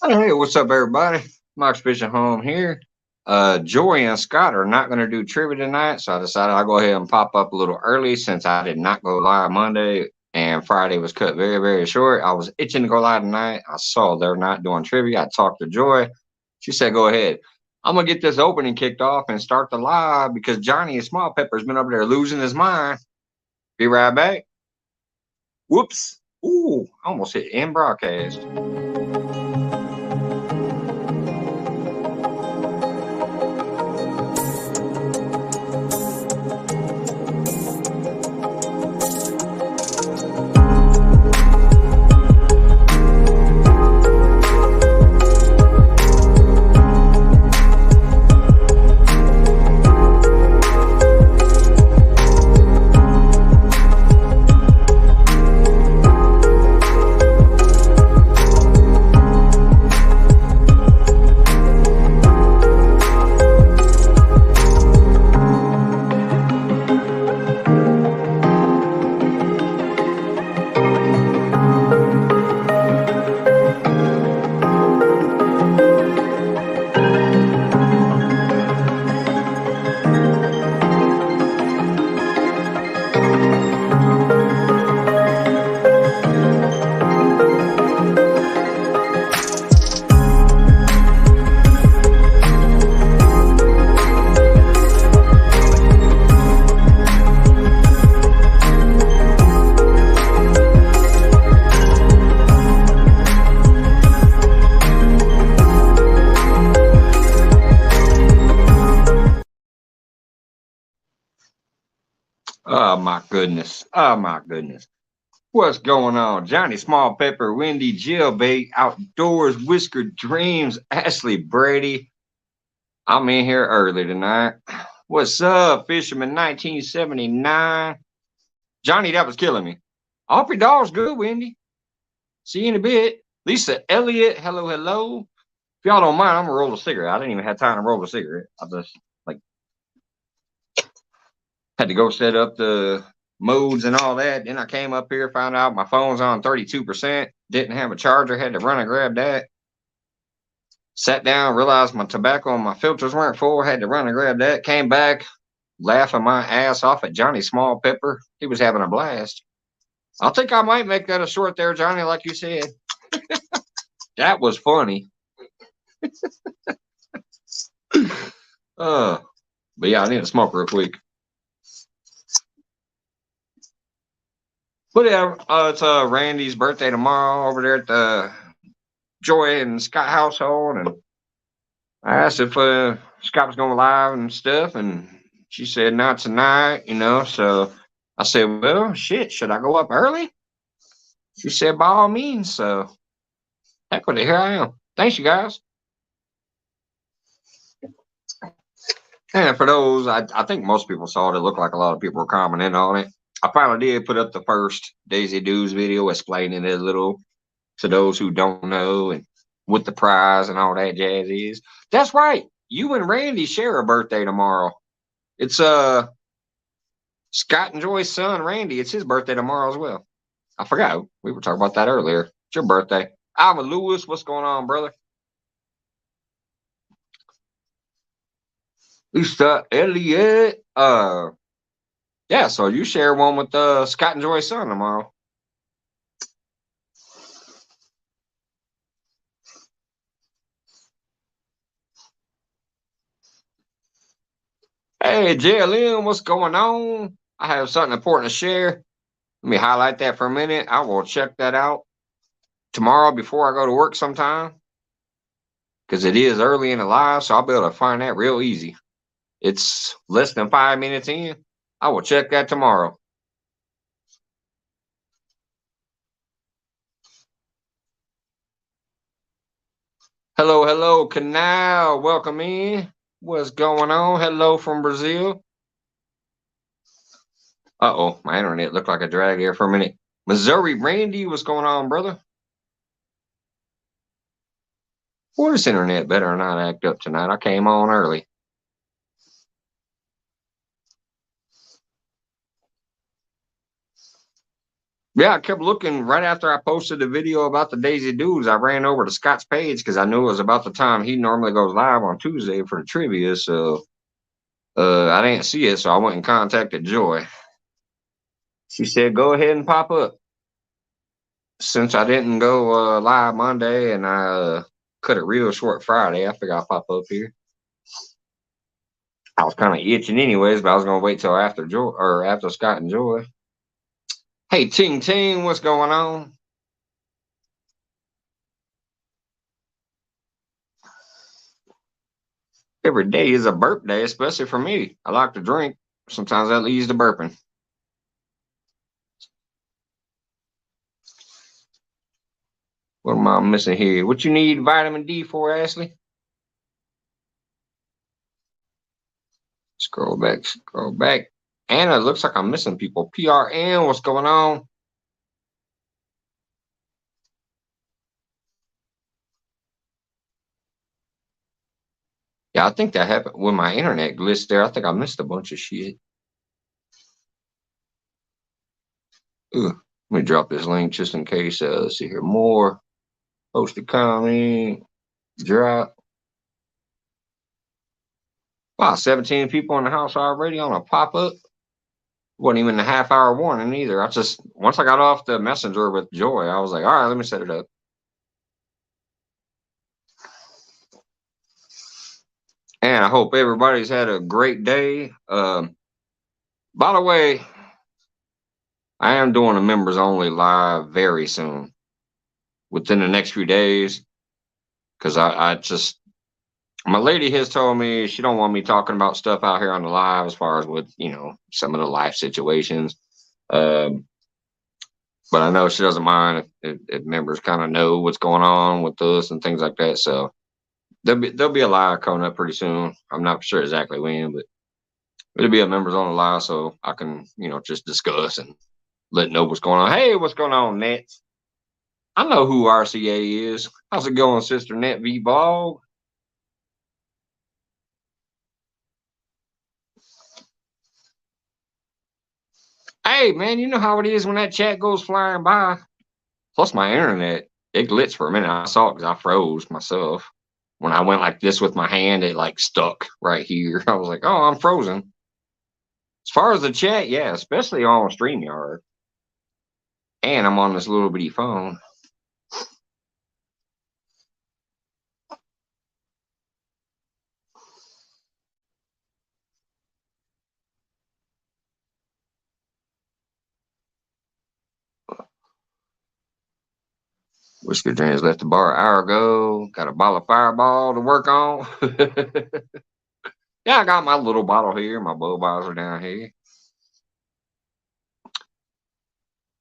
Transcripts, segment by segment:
Hey, what's up, everybody? Mike's Fishing Home here. Joy and Scott are not going to do trivia tonight, so I decided I'll go ahead and pop up a little early since I did not go live Monday and Friday was cut very, very short. I was itching to go live tonight. I saw they're not doing trivia. I talked to Joy. She said, go ahead. I'm going to get this opening kicked off and start the live because Johnny and Small Pepper's been over there losing his mind. Be right back. Whoops. Ooh, I almost hit end broadcast. Oh my goodness. Oh my goodness. What's going on? Johnny Small Pepper, Wendy, Jailbait, Outdoors, Whiskered Dreams, Ashley Brady. I'm in here early tonight. What's up, Fisherman 1979? Johnny, that was killing me. I hope your dog's good, Wendy. See you in a bit. Lisa Elliott, hello, hello. If y'all don't mind, I'm gonna roll a cigarette. I didn't even have time to roll a cigarette. I just had to go set up the modes and all that. Then I came up here, found out my phone's on 32%. Didn't have a charger, had to run and grab that. Sat down, realized my tobacco and my filters weren't full, had to run and grab that. Came back, laughing my ass off at Johnny Small Pepper. He was having a blast. I think I might make that a short there, Johnny, like you said. That was funny. But yeah, I need to smoke real quick. But yeah, it's Randy's birthday tomorrow over there at the Joy and Scott household, and I asked if Scott was going live and stuff, and she said not tonight, So I said, well, shit, should I go up early? She said, by all means. So heck with it, here I am. Thanks, you guys. And for those, I think most people saw it. It looked like a lot of people were commenting on it. I finally did put up the first Daisy Doos video explaining it a little to those who don't know and what the prize and all that jazz is. That's right. You and Randy share a birthday tomorrow. It's Scott and Joy's son, Randy. It's his birthday tomorrow as well. I forgot. We were talking about that earlier. It's your birthday. Alvin Lewis, what's going on, brother? Lisa Elliott. Yeah, so you share one with Scott and Joy's son tomorrow. Hey, JLM, what's going on? I have something important to share. Let me highlight that for a minute. I will check that out tomorrow before I go to work sometime, because it is early in the live, so I'll be able to find that real easy. It's less than 5 minutes in. I will check that tomorrow. Hello, hello, Canal. Welcome in. What's going on? Hello from Brazil. Uh-oh, my internet looked like a drag here for a minute. Missouri Randy, what's going on, brother? Boy, this internet better not act up tonight. I came on early. Yeah, I kept looking right after I posted the video about the Daisy Dudes. I ran over to Scott's page because I knew it was about the time he normally goes live on Tuesday for the trivia. So I didn't see it, so I went and contacted Joy. She said, "Go ahead and pop up." Since I didn't go live Monday and I cut it real short Friday, I figured I'll pop up here. I was kind of itching anyways, but I was gonna wait till after Joy or after Scott and Joy. Hey, Ting Ting, what's going on? Every day is a burp day, especially for me. I like to drink. Sometimes that leads to burping. What am I missing here? What you need vitamin D for, Ashley? Scroll back, scroll back. Anna, looks like I'm missing people. PRN, what's going on? Yeah, I think that happened when my internet glitched there. I think I missed a bunch of shit. Ugh. Let me drop this link just in case. Let's see here. More. Post a comment. Drop. Wow, 17 people in the house already on a pop up. Wasn't even a half hour warning either. I just, once I got off the messenger with Joy, I was like, all right, let me set it up. And I hope everybody's had a great day. By the way, I am doing a members only live very soon, within the next few days, because I just, my lady has told me she don't want me talking about stuff out here on the live as far as with, some of the life situations. Um, but I know she doesn't mind if members kind of know what's going on with us and things like that. So there'll be a live coming up pretty soon. I'm not sure exactly when, but it'll be a members on the live so I can, just discuss and let know what's going on. Hey, what's going on, Nets? I know who RCA is. How's it going, Sister Net V Ball? Hey, man, you know how it is when that chat goes flying by. Plus, my internet, it glitched for a minute. I saw it because I froze myself. When I went like this with my hand, it like stuck right here. I was like, oh, I'm frozen. As far as the chat, yeah, especially on StreamYard. And I'm on this little bitty phone. Whiskey James left the bar an hour ago. Got a bottle of Fireball to work on. Yeah, I got my little bottle here. My Budweiser down here.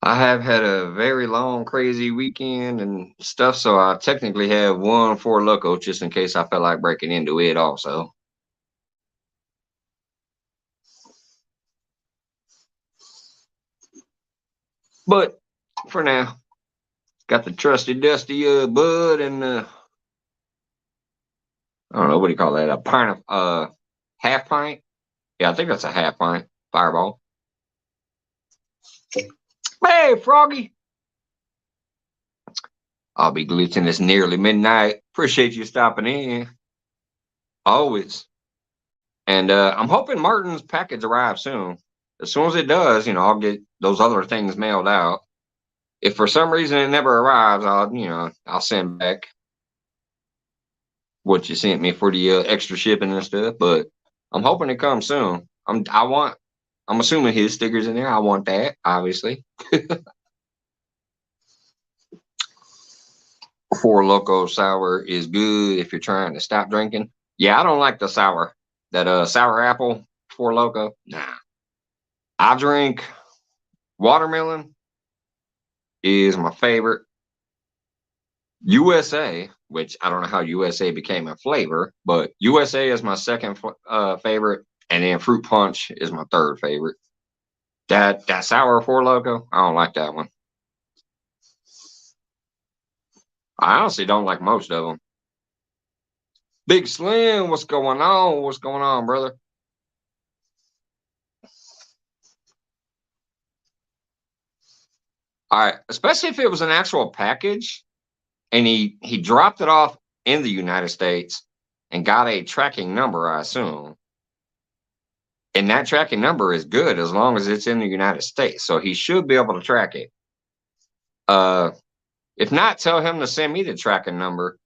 I have had a very long, crazy weekend and stuff, so I technically have one for Loco just in case I felt like breaking into it also. But for now, got the trusty dusty Bud and I don't know what do you call that? A pint of half pint? Yeah, I think that's a half pint Fireball. Hey, Froggy. I'll be glitching. It's nearly midnight. Appreciate you stopping in. Always. And I'm hoping Martin's package arrives soon. As soon as it does, I'll get those other things mailed out. If for some reason it never arrives, I'll send back what you sent me for the extra shipping and stuff. But I'm hoping it comes soon. I'm assuming his stickers in there. I want that, obviously. Four Loco sour is good if you're trying to stop drinking. Yeah, I don't like the sour. That sour apple Four Loco. Nah. I drink watermelon is my favorite. USA, which I don't know how USA became a flavor, but USA is my second favorite, and then fruit punch is my third favorite. That sour Four Loco, I don't like that one. I honestly don't like most of them. Big Slim, what's going on? What's going on, brother? All right, especially if it was an actual package and he dropped it off in the United States and got a tracking number, I assume. And that tracking number is good as long as it's in the United States. So he should be able to track it. If not, tell him to send me the tracking number.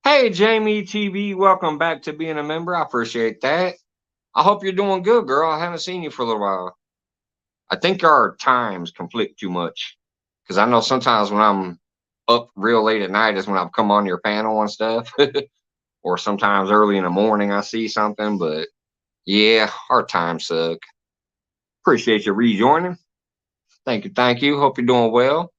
Hey, Jamie TV, welcome back to being a member. I appreciate that. I hope you're doing good, girl. I haven't seen you for a little while. I think our times conflict too much because I know sometimes when I'm up real late at night is when I've come on your panel and stuff, or sometimes early in the morning I see something. But yeah, our times suck. Appreciate you rejoining. Thank you, thank you. Hope you're doing well.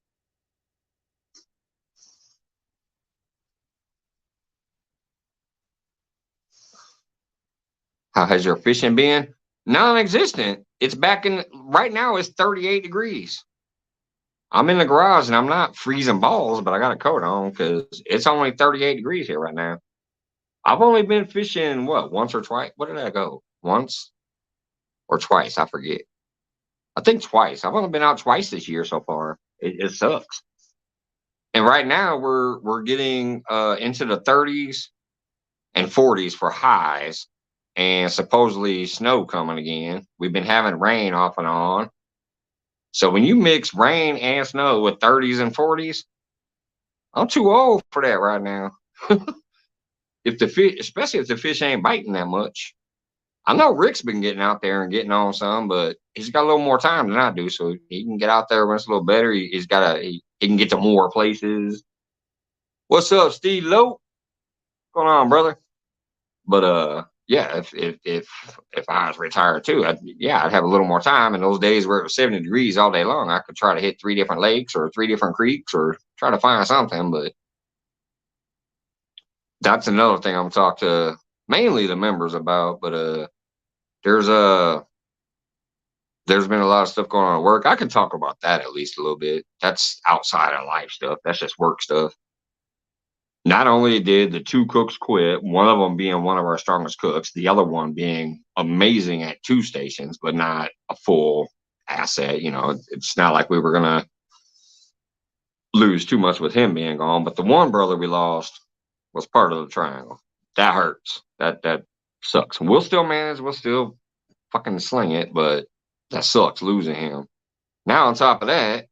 How has your fishing been? Non-existent. It's back in right now. It's 38 degrees. I'm in the garage and I'm not freezing balls, but I got a coat on because it's only 38 degrees here right now. I've only been fishing once or twice. What did I go? Once or twice? I forget. I think twice. I've only been out twice this year so far. It sucks. And right now we're getting into the 30s and 40s for highs, and supposedly snow coming again. We've been having rain off and on. So when you mix rain and snow with 30s and 40s, I'm too old for that right now. If the fish, especially if the fish ain't biting that much. I know Rick's been getting out there and getting on some, but he's got a little more time than I do, so he can get out there when it's a little better. He can get to more places. What's up, Steve Lowe? What's going on, brother? But yeah, if I was retired too, I'd have a little more time. And those days where it was 70 degrees all day long, I could try to hit 3 different lakes or 3 different creeks or try to find something. But that's another thing I'm talk to mainly the members about. But there's a there's been a lot of stuff going on at work. I can talk about that at least a little bit. That's outside of life stuff. That's just work stuff. Not only did the two cooks quit, one of them being one of our strongest cooks, the other one being amazing at 2 stations, but not a full asset. It's not like we were going to lose too much with him being gone. But the one brother we lost was part of the triangle. That hurts. That sucks. We'll still manage. We'll still fucking sling it, but that sucks losing him. Now, on top of that,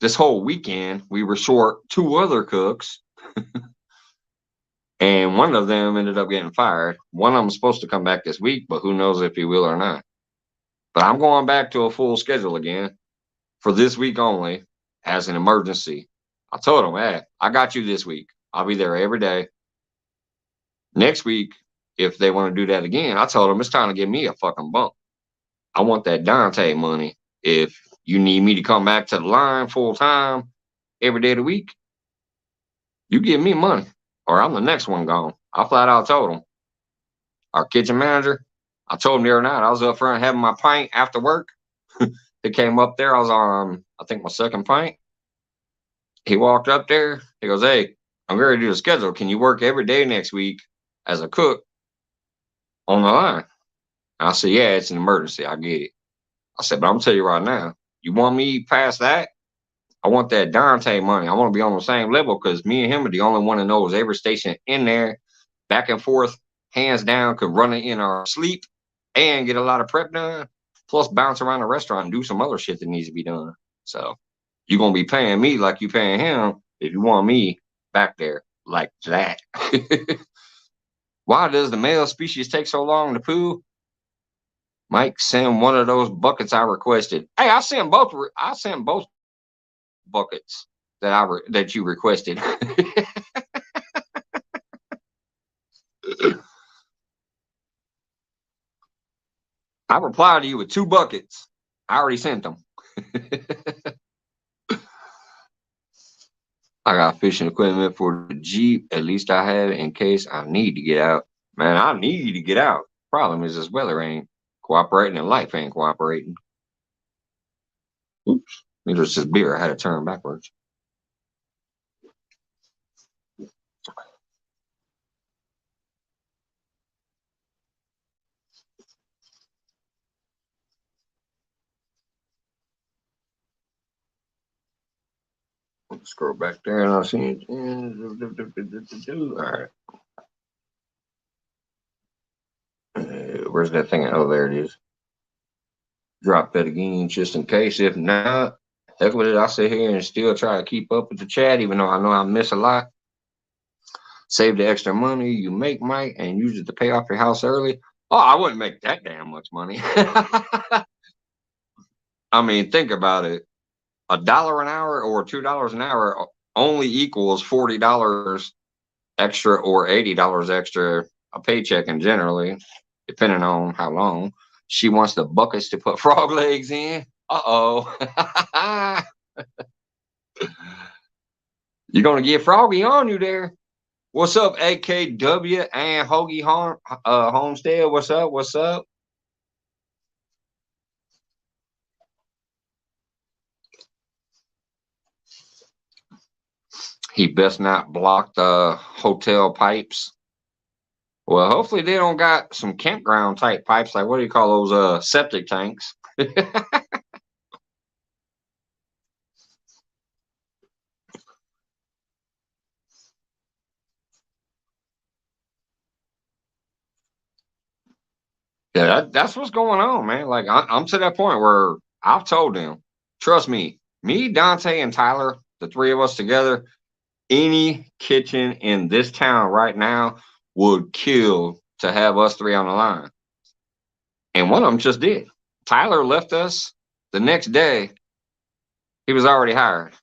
this whole weekend, we were short 2 other cooks, and one of them ended up getting fired. One of them is supposed to come back this week, but who knows if he will or not. But I'm going back to a full schedule again for this week only as an emergency. I told him, hey, I got you this week. I'll be there every day. Next week, if they want to do that again, I told them it's time to give me a fucking bump. I want that Dante money. If you need me to come back to the line full time every day of the week, you give me money or I'm the next one gone. I flat out told him. Our kitchen manager, I told him the other night, I was up front having my pint after work. He came up there. I was on, I think, my second pint. He walked up there. He goes, hey, I'm ready to do the schedule. Can you work every day next week as a cook on the line? I said, yeah, it's an emergency. I get it. I said, but I'm going to tell you right now, you want me past that? I want that Dante money. I want to be on the same level because me and him are the only one that knows every station in there, back and forth, hands down, could run it in our sleep and get a lot of prep done, plus bounce around the restaurant and do some other shit that needs to be done. So you're going to be paying me like you paying him if you want me back there like that. Why does the male species take so long to poo? Mike, send one of those buckets I requested. Hey, I sent both. I sent both buckets that you requested. I replied to you with 2 buckets. I already sent them. I got fishing equipment for the Jeep. At least I have it in case I need to get out. Man, I need to get out. Problem is this weather ain't cooperating and life ain't cooperating. Oops. It was just beer. I had to turn backwards. Scroll back there and I'll see it. All right. Where's that thing? Oh, there it is. Drop that again just in case. If not, heck with it. I'll sit here and still try to keep up with the chat, even though I know I miss a lot. Save the extra money you make, Mike, and use it to pay off your house early. Oh, I wouldn't make that damn much money. I mean, think about it. $1 an hour or $2 an hour only equals $40 extra or $80 extra a paycheck, and generally, depending on how long she wants the buckets to put frog legs in. Uh-oh. You're gonna get froggy on you there. What's up, AKW and Hoagie Homestead? What's up? What's up? He best not block the hotel pipes. Well, hopefully they don't got some campground type pipes. Like, what do you call those? Septic tanks. Yeah, that's what's going on, man. Like, I'm to that point where I've told them, trust me, Dante, and Tyler, the three of us together, any kitchen in this town right now would kill to have us three on the line. And one of them just did. Tyler left us the next day. He was already hired.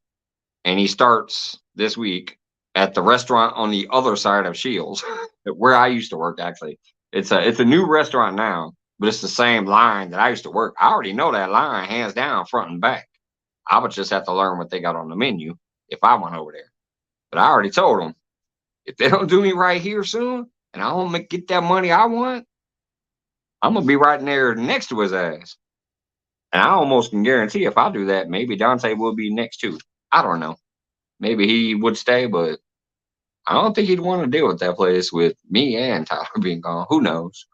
And he starts this week at the restaurant on the other side of Shields, where I used to work, actually. It's a new restaurant now, but it's the same line that I used to work. I already know that line, hands down, front and back. I would just have to learn what they got on the menu if I went over there. But I already told them, if they don't do me right here soon, and I don't get that money I want, I'm going to be right in there next to his ass. And I almost can guarantee if I do that, maybe Dante will be next too. I don't know. Maybe he would stay, but I don't think he'd want to deal with that place with me and Tyler being gone. Who knows?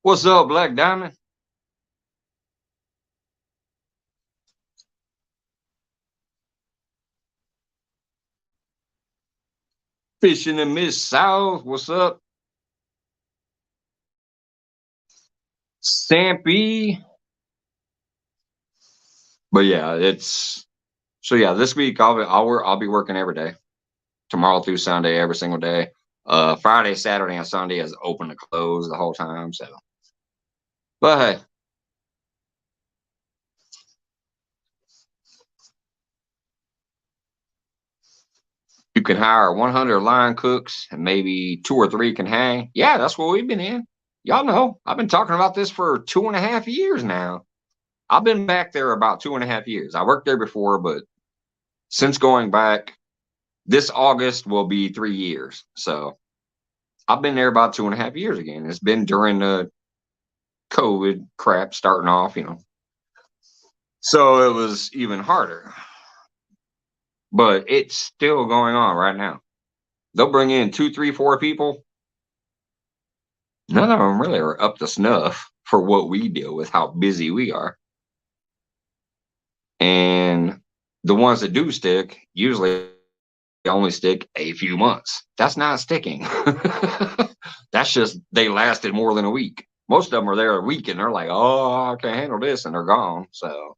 What's up, Black Diamond? Fishing in Miss South. What's up? Stampy. But yeah, it's so yeah, this week I'll be working every day. Tomorrow through Sunday, every single day. Friday, Saturday, and Sunday is open to close the whole time. So, but hey, you can hire 100 line cooks and maybe 2 or 3 can hang. Yeah, that's what we've been in. Y'all know I've been talking about this for 2.5 years now. I've been back there about 2.5 years. I worked there before, but since going back, this August will be 3 years. So I've been there about 2.5 years again. It's been during the COVID crap starting off, So it was even harder. But it's still going on right now. They'll bring in 2, 3, 4 people. None of them really are up to snuff for what we deal with, how busy we are. And the ones that do stick usually only stick a few months. That's not sticking. That's just they lasted more than a week. Most of them are there a week and they're like, oh, I can't handle this, and they're gone. So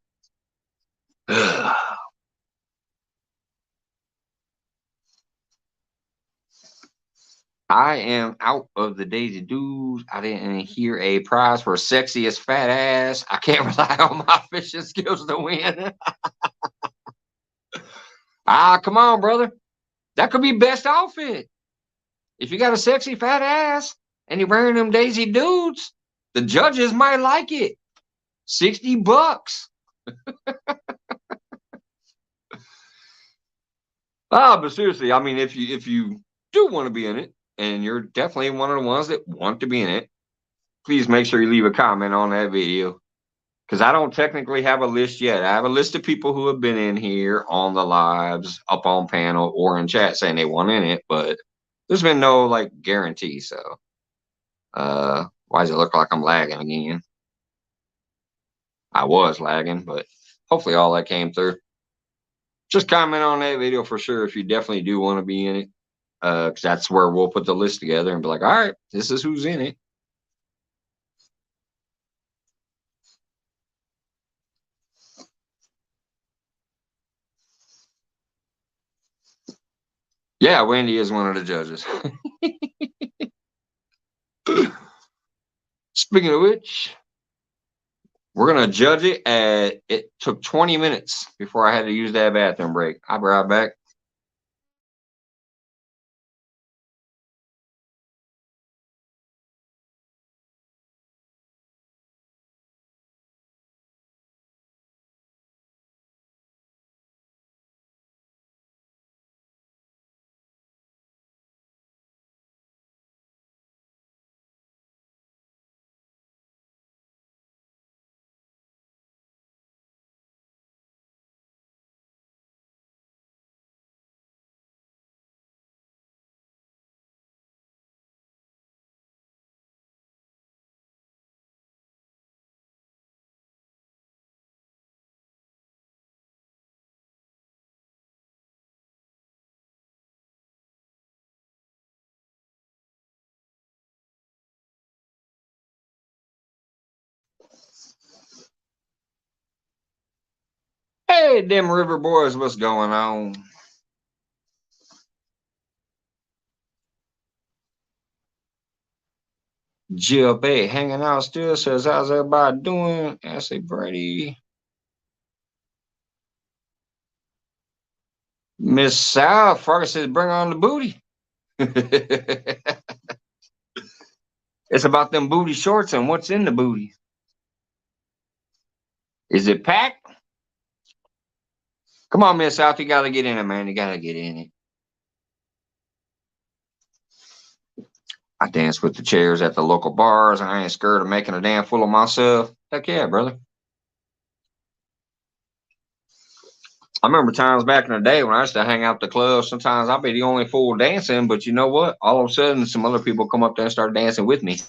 I am out of the Daisy Dudes. I didn't hear a prize for sexiest fat ass. I can't rely on my fishing skills to win. Come on, brother. That could be best outfit. If you got a sexy fat ass and you're wearing them Daisy Dudes, the judges might like it. $60. But seriously, I mean, if you do want to be in it, and you're definitely one of the ones that want to be in it, please make sure you leave a comment on that video. Because I don't technically have a list yet. I have a list of people who have been in here on the lives, up on panel, or in chat saying they want in it, but there's been no like guarantee. So why does it look like I'm lagging again? I was lagging, but hopefully all that came through. just comment on that video for sure if you definitely do want to be in it. Because that's where we'll put the list together and be like, all right, this is who's in it. Yeah, Wendy is one of the judges. Speaking of which, we're gonna judge it at. It took 20 minutes before I had to use that bathroom break. I'll be right back. Hey, them river boys, what's going on? Jill Bay hanging out still says, how's everybody doing? Ashley Brady. Miss Sal Fargus says, bring on the booty. It's about them booty shorts and what's in the booty. Is it packed? Come on, Miss South, you gotta get in it, man. You gotta get in it. I dance with the chairs at the local bars. I ain't scared of making a damn fool of myself. Heck yeah, brother. I remember times back in the day when I used to hang out the club. Sometimes I'd be the only fool dancing, but you know what? All of a sudden, some other people come up there and start dancing with me.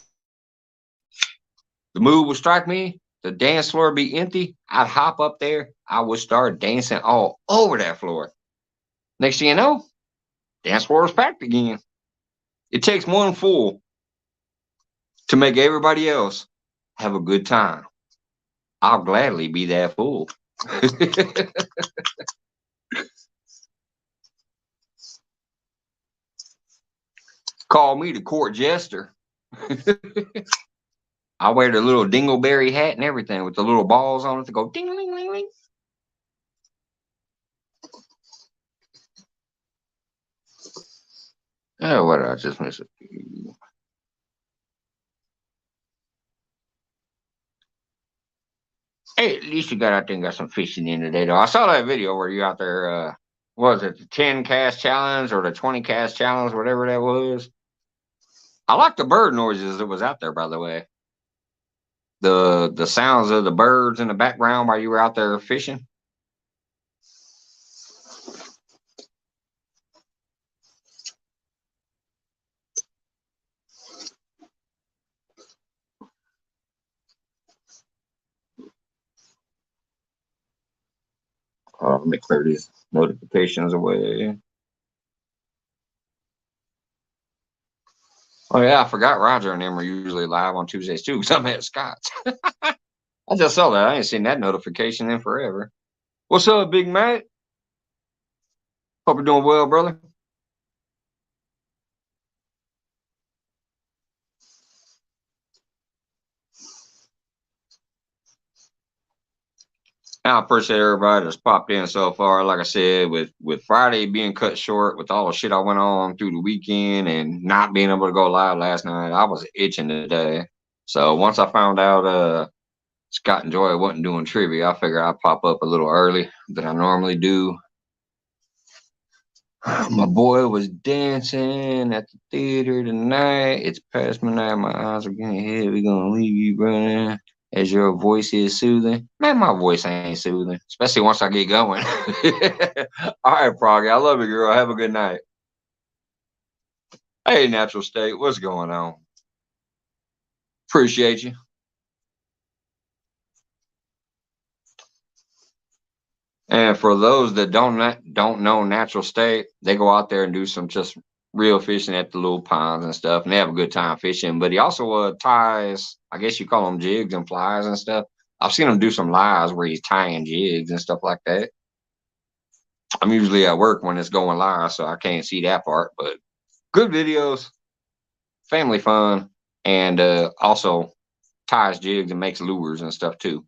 The mood would strike me. The dance floor would be empty. I'd hop up there. I would start dancing all over that floor. Next thing you know, dance floor is packed again. It takes one fool to make everybody else have a good time. I'll gladly be that fool. Call me the court jester. I wear the little dingleberry hat and everything with the little balls on it to go ding ling ling ling. Oh, what did I just miss? Hey, at least you got out there and got some fishing in today, though. I saw that video where you out there. What was it, the 10 cast challenge or the 20 cast challenge, whatever that was? I like the bird noises that was out there, by the way. The sounds of the birds in the background while you were out there fishing. Let me clear these notifications away. Oh yeah, I forgot Roger and them are usually live on Tuesdays too because I'm at Scott's. I just saw that. I ain't seen that notification in forever. What's up, Big Mac? Hope you're doing well, brother. I appreciate everybody that's popped in so far. Like I said, with Friday being cut short, with all the shit I went on through the weekend and not being able to go live last night, I was itching today. So once I found out Scott and Joy wasn't doing trivia, I figured I'd pop up a little early than I normally do. My boy was dancing at the theater tonight. It's past midnight. My eyes are getting heavy. Gonna leave you running as your voice is soothing. Man, my voice ain't soothing, especially once I get going. All right, Froggy. I love you, girl. Have a good night. Hey, Natural State. What's going on? Appreciate you. And for those that don't know natural state, they go out there and do some just real fishing at the little ponds and stuff, and they have a good time fishing. But he also ties, I guess you call them jigs and flies and stuff. I've seen him do some lives where he's tying jigs and stuff like that. I'm usually at work when it's going live, so I can't see that part. But good videos, family fun, and also ties jigs and makes lures and stuff too.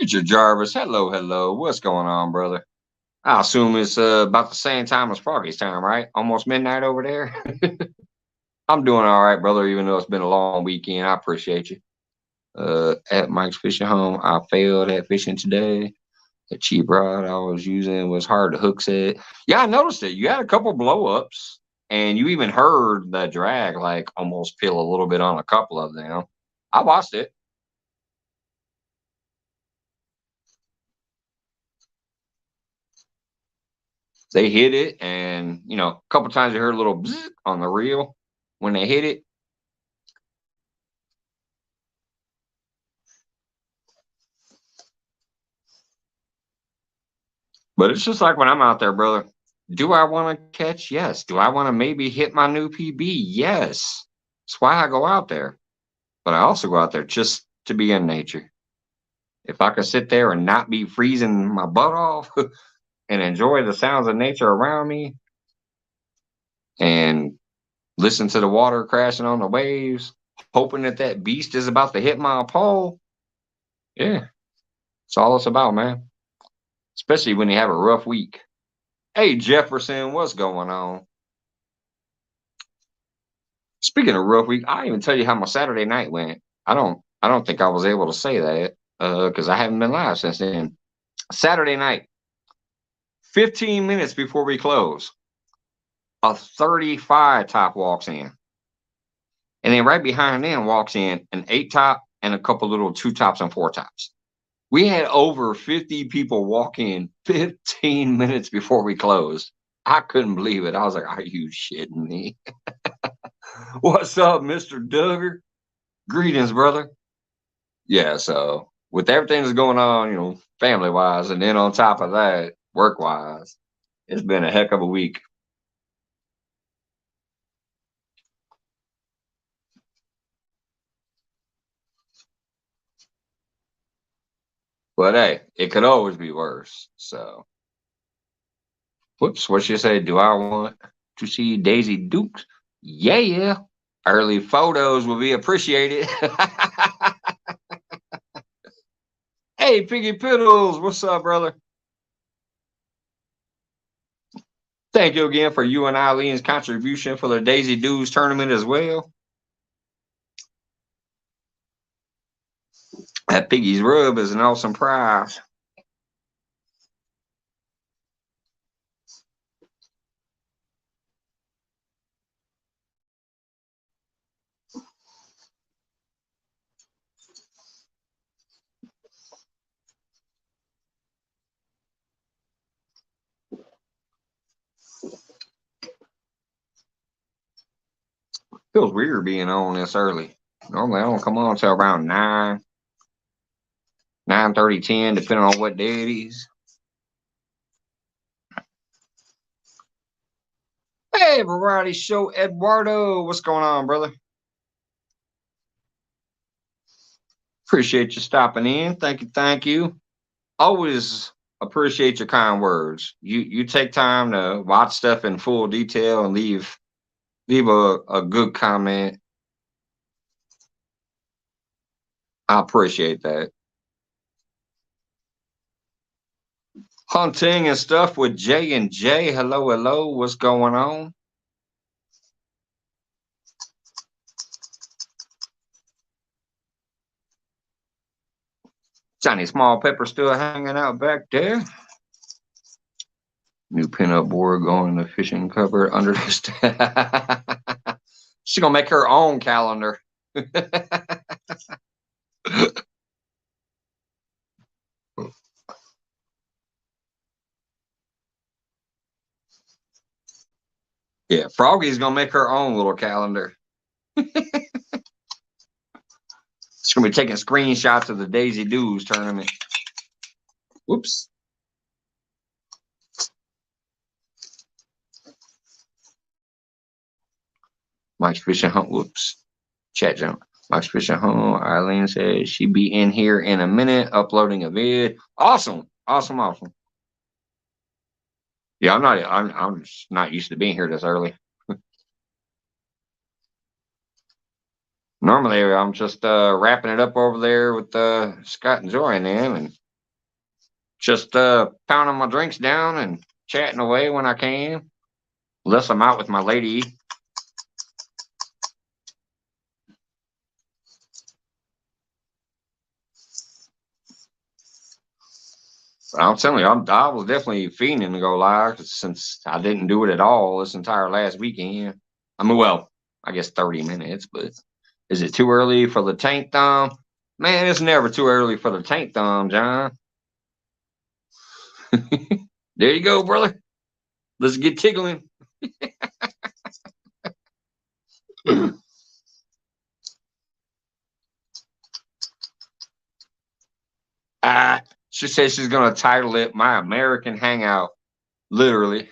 Richard Jarvis, hello, hello. What's going on, brother? I assume it's about the same time as Froggy's time, right? Almost midnight over there. I'm doing all right, brother, even though it's been a long weekend. I appreciate you. At Mike's Fishing Home, I failed at fishing today. The cheap rod I was using was hard to hook set. Yeah, I noticed it. You had a couple blow ups, and you even heard the drag like almost peel a little bit on a couple of them. I watched it. They hit it, and a couple times you heard a little bzz on the reel when they hit it. But it's just like when I'm out there, brother. Do I want to catch? Yes. Do I want to maybe hit my new PB? Yes. That's why I go out there. But I also go out there just to be in nature. If I could sit there and not be freezing my butt off and enjoy the sounds of nature around me and listen to the water crashing on the waves, hoping that that beast is about to hit my pole, yeah, it's all it's about, man. Especially when you have a rough week. Hey, Jefferson, what's going on? Speaking of rough week, I didn't even tell you how my Saturday night went. I don't think I was able to say that because I haven't been live since then. Saturday night, 15 minutes before we close, a 35 top walks in. And then right behind them walks in an 8 top and a couple little 2 tops and 4 tops. We had over 50 people walk in 15 minutes before we closed. I couldn't believe it. I was like, are you shitting me? What's up, Mr. Duggar? Greetings, brother. Yeah, so with everything that's going on, family wise, and then on top of that, work wise, it's been a heck of a week. But hey, it could always be worse. So, whoops, what you say? Do I want to see Daisy Dukes? Yeah. Early photos will be appreciated. Hey, Piggy Piddles, what's up, brother? Thank you again for you and Eileen's contribution for the Daisy Dudes tournament as well. That Piggy's Rub is an awesome prize. Feels weird being on this early. Normally I don't come on until around 9:30, 10, depending on what day it is. Hey, Variety Show Eduardo, what's going on, brother? Appreciate you stopping in. Thank you, thank you. Always appreciate your kind words. You take time to watch stuff in full detail and leave a good comment. I appreciate that. Hunting and stuff with J and J. Hello, hello. What's going on? Johnny Small Pepper still hanging out back there. New pinup board going in the fishing cupboard under the She's gonna make her own calendar. Yeah, Froggy's gonna make her own little calendar. Just gonna be taking screenshots of the Daisy Doos tournament. Whoops. Mike's fishing home. Whoops. Chat jump. Mike's fishing home. Eileen says she be in here in a minute uploading a vid. Awesome. Awesome. Awesome. Yeah, I'm just not used to being here this early. Normally I'm just wrapping it up over there with Scott and Joy and them, and just pounding my drinks down and chatting away when I can. Unless I'm out with my lady. I'm telling you, I was definitely fiending to go live since I didn't do it at all this entire last weekend. I mean, well, I guess 30 minutes, but is it too early for the tank thumb? Man, it's never too early for the tank thumb, John. There you go, brother. Let's get tickling. She says she's going to title it My American Hangout. Literally.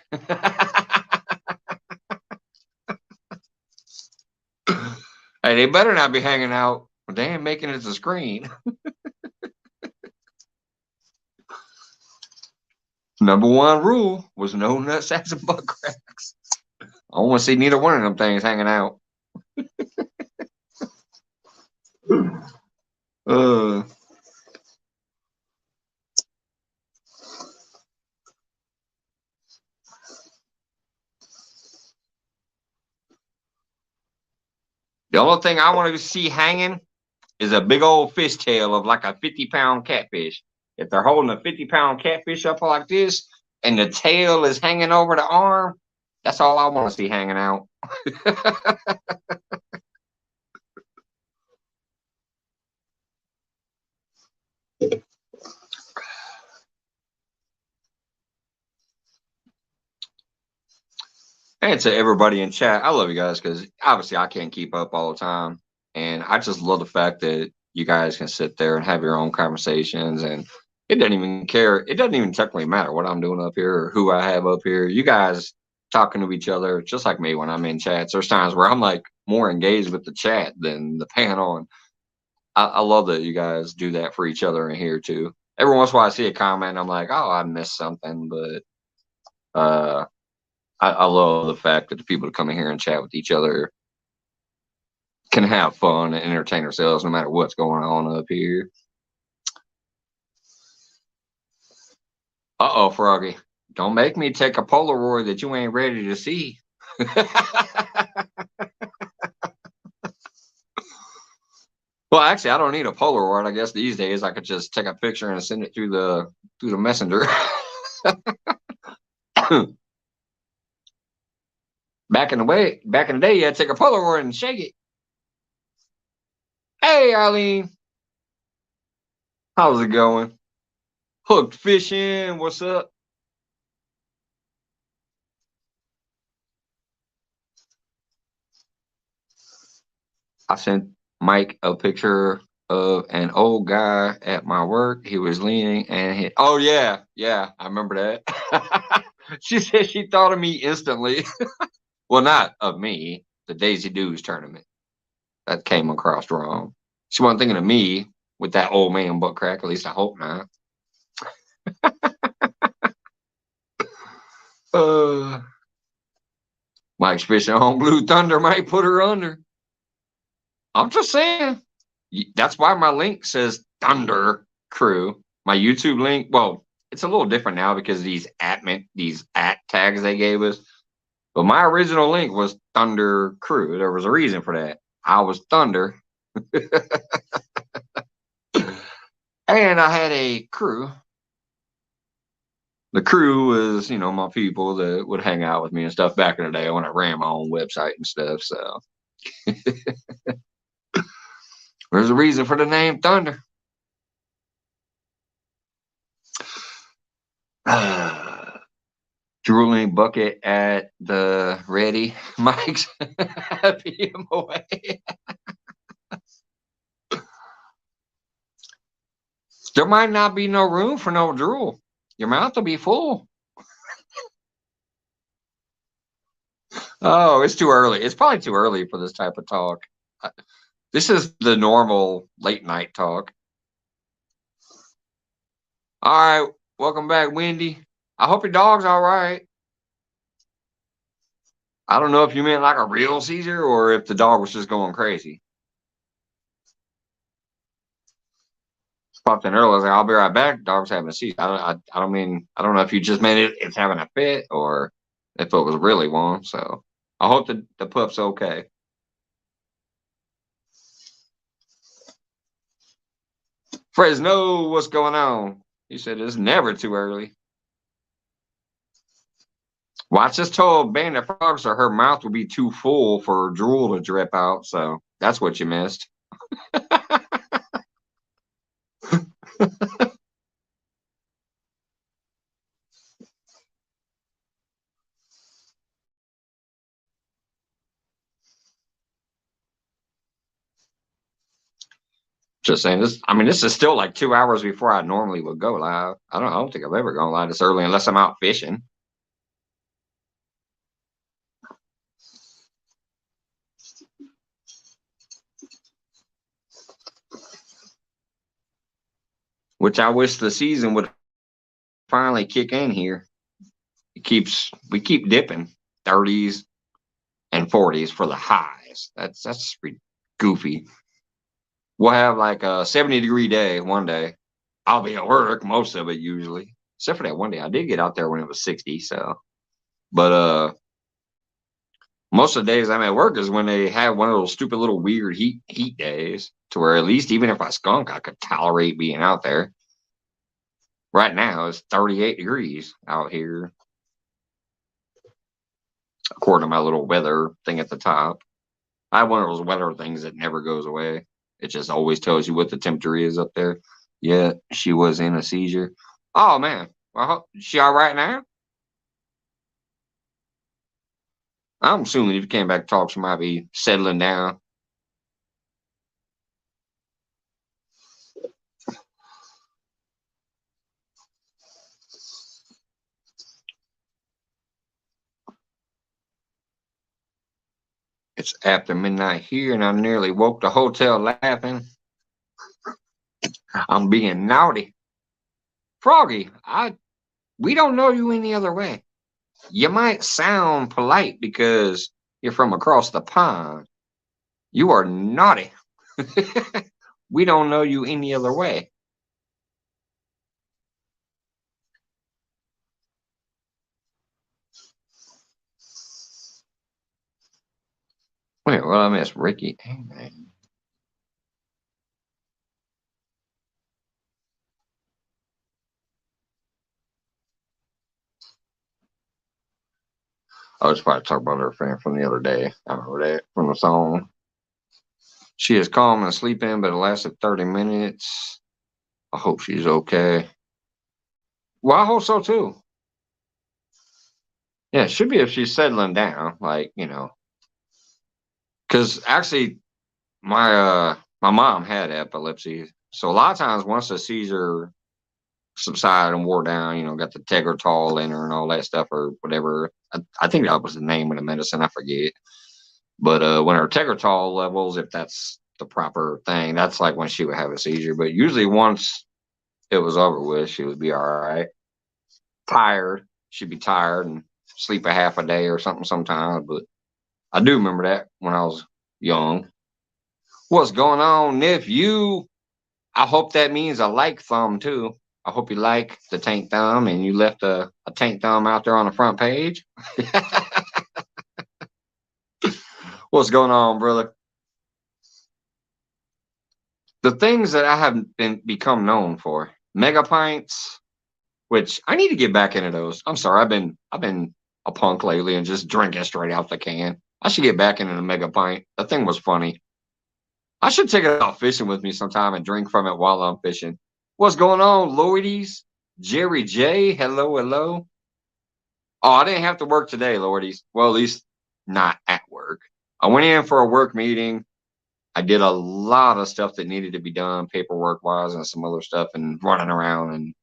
Hey, they better not be hanging out. They ain't making it to screen. Number one rule was no nut sacks and butt cracks. I don't want to see neither one of them things hanging out. The only thing I want to see hanging is a big old fishtail of like a 50-pound catfish. If they're holding a 50-pound catfish up like this and the tail is hanging over the arm, that's all I want to see hanging out. And to everybody in chat, I love you guys because obviously I can't keep up all the time. And I just love the fact that you guys can sit there and have your own conversations. And it doesn't even care. It doesn't even technically matter what I'm doing up here or who I have up here. You guys talking to each other, just like me when I'm in chats. There's times where I'm like more engaged with the chat than the panel. And I love that you guys do that for each other in here too. Every once in a while I see a comment, I'm like, oh, I missed something. But I love the fact that the people that come in here and chat with each other can have fun and entertain ourselves no matter what's going on up here. Uh-oh, Froggy. Don't make me take a Polaroid that you ain't ready to see. Well, actually, I don't need a Polaroid. I guess these days I could just take a picture and send it through the messenger. Back in the day, you had to take a Polaroid and shake it. Hey, Eileen. How's it going? Hooked fishing. What's up? I sent Mike a picture of an old guy at my work. He was leaning and hit. Oh, yeah. Yeah, I remember that. She said she thought of me instantly. Well, not of me, the Daisy Doos tournament. That came across wrong. She wasn't thinking of me with that old man butt crack. At least I hope not. Mike's fishing home. Blue Thunder might put her under. I'm just saying. That's why my link says Thunder Crew. My YouTube link, well, it's a little different now because these at tags they gave us. But my original link was Thunder Crew. There was a reason for that. I was Thunder. And I had a crew. The crew was, my people that would hang out with me and stuff back in the day when I ran my own website and stuff. So there's a reason for the name Thunder. Drooling bucket at the ready. Mike's happy him away. There might not be no room for no drool. Your mouth will be full. Oh, it's too early. It's probably too early for this type of talk. This is the normal late night talk. All right, welcome back, Wendy. I hope your dog's all right. I don't know if you meant like a real seizure or if the dog was just going crazy. Popped in early. I was like, I'll be right back. Dog's having a seizure. I don't know if you just meant it's having a fit or if it was really one. So I hope the pup's okay. Fresno, what's going on? He said it's never too early. Well, I just told Bandit Frogs her mouth would be too full for drool to drip out. So that's what you missed. Just saying this. I mean, this is still like 2 hours before I normally would go live. I don't think I've ever gone live this early unless I'm out fishing. Which I wish the season would finally kick in here. We keep dipping 30s and 40s for the highs. That's goofy. We'll have like a 70-degree day one day. I'll be at work most of it usually, except for that one day. I did get out there when it was 60. So, but most of the days I'm at work is when they have one of those stupid little weird heat days to where at least even if I skunk, I could tolerate being out there. Right now it's 38 degrees out here, according to my little weather thing at the top. I have one of those weather things that never goes away. It just always tells you what the temperature is up there. Yeah, she was in a seizure. Oh man, well, is she all right now? I'm assuming if you came back to talk, she might be settling down. It's after midnight here, and I nearly woke the hotel laughing. I'm being naughty. Froggy, we don't know you any other way. You might sound polite because you're from across the pond. You are naughty. We don't know you any other way. Wait, well, I missed Ricky. Hey, man. I was about to talk about her friend from the other day. I remember that from the song. She is calm and sleeping, but it lasted 30 minutes. I hope she's okay. Well, I hope so too. Yeah, it should be if she's settling down, like, because actually my mom had epilepsy. So a lot of times once the seizure subsided and wore down, got the Tegretol in her and all that stuff or whatever. I think that was the name of the medicine. I forget. But when her Tegretol levels, if that's the proper thing, that's like when she would have a seizure. But usually once it was over with, she would be all right. Tired. She'd be tired and sleep a half a day or something sometimes. But I do remember that when I was young. What's going on, nephew? I hope that means a like thumb too. I hope you like the tank thumb and you left a tank thumb out there on the front page. What's going on, brother? The things that I have become known for. Mega pints, which I need to get back into those. I'm sorry, I've been a punk lately and just drinking straight out the can. I should get back into the mega pint. That thing was funny. I should take it out fishing with me sometime and drink from it while I'm fishing. What's going on, Lordies? Jerry J, hello, hello. Oh, I didn't have to work today, Lordies. Well, at least not at work. I went in for a work meeting. I did a lot of stuff that needed to be done paperwork wise and some other stuff and running around and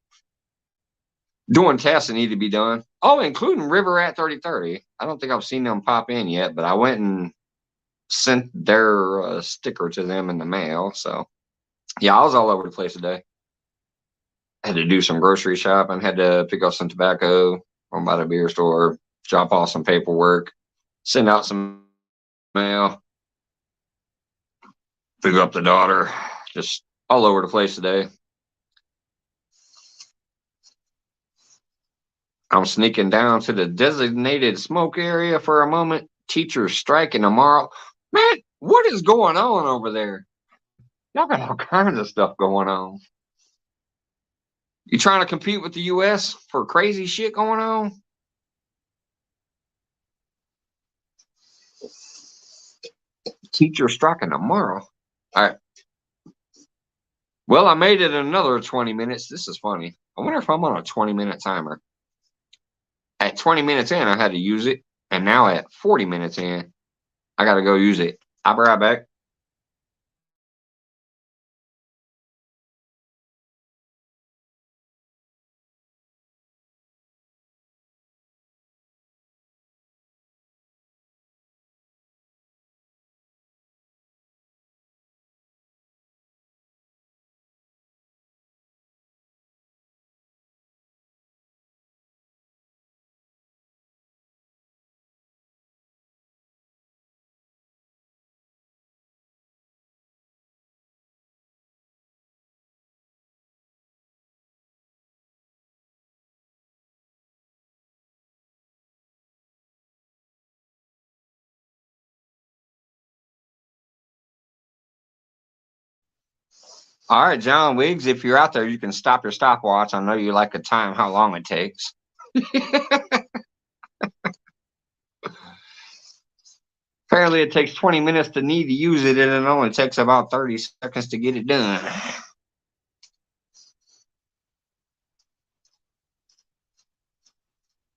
doing tasks that need to be done. Oh, including River at 3030. I don't think I've seen them pop in yet, but I went and sent their sticker to them in the mail. So, yeah, I was all over the place today. Had to do some grocery shopping, had to pick up some tobacco from by the beer store, drop off some paperwork, send out some mail, pick up the daughter, just all over the place today. I'm sneaking down to the designated smoke area for a moment. Teachers striking tomorrow. Man, what is going on over there? Y'all got all kinds of stuff going on. You trying to compete with the U.S. for crazy shit going on? Teachers striking tomorrow. All right. Well, I made it another 20 minutes. This is funny. I wonder if I'm on a 20-minute timer. At 20 minutes in, I had to use it. And now at 40 minutes in, I got to go use it. I'll be right back. All right, John Wiggs, if you're out there, you can stop your stopwatch. I know you like to time how long it takes. Apparently, it takes 20 minutes to need to use it, and it only takes about 30 seconds to get it done.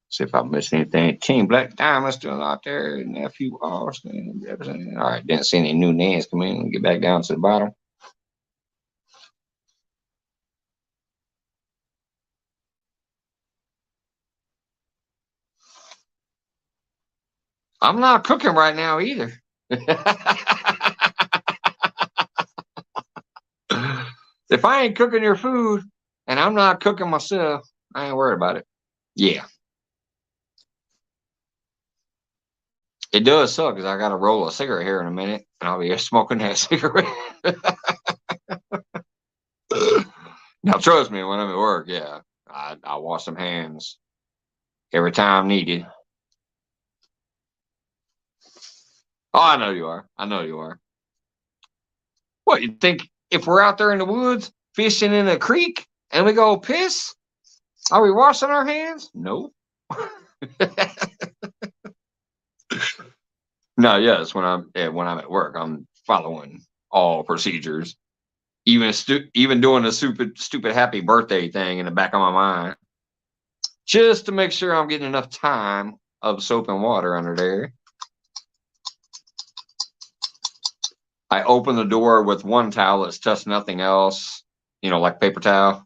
See if I missed anything. Team Black Diamond still out there. Nephew Austin. All right, didn't see any new names come in. Get back down to the bottom. I'm not cooking right now either. If I ain't cooking your food and I'm not cooking myself, I ain't worried about it. Yeah. It does suck because I got to roll a cigarette here in a minute and I'll be smoking that cigarette. Now, trust me, when I'm at work, yeah, I wash some hands every time needed. Oh, I know you are. I know you are. What, you think if we're out there in the woods fishing in a creek and we go piss, are we washing our hands? No. No, yes, when I'm at work, I'm following all procedures. Even doing a stupid happy birthday thing in the back of my mind, just to make sure I'm getting enough time of soap and water under there. I open the door with one towel that's touched nothing else, like paper towel.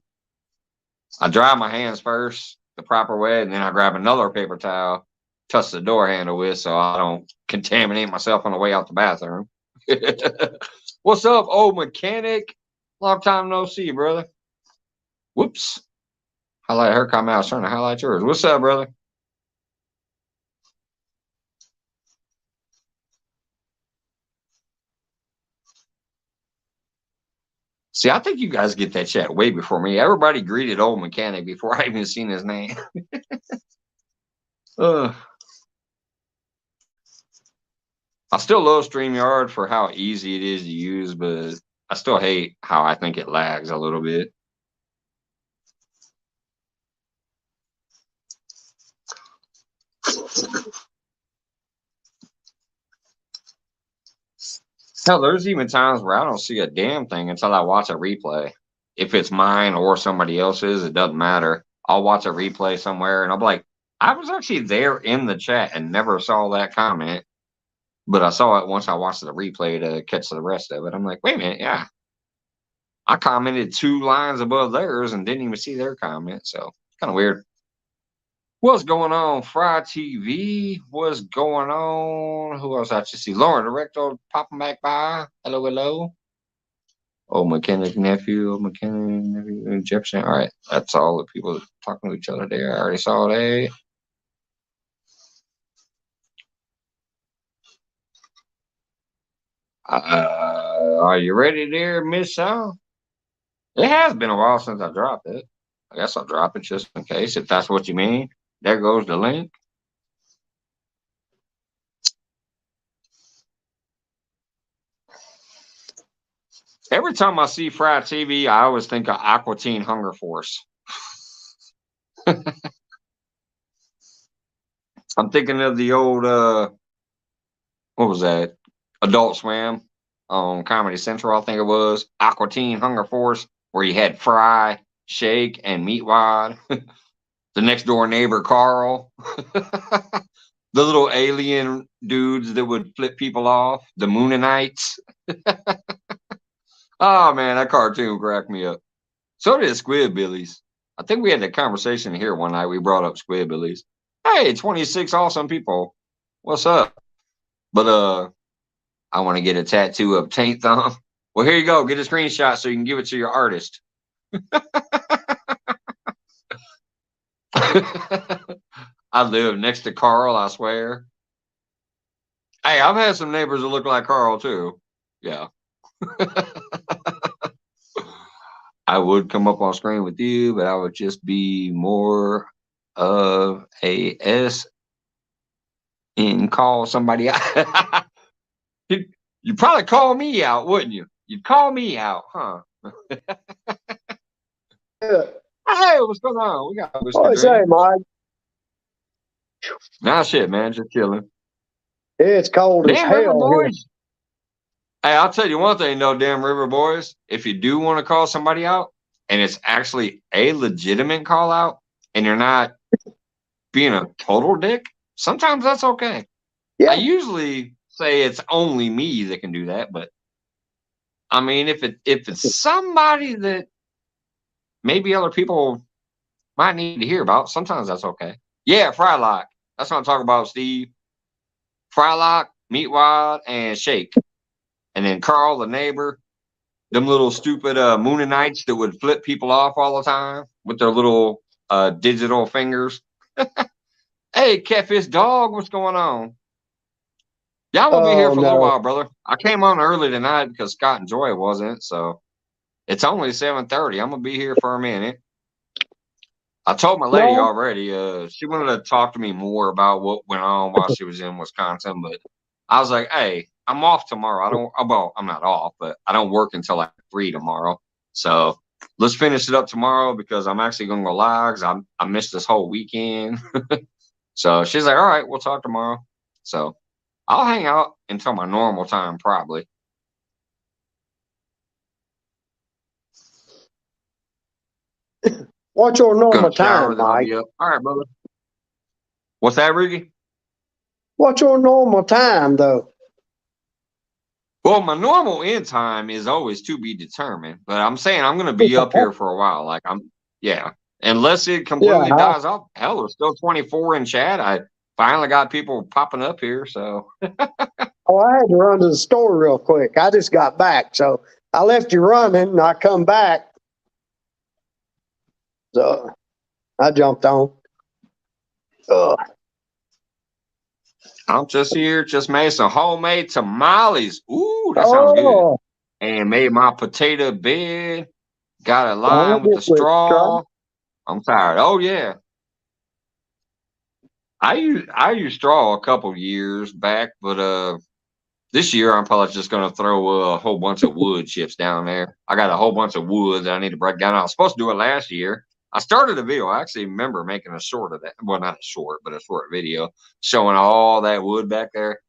I dry my hands first the proper way, and then I grab another paper towel, touch the door handle with so I don't contaminate myself on the way out the bathroom. What's up, old mechanic? Long time no see, brother. Whoops. Highlight her comment. I was trying to highlight yours. What's up, brother? See, I think you guys get that chat way before me. Everybody greeted old mechanic before I even seen his name. I still love StreamYard for how easy it is to use, but I still hate how I think it lags a little bit. Hell, there's even times where I don't see a damn thing until I watch a replay. If it's mine or somebody else's, it doesn't matter. I'll watch a replay somewhere and I'll be like, I was actually there in the chat and never saw that comment. But I saw it once I watched the replay to catch the rest of it. I'm like, wait a minute, yeah. I commented 2 lines above theirs and didn't even see their comment. So kind of weird. What's going on, Fry TV? What's going on? Who else I should see? Lauren Director popping back by. Hello, hello. Oh, mechanic nephew, oh, mechanic nephew, Jefferson. All right, that's all the people talking to each other there. I already saw that. Are you ready there, Miss Shaw? It has been a while since I dropped it. I guess I'll drop it just in case, if that's what you mean. There goes the link. Every time I see Fry TV, I always think of Aqua Teen Hunger Force. I'm thinking of the old, what was that? Adult Swim on Comedy Central, I think it was. Aqua Teen Hunger Force, where you had Fry, Shake, and Meatwad. The next door neighbor, Carl. The little alien dudes that would flip people off. The Moonanites. Oh, man, that cartoon cracked me up. So did Squidbillies. I think we had that conversation here one night. We brought up Squidbillies. Hey, 26 awesome people. What's up? But I want to get a tattoo of Taint Thumb. Well, here you go. Get a screenshot so you can give it to your artist. I live next to Carl, I swear. Hey, I've had some neighbors that look like Carl too. Yeah. I would come up on screen with you, but I would just be more of a S and call somebody out. You'd probably call me out, wouldn't you? You'd call me out, huh? Yeah. Hey, what's going on? We got whiskey What say, drink. Mike? Nah, shit, man, just chilling. It's cold as Damn River hell here. Boys. Hey, I'll tell you one thing, though, damn River Boys. If you do want to call somebody out, and it's actually a legitimate call out, and you're not being a total dick, sometimes that's okay. Yeah. I usually say it's only me that can do that, but I mean, if it's somebody that maybe other people might need to hear about, sometimes that's okay. Yeah, Frylock. That's what I'm talking about, Steve. Frylock, Meatwad, and Shake. And then Carl, the neighbor, them little stupid Moonanites that would flip people off all the time with their little digital fingers. Hey, Catfish Dog, what's going on? Y'all will be here for a little while, brother. I came on early tonight because Scott and Joy wasn't, so it's only 7:30. I'm gonna be here for a minute. I told my lady already. She wanted to talk to me more about what went on while she was in Wisconsin, but I was like, "Hey, I'm off tomorrow. I don't. Well, I'm not off, but I don't work until like 3 tomorrow. So let's finish it up tomorrow because I'm actually gonna go live because I missed this whole weekend." So she's like, "All right, we'll talk tomorrow." So I'll hang out until my normal time, probably. What's your normal Gonna shower, time, then I'll Mike? be up. All right, brother. What's that, Ricky? What's your normal time, though? Well, my normal end time is always to be determined, but I'm saying I'm going to be up here for a while. Like yeah, unless it completely dies off. Hell, there's still 24 in chat. I finally got people popping up here, so. Oh, I had to run to the store real quick. I just got back, so I left you running, and I come back. So I jumped on. I'm just here, just made some homemade tamales. Ooh, that sounds good. And made my potato bed. Got it lined with the straw. I'm tired. Oh yeah. I used straw a couple years back, but this year I'm probably just gonna throw a whole bunch of wood chips down there. I got a whole bunch of wood that I need to break down. I was supposed to do it last year. I started a video. I actually remember making a short of that. Well, not a short, but a short video showing all that wood back there.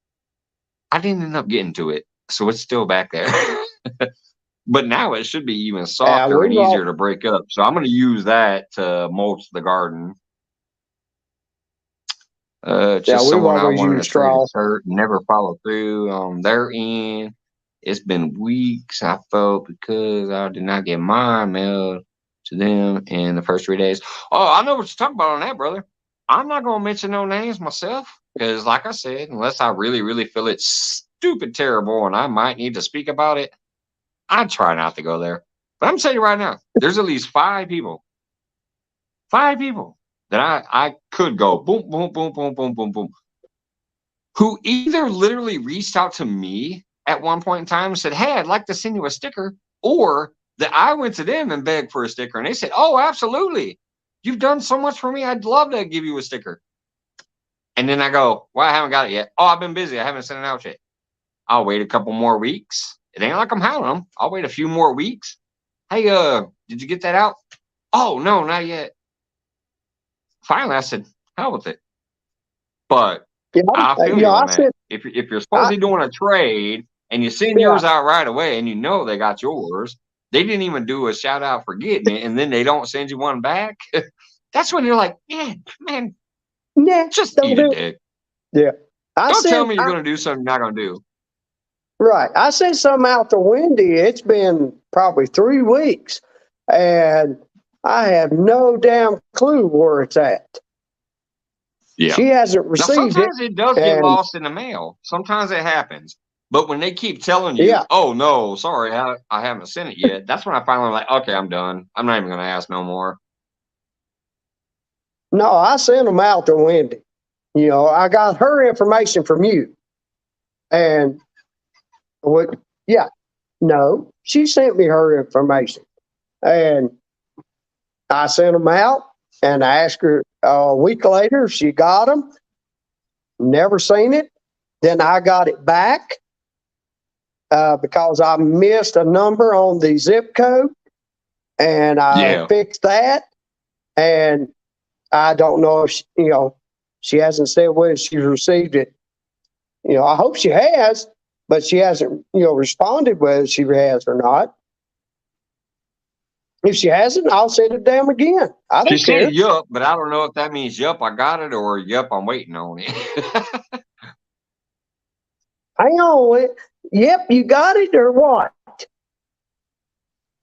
I didn't end up getting to it, so it's still back there. But now it should be even softer and easier to break up. So I'm going to use that to mulch the garden. Yeah, Just we've someone I always wanted to used trade a straw. shirt, never followed through on their end. It's been weeks, I felt, because I did not get mine mailed to them in the first 3 days. Oh, I know what you're talking about on that, brother. I'm not going to mention no names myself because, like I said, unless I really, really feel it's stupid terrible and I might need to speak about it, I try not to go there. But I'm telling you right now, there's at least five people that I could go boom, boom, boom, boom, boom, boom, boom, who either literally reached out to me at one point in time and said, "Hey, I'd like to send you a sticker," or that I went to them and begged for a sticker and they said, "Oh, absolutely. You've done so much for me. I'd love to give you a sticker." And then I go, "Well, I haven't got it yet." "Oh, I've been busy. I haven't sent it out yet." I'll wait a couple more weeks. It ain't like I'm hounding them. I'll wait a few more weeks. "Hey, did you get that out?" "Oh, no, not yet." Finally, I said, "Hell with it." But Yeah, I feel you I on that. said, If you're I, supposedly doing a trade and you send yeah, yours out right away and you know they got yours, they didn't even do a shout out for getting it, and then they don't send you one back. That's when you're like, man, nah, just don't eat a do it. dick. Yeah. I Don't tell sent, me you're gonna do something you're not gonna do. right. I sent something out to Wendy. It's been probably 3 weeks, and I have no damn clue where it's at. Yeah. She hasn't Now received it, sometimes it does get and lost in the mail. Sometimes it happens. But when they keep telling you, yeah, "Oh no, sorry, I haven't sent it yet," that's when I finally like, okay, I'm done. I'm not even gonna ask no more. no, I sent them out to Wendy. I got her information from you, and what? Yeah, no, she sent me her information, and I sent them out, and I asked her a week later if she got them. Never seen it. Then I got it back because I missed a number on the zip code, and I Yeah. fixed that. And I don't know if she hasn't said whether she received it. I hope she has, but she hasn't responded whether she has or not. If she hasn't, I'll send it to them again. I She don't said care. yup, but I don't know if that means yup, I got it, or yup, I'm waiting on it. Hang on. Yep, you got it or what?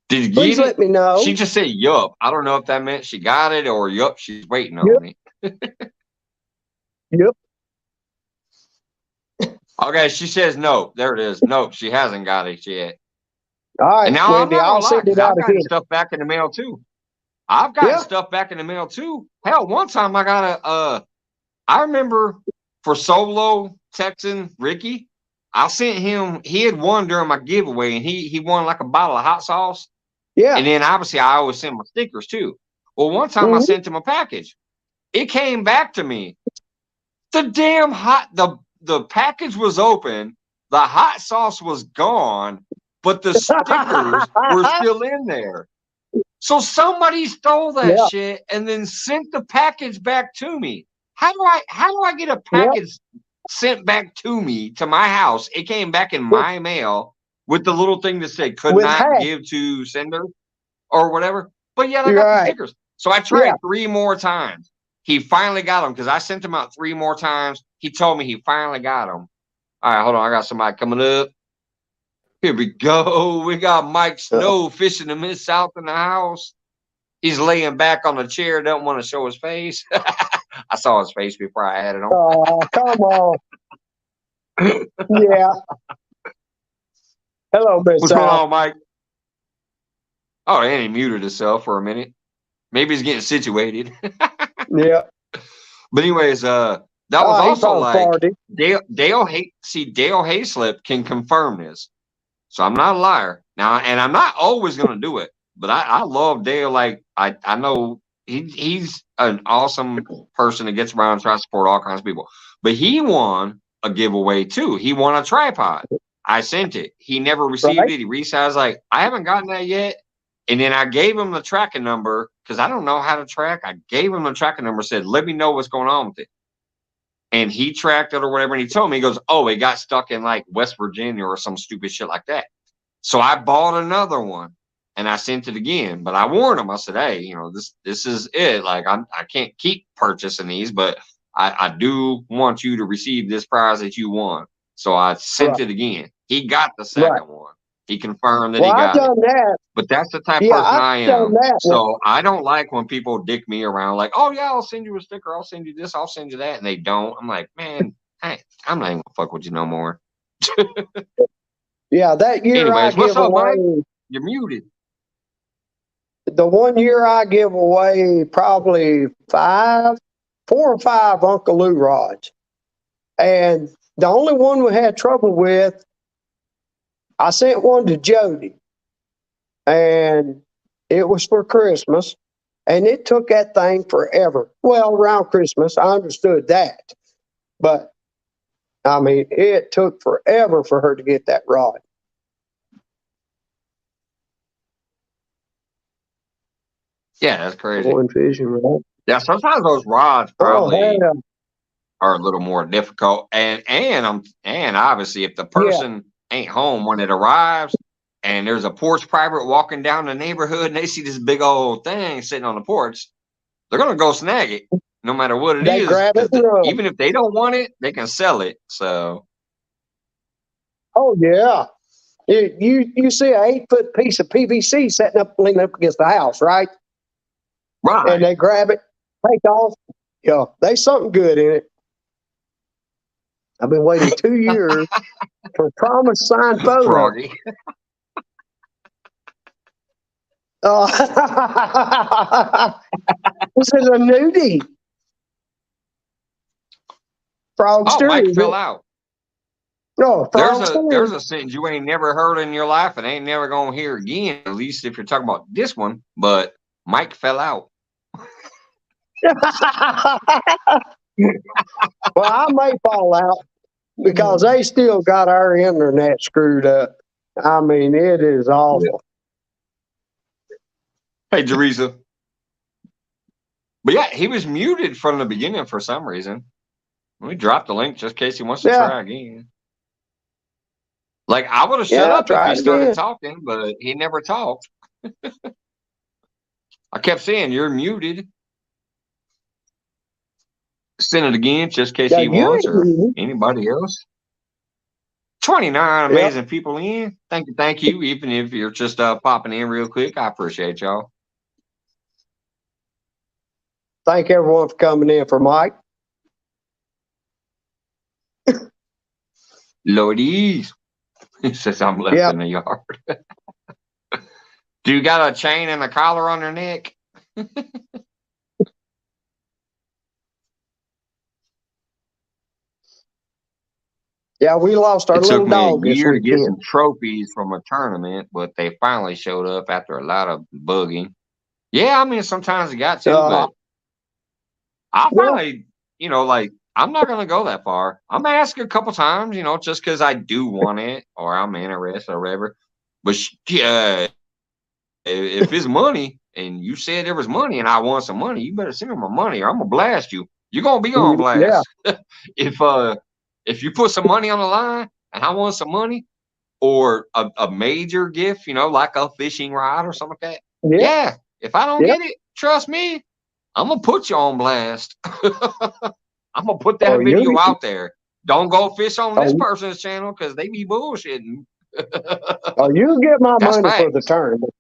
Did you Please get let it? me She know. just said yup. I don't know if that meant she got it or yup, she's waiting Yep, on it. yep. Okay, she says no. There it is. Nope, she hasn't got it yet. All And right, now I'm Wendy, not I'll gonna lie, send because it I've out gotten again. stuff back in the mail too. I've gotten Yeah, stuff back in the mail too. Hell, one time I got I remember for solo texting Ricky, I sent him, he had won during my giveaway and he won like a bottle of hot sauce. yeah. And then obviously I always send my stickers too. Well, one time I Mhm. sent him a package. It came back to me. The damn the package was open, the hot sauce was gone, but the stickers were still in there. So somebody stole that Yeah, shit and then sent the package back to me. How do I get a yeah. package sent back to me to my house? It came back in With my mail with the little thing that said could with not hash. give to sender or whatever. But yet I You're got the right. stickers. So I Yeah. tried 3 more times. He finally got them because I sent him out 3 more times. He told me he finally got them. All right, hold on. I got somebody coming up. Here we go. We got Mike Uh, Snow fishing the Mid South in the house. He's laying back on the chair, don't want to show his face. I saw his face before I had it on. come on. Yeah. Hello, Miss What's going South. on, Mike? Oh, and he muted himself for a minute. Maybe he's getting situated. Yeah. But anyways, that was He also probably like farted. Dale Hayslip can confirm this. So I'm not a liar. Now, and I'm not always gonna do it, but I love Dale. Like I know he's an awesome person that gets around and tries to support all kinds of people. But he won a giveaway too. He won a tripod. I sent it. He never received Right. it. He resized like I haven't gotten that yet. And then I gave him the tracking number because I don't know how to track. I gave him the tracking number, said, let me know what's going on with it. And he tracked it or whatever. And he told me, he goes, oh, it got stuck in like West Virginia or some stupid shit like that. So I bought another one and I sent it again. But I warned him. I said, hey, this is it. Like I can't keep purchasing these, but I do want you to receive this prize that you won. So I sent it again. He got the second one. He confirmed that Well, he I got it. done that. But that's the type of Yeah, person I've I done am. that one. So I don't like when people dick me around like, oh, yeah, I'll send you a sticker. I'll send you this. I'll send you that. And they don't. I'm like, man, I'm not even going to fuck with you no more. Yeah, that year I Anyways, what's give up, Mike? away, You're muted. the one year I give away probably 4 or 5 Uncle Lou rods. And the only one we had trouble with, I sent one to Jody, and it was for Christmas, and it took that thing forever. Well, around Christmas, I understood that, but I mean, it took forever for her to get that rod. Yeah, that's crazy. One fishing rod. Yeah, sometimes those rods Oh, probably hell. are a little more difficult. And obviously if the Yeah, person ain't home when it arrives and there's a porch private walking down the neighborhood and they see this big old thing sitting on the porch, they're gonna go snag it no matter what it they is. grab it Because and run. even if they don't want it, they can sell it. So Oh, yeah. You see an 8-foot piece of PVC leaning up against the house, right? And right. they grab it, take off. Yeah, there's something good in it. I've been waiting 2 years for a promise signed photo. Froggy. This is a nudie. Oh, Frogster. Mike Is fell it? out. No, There's Frogster. a sentence you ain't never heard in your life and ain't never gonna hear again, at least if you're talking about this one, but Mike fell out. Well, I may fall out because they still got our internet screwed up. I mean, it is awful. Hey, Teresa. But yeah, he was muted from the beginning for some reason. Let me drop the link just in case he wants to try again. Like, I would have shut up if he started talking, but he never talked. I kept saying, you're muted. Send it again just in case he wants or anybody else. 29 amazing people in. Thank you. Even if you're just popping in real quick, I appreciate y'all. Thank everyone for coming in for Mike. Lordies. He says I'm left in the yard. Do you got a chain and a collar on their neck? Yeah, we lost our little dog this weekend. It took me a year to get some trophies from a tournament, but they finally showed up after a lot of bugging. Yeah, I mean, sometimes you got to, but I finally, like, I'm not going to go that far. I'm going to ask a couple times, just because I do want it or I'm interested or whatever. But if it's money and you said there was money and I want some money, you better send me my money or I'm going to blast you. You're going to be on blast. Yeah. If you put some money on the line and I want some money or a major gift, like a fishing rod or something like that. Yeah. If I don't get it, trust me, I'm going to put you on blast. I'm going to put that video out there. Don't go fish on this person's channel because they be bullshitting. You get my money for the tournament.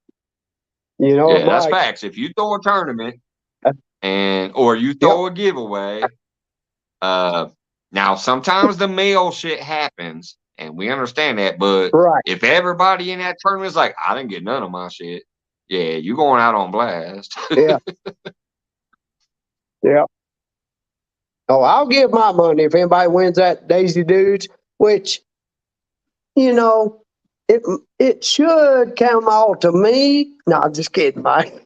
That's facts. If you throw a tournament or you throw a giveaway, now sometimes the mail shit happens and we understand that, but if everybody in that tournament is like, I didn't get none of my shit, you going out on blast. Yeah. Oh, I'll give my money if anybody wins that Daisy Dudes, which, it should come all to me. No, I'm just kidding, Mike.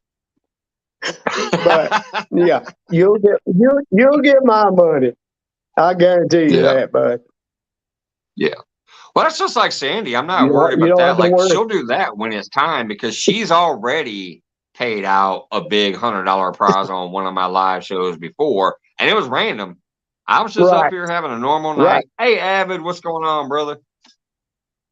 But yeah, you'll get my money. I guarantee you that, bud. Yeah. Well, that's just like Sandy. I'm not worried about that. Like, she'll do that when it's time because she's already paid out a big $100 prize on one of my live shows before, and it was random. I was just up here having a normal night. Hey, Avid, what's going on, brother?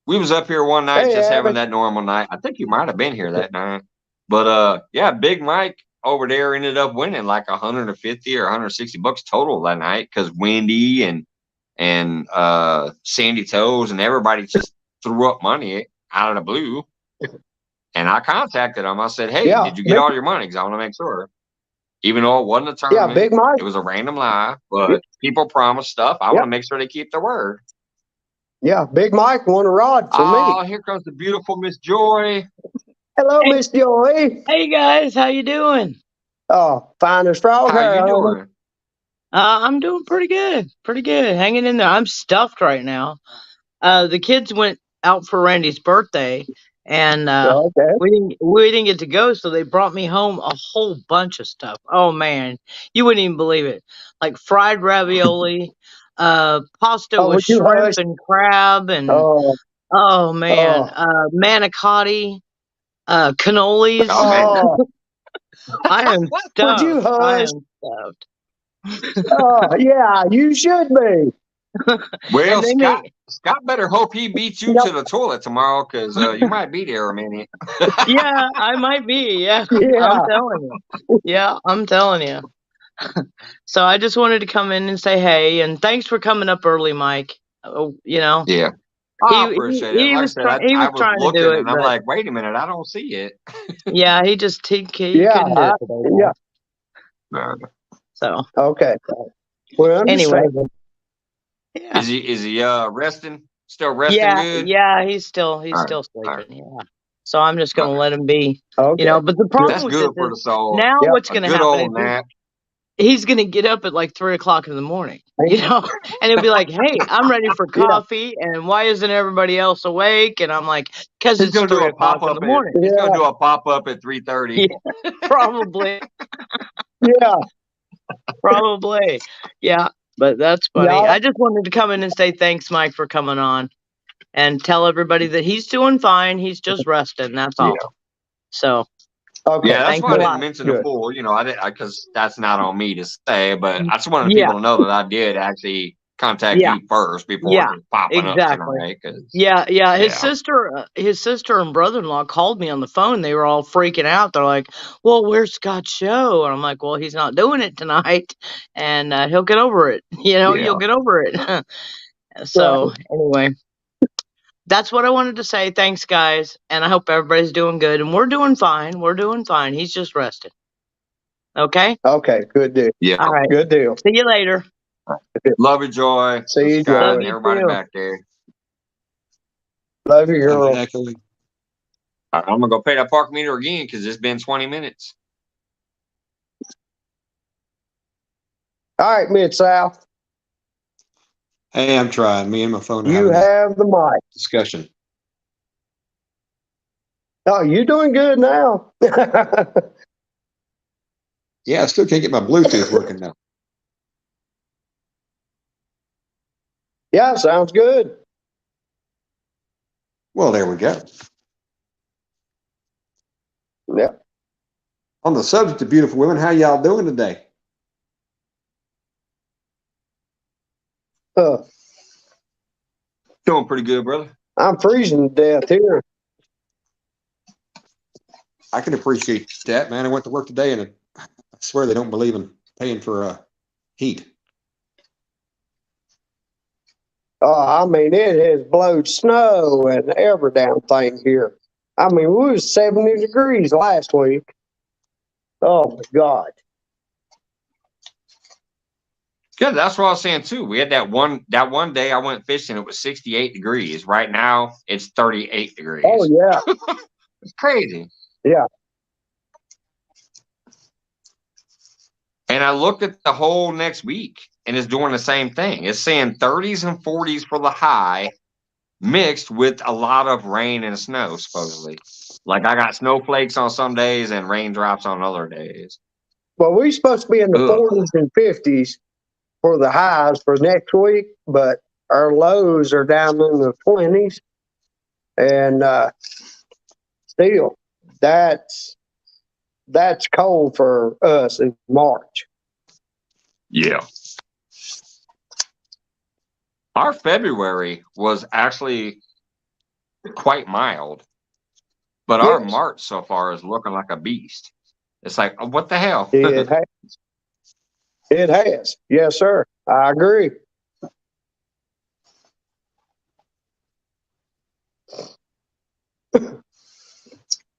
We was up here one night having that normal night. I think you might have been here that night. But, Big Mike over there ended up winning like 150 or 160 bucks total that night because Wendy and Sandy Toes and everybody just threw up money out of the blue. And I contacted them. I said, "Hey, did you get all your money? Because I want to make sure." Even though it wasn't a tournament, Big Mike. it was a random live, but people promise stuff. I want to make sure they keep their word. Yeah, Big Mike won a rod for me. Oh, here comes the beautiful Miss Joy. Hello, Miss Joy. Hey guys, how you doing? Oh, fine as frog. How you doing? I'm doing pretty good, hanging in there. I'm stuffed right now. The kids went out for Randy's birthday, and Okay. we didn't get to go, so they brought me home a whole bunch of stuff. Oh man, you wouldn't even believe it! Like fried ravioli, pasta with would you shrimp hush? and crab, and Oh, man, manicotti, cannolis. Oh man, oh, I am would you stuffed. I hush? am stuffed. Oh, yeah, you should be. well, And they made, Scott better hope he beats you to the toilet tomorrow because you might be there a minute. yeah, I might be. Yeah, Yeah. I'm telling you. Yeah, I'm telling you. So I just wanted to come in and say hey, and thanks for coming up early, Mike. Oh, you know, Yeah, I appreciate it. he Like I was said, trying he I was was trying to do looking it, and I'm but like, wait a minute, I don't see it. yeah, he Yeah. couldn't do it today. Yeah. So Okay. Well, anyway, understand. yeah, Is he resting? Still resting good? yeah, he's still All right. sleeping. Yeah. So I'm just gonna Okay. let him be. Okay. You know, but the That's problem with good this for is the soul. now Yep. what's A gonna good happen old is nap. he's gonna get up at like 3 o'clock in the morning, you know, and he'll be like, "Hey, I'm ready for Yeah. coffee, and why isn't everybody else awake?" And I'm like, "Cause He's it's gonna do 3 o'clock in the morning." He's gonna Yeah. do a pop up at 3:30. Yeah, probably, Yeah. probably, yeah. But that's funny. Y'all. I just wanted to come in and say thanks, Mike, for coming on, and tell everybody that he's doing fine. He's just resting. That's all. Yeah. So Okay. Yeah, that's thanks why a I Good. didn't lot. mention the Good. pool. You know, I didn't because that's not on me to say, but I just wanted Yeah, people to know that I did actually contact yeah, you first before yeah. just popping up Exactly. tonight. Cause Yeah. yeah, His sister and brother-in-law called me on the phone. They were all freaking out. They're like, "Well, where's Scott's show?" And I'm like, "Well, he's not doing it tonight, and he'll get over it. You know, yeah, you'll get over it." Right. So anyway, that's what I wanted to say. Thanks, guys, and I hope everybody's doing good. And we're doing fine. We're doing fine. He's just resting. Okay. Okay. Good deal. yeah. All right. Good deal. See you later. Love you, Joy, See and you, Scott, Love Joy. and you everybody too. back there. Love you, girl. Exactly. I'm gonna go pay that park meter again because it's been 20 minutes. All right, Mid-South. Hey, I'm trying. Me and my phone are You having a have the mic. discussion. Oh, you're doing good now. Yeah, I still can't get my Bluetooth working now. Yeah, sounds good. Well, there we go. Yeah. On the subject of beautiful women, how y'all doing today? Uh, Doing pretty good, brother. I'm freezing to death here. I can appreciate that, man. I went to work today, and I swear they don't believe in paying for heat. Oh, I mean, it has blowed snow and every damn thing here. I mean, we was 70 degrees last week. Oh my God. Good. That's what I was saying too. We had that one day I went fishing. It was 68 degrees. Right now it's 38 degrees. Oh yeah. It's crazy. Yeah. And I looked at the whole next week, and it's doing the same thing. It's saying 30s and 40s for the high, mixed with a lot of rain and snow. Supposedly, like I got snowflakes on some days and raindrops on other days. Well, we're supposed to be in the Ugh. 40s and 50s for the highs for next week, but our lows are down in the 20s. And still, that's cold for us in March. Yeah. Our February was actually quite mild, but our Yes. March so far is looking like a beast. It's like, what the hell? It has. It has. Yes, sir. I agree.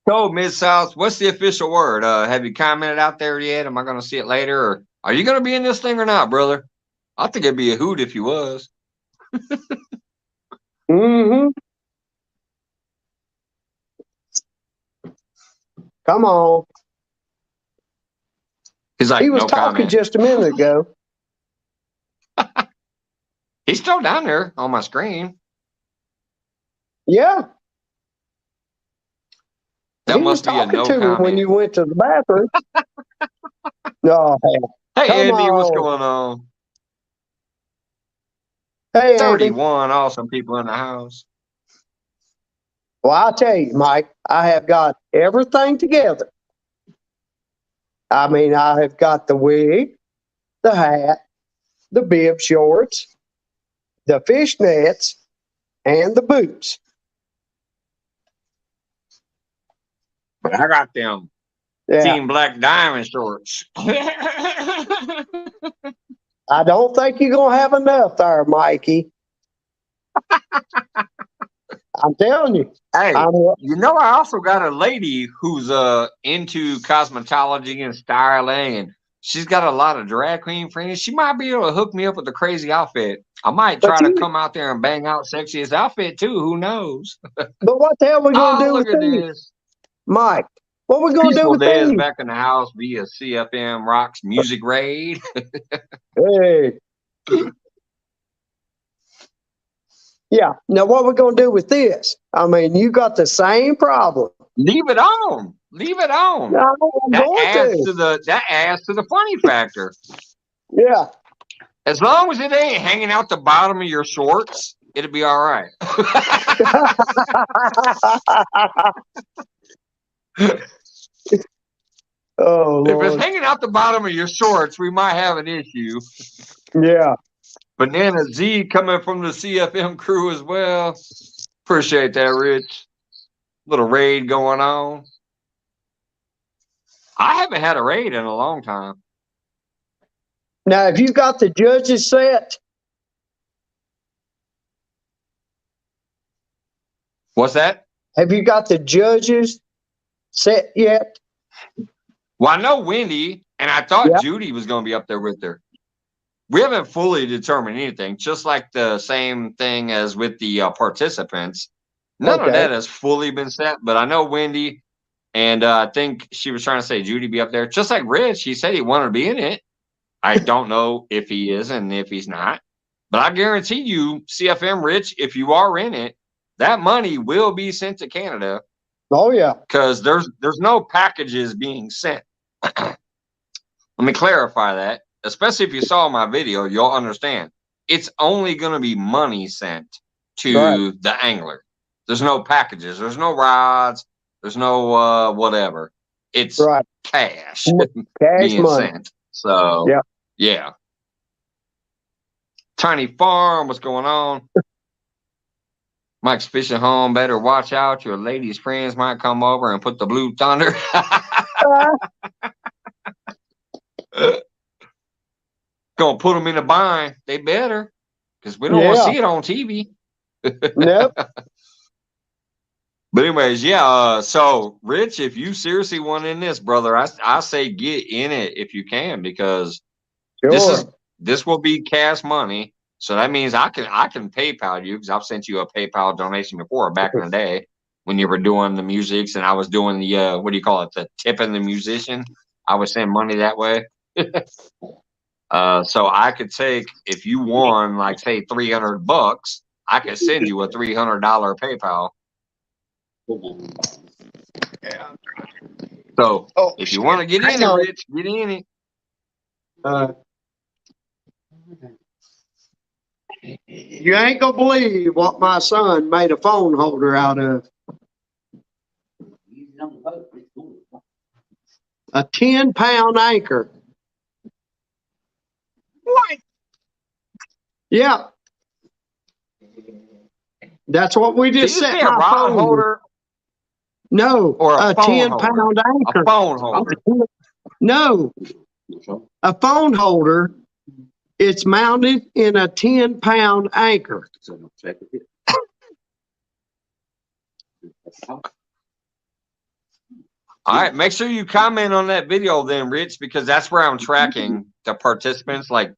So, Mid-South, what's the official word? Have you commented out there yet? Am I going to see it later? Or are you going to be in this thing or not, brother? I think it'd be a hoot if you was. Mm-hmm. Come on. He's like, He was no talking comment. just a minute ago. He's still down there on my screen. Yeah. That He was must be a talking no to me when comment. you went to the bathroom. No, Hey, come Andy, what's on. going on? Hey, Andy. 31 awesome people in the house. Well, I'll tell you, Mike, I have got everything together. I mean, I have got the wig, the hat, the bib shorts, the fishnets, and the boots. But I got them Yeah. Team Black Diamond shorts. I don't think you're going to have enough there, Mikey. I'm telling you. Hey, I'm, you know, I also got a lady who's into cosmetology and styling, and she's got a lot of drag queen friends. She might be able to hook me up with a crazy outfit. I might but, try to you, come out there and bang out sexiest outfit too. Who knows? but what the hell are we going to Oh, do look with at these, this. Mike? What are we going to do Peaceful with Day is these? back in the house via CFM Rocks Music Raid. Hey. Yeah. Now, what are we going to do with this? I mean, you got the same problem. Leave it on. Leave it on. No, I'm That going adds to. to the funny factor. Yeah. As long as it ain't hanging out the bottom of your shorts, it'll be all right. Oh, If it's Lord. hanging out the bottom of your shorts, we might have an issue. Yeah. Banana Z coming from the CFM crew as well. Appreciate that, Rich. Little raid going on. I haven't had a raid in a long time. Now, have you got the judges set? What's that? Have you got the judges set yet? Well, I know Wendy, and I thought Yeah. Judy was going to be up there with her. We haven't fully determined anything, just like the same thing as with the participants. None of Okay. that has fully been set, but I know Wendy, and I think she was trying to say Judy be up there. Just like Rich, he said he wanted to be in it. I don't know if he is and if he's not, but I guarantee you, CFM Rich, if you are in it, that money will be sent to Canada Oh, yeah. because there's no packages being sent. Let me clarify that. Especially if you saw my video, you'll understand. It's only going to be money sent to the angler. There's no packages. There's no rods. There's no whatever. It's Right. cash Cash being money. sent. So, Yeah. yeah. Tiny Farm, what's going on? Mike's fishing home. Better watch out. Your ladies' friends might come over and put the blue thunder. Gonna put them in a bind. They better, because we don't want to see it on TV. Nope. But anyways, yeah. So, Rich, if you seriously want in this, brother, I say get in it if you can, because Sure. this will be cash money. So that means I can PayPal you, because I've sent you a PayPal donation before back in the day when you were doing the musics and I was doing the what do you call it, the tipping the musician. I would send money that way. So I could take, if you won like say $300, I could send you a $300 PayPal. Yeah. So Oh, if you want to get in it, Rich, get in it. You ain't gonna believe what my son made a phone holder out of. A 10-pound anchor. What? Yeah. That's what we Did just you set say a my rod phone with. holder No, or a phone 10-pound holder? anchor. A phone holder. No, a phone holder. It's mounted in a 10-pound anchor. All right, make sure you comment on that video then, Rich, because that's where I'm tracking the participants. Like,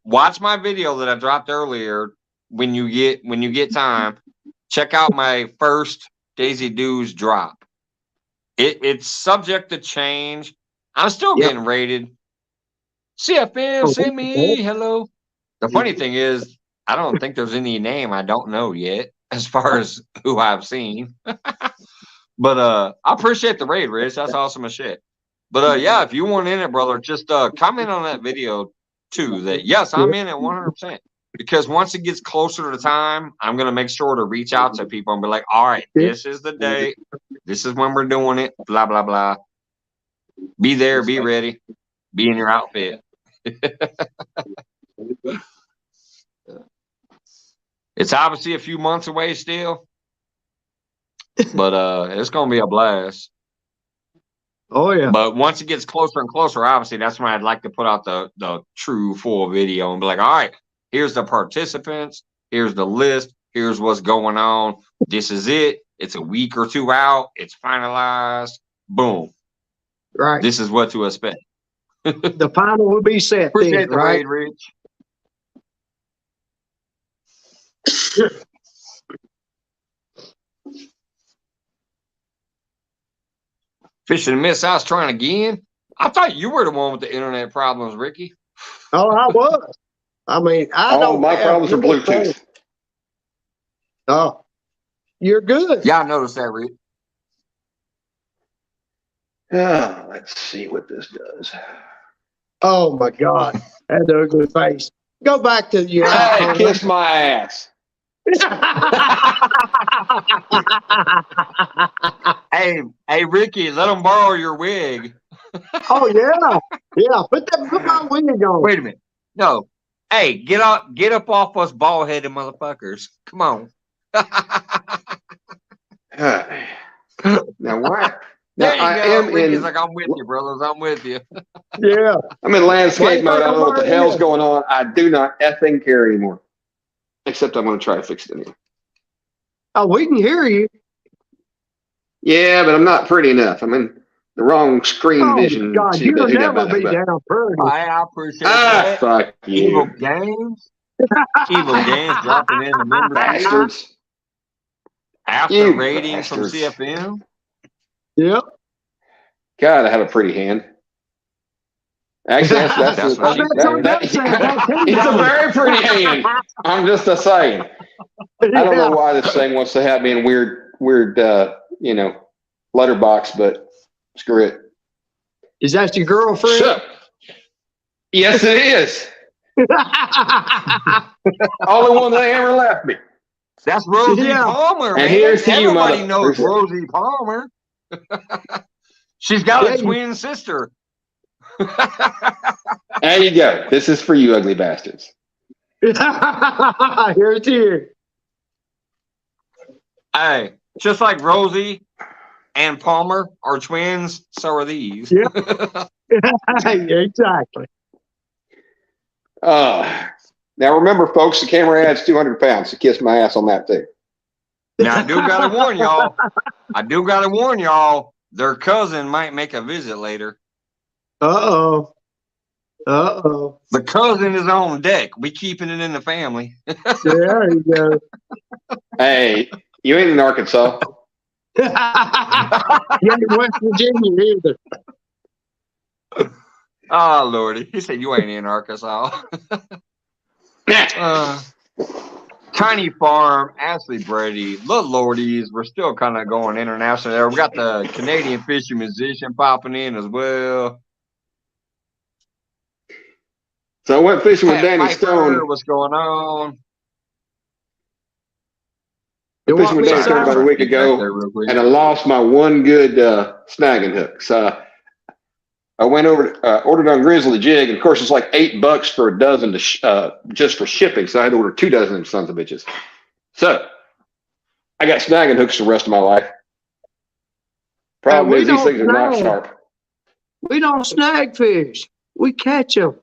watch my video that I dropped earlier when you get time. Check out my first Daisy Dues drop. It's subject to change. I'm still getting rated. CFM, send me hello. The funny thing is, I don't think there's any name I don't know yet as far as who I've seen. But I appreciate the raid, Rich. That's awesome as shit. But yeah, if you want in it, brother, just comment on that video too. That yes, I'm in it 100%. Because once it gets closer to the time, I'm gonna make sure to reach out to people and be like, all right, this is the date. This is when we're doing it. Blah blah blah. Be there. Be ready. Be in your outfit. It's obviously a few months away still. But it's gonna be a blast. Oh yeah. But once it gets closer and closer, obviously that's when I'd like to put out the true full video and be like, all right, here's the participants, here's the list, here's what's going on. This is it. It's a week or two out. It's finalized. Boom. Right. This is what to expect. The final will be set. Appreciate the right? raid, Rich. Fish and Miss House trying again. I thought you were the one with the internet problems, Ricky. Oh, I was. I mean, I All don't. my problems are Bluetooth. Oh, you're good. Yeah, I noticed that, Rick. Let's see what this does. Oh my God, that ugly face. Go back to your. Hey, kiss my ass. Hey, Ricky, let them borrow your wig. Oh yeah. Put my wig on. Wait a minute. No. Hey, get up off us bald headed motherfuckers. Come on. Now what? There Now, you I go. am Ricky's in. like, I'm with you, brothers. I'm with you. Yeah. I'm in landscape mode. I don't know what the Right. hell's going on. I do not effing care anymore. Except I'm going to try to fix it anyway. Oh, we can hear you. Yeah, but I'm not pretty enough. I'm in the wrong screen vision. God, See, you'll but who that never matters be about? down pretty. I appreciate that. Fuck Evil you. Games. Evil Games dropping in the member Bastards. after You rating bastards. from CFM. Yep. God, I have a pretty hand. Actually, That's what she it's a very pretty hand. I'm just a saying. I don't know why this thing wants to have me in weird, letterbox, but screw it. Is that your girlfriend? Shut up. Yes, it is. Only one that ever left me. That's Rosie Palmer, And man. here's to you, Everybody knows mother. Rosie Palmer. She's got a twin sister. There you go. This is for you, ugly bastards. Here's to you. Hey, just like Rosie and Palmer are twins, so are these. Yep. Exactly. Now remember, folks, the camera adds 200 pounds, so kiss my ass on that too. Now, I do got to warn y'all. Their cousin might make a visit later. Uh-oh. The cousin is on deck. We keeping it in the family. There you go. Hey, you ain't in Arkansas. You ain't in West Virginia either. Oh, Lordy. He said you ain't in Arkansas. Tiny Farm, Ashley Brady, the Lordies. We're still kind of going international there. We got the Canadian fishing musician popping in as well. So I went fishing with Danny Piper, Stone. what's going on? Fishing with Danny Stone about a week ago, and I lost my one good snagging hook. So I went over, ordered on Grizzly Jig, and of course it's like $8 for a dozen to just for shipping. So I had to order 2 dozen of them sons of bitches. So I got snagging hooks the rest of my life. Problem is these things are not sharp. We don't snag fish. We catch them.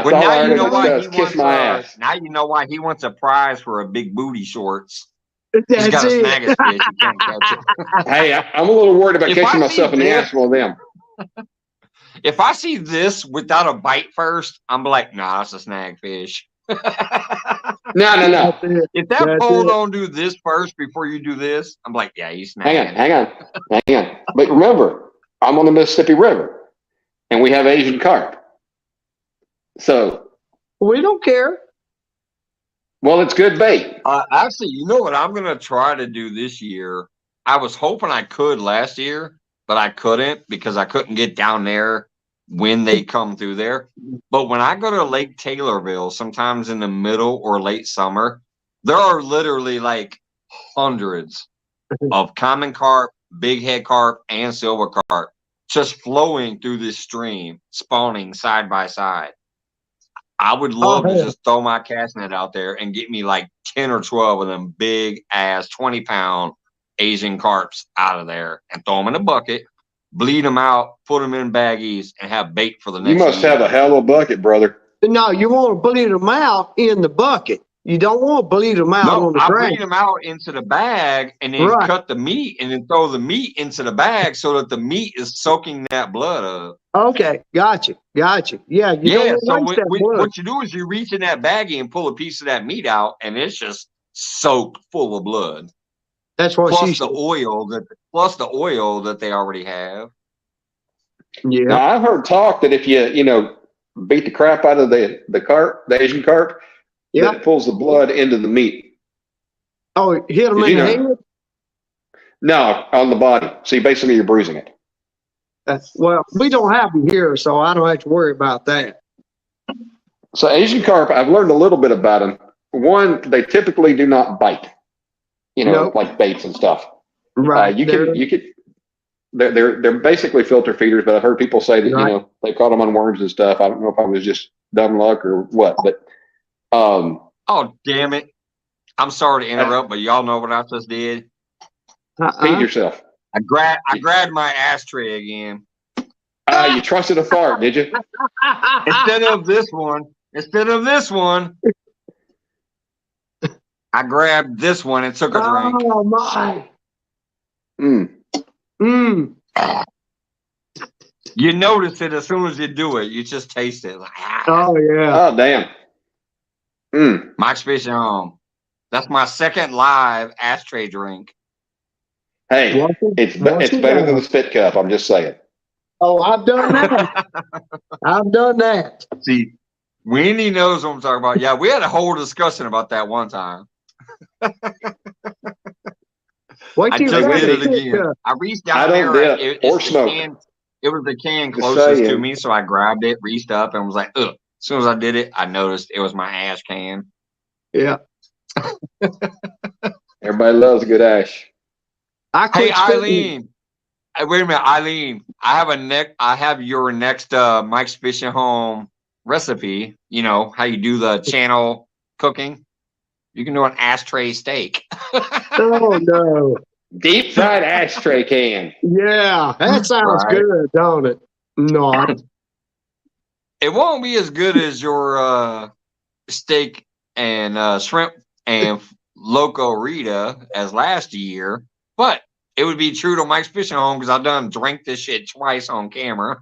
Well, now you know why he wants. Now you know why he wants a prize for a big booty shorts. He's got to snag his fish. He can't catch it. Hey, I'm a little worried about catching myself in the ass with them. If I see this without a bite first, I'm like, nah, that's a snag fish. No. If that pole don't do this first before you do this, I'm like, yeah, he's snagging. Hang on. But remember, I'm on the Mississippi River, and we have Asian carp. So we don't care. Well, it's good bait. Actually, you know what I'm going to try to do this year? I was hoping I could last year, but I couldn't because I couldn't get down there when they come through there. But when I go to Lake Taylorville, sometimes in the middle or late summer, there are literally like hundreds of common carp, big head carp, and silver carp just flowing through this stream, spawning side by side. I would love to just throw my cast net out there and get me like 10 or 12 of them big ass 20-pound Asian carps out of there and throw them in a bucket, bleed them out, put them in baggies, and have bait for the next You must year. have a hell of a bucket, brother. No, you want to bleed them out in the bucket. You don't want to bleed them out on the ground. I bleed them out into the bag and then cut the meat and then throw the meat into the bag so that the meat is soaking that blood up. Okay, gotcha. Yeah, So what you do is you reach in that baggie and pull a piece of that meat out, and it's just soaked full of blood. That's what plus the oil that they already have. Yeah. Now, I've heard talk that if you beat the crap out of the carp, the Asian carp, that it pulls the blood into the meat. Oh, hit them in the head? No, on the body. See, basically you're bruising it. Well, we don't have them here, so I don't have to worry about that. So Asian carp, I've learned a little bit about them. One, they typically do not bite. Like baits and stuff. Right. They're basically filter feeders, but I've heard people say that they caught them on worms and stuff. I don't know if I was just dumb luck or what, but oh damn it! I'm sorry to interrupt, but y'all know what I just did. Feed yourself. I grabbed my ashtray again. You trusted a fart, did you? Instead of this one, I grabbed this one and took a drink. Oh my! You notice it as soon as you do it. You just taste it. Like, oh yeah. Oh damn. Mike's Fishing Home. That's my second live ashtray drink. Hey, it's better than the spit cup. I'm just saying. Oh, I've done that. I've done that. See, Wendy knows what I'm talking about. Yeah, we had a whole discussion about that one time. I just did it again. I reached down there. It was the can closest to me, so I grabbed it, reached up, and was like, ugh. As soon as I did it, I noticed it was my ash can. Yeah. Everybody loves a good ash. Hey, Eileen. Wait a minute, Eileen. I have your next Mike's Fishing Home recipe. You know how you do the channel cooking. You can do an ashtray steak. Oh no! Deep fried ashtray can. Yeah, that sounds good, don't it? Not. It won't be as good as your steak and shrimp and Loco Rita as last year, but it would be true to Mike's Fishing Home because I've done drank this shit twice on camera.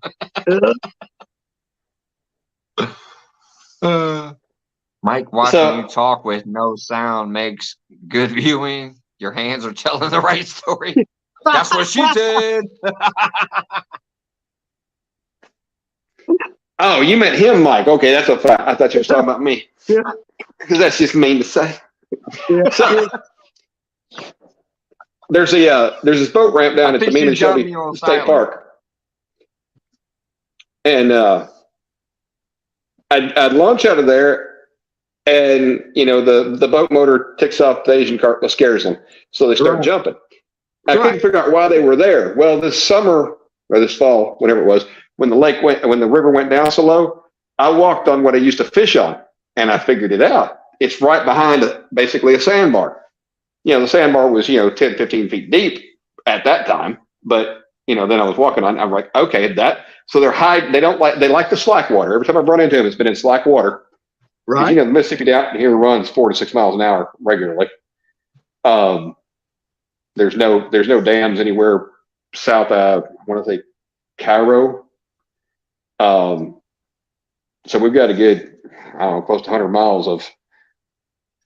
Mike, watching you talk with no sound makes good viewing. Your hands are telling the right story. That's what she said. Oh, you meant him, Mike. Okay, that's a fact. I thought you were talking about me. Yeah. Because that's just mean to say. Yeah. So, there's this boat ramp down at the Mena Shelby State Park. And I'd launch out of there. And, the boat motor ticks off the Asian carp, scares them. So they start jumping. I couldn't figure out why they were there. Well, this summer or this fall, whenever it was, when the river went down so low, I walked on what I used to fish on and I figured it out. It's right behind basically a sandbar. The sandbar was, 10, 15 feet deep. at that time. But then I was walking on. I'm like, okay, so they're high. They like the slack water. Every time I've run into them, it's been in slack water. Right. The Mississippi down here runs 4 to 6 miles an hour regularly. There's no dams anywhere south of, I want to say, Cairo. So we've got a good, close to 100 miles of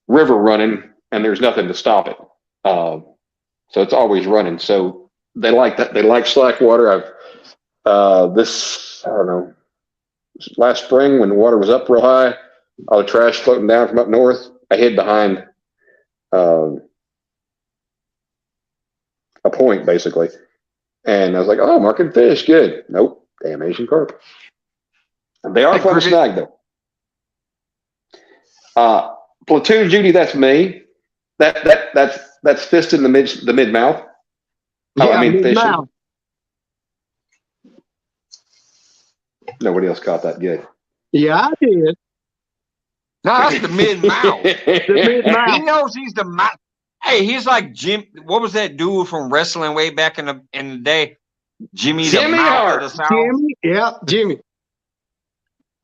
river running, and there's nothing to stop it. So it's always running. So they like that. They like slack water. Last spring when the water was up real high, all the trash floating down from up north, I hid behind a point basically. And I was like, oh, marking fish, good. Nope, damn Asian carp. They are fun to snag though. Platoon Judy, that's me. That's fist in the mid mouth. Yeah, fishing. Nobody else caught that good. Yeah, I did. No, that's the mid mouth. The mid mouth. He knows he's the mouth. Hey, he's like Jim. What was that dude from wrestling way back in the day? Jimmy the mouth Hart. of the South. Jimmy, yeah, Jimmy.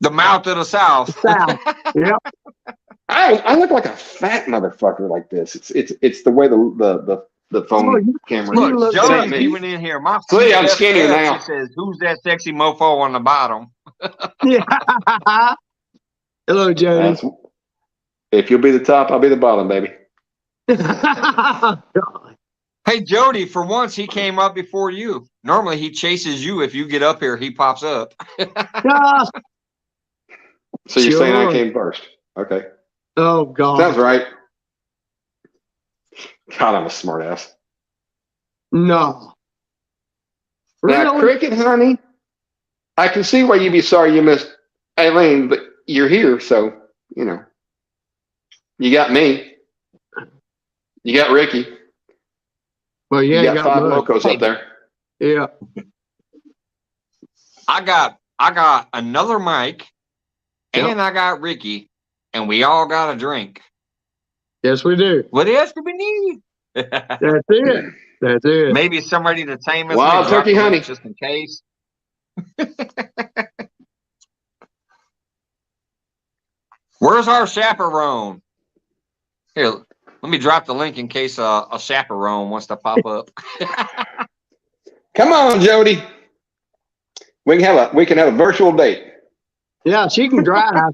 The mouth of the South. South. Yep. I look like a fat motherfucker like this. It's the way the phone camera. Look, Jody's even in here. My See, I'm skinnier now. She says, "Who's that sexy mofo on the bottom?" Yeah. Hello, Jody. If you'll be the top, I'll be the bottom, baby. Hey, Jody, for once he came up before you. Normally he chases you. If you get up here, he pops up. So you're saying I came first? Okay. Oh God. Sounds right. God, I'm a smart ass. No. Now, cricket, honey, I can see why you'd be sorry you missed Aileen, but you're here, so you got me. You got Ricky. Well, yeah, you got 5 locos up there. Yeah. I got another mic, and I got Ricky, and we all got a drink. Yes, we do. What else do we need? That's it. That's it. Maybe somebody to tame us. Wild turkey honey, just in case. Where's our chaperone? Here, let me drop the link in case a chaperone wants to pop up. Come on, Jody. We can have a virtual date. Yeah, she can drive.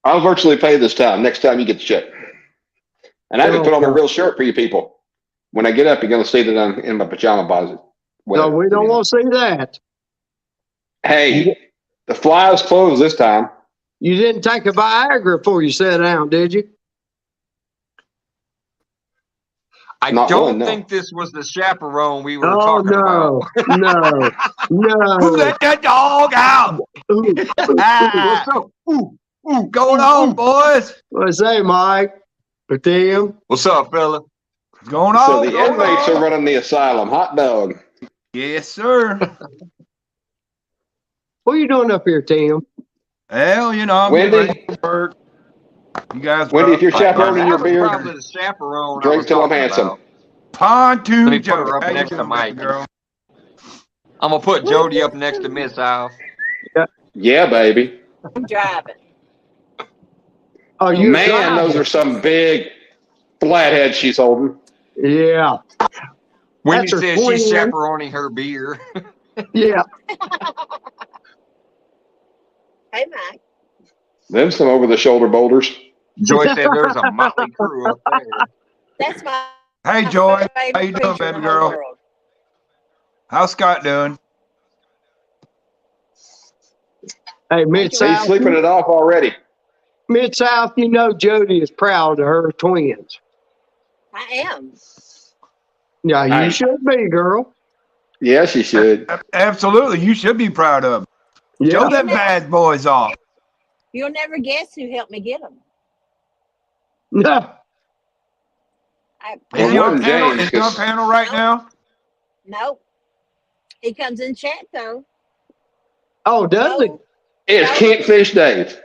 I'll virtually pay this time. Next time you get the check. And I can put on a real shirt for you people. When I get up, you're going to see that I'm in my pajama bottoms. No, we don't want to see that. Hey, the fly is closed this time. You didn't take a Viagra before you sat down, did you? I don't think this was the chaperone we were talking about. No. Who let that dog out? What's up? Going on, boys? What's that, Mike? Or Tim? What's up, fella? What's going So on? the inmates are running the asylum. Hot dog. Yes, sir. What are you doing up here, Tim? Well, I'm Wendy. work. You guys, Wendy, if you're chaperoning your beard, chaperone drink till I'm handsome. Pontoon Let me put her up next to Mike. Girl? I'm gonna put Jody up next to Miss Al. Yeah, baby. I'm driving. Oh, you man, those are some big flatheads she's holding. Yeah. Wendy says she's chaperoning her beer. Yeah. Hey, Mike. Them some over-the-shoulder boulders. Joy said there's a motley crew up there. That's my Hey, Joy. favorite How you doing, creature in baby the whole girl? world. How's Scott doing? Hey, He's Mid-South. sleeping it off already. Mid-South, Jody is proud of her twins. I am. Yeah, you should be, girl. Yeah, she should. Absolutely. You should be proud of them. Yeah. Show them bad boys off. You'll never guess who helped me get them. No. Is he on panel? James, Is he on panel right now? Nope. He comes in chat, though. Oh, does he? It's Catfish Dave.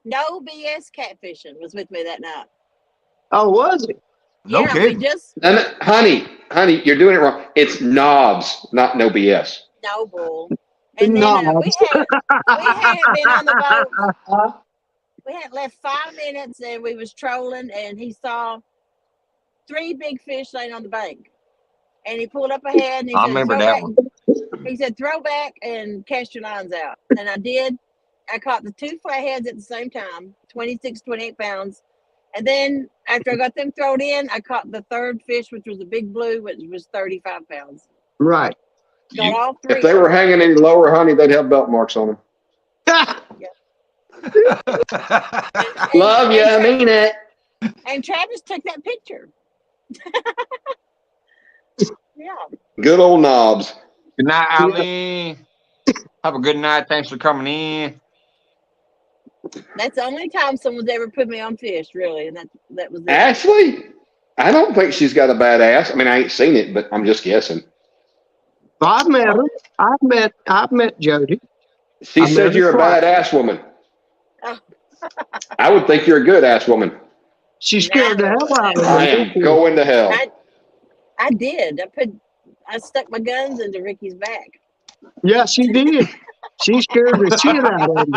No BS catfishing was with me that night. Oh, was he? No yeah, kidding. we just And honey, you're doing it wrong. It's knobs, not no BS. no bull. And then No. we hadn't been on the boat. We hadn't left 5 minutes, and we was trolling, and he saw 3 big fish laying on the bank. And he pulled up ahead, and he I said, remember "Throw that back." one. He said, "Throw back and cast your lines out." And I did. I caught the 2 flatheads at the same time, 26, 28 pounds. And then after I got them thrown in, I caught the 3rd fish, which was a big blue, which was 35 pounds. Right. Got all 3. If they were hanging any lower, honey, they'd have belt marks on them. Love you, I mean it. And Travis took that picture. Yeah. Good old knobs. Good night, Eileen. Have a good night. Thanks for coming in. That's the only time someone's ever put me on fish, really, and that was it. Ashley, I don't think she's got a bad ass. I mean, I ain't seen it, but I'm just guessing. I've met her. I've met Jody. She said you're a bad ass woman. Oh. I would think you're a good ass woman. She scared the hell out of me. I am going to hell. I did. I stuck my guns into Ricky's back. Yeah, she did. She scared the shit out of me.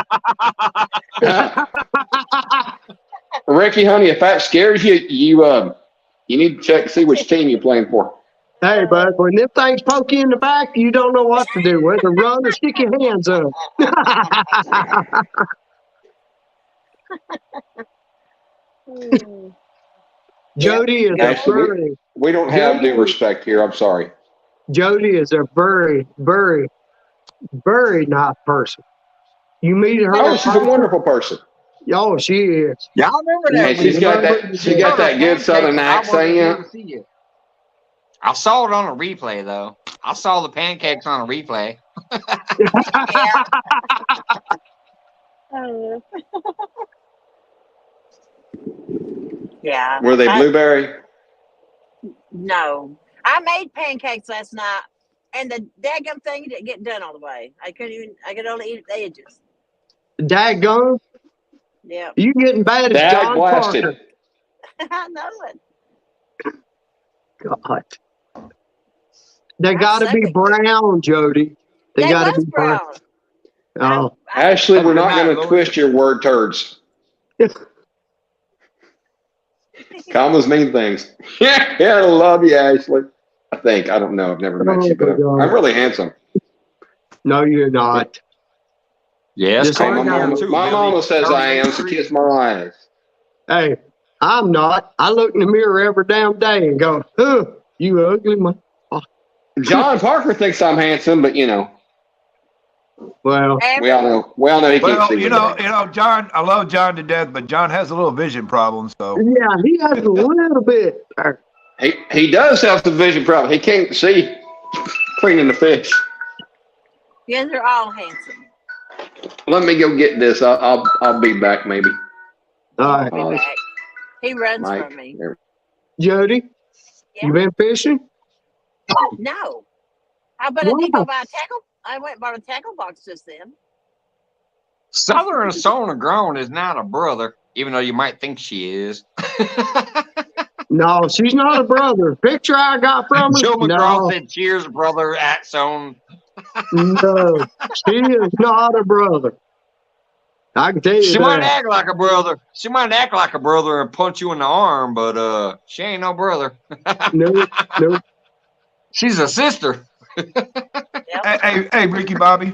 Ricky, honey, if that scares you, you need to check to see which team you're playing for. Hey, bud, when them things poke you in the back, you don't know what to do. Whether run or stick your hands up. Jody is Actually, we don't have due respect here. I'm sorry. Jody is a very, very, very nice person. You meet her. Oh, she's a wonderful person. Oh, she is. Y'all remember that? And she's got that good Southern accent. I saw it on a replay, though. I saw the pancakes on a replay. Yeah. Were they blueberry? No. I made pancakes last night, and the daggum thing didn't get done all the way. I could only eat the edges. Daggone. Yeah. You getting bad as John blasted. Parker. I know it. God. They got to be brown, Jody. They got to be brown. Oh. Ashley, we're not going to twist your word turds. Commas mean things. Yeah, I love you, Ashley. I think. I don't know. I've never met you, but I'm really handsome. No, you're not. Yes, hey, my mama says I am, so kiss my eyes. Hey, I'm not. I look in the mirror every damn day and go, you ugly man. John Parker thinks I'm handsome, but you know. Well, we all know he can't see. You know, John. I love John to death, but John has a little vision problem. So yeah, he has a little bit. He does have some vision problem. He can't see cleaning the fish. Yeah, they're all handsome. Let me go get this. I'll be back maybe. All right. He runs from me. Jody, you been fishing? No. I did go buy a tackle. I went and bought a tackle box just then. Southern Sona Grown is not a brother, even though you might think she is. No, she's not a brother. Picture I got from her. Joe McGraw said, "Cheers, brother." At Son. No, she is not a brother. I can tell you she that. might act like a brother. She might act like a brother and punch you in the arm, but she ain't no brother. No. She's a sister. Hey, Ricky Bobby.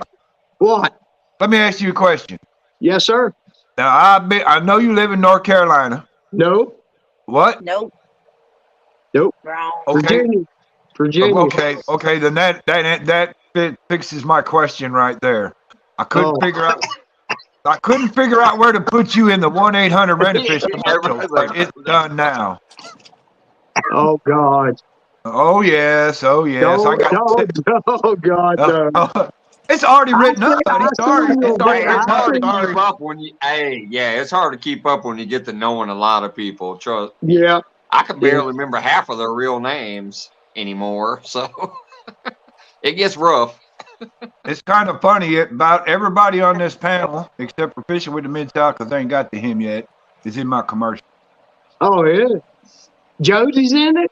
What? Let me ask you a question. Yes, sir. Now I know you live in North Carolina. No. What? Nope. Wrong. Okay. Virginia. Okay. Then that fixes my question right there. I couldn't figure out where to put you in the 1-800 Rent-A-Fish commercial. It's done now. Oh God. Oh yes. Oh God. No. It's already written up. It's hard to keep up when you get to knowing a lot of people. Trust. Yeah. I can barely remember half of their real names anymore, so it gets rough. It's kind of funny. About everybody on this panel, except for Fishing with the Mid-South, because they ain't got to him yet, is in my commercial. Oh yeah. Jody's in it?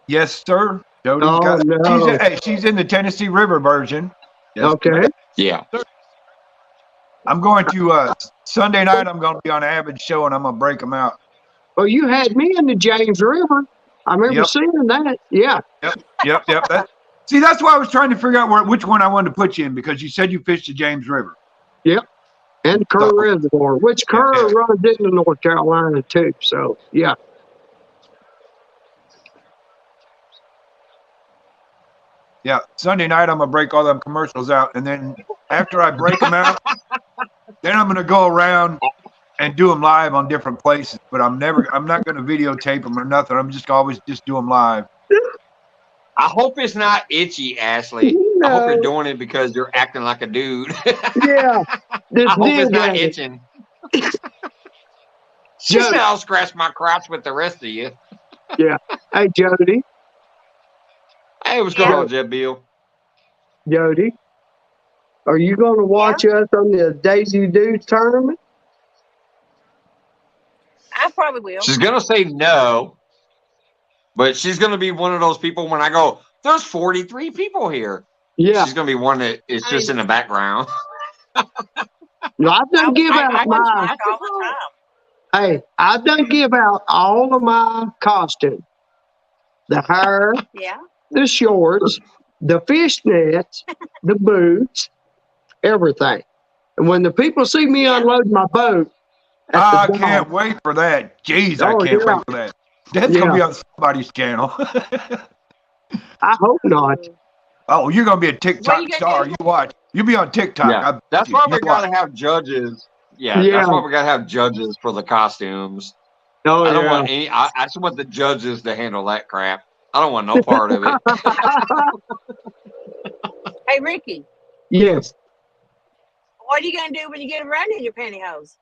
Yes, sir. Jody's Oh, got. no. She's in the Tennessee River version. Yes, Okay. Yeah. I'm going to Sunday night. I'm going to be on Avid show, and I'm going to break them out. Well, you had me in the James River. I remember seeing that. Yeah. Yep. See, that's why I was trying to figure out which one I wanted to put you in, because you said you fished the James River. Yep. And Kerr Reservoir, which Kerr runs into North Carolina too. So, yeah. Yeah, Sunday night I'm gonna break all them commercials out, and then after I break them out, then I'm gonna go around and do them live on different places. But I'm not gonna videotape them or nothing. I'm just always just do them live. I hope it's not itchy, Ashley. No. I hope you're doing it because you're acting like a dude. Yeah. I hope it's not itching. She said I'll scratch my crotch with the rest of you. Yeah. Hey, Jody. Hey, what's going on, Jet Bill? Jody, are you going to watch us on the Daisy Dudes tournament? I probably will. She's going to say no, but she's going to be one of those people when I go, there's 43 people here. Yeah. She's going to be one that is just in the background. No, I've done give out my. All the time. Hey, I've done give out all of my costume. The hair, the shorts, the fishnets, the boots, everything. And when the people see me unload my boat, I can't wait for that. Jeez, I can't wait for that. That's going to be on somebody's channel. I hope not. Oh, you're going to be a TikTok star. You watch. You'll be on TikTok. Yeah. That's why we got to have judges. Yeah, that's why we got to have judges for the costumes. Oh, I don't want any. I just want the judges to handle that crap. I don't want no part of it. Hey, Ricky. Yes. What are you going to do when you get a run in your pantyhose?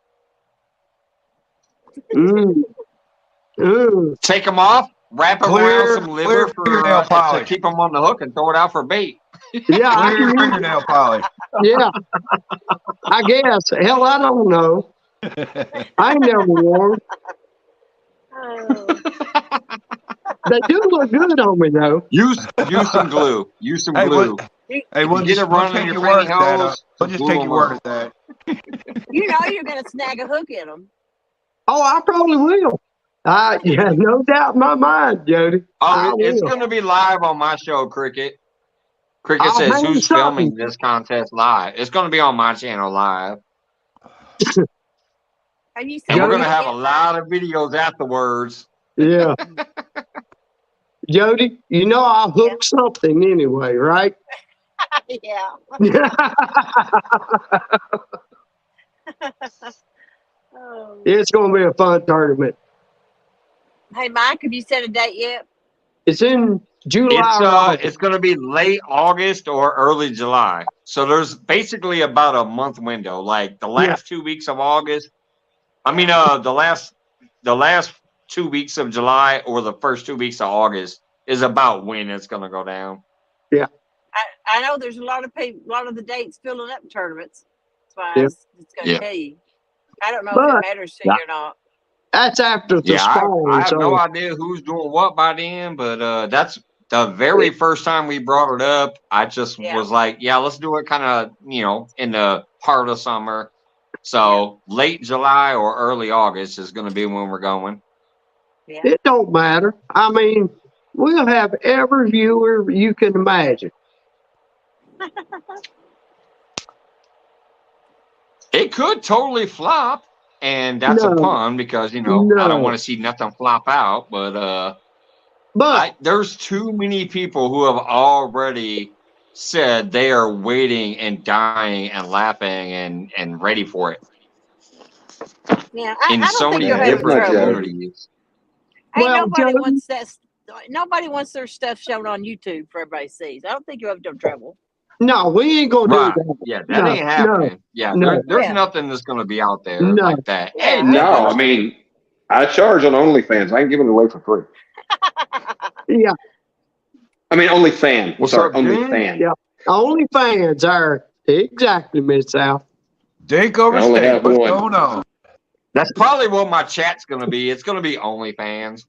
Take them off, wrap them around some liver to keep them on the hook, and throw it out for bait. Yeah, fingernail polish. Yeah, I guess. Hell, I don't know. I ain't never worn. They do look good on me, though. Use some glue. Use some glue. We'll get it running in your pantyhose. We'll just take your word at that. You know you're going to snag a hook in them. Oh, I probably will. Yeah, no doubt in my mind, Jody. Oh, it's going to be live on my show, Cricket. Cricket says, who's filming this contest live? It's going to be on my channel live. And we're going to have a lot of videos afterwards. Yeah. Jody, you know I'll hook something anyway, right? Yeah. It's going to be a fun tournament. Hey, Mike, have you set a date yet? It's in July. It's going to be late August or early July. So there's basically about a month window. Like the last 2 weeks of August. I mean, the last 2 weeks of July or the first 2 weeks of August is about when it's going to go down. Yeah. I know there's a lot of people, a lot of the dates filling up tournaments. That's why it's going to tell you. I don't know if it matters to you or not. That's after the spring. I have no idea who's doing what by then, but that's the very first time we brought it up. I just was like, let's do it kind of, in the heart of summer. So late July or early August is going to be when we're going. Yeah. It don't matter. I mean, we'll have every viewer you can imagine. It could totally flop, and that's a pun because I don't want to see nothing flop out. But there's too many people who have already said they are waiting and dying and laughing and ready for it. Yeah, in so many different communities. Nobody wants their stuff shown on YouTube for everybody to see. I don't think you have no trouble. No, we ain't gonna do that. Yeah, that ain't happening. There's nothing that's gonna be out there like that. Hey, I mean, I charge on OnlyFans. I can give it away for free. Yeah. I mean, OnlyFans. What's Sorry, up, OnlyFans. Yeah. OnlyFans are exactly, Miss South. Take over state. What's going on? That's probably what my chat's going to be. It's going to be OnlyFans.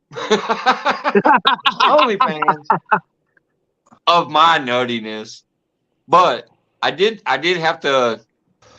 OnlyFans of my nuttiness. But I did have to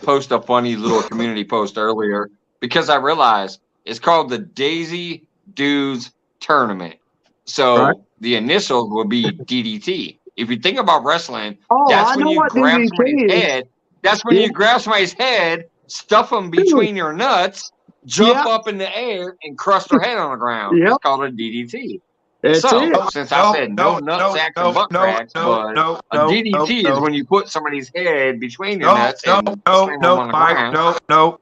post a funny little community post earlier because I realized it's called the Daisy Dudes Tournament. So the initials would be DDT. If you think about wrestling, that's when you grab somebody's head. That's when you grab somebody's head, stuff them between your nuts, jump up in the air, and crush their head on the ground. It's called a DDT. Since I said no nutsacks and butt cracks, but a DDT is when you put somebody's head between your nuts and slam them on the ground. No.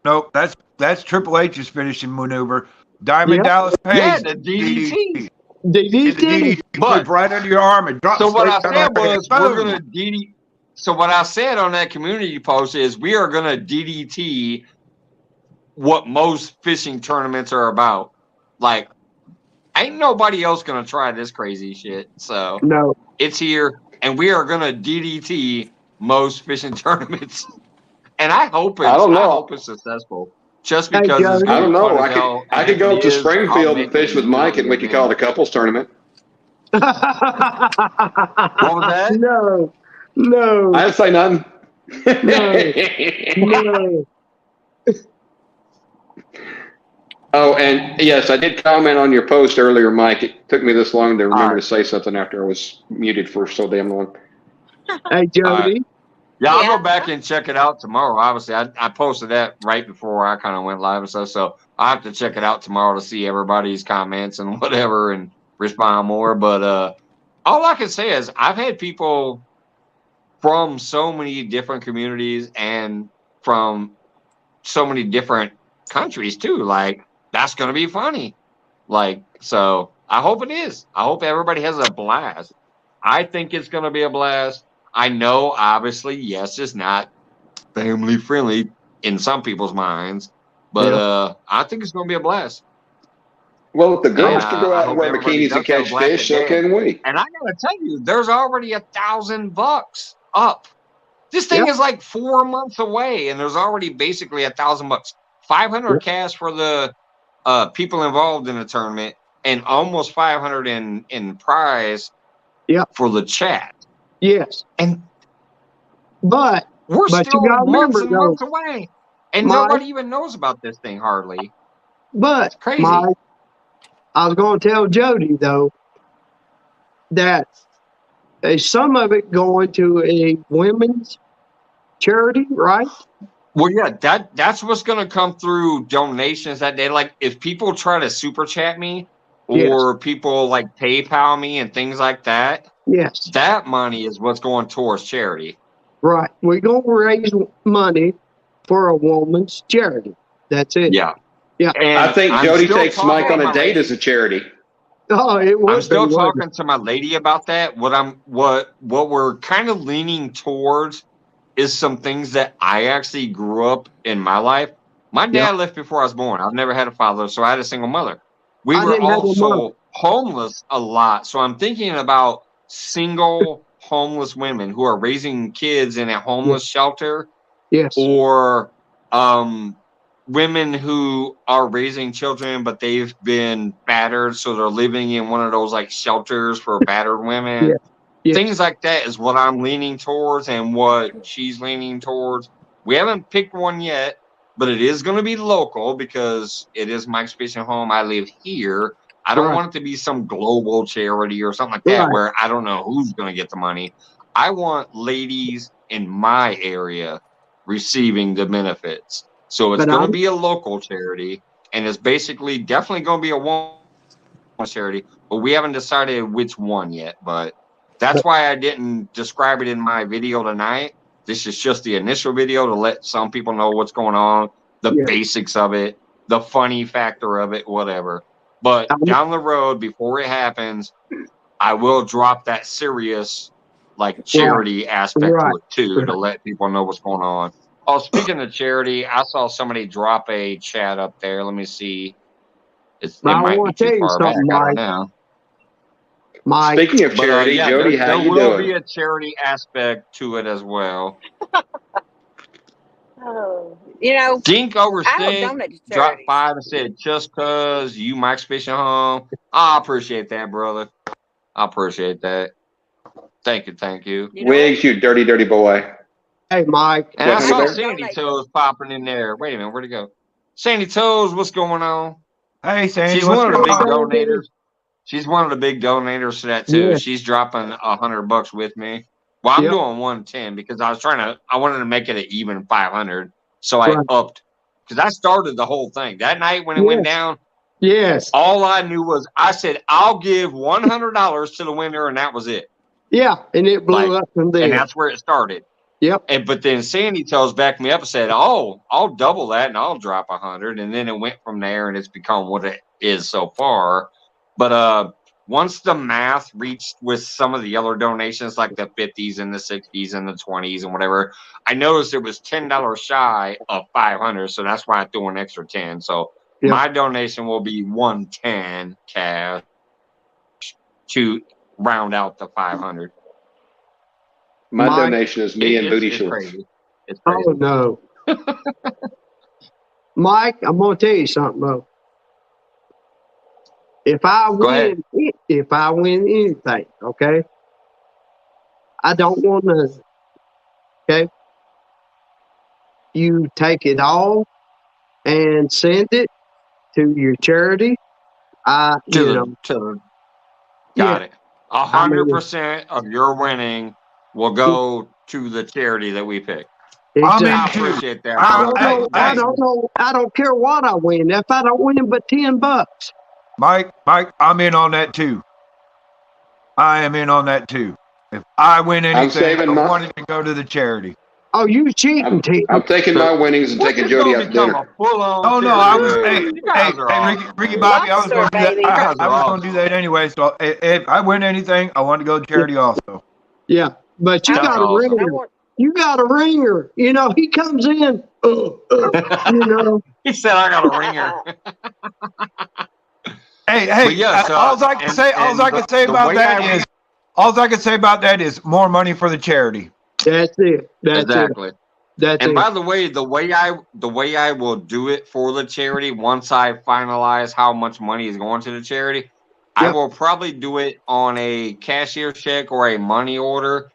That's Triple H's finishing maneuver. Diamond Dallas Page. Yeah, the DDT. DDT. But right under your arm and drop. So what I said was we're gonna DDT. So what I said on that community post is we are gonna DDT what most fishing tournaments are about. Like, ain't nobody else gonna try this crazy shit. So it's here, and we are gonna DDT most fishing tournaments. And I hope it's successful. Just because I don't know. I could go up to Springfield and fish with Mike, and we could call it a couples tournament. What was that? No. I didn't say nothing. No. Oh, and yes, I did comment on your post earlier, Mike. It took me this long to remember to say something after I was muted for so damn long. Hey, Jody. Yeah, I'll go back and check it out tomorrow. Obviously, I posted that right before I kind of went live and stuff, so I have to check it out tomorrow to see everybody's comments and whatever and respond more. But all I can say is I've had people from so many different communities and from so many different countries too. Like, that's going to be funny. Like, so I hope it is. I hope everybody has a blast. I think it's going to be a blast. I know, obviously, yes, it's not family friendly in some people's minds, but I think it's going to be a blast. Well, if the girls can go out and wear bikinis and catch fish, so can we. And I got to tell you, there's already $1,000 up. This thing is like 4 months away, and there's already basically $1,000. 500 cash for the people involved in the tournament, and almost 500 in prize for the chat. Yes. But we're still months and months though, away. And nobody even knows about this thing hardly. But it's crazy. I was going to tell Jody, though, that some of it going to a women's charity, right? Well, yeah, that's what's going to come through donations that day. Like, if people try to super chat me or people like PayPal me and things like that, that money is what's going towards charity. Right. We're going to raise money for a woman's charity. That's it. Yeah. Yeah. And I think Jody takes Mike on a date as a charity. Oh, it was. I'm still talking to my lady about that. What we're kind of leaning towards is some things that I actually grew up in my life. My dad left before I was born. I've never had a father, so I had a single mother. We were also homeless a lot. So I'm thinking about single homeless women who are raising kids in a homeless shelter. Yes. Or women who are raising children, but they've been battered, so they're living in one of those like shelters for battered women. Things like that is what I'm leaning towards and what she's leaning towards. We haven't picked one yet, but it is going to be local because it is Mike's Fishing Home. I live here. I don't want it to be some global charity or something like that where I don't know who's going to get the money. I want ladies in my area receiving the benefits. So it's going to be a local charity, and it's basically definitely going to be a one charity, but we haven't decided which one yet. But that's why I didn't describe it in my video tonight. This is just the initial video to let some people know what's going on, the basics of it, the funny factor of it, whatever. But down the road, before it happens, I will drop that serious, like, charity aspect to it, too, to let people know what's going on. Oh, speaking of charity, I saw somebody drop a chat up there. Let me see. It might be too far back. I don't know. Speaking of charity, Jody, how you doing? There will be a charity aspect to it as well. Oh, you know, Dink over I will Stink donate to dropped charities. 5 and said, just cause you Mike's Fishing Home. I appreciate that, brother. I appreciate that. Thank you, thank you. You know what? Wigs, you dirty, dirty boy. Hey, Mike. And I What, saw honey don't bear? Sandy donate. Toes popping in there. Wait a minute, where'd he go? Sandy Toes, what's going on? Hey, Sandy, She's what's one of the going big on? donators. She's one of the big donators to that too. Yeah. She's dropping $100 with me. Well, I'm Yep. doing 110 because I wanted to make it an even 500. So I Right. upped because I started the whole thing that night when it went down. Yes. All I knew was I said, I'll give $100 to the winner. And that was it. Yeah. And it blew Like, up from there. and that's where it started. Yep. But then Sandy Toes backed me up and said, "Oh, I'll double that and I'll drop 100." And then it went from there, and it's become what it is so far. But once the math reached with some of the other donations, like the 50s and the 60s and the 20s and whatever, I noticed it was $10 shy of 500. So that's why I threw an extra 10. So my donation will be 110 cash to round out the 500. My Mike, donation is me and booty It's shorts. crazy. It's crazy. oh no. Mike, I'm gonna tell you something though. If I Go ahead. win anything, okay, I don't want nothing. Okay, you take it all and send it to your charity. Got it. 100% of your winning will go to the charity that we pick. Exactly. I appreciate that. I don't know. I don't care what I win. If I don't win but $10, Mike, I'm in on that too. I am in on that too. If I win anything, I want it to go to the charity. Oh, you cheating, Tim. I'm taking my winnings and taking Jody out to dinner. Oh no, I was hey, Ricky Bobby, I was going to do that. I was going to do that anyway. So if I win anything, I want to go to charity also. Yeah, but you got a ringer. You got a ringer. You know, he comes in. You know, he said, "I got a ringer." Hey, yeah, all I can say about that is more money for the charity. That's it. Exactly. And by the way, the way I will do it for the charity, once I finalize how much money is going to the charity, I will probably do it on a cashier check or a money order,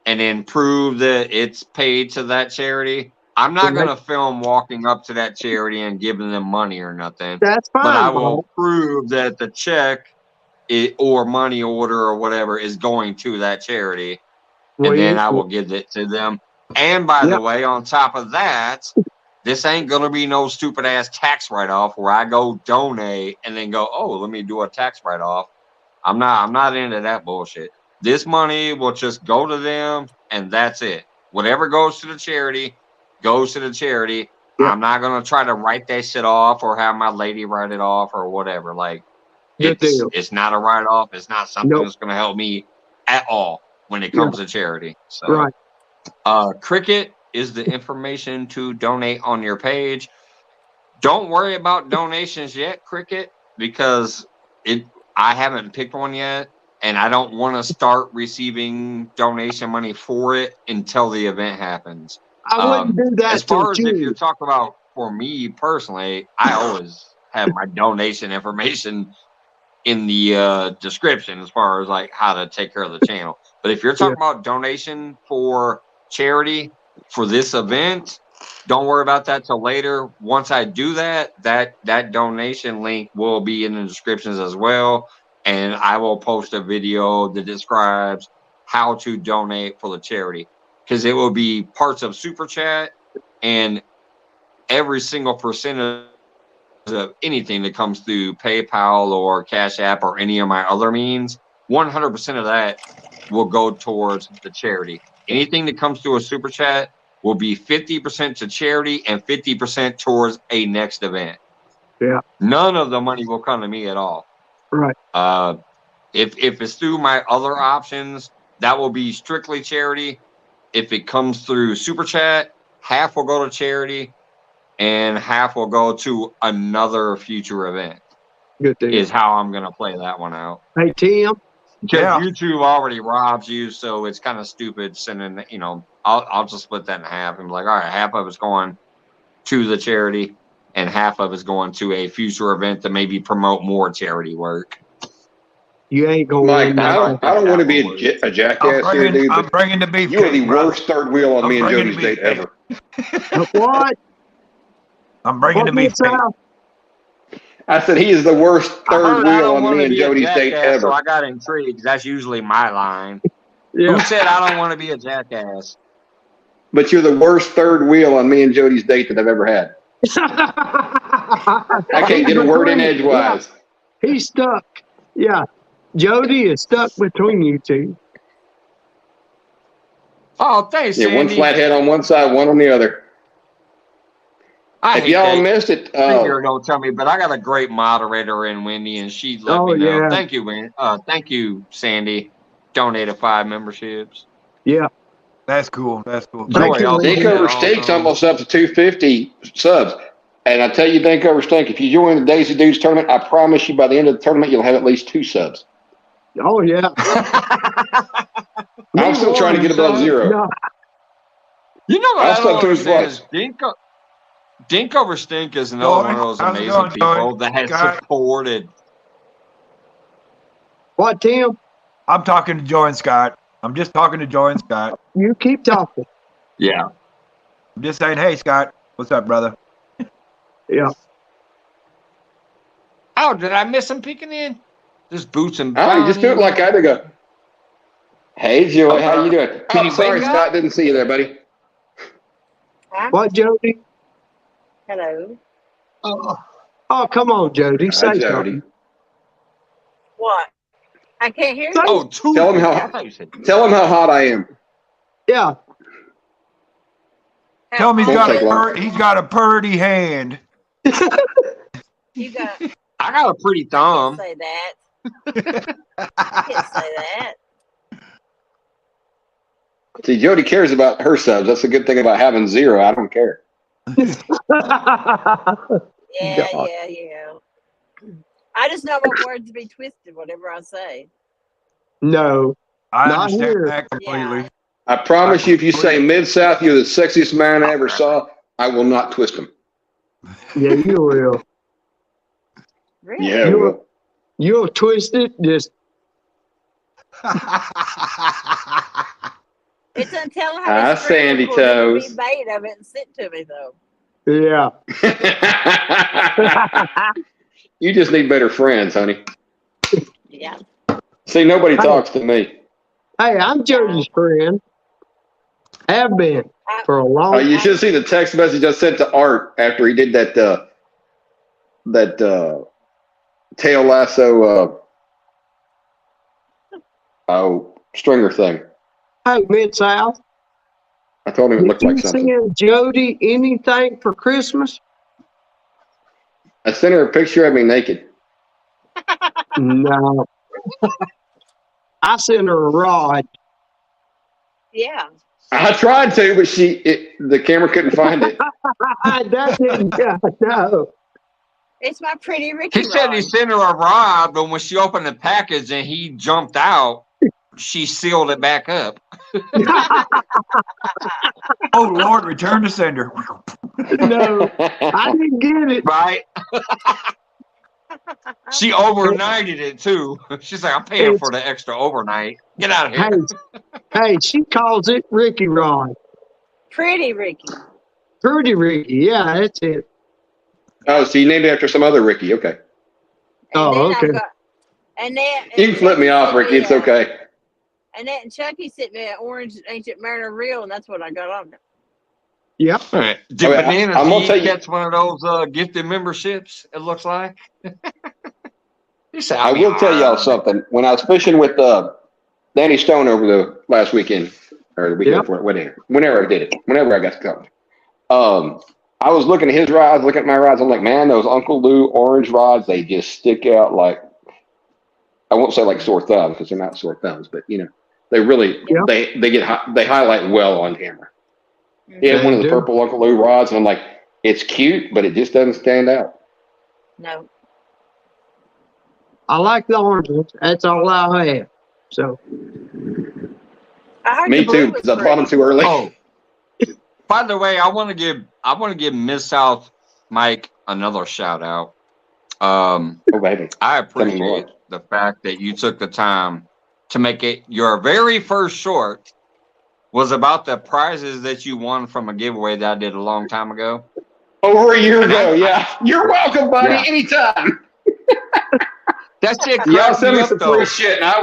and then prove that it's paid to that charity. I'm not going to film walking up to that charity and giving them money or nothing. That's fine. But I will prove that the check or money order or whatever is going to that charity. And then I will give it to them. And by the way, on top of that, this ain't going to be no stupid ass tax write-off where I go donate and then go, oh, let me do a tax write-off. I'm not into that bullshit. This money will just go to them and that's it. Whatever goes to the charity, goes to the charity. I'm not going to try to write that shit off or have my lady write it off or whatever. Like, it's not a write-off. It's not something that's going to help me at all when it comes to charity. So, Cricket is the information to donate on your page. Don't worry about donations yet, Cricket, because I haven't picked one yet, and I don't want to start receiving donation money for it until the event happens. I wouldn't do that. As far as if you're talking about for me personally, I always have my donation information in the description as far as like how to take care of the channel. But if you're talking about donation for charity for this event, don't worry about that till later. Once I do that donation link will be in the descriptions as well. And I will post a video that describes how to donate for the charity. Because it will be parts of Super Chat and every single percentage of anything that comes through PayPal or Cash App or any of my other means, 100% of that will go towards the charity. Anything that comes through a Super Chat will be 50% to charity and 50% towards a next event. Yeah. None of the money will come to me at all. Right. If it's through my other options, that will be strictly charity. If it comes through Super Chat, half will go to charity and half will go to another future event. Good deal. Is how I'm going to play that one out. Hey, Tim. Because Yeah. YouTube already robs you, so it's kind of stupid sending. I'll just split that in half and be like, all right, half of it's going to the charity, and half of it's going to a future event to maybe promote more charity work. You ain't gonna Mike, win I nothing. don't want to be a jackass here, dude. I'm But bringing the beef. you are the brother. worst third wheel on I'm me and bringing Jody's the date beef. ever. What? I'm bringing the beef. Sal? I said he is the worst I third heard I wheel don't on want me to and be a Jody's date jackass, so ever. I got intrigued. That's usually my line. Yeah. Who said I don't want to be a jackass? But you're the worst third wheel on me and Jody's date that I've ever had. I can't get a word in edgewise. Yeah. He's stuck. Yeah. Jody is stuck between you two. Oh, thanks, Yeah, one Sandy. flathead on one side, one on the other. I If hate y'all that. missed it, You're gonna tell me, but I got a great moderator in Wendy, and she let me know. Yeah. Thank you, man. Thank you, Sandy. Donated 5 memberships. Yeah. That's cool. That's cool. Thank Joy you, also Wendy. said Dinkover Steak's awesome. almost up to 250 subs. And I tell you, Dinkover Steak, if you join the Daisy Dudes tournament, I promise you by the end of the tournament, you'll have at least 2 subs. Oh, yeah. I'm still trying to get above 0. No. You know what I'll I stop don't to his understand is Dinkover Stink is another one of those How's it amazing going, people Joy? that has Scott? supported. What, Tim? I'm talking to Joy and Scott. I'm just talking to Joy and Scott. You keep talking. Yeah. I'm just saying, hey, Scott, what's up, brother? Yeah. Oh, did I miss him peeking in? Just boots and Oh, you just do it like I do. Go, hey, Joy, how you doing? Can you sorry, wake up? Scott, didn't see you there, buddy. Huh? What, Jody? Hello. Oh, come on, Jody. Hi, Say Jody. something. What? I can't hear you. Oh, two. Tell him how hot I am. Yeah. Tell him he's Won't take long. he's got a purty hand. You got. I got a pretty thumb. Say that. I can't say that. See, Jody cares about her subs. That's the good thing about having 0. I don't care. Yeah. I just know what words to be twisted, whatever I say. No. I Not understand here. that completely. Yeah. I promise you, if you say Mid-South, you're the sexiest man I ever saw, I will not twist him. Yeah, you will. Really? Yeah, I will. You'll twist it. Just It's until I Hi, have a screen Sandy recorded to Toes. be made of it and sent to me, though. yeah. You just need better friends, honey. Yeah. See, nobody talks to me. Hey, I'm Jody's friend. Have been for a long time. You should see the text message I sent to Art after he did that tail lasso stringer thing. Hey, Mid-South. I told him it looked like Did you something. send Jody anything for Christmas? I sent her a picture of me naked. No. I sent her a rod. Yeah. I tried to, but the camera couldn't find it. That didn't no. It's my pretty Ricky He said rod. he sent her a rod, but when she opened the package and he jumped out, she sealed it back up. Oh, Lord, return to sender. No, I didn't get it. Right? She overnighted it too. She's like, I'm paying for the extra overnight. Get out of here. Hey, she calls it Ricky Rod. Pretty Ricky. Pretty Ricky, yeah, that's it. Oh, so you named it after some other Ricky. Okay. And then okay. You can flip me off, Ricky. It's okay. And then Chucky sent me an orange Ancient Mariner reel, and that's what I got on. Yep. All right. Did Okay, Bananas I'm gonna tell you- catch one of those gifted memberships, it looks like? He said, I will tell y'all something. When I was fishing with Danny Stone over the last weekend, or the weekend before, whenever I did it, whenever I got to come, I was looking at his rods, looking at my rods. I'm like, man, those Uncle Lou orange rods, they just stick out like, I won't say like sore thumbs because they're not sore thumbs, but they really, they highlight well on camera. He had one of the purple Uncle Lou rods, and I'm like, it's cute, but it just doesn't stand out. No. I like the orange ones. That's all I have. So. I heard Me the blue too, was because I bought them free. too early. Oh, by the way, I want to give Miss South Mike another shout out. Oh, baby. I appreciate the fact that you took the time to make it your very first short was about the prizes that you won from a giveaway that I did a long time ago. Over a year ago, yeah. You're welcome, buddy. Yeah. Anytime. That shit Y'all cracked send me me up some though. free shit, and I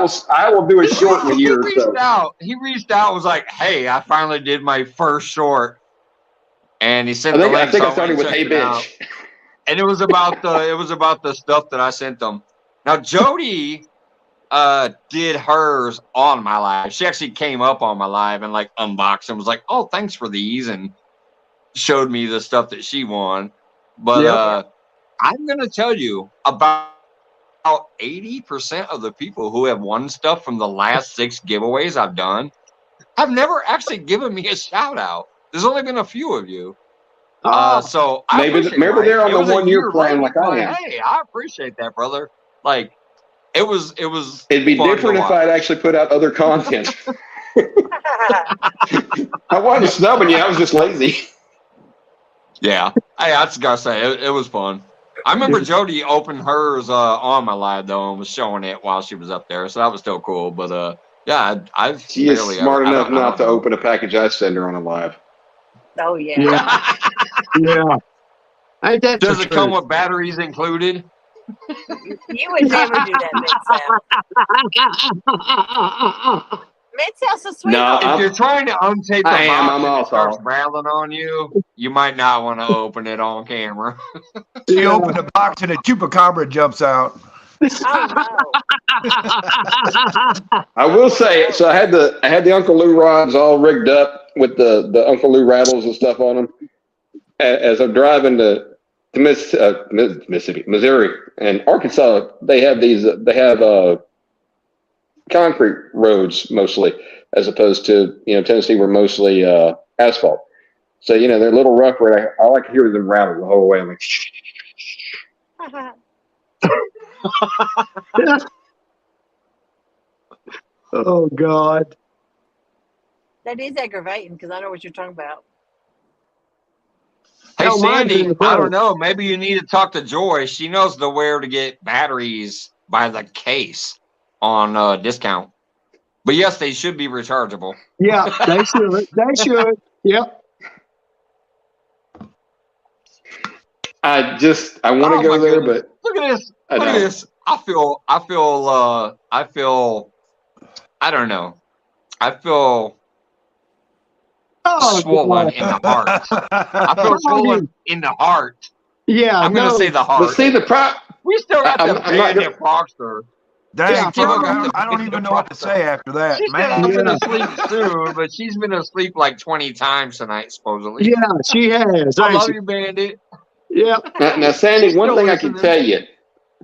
will do a short in a year or so. He reached out, was like, "Hey, I finally did my first short," and he sent I the link. think So I started with "Hey, bitch." And it was about the stuff that I sent them. Now Jody did hers on my live. She actually came up on my live and like unboxed and was like, "Oh, thanks for these," and showed me the stuff that she won. But I'm gonna tell you about 80% of the people who have won stuff from the last 6 giveaways I've done have never actually given me a shout out. There's only been a few of you. So I maybe they're on the 1 year plan like I am. Hey, I appreciate that, brother. Like it was. It'd be different if I'd actually put out other content. I wasn't snubbing you. I was just lazy. Yeah, I just gotta say it was fun. I remember Jody opened hers on my live though and was showing it while she was up there, so that was still cool. But yeah, she is smart enough not to open a package I send her on a live. Oh yeah. Yeah. Ain't that Does it come with batteries included? You would never do that, Mid-South. Mid-South's a sweetheart. If you're trying to untape the box I'm and all it starts rattling on you, you might not want to open it on camera. You open the box and a chupacabra jumps out. Oh no. I will say, so I had the Uncle Lou rods all rigged up with the Uncle Lou rattles and stuff on them. As I'm driving to Mississippi, Missouri, and Arkansas, they have concrete roads mostly, as opposed to Tennessee, were mostly asphalt. So they're a little rough. Where I like to hear them rattle the whole way. I'm like, oh God. That is aggravating because I know what you're talking about. Hey, No, mine's in Sandy, the front. I don't know. Maybe you need to talk to Joy. She knows where to get batteries by the case on discount. But yes, they should be rechargeable. Yeah, they should. They should. Yep. I want to go there, but look at this. Look at this. I feel I don't know. I feel swollen in the heart. I feel swollen in the heart. Yeah, I'm gonna say the heart. But see, we still got the bandit Foxter. Dang, I don't even know what to say after that. She's been asleep soon, but she's been asleep like 20 times tonight, supposedly. Yeah, she has. I love you, Bandit. Yeah. Now, Sandy, one thing I can tell you,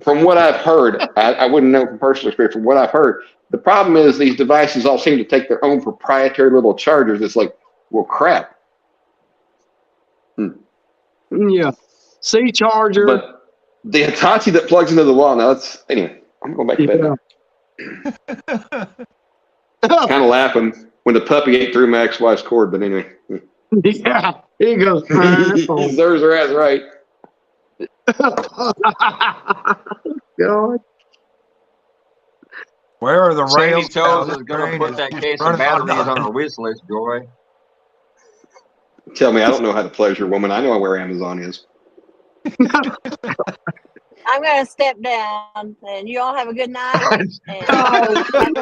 from what I've heard, I wouldn't know from personal experience, from what I've heard, the problem is these devices all seem to take their own proprietary little chargers. It's like, well, crap. Yeah. C charger. But the Hitachi that plugs into the wall, anyway, I'm going back to bed now. Kind of laughing when the puppy ate through my ex-wife's cord, but anyway. Yeah. He goes. He deserves her ass right. God. Where are the Sandy rails? Toes is going to put that case of batteries on her wish list, Joy. Tell me, I don't know how to pleasure a woman. I know where Amazon is. I'm going to step down, and you all have a good night.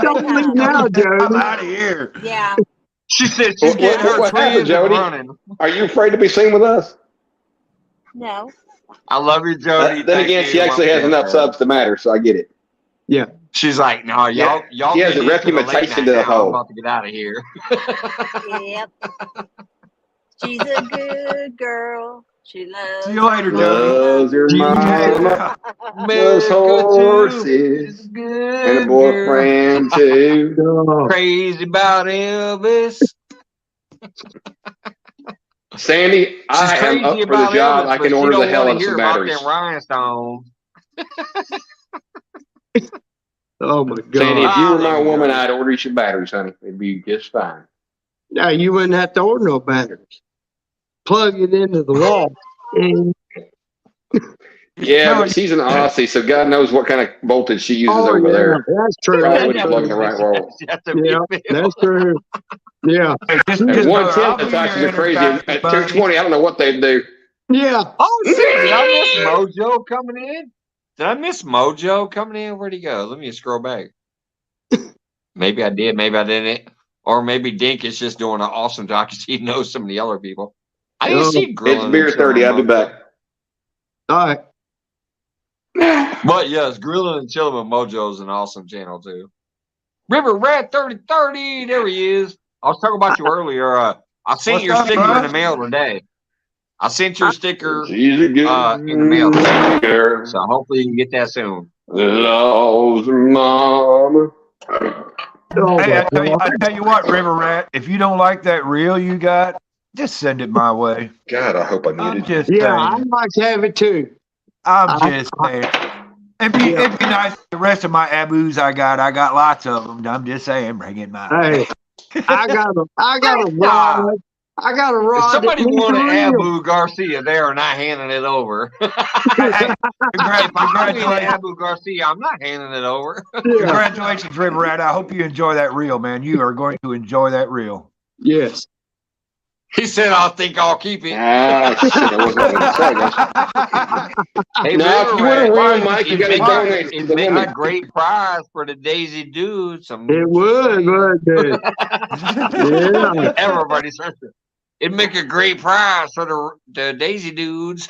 Don't leave now, Jody. I'm out of here. Yeah. She said she's getting her what happened, twins Jody? running. Are you afraid to be seen with us? No. I love you, Jody. Then again, she actually has enough subs to matter, so I get it. Yeah. She's like, no, y'all. She has a reputation to the I'm whole. about to get out of here. Yep. She's a good girl. She loves. See you later, Jody. Loves your mama, loves horses, and a boyfriend too. Oh. Crazy about Elvis. Sandy, I am up for the job. I can order the hell out of some batteries. Rhinestones. Oh my Sandy, God. if you were my woman, I'd order you some batteries, honey. It'd be just fine. Now you wouldn't have to order no batteries. Plug it into the wall. And, Yeah, but she's an Aussie, so God knows what kind of voltage she uses oh, over yeah, there. that's true. Probably That's wouldn't plug in the right wall. yeah, that's true. Yeah. Hey, just, At just know 110, I'll the be your taxes are crazy. At entertainment buddy. 220, I don't know what they'd do. Yeah. Oh, shit. Did I miss Mojo coming in? Did I miss Mojo coming in? Where'd he go? Let me scroll back. Maybe I did. Maybe I didn't. Or maybe Dink is just doing an awesome job because he knows some of the other people. I didn't see Grilling. It's beer 30. I'll be back. All right. But yes, Grilling and Chilling with Mojo is an awesome channel too. River Rat 3030, there he is. I was talking about you earlier. I sent your sticker in the mail today. I sent your sticker in the mail today. So hopefully you can get that soon. Loves mama. Hey, I tell you what, River Rat, if you don't like that reel you got, just send it my way. God, I hope I I'm need it. just Yeah, saying. I'd like to have it too. I'm just saying. It'd be nice. The rest of my abus I got lots of them. I'm just saying, bring it my way. Hey, I got a rod. I got a rod. If somebody wanted real. Abu Garcia, they are not handing it over. Hey, If I win congratulations. Abu Garcia, I'm not handing it over. Yeah. Congratulations, River Rat. I hope you enjoy that reel, man. You are going to enjoy that reel. Yes. He said, "I think I'll keep it." Ah, shit, I wasn't going to say that. Hey, Now, if you want a reel, Mike, you got to donate to It'd the make women. a great prize for the Daisy Dudes. It would, wouldn't it? Yeah. Everybody's searching. It'd make a great prize for the Daisy Dudes.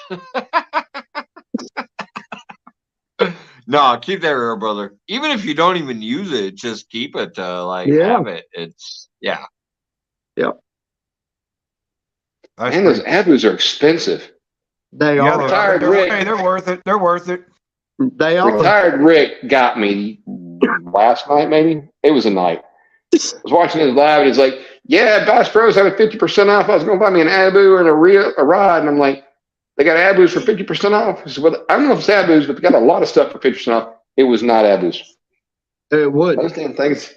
No, keep that real, brother. Even if you don't even use it, just keep it. Have it. It's Yep. And those abus are expensive. They Yeah, are. Retired Rick. Hey, they're worth it. They're worth it. They are. Retired Rick got me last night, maybe. It was a night. I was watching his live, and he's like, "Yeah, Bass Pros had a 50% off. I was going to buy me an abu and a rod." And I'm like, "They got abus for 50% off?" I said, "Well, I don't know if it's abus, but they got a lot of stuff for 50% off." It was not abus. It would. Those damn things,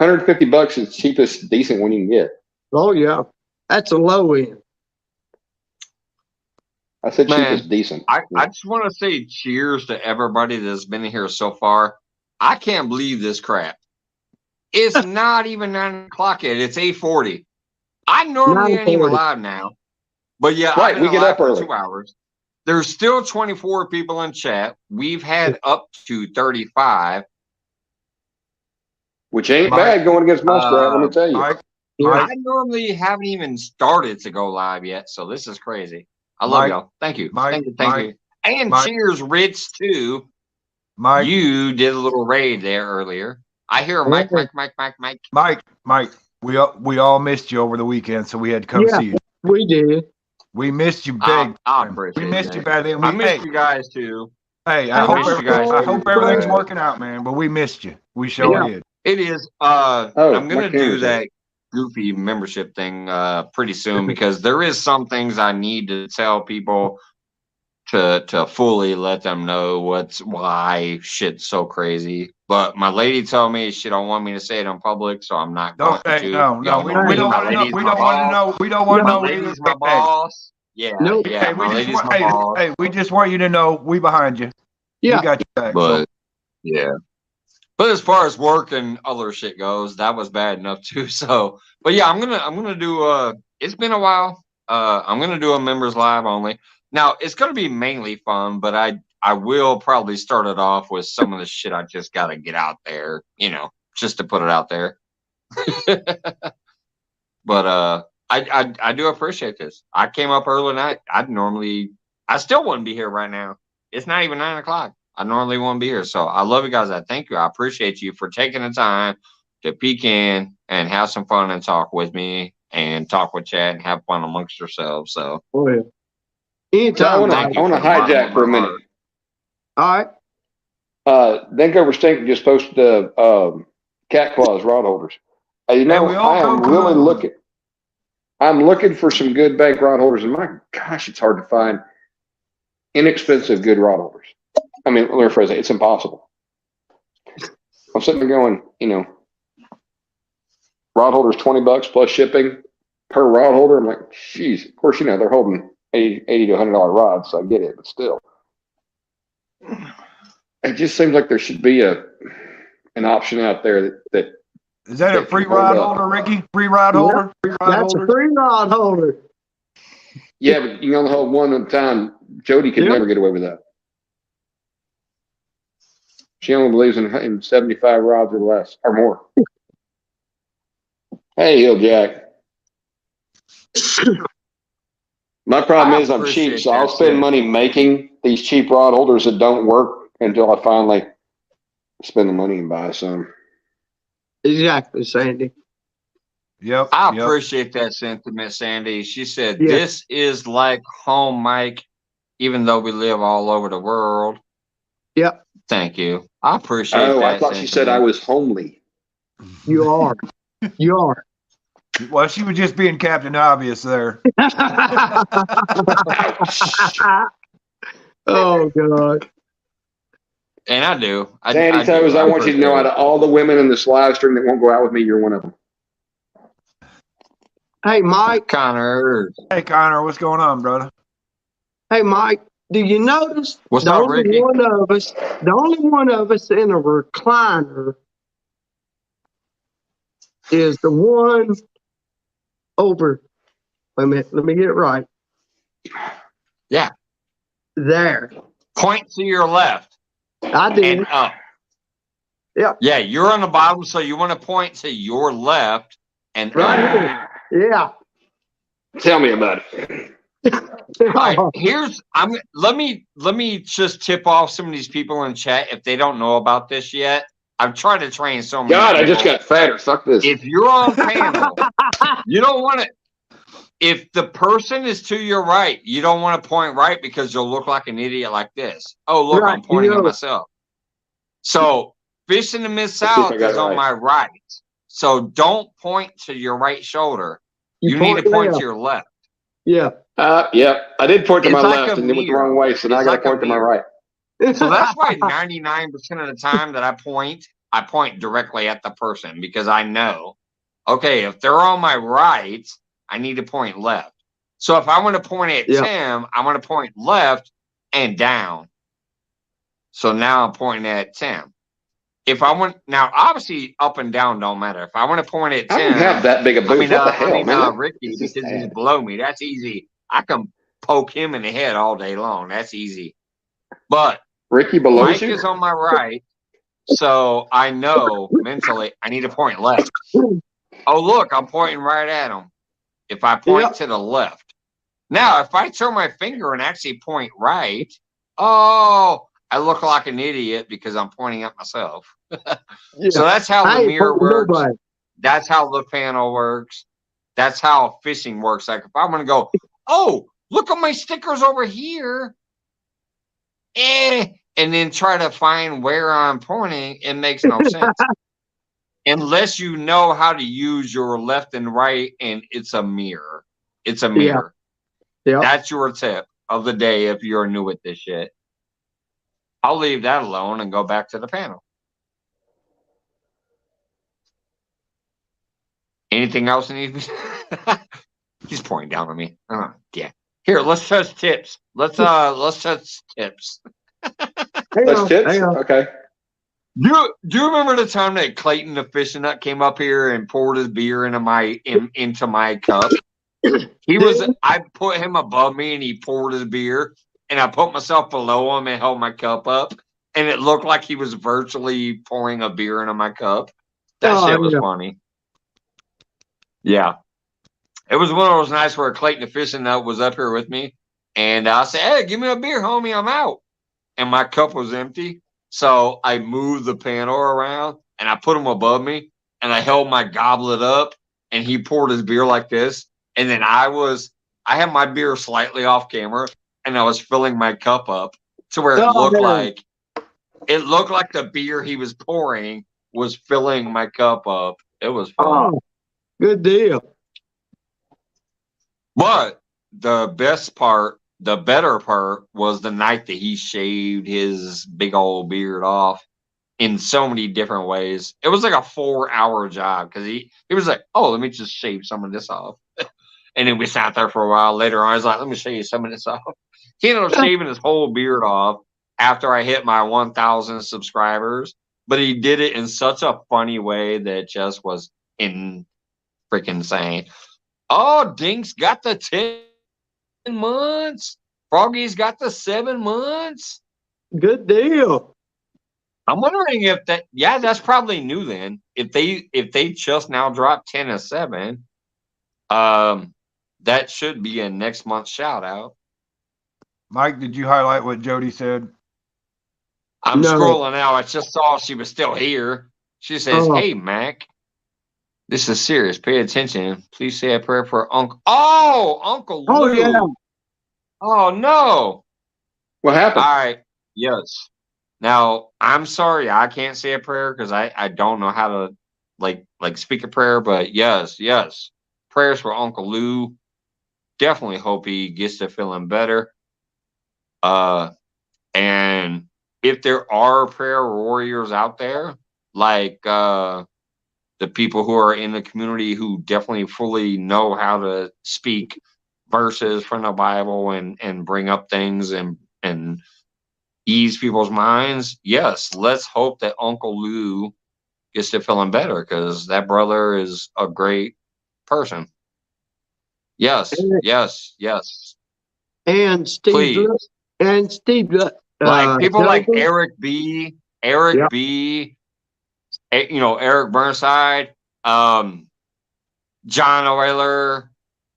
$150 is the cheapest decent one you can get. Oh yeah. That's a low end. I said Man, cheapest decent. I just want to say cheers to everybody that's been here so far. I can't believe this crap. It's not even 9 o'clock yet. It's 8:40. I normally ain't even live now. But yeah, Right, I've been we get alive up for early. 2 hours. There's still 24 people in chat. We've had up to 35. Which ain't bad going against Muskrat, let me tell you. Mike, I normally haven't even started to go live yet, so this is crazy. I love y'all. Thank you. Thank you. And cheers, Rich, too. Mike, You did a little raid there earlier. I hear Mike. Mike. We all missed you over the weekend, so we had to come see you. We did. We missed you big. I time. appreciate We missed that. you badly. I missed you guys too. Hey, I hope everything's working out, man. But we missed you. We sure did. It is. I'm gonna do that goofy membership thing pretty soon because there is some things I need to tell people to fully let them know why shit's so crazy. But my lady told me she don't want me to say it in public, so I'm not going to. No. We don't want to know. We don't want to know. We don't want to know. My lady's my boss. Yeah, yeah. My lady's my boss. Hey, we just want you to know we behind you. Yeah. We got your back. But yeah. But as far as work and other shit goes, that was bad enough too. So, but yeah, I'm gonna do it's been a while. I'm gonna do a members live only. Now it's gonna be mainly fun, but I will probably start it off with some of the shit I just gotta get out there, just to put it out there. But I do appreciate this. I came up early night. I still wouldn't be here right now. It's not even 9 o'clock. I normally won't be here. So I love you guys. I thank you. I appreciate you for taking the time to peek in and have some fun and talk with me and talk with chat and have fun amongst yourselves. So anytime. I want to hijack for a minute. All right. Denkover Stink just posted the cat claws rod holders. I am really looking. I'm looking for some good bank rod holders, and my gosh, it's hard to find inexpensive good rod holders. I mean, let me rephrase it. It's impossible. I'm sitting there going, rod holder's $20 plus shipping per rod holder. I'm like, geez, of course, they're holding $80 to $100 rods, so I get it, but still. It just seems like there should be an option out there that is that a free rod holder, Ricky? Free rod holder? Free rod That's holder? a free rod holder. Yeah, but you can only hold one at a time. Jody could never get away with that. She only believes in 75 rods or less or more. Hey, Hill Jack. My problem is I'm cheap, so I'll spend money making these cheap rod holders that don't work until I finally spend the money and buy some. Exactly, Sandy. Yep. I appreciate that sentiment, Sandy. She said, this is like home, Mike, even though we live all over the world. Yep. Thank you. I appreciate that. Oh, I thought she said I was homely. You are. You are. Well, she was just being Captain Obvious there. Oh, God. And I do. Sandy Toes, I want you to know out of all the women in this live stream that won't go out with me, you're one of them. Hey, Mike. Connor. Hey, Connor, what's going on, brother? Hey, Mike. Do you notice the only one of us in a recliner is the one over? Wait a minute. Let me get it right. Yeah. There. Point to your left. I did. And up. Yeah. Yeah, you're on the bottom, so you want to point to your left and right up. Here. Yeah. Tell me about it. All right, let me just tip off some of these people in chat if they don't know about this yet. I've tried to train so many people. I just got fatter. Fuck this. If you're on panel, you don't want to. If the person is to your right, you don't want to point right because you'll look like an idiot like this. Oh, look, I'm pointing at myself. So fish in the Mid-South is on my right. So don't point to your right shoulder. You need to point to your left. Yeah. Yeah. I did point to my left and it went the wrong way, so now I got to point to my right. So that's why 99% of the time that I point directly at the person because I know, okay, if they're on my right, I need to point left. So if I want to point at Tim, I want to point left and down. So now I'm pointing at Tim. If I want now, obviously up and down don't matter. If I want to point at Tim, I don't have that big a booth. What the hell, man? Ricky, because he's below me. That's easy. I can poke him in the head all day long. That's easy. But Ricky below Mike is on my right, so I know mentally I need to point left. Oh, look, I'm pointing right at him. If I point to the left. Now, if I turn my finger and actually point right, I look like an idiot because I'm pointing at myself. So that's how the mirror works. That's how the panel works. That's how fishing works. Like if I'm going to go, oh, look at my stickers over here. And then try to find where I'm pointing, it makes no sense. Unless you know how to use your left and right, and it's a mirror. It's a mirror. Yeah. That's your tip of the day if you're new at this shit. I'll leave that alone and go back to the panel. Anything else? He's pointing down at me. Oh, yeah. Here, let's touch tips. Let's touch tips. Touch tips? Okay. Do you remember the time that Clayton the fishing nut came up here and poured his beer into my cup? I put him above me and he poured his beer, and I put myself below him and held my cup up, and it looked like he was virtually pouring a beer into my cup. That shit was funny. Yeah. It was one of those nights where Clayton the fishing nut was up here with me, and I said, "Hey, give me a beer, homie, I'm out." And my cup was empty. So I moved the panel around and I put him above me and I held my goblet up and he poured his beer like this. And then I had my beer slightly off camera and I was filling my cup up to where it looked like the beer he was pouring was filling my cup up. It was fun. Oh, good deal. But the better part was the night that he shaved his big old beard off. in so many different ways. It was like a 4-hour job because he was like, oh, let me just shave some of this off. And then we sat there for a while. Later on, I was like, let me shave some of this off. He ended up shaving his whole beard off after I hit my 1,000 subscribers. But he did it in such a funny way that just was in freaking insane. Oh, Dink's got the 10 months. Froggy's got the 7 months. Good deal. I'm wondering if that's probably new then. If they just now dropped 10 and 7, that should be a next month's shout out. Mike, did you highlight what Jody said? I'm scrolling now. I just saw she was still here. She says, hey, Mac, this is serious. Pay attention. Please say a prayer for Uncle. Oh, Uncle Lou. Oh, yeah. Oh, no. What happened? All right. Yes. Now, I'm sorry. I can't say a prayer because I don't know how to like speak a prayer. But yes. Prayers for Uncle Lou. Definitely hope he gets to feeling better. And if there are prayer warriors out there, like the people who are in the community who definitely fully know how to speak verses from the Bible and bring up things and ease people's minds, yes, let's hope that Uncle Lou gets to feeling better because that brother is a great person. Yes. And Steve, please. And Steve, like people like Douglas. Eric B, Eric Burnside, John Euler,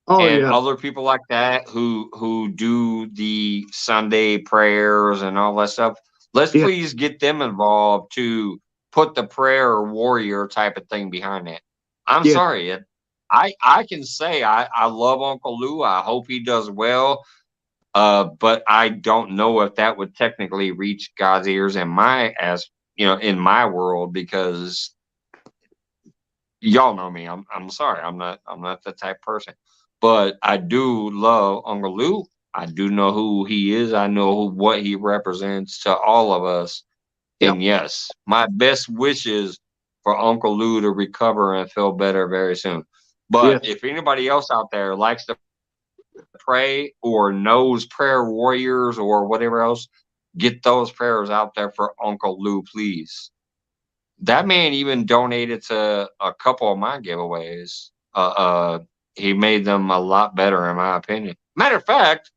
and other people like that who do the Sunday prayers and all that stuff. Let's please get them involved to put the prayer warrior type of thing behind it. I'm sorry. I can say I love Uncle Lou. I hope he does well. But I don't know if that would technically reach God's ears in my world because y'all know me. I'm sorry. I'm not the type of person. But I do love Uncle Lou. I do know who he is. I know what he represents to all of us. Yep. And yes, my best wishes for Uncle Lou to recover and feel better very soon. But if anybody else out there likes to pray or knows prayer warriors or whatever else, get those prayers out there for Uncle Lou, please. That man even donated to a couple of my giveaways. He made them a lot better, in my opinion. Matter of fact,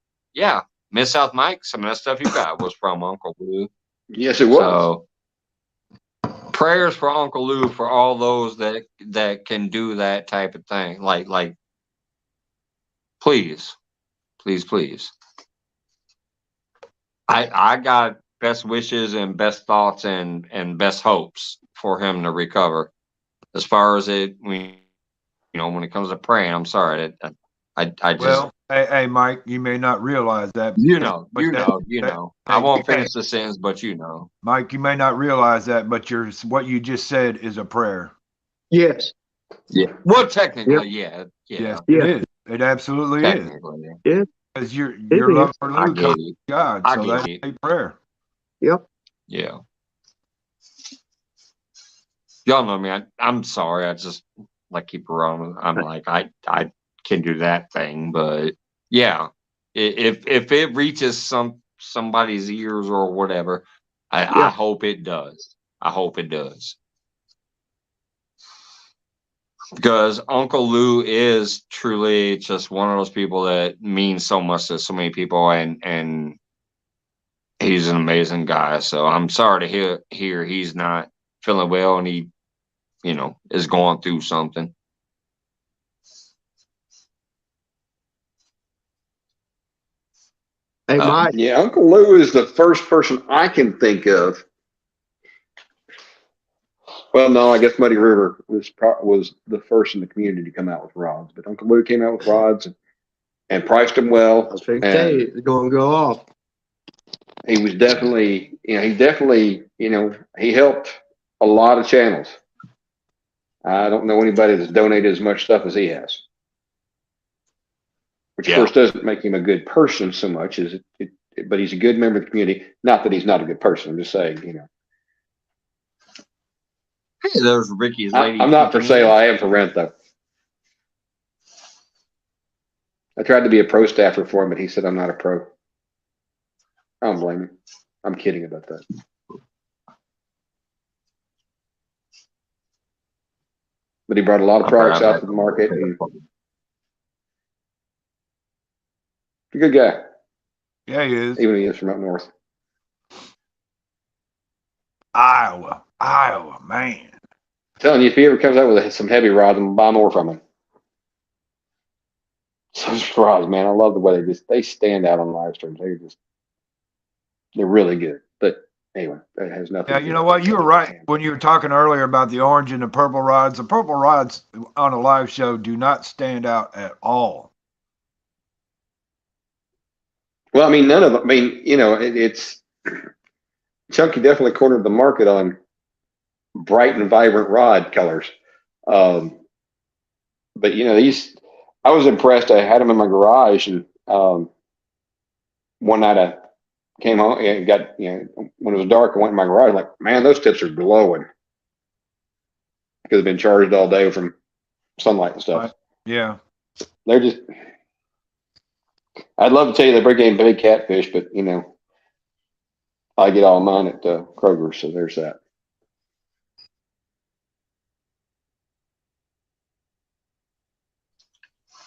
Miss South Mike, some of that stuff you got was from Uncle Lou. Yes, it was. So, prayers for Uncle Lou for all those that can do that type of thing. Like, please. I got best wishes and best thoughts and best hopes for him to recover. As far as when it comes to praying, I'm sorry. Hey, Mike, you may not realize that. I won't finish the sentence, but Mike, you may not realize that, but what you just said is a prayer. Yes. Yeah. Well, technically, Yes, it is. It absolutely is. Yeah. Because your love for Lou comes from God, so that's a prayer. Yep. Yeah. Y'all know me. I'm sorry. I just keep around. I'm like I can do that thing, but yeah, if it reaches somebody's ears or whatever, I hope it does. I hope it does. Because Uncle Lou is truly just one of those people that means so much to so many people, and he's an amazing guy. So I'm sorry to hear he's not feeling well, and he, is going through something. Hey, Mike. Yeah, Uncle Lou is the first person I can think of. Well, no, I guess Muddy River was the first in the community to come out with rods, but Uncle Lou came out with rods and priced them well. I was going to tell you, it's going to go off. He was definitely, he helped a lot of channels. I don't know anybody that's donated as much stuff as he has, which of course doesn't make him a good person so much as but he's a good member of the community. Not that he's not a good person. I'm just saying, Hey, there's Ricky's lady. I'm not for sale. I am for rent, though. I tried to be a pro staffer for him, but he said I'm not a pro. I don't blame him. I'm kidding about that. But he brought a lot of products out to the market. And he's a good guy. Yeah, he is. Even he is from up north. Iowa, man. I'm telling you, if he ever comes out with some heavy rods, I'm gonna buy more from him. Those rods, man, I love the way they stand out on live streams. They're really good. But anyway, that has nothing. Yeah, you know what? You were right when you were talking earlier about the orange and the purple rods. The purple rods on a live show do not stand out at all. Well, I mean, none of them. I mean, you know, it's Chunky definitely cornered the market on bright and vibrant rod colors. But you know, I was impressed. I had them in my garage, and one night I came home and got, you know, when it was dark, I went in my garage, like, man, those tips are glowing because they've been charged all day from sunlight and stuff. Right. Yeah. They're just, I'd love to tell you they break in big catfish, but you know, I get all mine at Kroger, so there's that.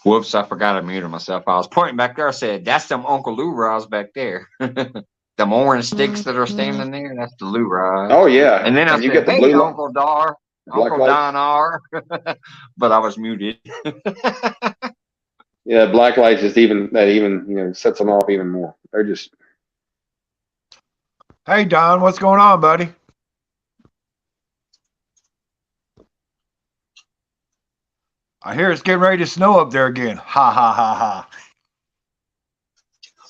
Whoops, I forgot to mute myself. I was pointing back there. I said, that's them Uncle Lou rods back there. Them orange sticks that are standing there, that's the Lou rod. Oh, yeah. And then I said, the hey, blue Uncle Dar, Uncle Don R. But I was muted. Yeah, black lights just even you know, sets them off even more. They're just. Hey, Don, what's going on, buddy? I hear it's getting ready to snow up there again. Ha, ha, ha, ha.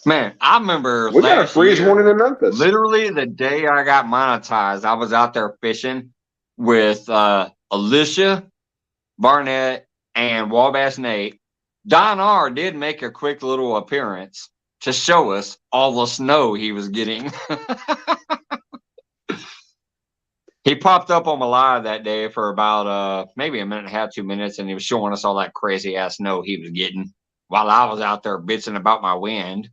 Man, I remember we got a freeze warning in Memphis. Literally the day I got monetized, I was out there fishing with Alicia, Barnett, and Wabash Nate. Don R did make a quick little appearance to show us all the snow he was getting. He popped up on my live that day for about maybe a minute and a half, 2 minutes, and he was showing us all that crazy ass snow he was getting while I was out there bitching about my wind.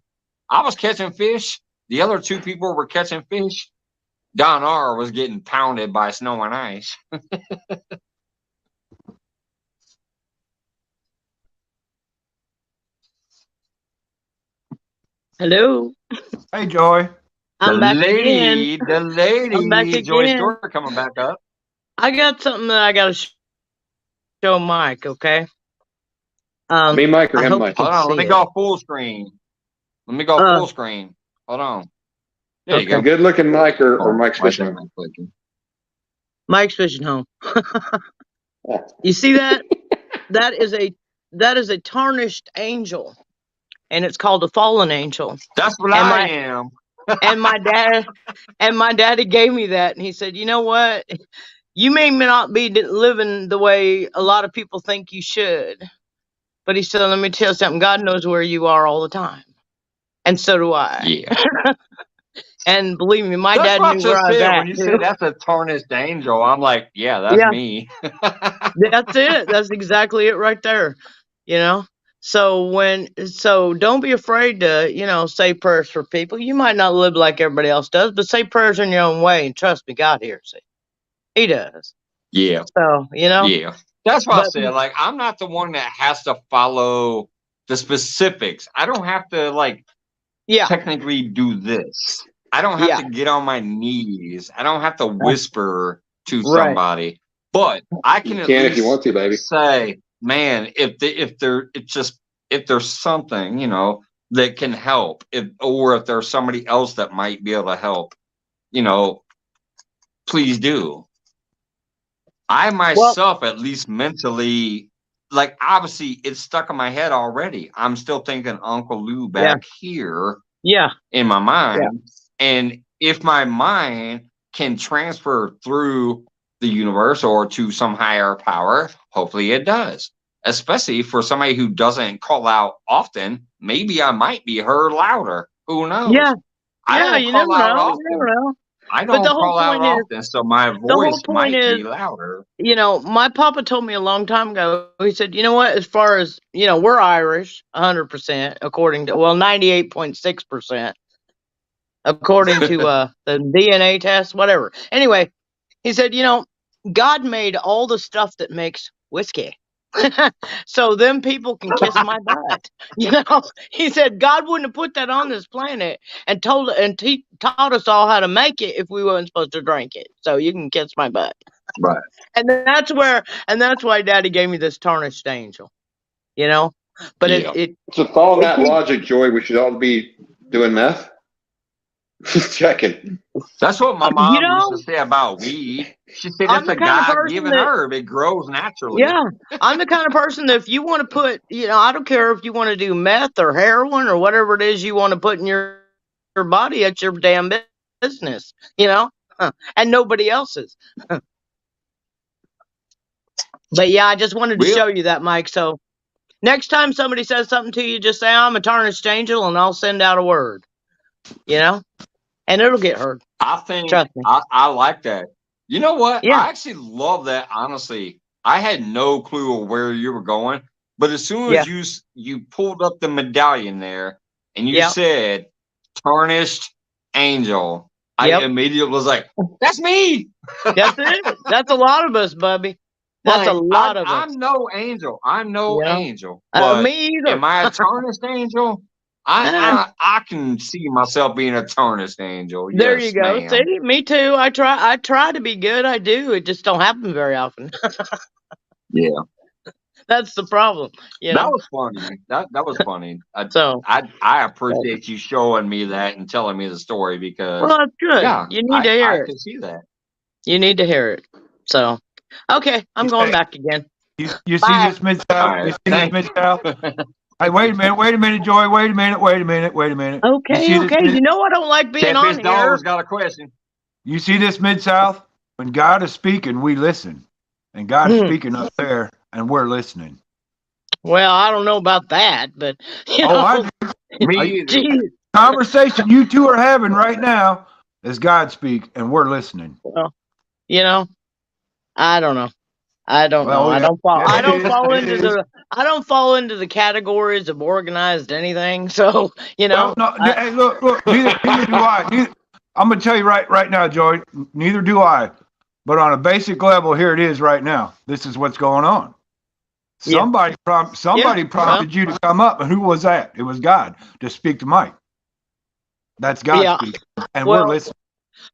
I was catching fish. The other two people were catching fish. Don R was getting pounded by snow and ice. Hello. Hey, Joy. I'm back again. The lady, I'm back Joy again. Stewart coming back up. I got something that I got to show Mike, okay? Me, Mike, or him, Mike? Hold on, let me go full screen. Let me go full screen. Hold on. There you go. Good looking Mike or Mike's fishing home. Mike's fishing home. You see that? that is a tarnished angel, and it's called a fallen angel. That's what I am. And my daddy gave me that, and he said, you know what? You may not be living the way a lot of people think you should, but he said, let me tell you something. God knows where you are all the time, and so do I. Yeah. And believe me, my dad knew where I was at. When you say that's a tarnished angel, I'm like, yeah, that's me. That's it. That's exactly it right there. You know? So don't be afraid to, you know, say prayers for people. You might not live like everybody else does, but say prayers in your own way, and trust me, God hears it. He does. Yeah. So, you know? Yeah. That's what I said. Like, I'm not the one that has to follow the specifics. I don't have to, like, technically do this. I don't have to get on my knees. I don't have to whisper to somebody. But I can at least if you want to, baby. say, man, if there's something, you know, that can help, or if there's somebody else that might be able to help, you know, please do. I myself, at least mentally, like, obviously it's stuck in my head already. I'm still thinking Uncle Lou back here in my mind. Yeah. And if my mind can transfer through the universe or to some higher power, hopefully it does. Especially for somebody who doesn't call out often, maybe I might be heard louder. Who knows? Yeah. I don't you call never out know. often. You never know. I But the don't whole call out point is, often, so my the whole voice point might is, be louder. my papa told me a long time ago, he said, you know what, as far as, we're Irish, 100%, according to, 98.6%, according to the DNA test, whatever. Anyway, he said, God made all the stuff that makes whiskey. So them people can kiss my butt. He said God wouldn't have put that on this planet and taught us all how to make it if we weren't supposed to drink it. So you can kiss my butt. Right. And that's why Daddy gave me this tarnished angel. But Yeah. So following that logic, Joy, we should all be doing meth. Just checking. That's what my mom used to say about weed. She said I'm it's the a kind of person God-given that, herb. It grows naturally. yeah, I'm the kind of person that if you want to put, I don't care if you want to do meth or heroin or whatever it is you want to put in your body, it's your damn business, and nobody else's. But yeah, I just wanted to show you that, Mike. So next time somebody says something to you, just say, I'm a tarnished angel, and I'll send out a word, and it'll get heard. I think, trust me. I like that. You know what? Yeah. I actually love that, honestly. I had no clue of where you were going, but as soon as you pulled up the medallion there and you said tarnished angel, I immediately was like, that's me. That's it. That's a lot of us, Bubby. That's a lot of us. I'm no angel. I'm no angel. But me either. Am I a tarnished angel? I can see myself being a tarnished angel. There yes, you go. ma'am. See, me too. I try to be good. I do. It just don't happen very often. Yeah. That's the problem. That was funny. That was funny. I appreciate you showing me that and telling me the story because that's good. Yeah, you need to hear it. I can see that. You need to hear it. So, okay, I'm going back again. You see this Mid-South? You see this Mid-South? Hey, wait a minute, Joy. Wait a minute. Okay. You know I don't like being on here. Dog's got a question. You see this Mid-South? When God is speaking, we listen. And God is speaking up there, and we're listening. Well, I don't know about that, but I do. Me either. Conversation you two are having right now is God speak, and we're listening. Well, I don't know. I don't know. I don't fall into the categories of organized anything. So Well, no, hey, look. Neither do I. I'm gonna tell you right now, Joy. Neither do I. But on a basic level, here it is right now. This is what's going on. Somebody prompted you to come up, and who was that? It was God to speak to Mike. That's God speaking, and we're listening.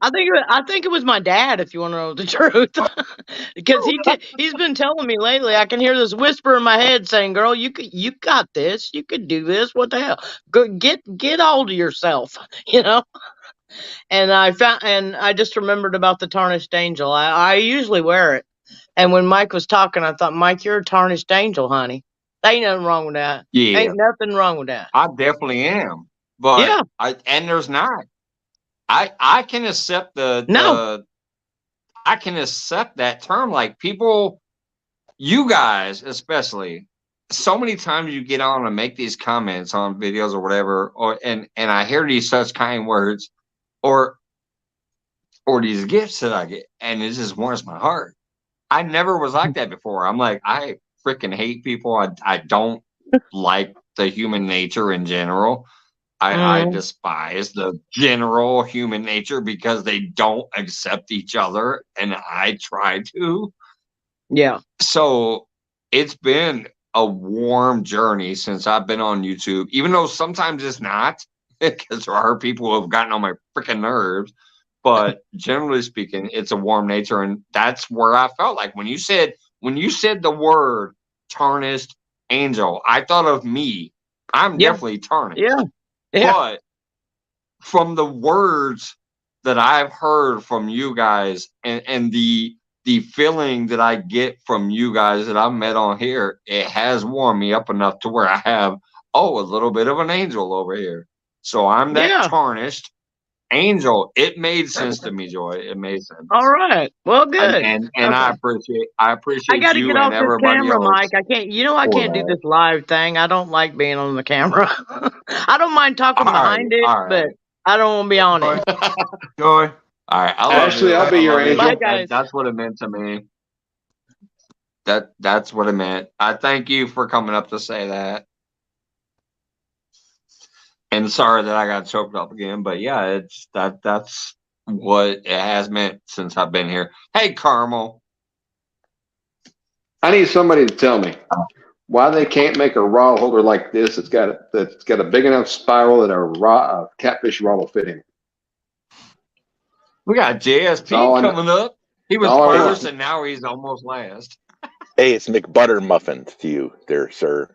I think it was my dad, if you want to know the truth, because he's been telling me lately. I can hear this whisper in my head saying, "Girl, you got this. You could do this. What the hell? Go get hold of yourself." And I just remembered about the tarnished angel. I usually wear it. And when Mike was talking, I thought, Mike, you're a tarnished angel, honey. There ain't nothing wrong with that. Yeah. Ain't nothing wrong with that. I definitely am. But and there's not. I can accept I can accept that term. Like people, you guys especially, so many times you get on and make these comments on videos or whatever, and I hear these such kind words or these gifts that I get, and it just warms my heart. I never was like that before. I'm like, I freaking hate people. I don't like the human nature in general. I despise the general human nature because they don't accept each other, and I try to. Yeah. So it's been a warm journey since I've been on YouTube, even though sometimes it's not, because there are people who have gotten on my freaking nerves. But generally speaking, it's a warm nature, and that's where I felt like when you said the word tarnished angel, I thought of me. I'm definitely tarnished. Yeah. But from the words that I've heard from you guys and the feeling that I get from you guys that I've met on here, it has warmed me up enough to where I have a little bit of an angel over here. So I'm that tarnished angel. It made sense to me, Joy. It made sense. All right. Well, good. And I appreciate I got to you get and off this everybody camera, else. Mike. I can't do this live thing. I don't like being on the camera. I don't mind talking behind it, but I don't want to be on it. Joy. All right, Ashley, I'll be your angel. Bye, guys. That's what it meant to me. That's what it meant. I thank you for coming up to say that. And sorry that I got choked up again, but yeah, that's what it has meant since I've been here. Hey, Carmel. I need somebody to tell me why they can't make a rod holder like this. That's got a big enough spiral that a catfish rod will fit in. We got JSP coming up. He was first, and now he's almost last. Hey, it's McButter muffins to you there, sir.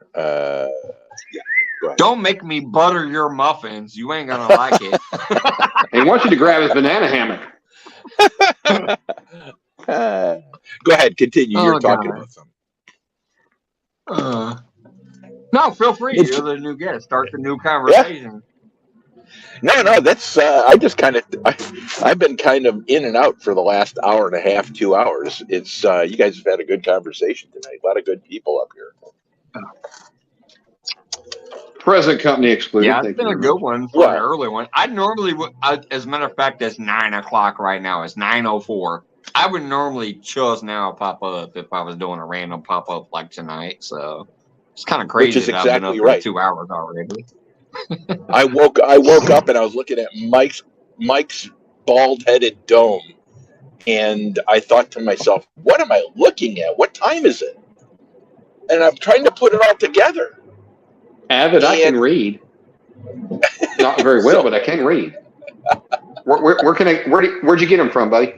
Don't make me butter your muffins. You ain't gonna like it. He wants you to grab his banana hammock. Go ahead, continue. You're talking about something. No, feel free. You're the new guest. Start the new conversation. Yeah. No, that's I just kind of I've been kind of in and out for the last hour and a half, 2 hours. It's you guys have had a good conversation tonight. A lot of good people up here. Present company excluded. Yeah, it's been a good one for an early one. I normally would, as a matter of fact, it's 9 o'clock right now. It's 9:04. I would normally choose now pop up if I was doing a random pop up like tonight. So it's kind of crazy. Which is exactly I've been up for 2 hours already. I woke up and I was looking at Mike's bald-headed dome, and I thought to myself, "What am I looking at? What time is it?" And I'm trying to put it all together. Avid, I can read. Not very well, but I can read. Where'd you get them from, buddy?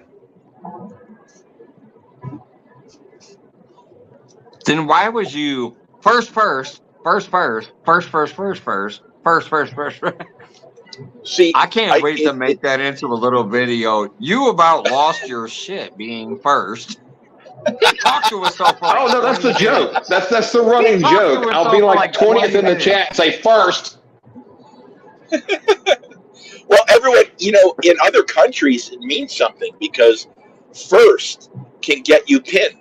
Then why was you first? See, I can't wait to make that into a little video. You about lost your shit being first. Talk to us so far. Oh no, that's the joke. That's the running joke. I'll be like 20th in the chat. Say first. Well, everyone, in other countries, it means something because first can get you pinned,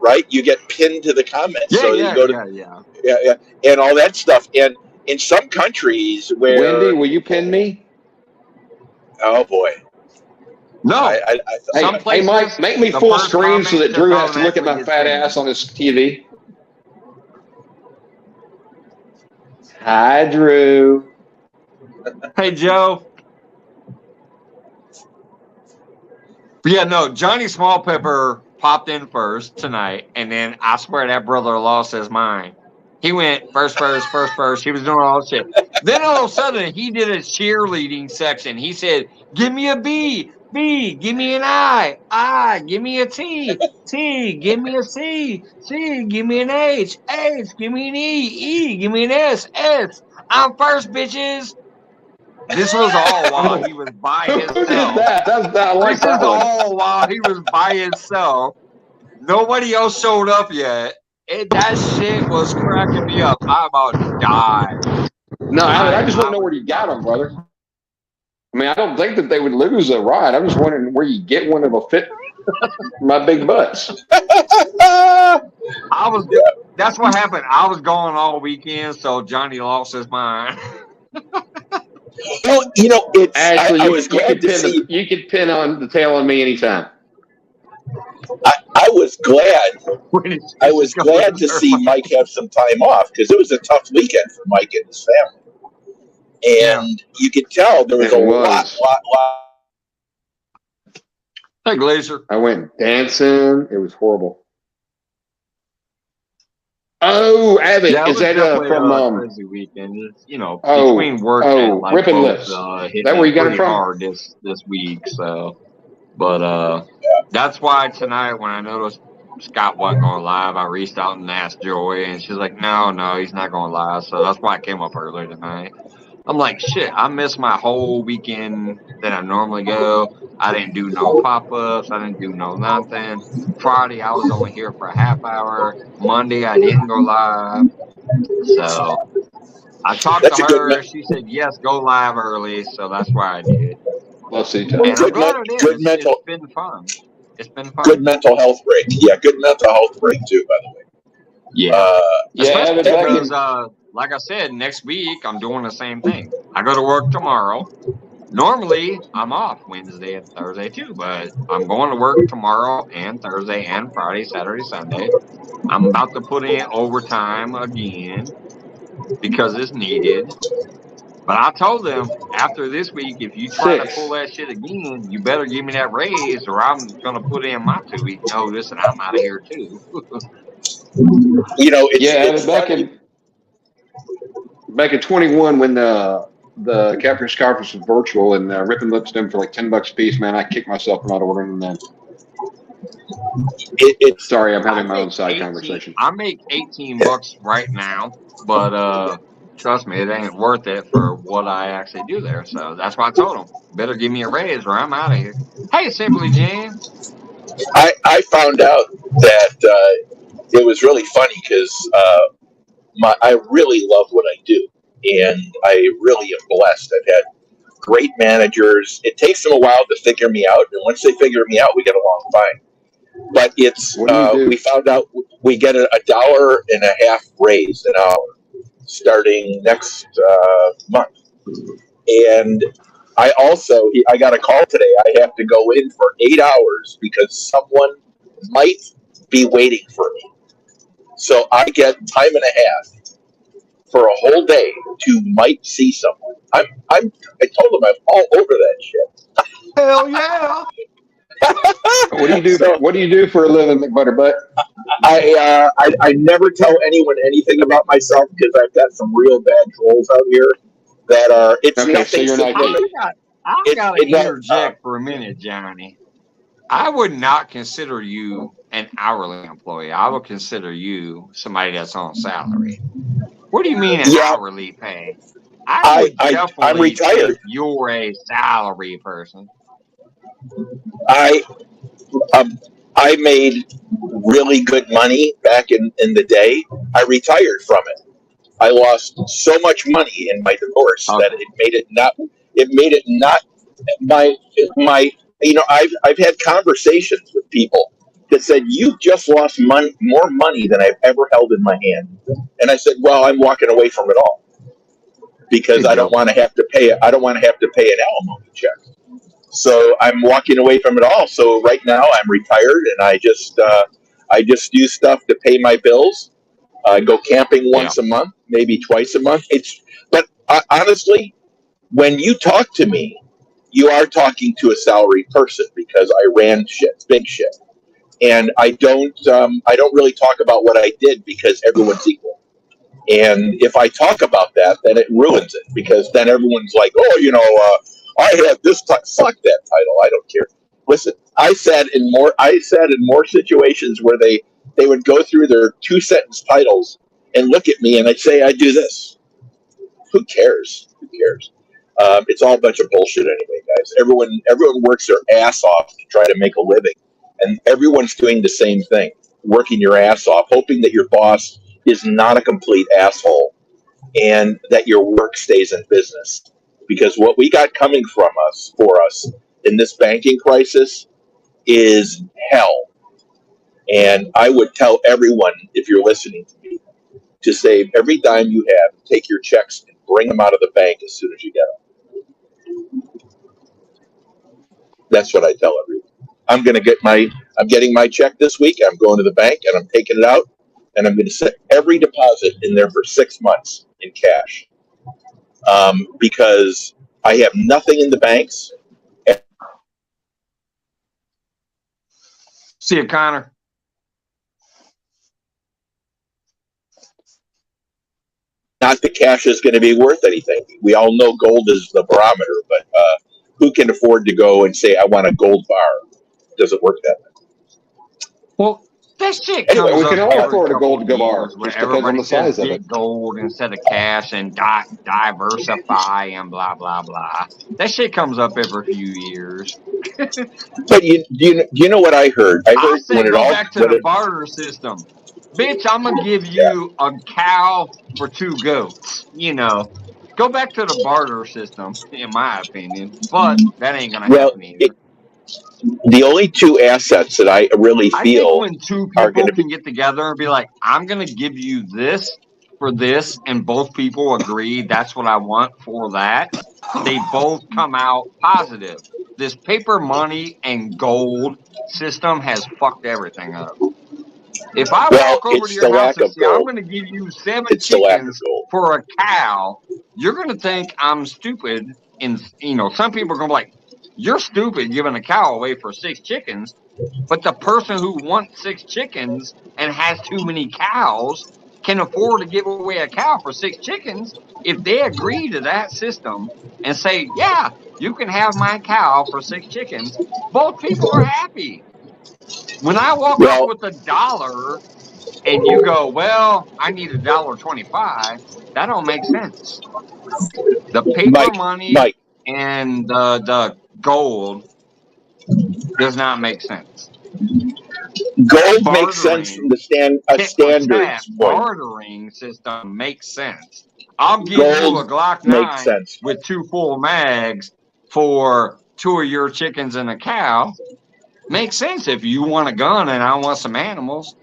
right? You get pinned to the comments. Yeah, and all that stuff. And in some countries where Wendy, will you pin me? Oh boy. No. Hey, Mike, make me full screen so that Drew has to look at my fat ass on his TV. Hi, Drew. Hey, Joe. But yeah, no, Johnny Small Pepper popped in first tonight, and then I swear that brother lost his mind. He went first. He was doing all this shit. Then all of a sudden, he did a cheerleading section. He said, "Give me a B. B, give me an I, give me a T, give me a C, give me an H, give me an E, give me an S, I'm first, bitches." This was all while he was by himself. Who did that? This is all while he was by himself. Nobody else showed up yet. That shit was cracking me up. I'm about to die. No, I just want to know where you got them, brother. I mean, I don't think that they would lose a ride. I'm just wondering where you get one that'll fit my big butts. That's what happened. I was gone all weekend, so Johnny lost his mind. Well, it's actually you could pin on the tail on me anytime. I was glad to see Mike have some time off because it was a tough weekend for Mike and his family. And you could tell there was a lot. Hey, Glazer. I went dancing. It was horrible. Oh, Abbott, is that from crazy weekend? It's, between work and like Ripping Lips. That where you got it from? Hard this week, so. But that's why tonight when I noticed Scott wasn't going live, I reached out and asked Joy, and she's like, "No, he's not going live." So that's why I came up early tonight. I'm like, shit, I missed my whole weekend that I normally go. I didn't do no pop-ups. I didn't do no nothing. Friday, I was only here for a half hour. Monday, I didn't go live. So I talked to her. She said, yes, go live early. So that's why I did. We'll see. It's been fun. It's been fun. Good mental health break. Yeah, good mental health break, too, by the way. Yeah. Because, like I said, next week I'm doing the same thing. I go to work tomorrow, Normally, I'm off Wednesday and Thursday too, but I'm going to work tomorrow and Thursday and Friday, Saturday, Sunday. I'm about to put in overtime again because it's needed. But I told them after this week, if you try to pull that shit again, you better give me that raise or I'm going to put in my 2-week notice and I'm out of here too. It's back in 21 when the captain's conference was virtual and Rip and Lips them for like $10 a piece, man, I kicked myself for not ordering them then. Sorry, I'm having my own side conversation. I make $18 right now, but trust me, it ain't worth it for what I actually do there. So that's why I told them, better give me a raise or I'm out of here. Hey, Simply Jane. I found out that it was really funny because I really love what I do, and I really am blessed. I've had great managers. It takes them a while to figure me out, and once they figure me out, we get along fine. But it's we found out we get a $1.50 raise an hour starting next month, and I got a call today. I have to go in for 8 hours because someone might be waiting for me. So I get time and a half for a whole day to might see someone. I told them I'm all over that shit. Hell yeah! What do you do? What do you do for a living, McButterbutt? I never tell anyone anything about myself because I've got some real bad trolls out here that are. It's okay, nothing. So you're not good. I got to interject for a minute, Johnny. I would not consider you an hourly employee. I would consider you somebody that's on salary. What do you mean an hourly pay? I would definitely I'm retired. think you're a salary person. I made really good money back in the day. I retired from it. I lost so much money in my divorce that it made it not my I've had conversations with people that said you just lost more money than I've ever held in my hand, and I said, well, I'm walking away from it all because I don't want to have to pay an alimony check. So I'm walking away from it all. So right now I'm retired and I just do stuff to pay my bills. I go camping once a month, maybe twice a month. But honestly, when you talk to me, you are talking to a salaried person because I ran big shit. And I don't really talk about what I did because everyone's equal. And if I talk about that, then it ruins it because then everyone's like, oh, I had this title. Fuck that title. I don't care. Listen, I said in more situations where they would go through their 2-sentence titles and look at me and I'd say I do this. Who cares? Who cares? It's all a bunch of bullshit anyway, guys. Everyone works their ass off to try to make a living, and everyone's doing the same thing, working your ass off, hoping that your boss is not a complete asshole and that your work stays in business. Because what we got coming for us in this banking crisis is hell. And I would tell everyone, if you're listening to me, to save every dime you have, take your checks and bring them out of the bank as soon as you get them. That's what I tell everyone. I'm getting my check this week. I'm going to the bank and I'm taking it out and I'm going to set every deposit in there for 6 months in cash. Because I have nothing in the banks. See you, Connor. Not that cash is going to be worth anything. We all know gold is the barometer, but who can afford to go and say, I want a gold bar? Does it work that way? Well, that shit anyway, comes we can up all every afford a gold couple bar. years where Just depends on the size of it. Gold instead of cash and diversify and blah blah blah. That shit comes up every few years. But do you know what I heard? I said go back to the barter system. Bitch, I'm gonna give you a cow for 2 goats. Go back to the barter system, in my opinion. But that ain't gonna happen either. The only 2 assets that I really feel I think when 2 people can get together and be like, I'm going to give you this for this and both people agree that's what I want for that, they both come out positive. This paper money and gold system has fucked everything up. If I walk over to your house and say, I'm going to give you 7 chickens for a cow, you're going to think I'm stupid. And, some people are going to be like, you're stupid giving a cow away for 6 chickens. But the person who wants 6 chickens and has too many cows can afford to give away a cow for 6 chickens. If they agree to that system and say, yeah, you can have my cow for 6 chickens, both people are happy. When I walk up with $1 and you go, well, I need $1.25, that don't make sense. The paper money and the gold does not make sense. Gold makes sense from the standards point. Bartering system makes sense. I'll give you a Glock 9 with 2 full mags for 2 of your chickens and a cow. Makes sense. If you want a gun and I want some animals,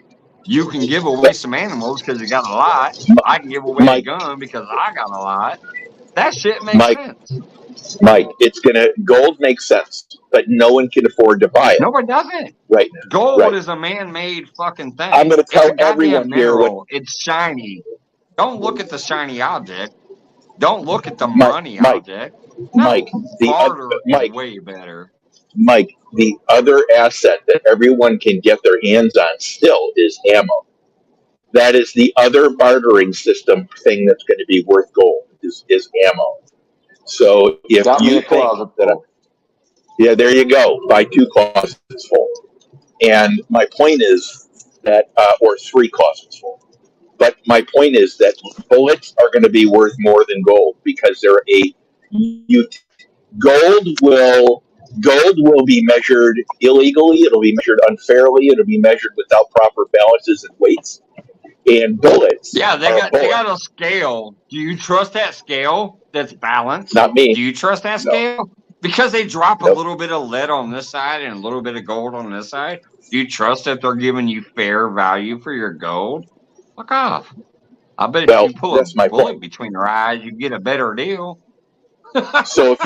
you can give away some animals because you got a lot. I can give away a gun because I got a lot. That shit makes sense. Mike, gold makes sense, but no one can afford to buy it. No, it doesn't. Right. Gold is a man-made fucking thing. I'm going to tell everyone here it's shiny. Don't look at the shiny object. Don't look at the money object. No, Mike, is way better. Mike, the other asset that everyone can get their hands on still is ammo. That is the other bartering system thing that's going to be worth gold is ammo. So if you think that, there you go, buy 2 closets full. And my point is that, or 3 closets full. But my point is that bullets are going to be worth more than gold because they're gold will be measured illegally. It'll be measured unfairly. It'll be measured without proper balances and weights. And bullets. Yeah, they got a scale. Do you trust that scale that's balanced? Not me. Do you trust that scale? Because they drop a little bit of lead on this side and a little bit of gold on this side. Do you trust that they're giving you fair value for your gold? Fuck off. I bet if you pull a bullet between your eyes, you get a better deal. So if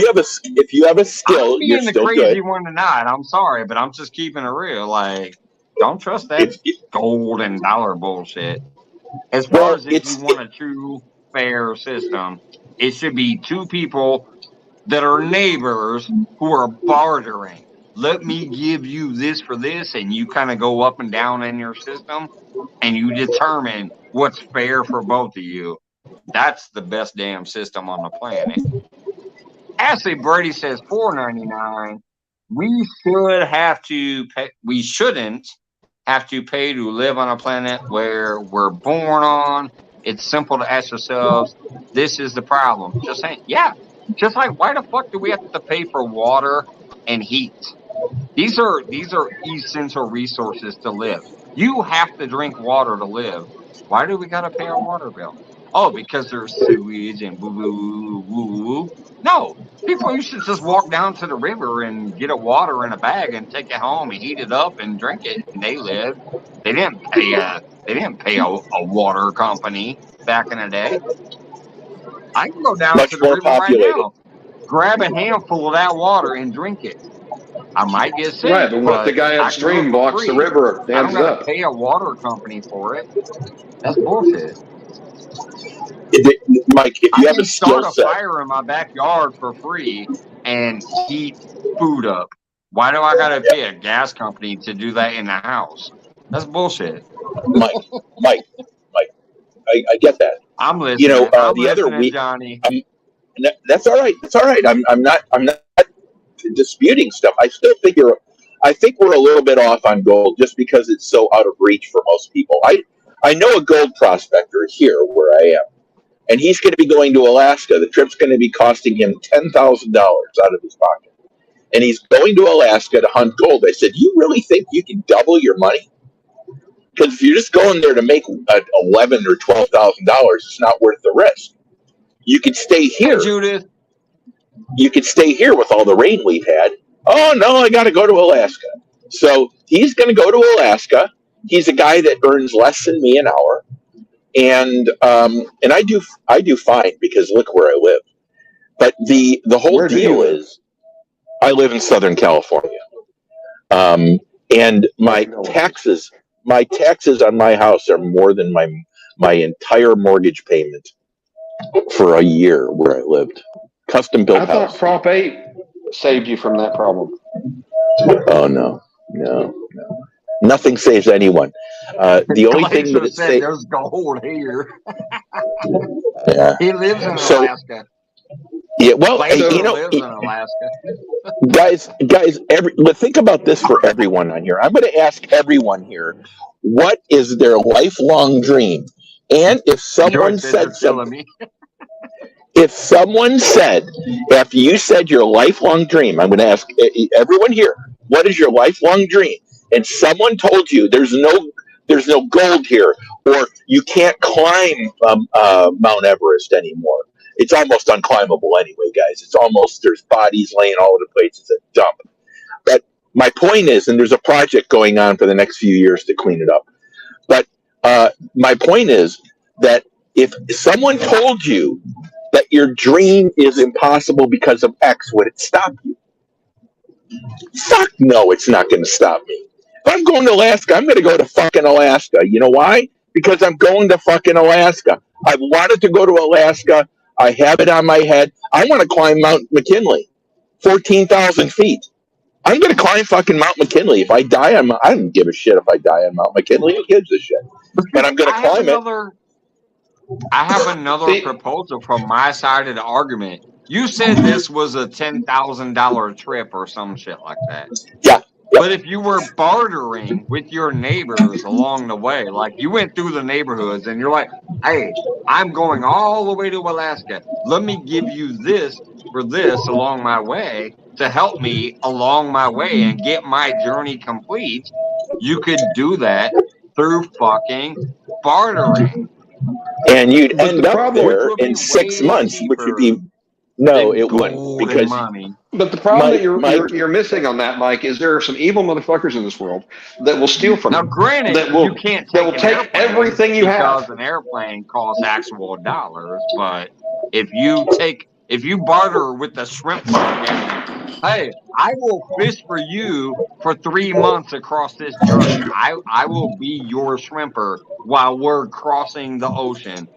you have a skill, you're still good. I'm being the crazy one tonight. I'm sorry, but I'm just keeping it real. Like, don't trust that gold and dollar bullshit. As far as if you want a true fair system, it should be 2 people that are neighbors who are bartering. Let me give you this for this, and you kind of go up and down in your system, and you determine what's fair for both of you. That's the best damn system on the planet. Ashley Brady says $4.99. We shouldn't have to pay to live on a planet where we're born on. It's simple to ask yourselves, this is the problem. Just saying, just like why the fuck do we have to pay for water and heat? These are essential resources to live. You have to drink water to live. Why do we gotta pay our water bill? Oh, because there's sewage and woo. No, people used to just walk down to the river and get a water in a bag and take it home and heat it up and drink it. And they lived. They didn't pay a water company back in the day. I can go down to the river right now, grab a handful of that water and drink it. I might get sick. Right, but what the guy upstream blocks the river, dams it up. I don't gotta pay a water company for it. That's bullshit. Mike, if you have a skill set, start a fire in my backyard for free and heat food up. Why do I gotta pay a gas company to do that in the house? That's bullshit. Mike, I get that. I'm listening. The other week, Johnny. That's all right. That's all right. I'm not disputing stuff. I think we're a little bit off on gold just because it's so out of reach for most people. I know a gold prospector here where I am, and he's going to be going to Alaska. The trip's going to be costing him $10,000 out of his pocket, and he's going to Alaska to hunt gold. I said, "You really think you can double your money? Because if you're just going there to make $11,000 or $12,000, it's not worth the risk. You could stay here, Judith. You could stay here with all the rain we've had. Oh no, I got to go to Alaska." So he's going to go to Alaska. He's a guy that earns less than me an hour. and I do fine because look where I live. But the whole deal is, I live in Southern California, and my taxes on my house are more than my entire mortgage payment for a year where I lived. Custom built house. I thought Prop 8 saved you from that problem. Oh no. Nothing saves anyone. The only thing that it saves. There's gold here. Yeah. He lives in Alaska. Yeah, well, lives in Alaska. guys, think about this for everyone on here. I'm going to ask everyone here, what is their lifelong dream? And if someone said something, if someone said, after you said your lifelong dream, I'm going to ask everyone here, what is your lifelong dream? And someone told you there's no gold here, or you can't climb Mount Everest anymore. It's almost unclimbable anyway, guys. There's bodies laying all over the place. It's a dump. But my point is, and there's a project going on for the next few years to clean it up. But my point is that if someone told you that your dream is impossible because of X, would it stop you? Fuck no, it's not going to stop me. If I'm going to Alaska, I'm going to go to fucking Alaska. You know why? Because I'm going to fucking Alaska. I've wanted to go to Alaska. I have it on my head. I want to climb Mount McKinley, 14,000 feet. I'm going to climb fucking Mount McKinley. If I die on I don't give a shit if I die on Mount McKinley. Who gives a shit? But I'm going to climb it. I have another proposal from my side of the argument. You said this was a $10,000 trip or some shit like that. Yeah. But if you were bartering with your neighbors along the way, like you went through the neighborhoods and you're like, hey, I'm going all the way to Alaska. Let me give you this for this along my way to help me along my way and get my journey complete. You could do that through fucking bartering. And you'd end up there in 6 months, which would be... No, it wouldn't, because money. But the problem that you're missing on that, Mike, is there are some evil motherfuckers in this world that will steal from you. Now, granted, you can't take everything you have. Because an airplane costs actual dollars, but if you barter with the shrimp market, hey, I will fish for you for 3 months across this journey. I will be your shrimper while we're crossing the ocean.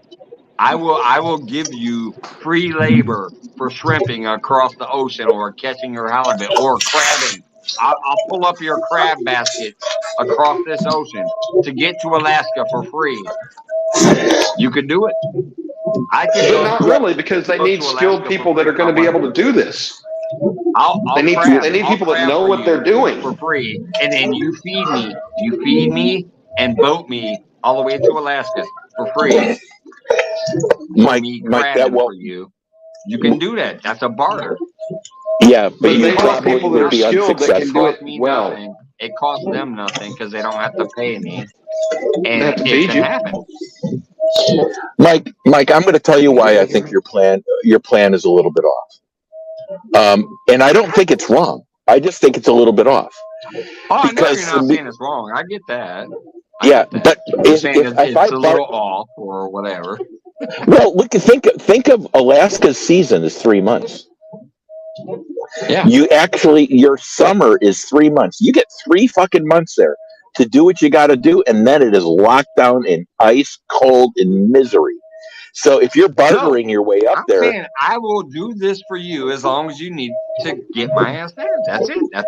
I will give you free labor for shrimping across the ocean or catching your halibut or crabbing. I'll pull up your crab basket across this ocean to get to Alaska for free. You could do it. I could. But not really, because they need skilled people that are going to be able to do this. They need people that know what they're doing for free, and then you feed me and boat me all the way to Alaska for free. Mike, that for you. You can do that. That's a barter. Yeah, but they want people that are skilled that can do it well. Nothing. It costs them nothing because they don't have to pay me, and have to it feed can you. happen. Mike, I'm going to tell you why I think your plan is a little bit off. And I don't think it's wrong. I just think it's a little bit off. Oh, I know you're not saying it's wrong. I get that. But you're saying it's a little off or whatever. Well, look, think of Alaska's season is 3 months. Yeah. Your summer is 3 months. You get 3 fucking months there to do what you got to do, and then it is locked down in ice, cold, and misery. So if you're bartering your way up there, saying I will do this for you as long as you need to get my ass there. That's it. That's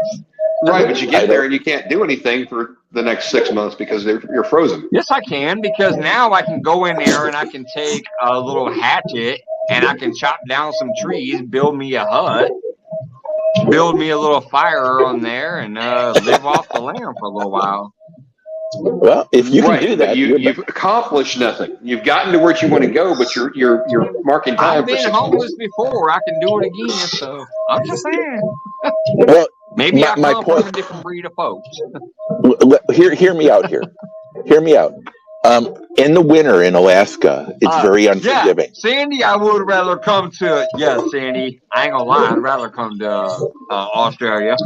right. But you get there and you can't do anything for the next 6 months because you're frozen. Yes, I can, because now I can go in there and I can take a little hatchet and I can chop down some trees, build me a hut, build me a little fire on there, and live off the land for a little while. Well, if you can do that, you've accomplished nothing. You've gotten to where you want to go, but you're marking time. I've been homeless before. I can do it again. So I'm just saying. Well, maybe I come from a different breed of folks. Hear me out here. Hear me out. In the winter in Alaska, it's very unforgiving. Yeah, Sandy, I would rather come to. Yeah, Sandy, I ain't gonna lie. I'd rather come to Australia.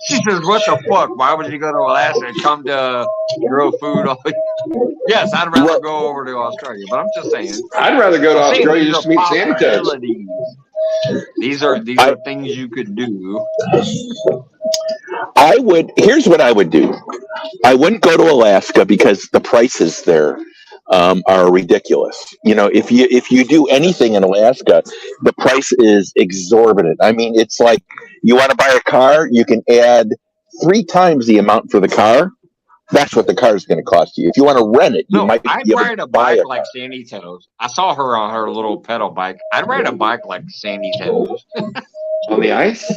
She says, "What the fuck? Why would you go to Alaska and come to grow food?" Yes, I'd rather go over to Australia, but I'm just saying. I'd rather go to Australia just to meet sandy toads. These are things you could do. Here's what I would do. I wouldn't go to Alaska because the prices there are ridiculous. You know, if you do anything in Alaska, the price is exorbitant. I mean, it's like you want to buy a car, you can add 3 times the amount for the car. That's what the car is going to cost you. If you want to rent it, I'd ride a bike like Sandy Toes. I saw her on her little pedal bike. I'd ride a bike like Sandy Toes. On the ice?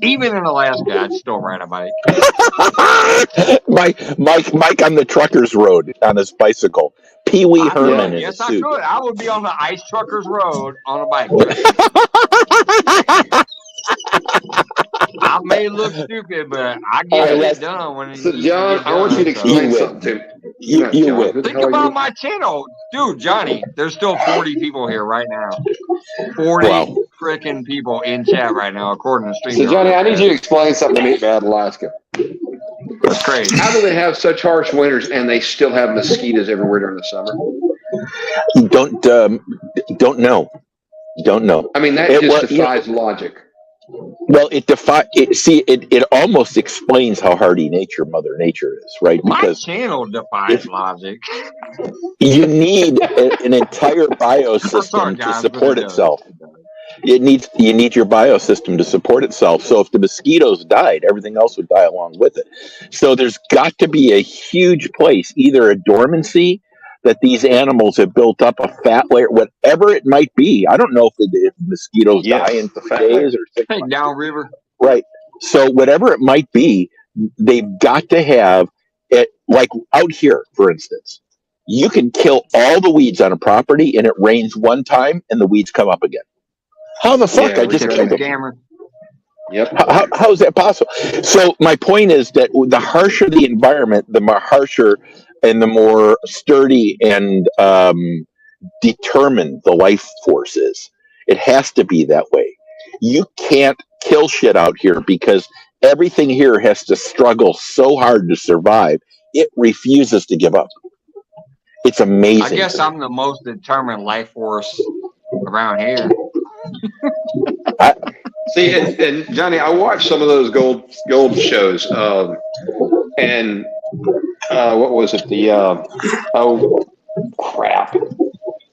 Even in Alaska, I'd still ride a bike. Mike on the trucker's road on his bicycle. Pee Wee Herman. Yes, I could. I would be on the ice truckers road on a bike. I may look stupid, but I get it done. When so, John, I want you to explain something to me. You would. Think about my channel. Dude, Johnny, there's still 40 people here right now. 40 freaking people in chat right now, according to StreamYard. So, Johnny, I need you to explain something to me about Alaska. That's crazy. How do they have such harsh winters and they still have mosquitoes everywhere during the summer? Don't know. Don't know. I mean, that just defies logic. Well, it almost explains how hardy Mother Nature is, right? Because my channel defies logic. You need an entire biosystem to support itself. You need your biosystem to support itself. So if the mosquitoes died, everything else would die along with it. So there's got to be a huge place, either a dormancy that these animals have built up, a fat layer, whatever it might be. I don't know if mosquitoes die in 5 days or 6 months. Downriver. Right. So whatever it might be, they've got to have it, like out here, for instance. You can kill all the weeds on a property and it rains one time and the weeds come up again. How the fuck? I just killed them. Yep. How is that possible? So my point is that the harsher the environment, the more harsher and the more sturdy and determined the life force is. It has to be that way. You can't kill shit out here because everything here has to struggle so hard to survive. It refuses to give up. It's amazing. I guess I'm the most determined life force around here. See, and Johnny, I watched some of those gold shows, and what was it? Oh crap,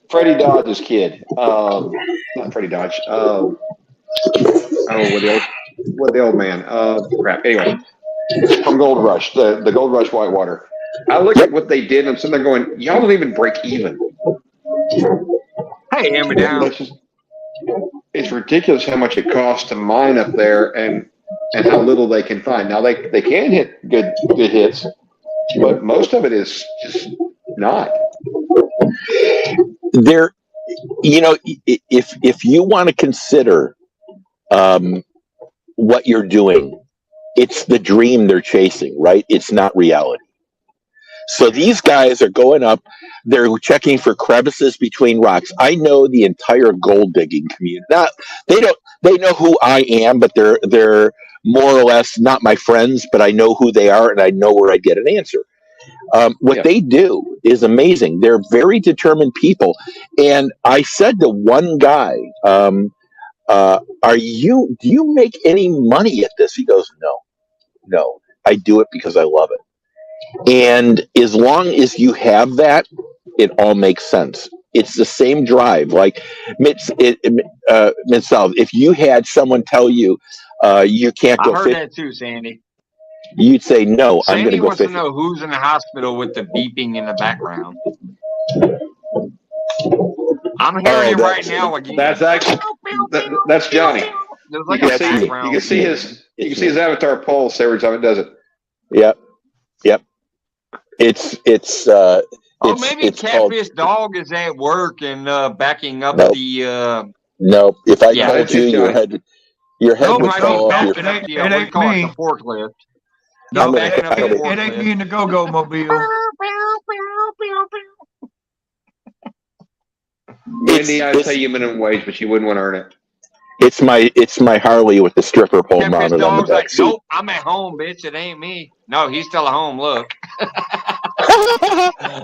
Freddie Dodge's kid. Not Freddie Dodge. What the old man? Crap. Anyway, from Gold Rush, the Gold Rush Whitewater. I look at what they did, and I'm sitting there going, "Y'all don't even break even." Hey, hand me down. It's ridiculous how much it costs to mine up there, and how little they can find. Now they can hit good hits, but most of it is just not. There, if you want to consider what you're doing, it's the dream they're chasing, right? It's not reality. So these guys are going up, they're checking for crevices between rocks. I know the entire gold digging community. They know who I am, but they're more or less not my friends, but I know who they are and I know where I get an answer. What they do is amazing. They're very determined people. And I said to one guy, do you make any money at this? He goes, no, I do it because I love it. And as long as you have that, it all makes sense. It's the same drive. Like Mid-South, if you had someone tell you you can't go, I heard that too, Sandy. You'd say no. Sandy I'm going to go. Wants to know who's in the hospital with the beeping in the background. I'm hearing it right now again. That's actually that's Johnny. Like you can see his avatar pulse every time it does it. Yep. It's maybe Catfish Dog is at work and backing up the. No, if I told you, your head would fall off. It ain't me. The forklift. No, it ain't me in the go-go mobile. Wendy, I'd pay you minimum wage, but you wouldn't want to earn it. It's my Harley with the stripper pole mounted on the back like, seat. nope, I'm at home, bitch. It ain't me. No, he's still at home. Look.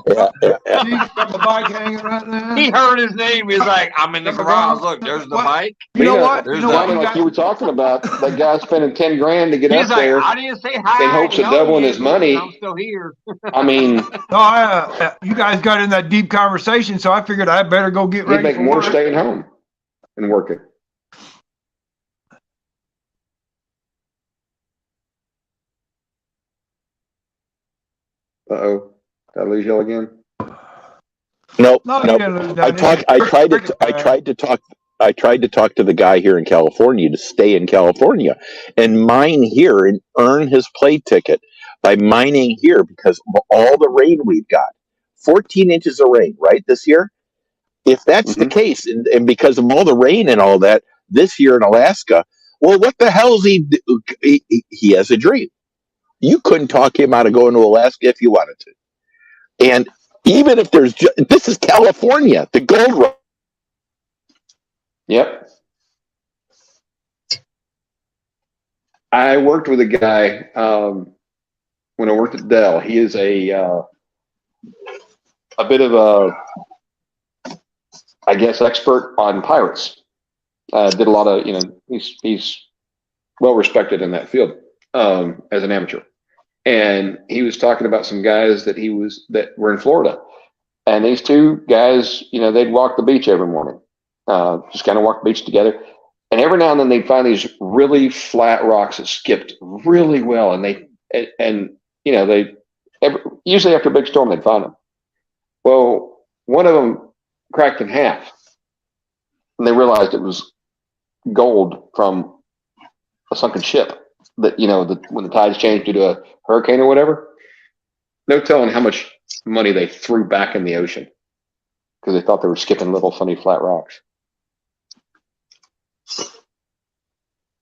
Yeah. He's got the bike hanging right there. He heard his name. He's like, I'm in the garage. Look, there's the bike. You know what? There's like you were talking about, that guy spending 10 grand to get He's up like, there I didn't say hi. in hopes of doubling his money. I'm still here. I mean, No, you guys got in that deep conversation, so I figured I better go get he'd ready make for more work. staying home and working. Uh-oh. Did I lose y'all again? No. You didn't lose I tried to talk to the guy here in California to stay in California and mine here and earn his play ticket by mining here because of all the rain we've got. 14 inches of rain, right, this year? If that's the case, and because of all the rain and all that this year in Alaska, well, what the hell is he do? He has a dream. You couldn't talk him out of going to Alaska if you wanted to. And even if this is California, the gold rush. Yep. I worked with a guy when I worked at Dell. He is a bit of a, I guess, expert on pirates. Did a lot of, he's well respected in that field as an amateur. And he was talking about some guys that were in Florida. And these two guys, they'd walk the beach every morning. Just kind of walk the beach together. And every now and then they'd find these really flat rocks that skipped really well. And usually after a big storm, they'd find them. Well, one of them cracked in half. And they realized it was gold from a sunken ship that, when the tides changed due to a hurricane or whatever. No telling how much money they threw back in the ocean because they thought they were skipping little funny flat rocks.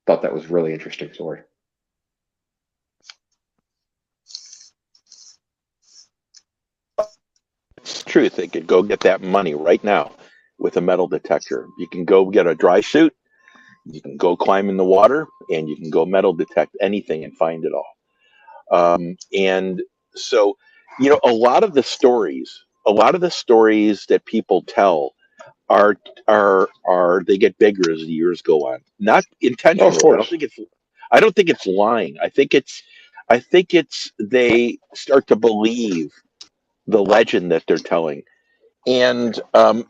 Thought that was a really interesting story. It's the truth. They could go get that money right now with a metal detector. You can go get a dry suit, you can go climb in the water, and you can go metal detect anything and find it all. And so, a lot of the stories that people tell are they get bigger as the years go on. Not intentionally. I don't think it's lying. I think it's they start to believe the legend that they're telling. And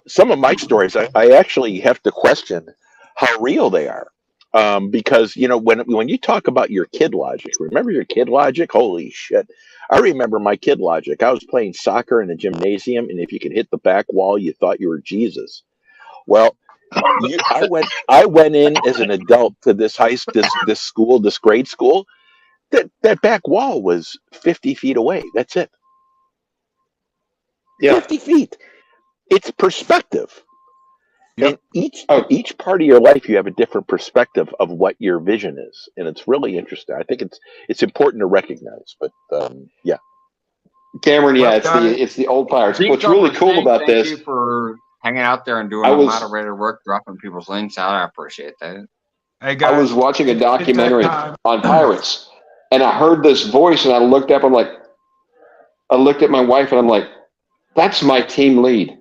some of my stories, I actually have to question how real they are. Because when you talk about your kid logic, remember your kid logic? Holy shit. I remember my kid logic. I was playing soccer in the gymnasium, and if you could hit the back wall, you thought you were Jesus. Well, I went in as an adult to this grade school. That back wall was 50 feet away. That's it. Yeah. 50 feet. It's perspective. Yep. And each part of your life, you have a different perspective of what your vision is, and it's really interesting. I think it's important to recognize. But yeah, Cameron, it's the old pirates. What's really cool about this? Thank you for hanging out there and doing a lot of moderator work, dropping people's links out. I appreciate that. Hey guys, I was watching a documentary on pirates, and I heard this voice, and I looked up. I looked at my wife, and I'm like, "That's my team lead."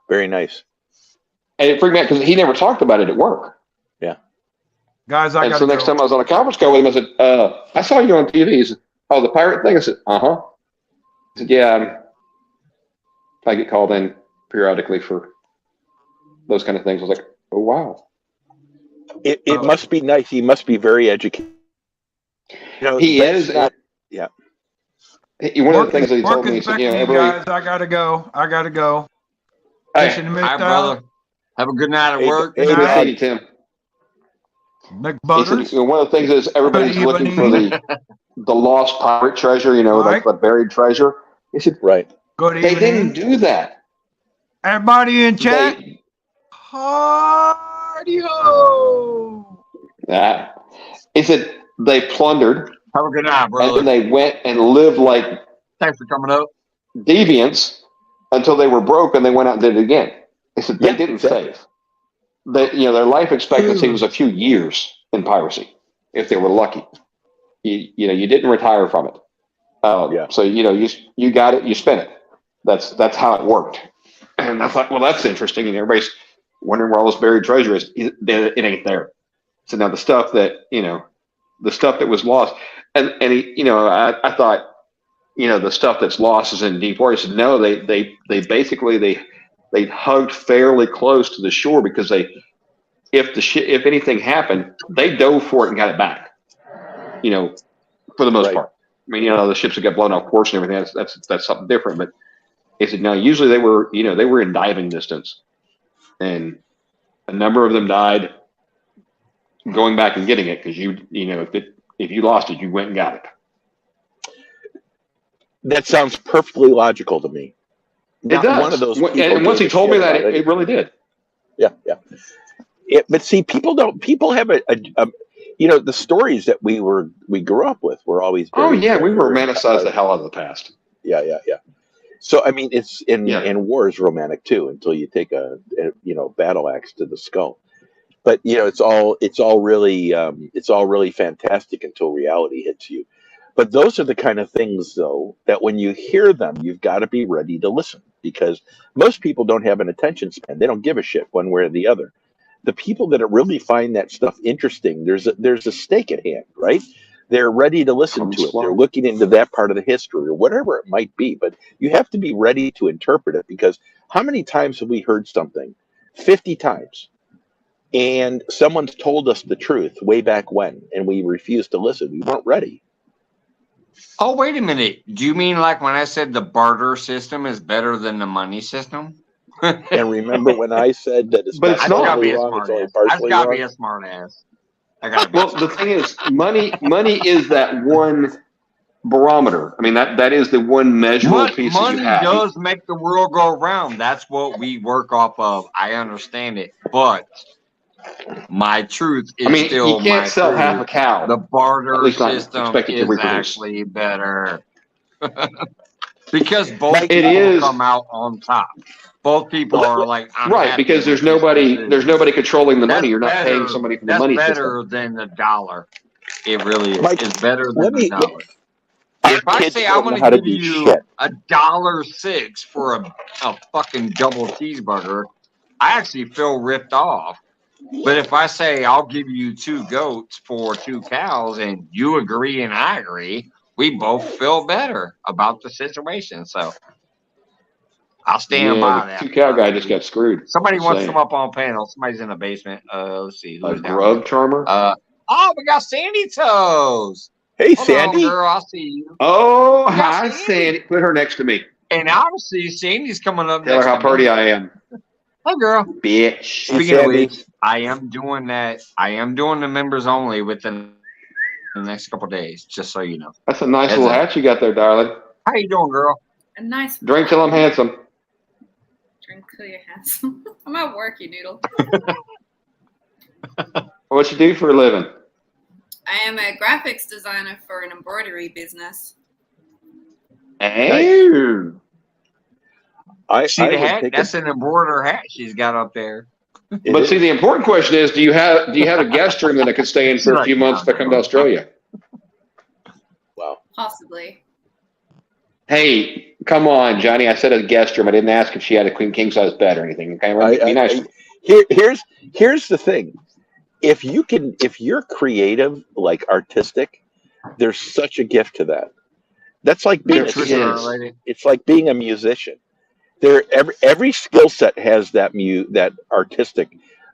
Very nice. And it freaked me out because he never talked about it at work. Yeah. Guys, so next time I was on a conference call with him, I said, I saw you on TV. He said, oh, the pirate thing? I said, uh-huh. He said, yeah, I get called in periodically for those kind of things. I was like, oh, wow. It must be nice. He must be very educated. He is. Yeah. One of the things that he told me, he said, guys, I gotta go. Hey, hi, brother. Have a good night at work. Good to see you, Tim. McButters. He said, one of the things is everybody's looking for the lost pirate treasure, like the buried treasure. He said, right. Good evening. They didn't do that. Everybody in chat. Hardy-ho. He said they plundered. Have a good night, brother. And then they went and lived like thanks for coming up. Deviants until they were broke and they went out and did it again. He said they didn't save. their life expectancy was a few years in piracy, if they were lucky. You didn't retire from it. So you got it, you spent it. That's how it worked. And I thought, well, that's interesting. And everybody's wondering where all this buried treasure is. It ain't there. So now the stuff that was lost, and I thought, the stuff that's lost is in deep water. He said, no, they basically they hugged fairly close to the shore because if anything happened, they dove for it and got it back. For the most part. I mean, the ships that got blown off course and everything, that's something different. But he said, no, usually they were in diving distance, and a number of them died going back and getting it because if you lost it, you went and got it. That sounds perfectly logical to me. It does. One of those and once he told me that, it really did. Yeah. But see, people have the stories that we grew up with were always. We romanticize the hell out of the past. Yeah. So I mean, it's in war is romantic too until you take a battle axe to the skull. But it's all really fantastic until reality hits you. But those are the kind of things, though, that when you hear them, you've got to be ready to listen, because most people don't have an attention span. They don't give a shit one way or the other. The people that really find that stuff interesting, there's a stake at hand, right? They're ready to listen to it. They're looking into that part of the history or whatever it might be. But you have to be ready to interpret it, because how many times have we heard something? 50 times. And someone's told us the truth way back when, and we refused to listen. We weren't ready. Oh, wait a minute. Do you mean like when I said the barter system is better than the money system? And remember when I said that it's but not totally wrong, it's only partially wrong? I've got to be a smart ass. The thing is, money is that one barometer. I mean, that is the one measurable piece that you have. Money does make the world go round. That's what we work off of. I understand it. But my truth is still you can't sell half a cow. The barter system is actually better. Because both people come out on top. Both people are like, I'm right, because there's nobody controlling the money. You're not paying somebody for the money. That's better than the dollar. It really is. It's better than the dollar. If I say I'm going to give you $1.06 for a fucking double cheeseburger, I actually feel ripped off. But if I say I'll give you 2 goats for 2 cows and you agree and I agree, we both feel better about the situation. So I'll stand by that. 2 cow guy just got screwed. Somebody wants to come up on panel. Somebody's in the basement. Let's see. Who's down grub charmer? We got Sandy Toes. Hey, Sandy. Girl, I'll see you. Oh, hi, Sandy. Put her next to me. And obviously, Sandy's coming up. Tell her how pretty I am. Hi, girl. Bitch. Speaking of which, I am doing that. I am doing the members only within the next couple of days, just so you know. That's a nice little hat you got there, darling. How you doing, girl? A nice. Drink till I'm handsome. Drink till you're handsome. I'm at work, you noodle. What you do for a living? I am a graphics designer for an embroidery business. Oh. See the hat? That's an embroidered hat she's got up there. But see, the important question is, do you have a guest room that I could stay in for a few months if I come to Australia? Wow. Possibly. Hey, come on, Johnny. I said a guest room. I didn't ask if she had a king size bed or anything. Okay, be nice. Here's the thing. If you're creative, like artistic, there's such a gift to that. That's like being it's like being a musician. Every skill set has that artistic,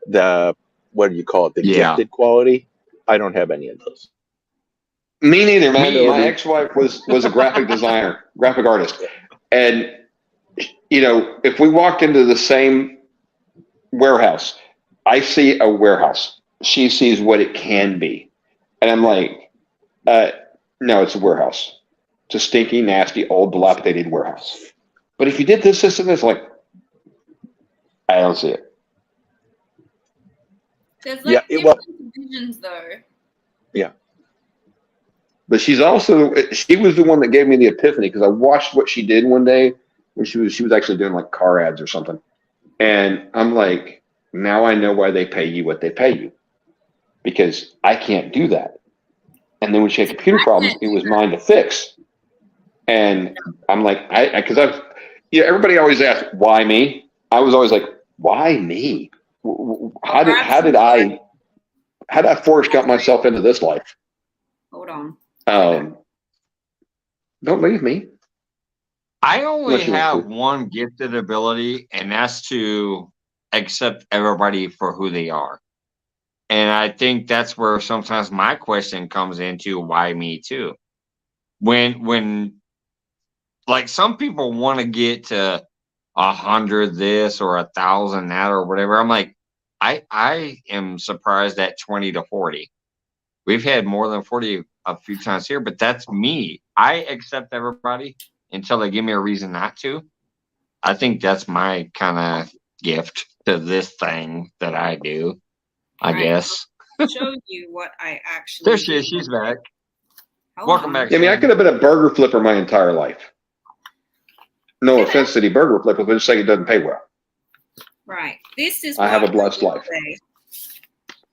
what do you call it? The gifted quality. I don't have any of those. Me neither, man. My ex-wife was a graphic designer, graphic artist. And if we walked into the same warehouse, I see a warehouse. She sees what it can be. And I'm like, no, it's a warehouse. It's a stinky, nasty, old, dilapidated warehouse. But if you did this system, it's like, I don't see it. There's different divisions, though. Yeah. But she was the one that gave me the epiphany, because I watched what she did one day when she was actually doing like car ads or something. And I'm like, now I know why they pay you what they pay you, because I can't do that. And then when she had computer problems, it was mine to fix. And I'm like, because everybody always asks, why me? I was always like, why me? How did I force got myself into this life? Hold on. Don't leave me. I only have one gifted ability, and that's to accept everybody for who they are. And I think that's where sometimes my question comes into, why me too? When like some people want to get to 100 this or 1,000 that or whatever. I'm like, I am surprised at 20 to 40. We've had more than 40 a few times here, but that's me. I accept everybody until they give me a reason not to. I think that's my kind of gift to this thing that I do, I guess. I'll show you what I actually There she is. She's back. Welcome back. I mean, I could have been a burger flipper my entire life. No offense to the burger flipper, but just like it doesn't pay well. Right. This is I have a blessed life.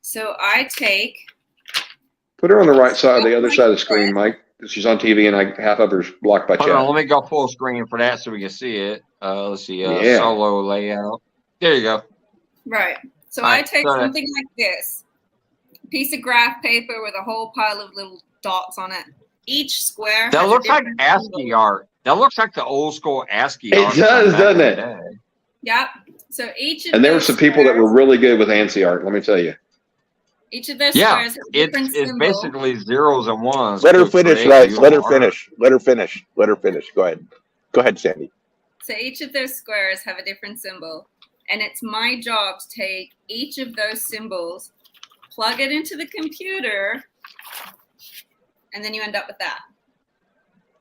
So I take. Put her on the right side, the other side of the screen, Mike. She's on TV and half of her's blocked by chat. Hold on, let me go full screen for that so we can see it. Let's see, solo layout. There you go. Right. So I take something like this. A piece of graph paper with a whole pile of little dots on it. Each square. That looks like ASCII art. That looks like the old school ASCII art. It does, doesn't it? Yep. So each of and there were some people that were really good with ANSI art, let me tell you. Each of those squares has a different symbol. It's basically zeros and ones. Let her finish, right? Let her finish. Let her finish. Let her finish. Go ahead. Go ahead, Sandy. So each of those squares have a different symbol. And it's my job to take each of those symbols, plug it into the computer, and then you end up with that.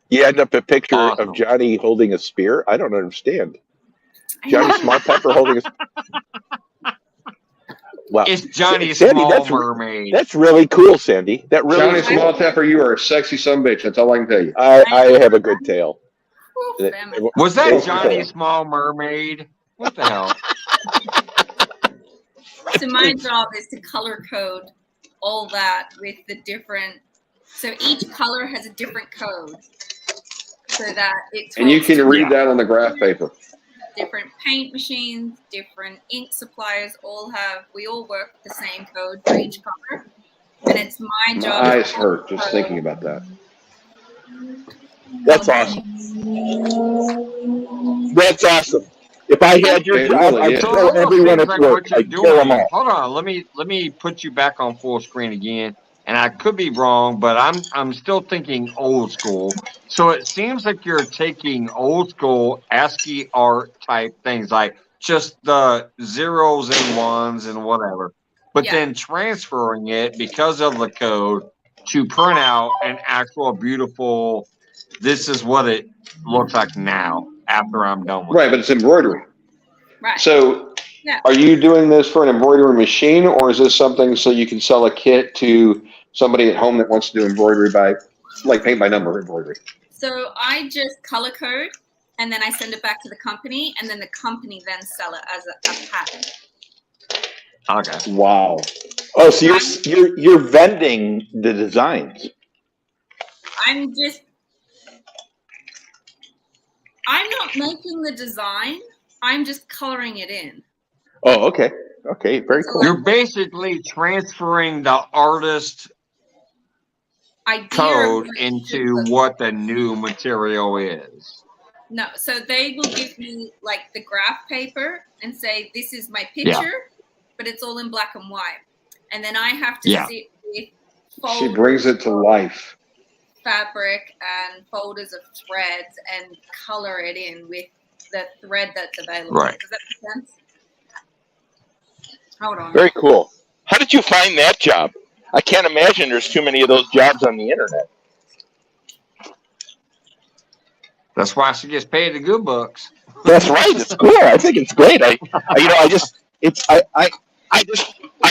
You end up a picture of Johnny holding a spear? I don't understand. Johnny Smart Pepper holding a spear. Wow. It's Johnny Sandy, Small Mermaid. That's really cool, Sandy. That really Johnny Small Pepper, you are a sexy sumbitch. That's all I can tell you. I have a good tail. Was that Johnny Small Mermaid? What the hell? So my job is to color code all that with the different. So each color has a different code, so that it's. And you can read that on the graph paper. Different paint machines, different ink suppliers, we all work with the same code for each color. And it's my job. My eyes hurt just thinking about that. That's awesome. That's awesome. If I had your job, I'd throw everyone at work. I'd kill them all. Hold on, let me put you back on full screen again. And I could be wrong, but I'm still thinking old school. So it seems like you're taking old school ASCII art type things, like just the zeros and ones and whatever, but then transferring it because of the code to print out an actual beautiful. This is what it looks like now after I'm done with it. Right, but it's embroidery. Right. So are you doing this for an embroidery machine, or is this something so you can sell a kit to somebody at home that wants to do embroidery by, like, paint by number embroidery? So I just color code, and then I send it back to the company, and then the company then sell it as a pattern. Okay. Wow. Oh, so you're vending the designs. I'm not making the design. I'm just coloring it in. Oh, okay. Okay, very cool. You're basically transferring the artist code into what the new material is. No, so they will give me like the graph paper and say, this is my picture, but it's all in black and white. And then I have to sit with folders. She brings it to life. Fabric and folders of threads and color it in with the thread that's available. Right. Does that make sense? Hold on. Very cool. How did you find that job? I can't imagine there's too many of those jobs on the internet. That's why she gets paid the good bucks. That's right. It's cool. I think it's great. I've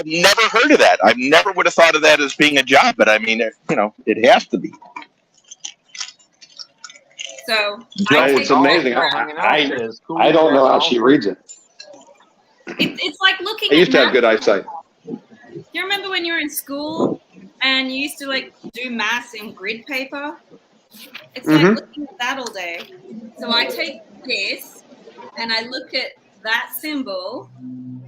never heard of that. I never would have thought of that as being a job, but I mean, it has to be. So it's amazing. I don't know how she reads it. It's like looking I used at to have good eyesight. Do you remember when you were in school and you used to like do maths in grid paper? It's like looking at that all day. So I take this and I look at that symbol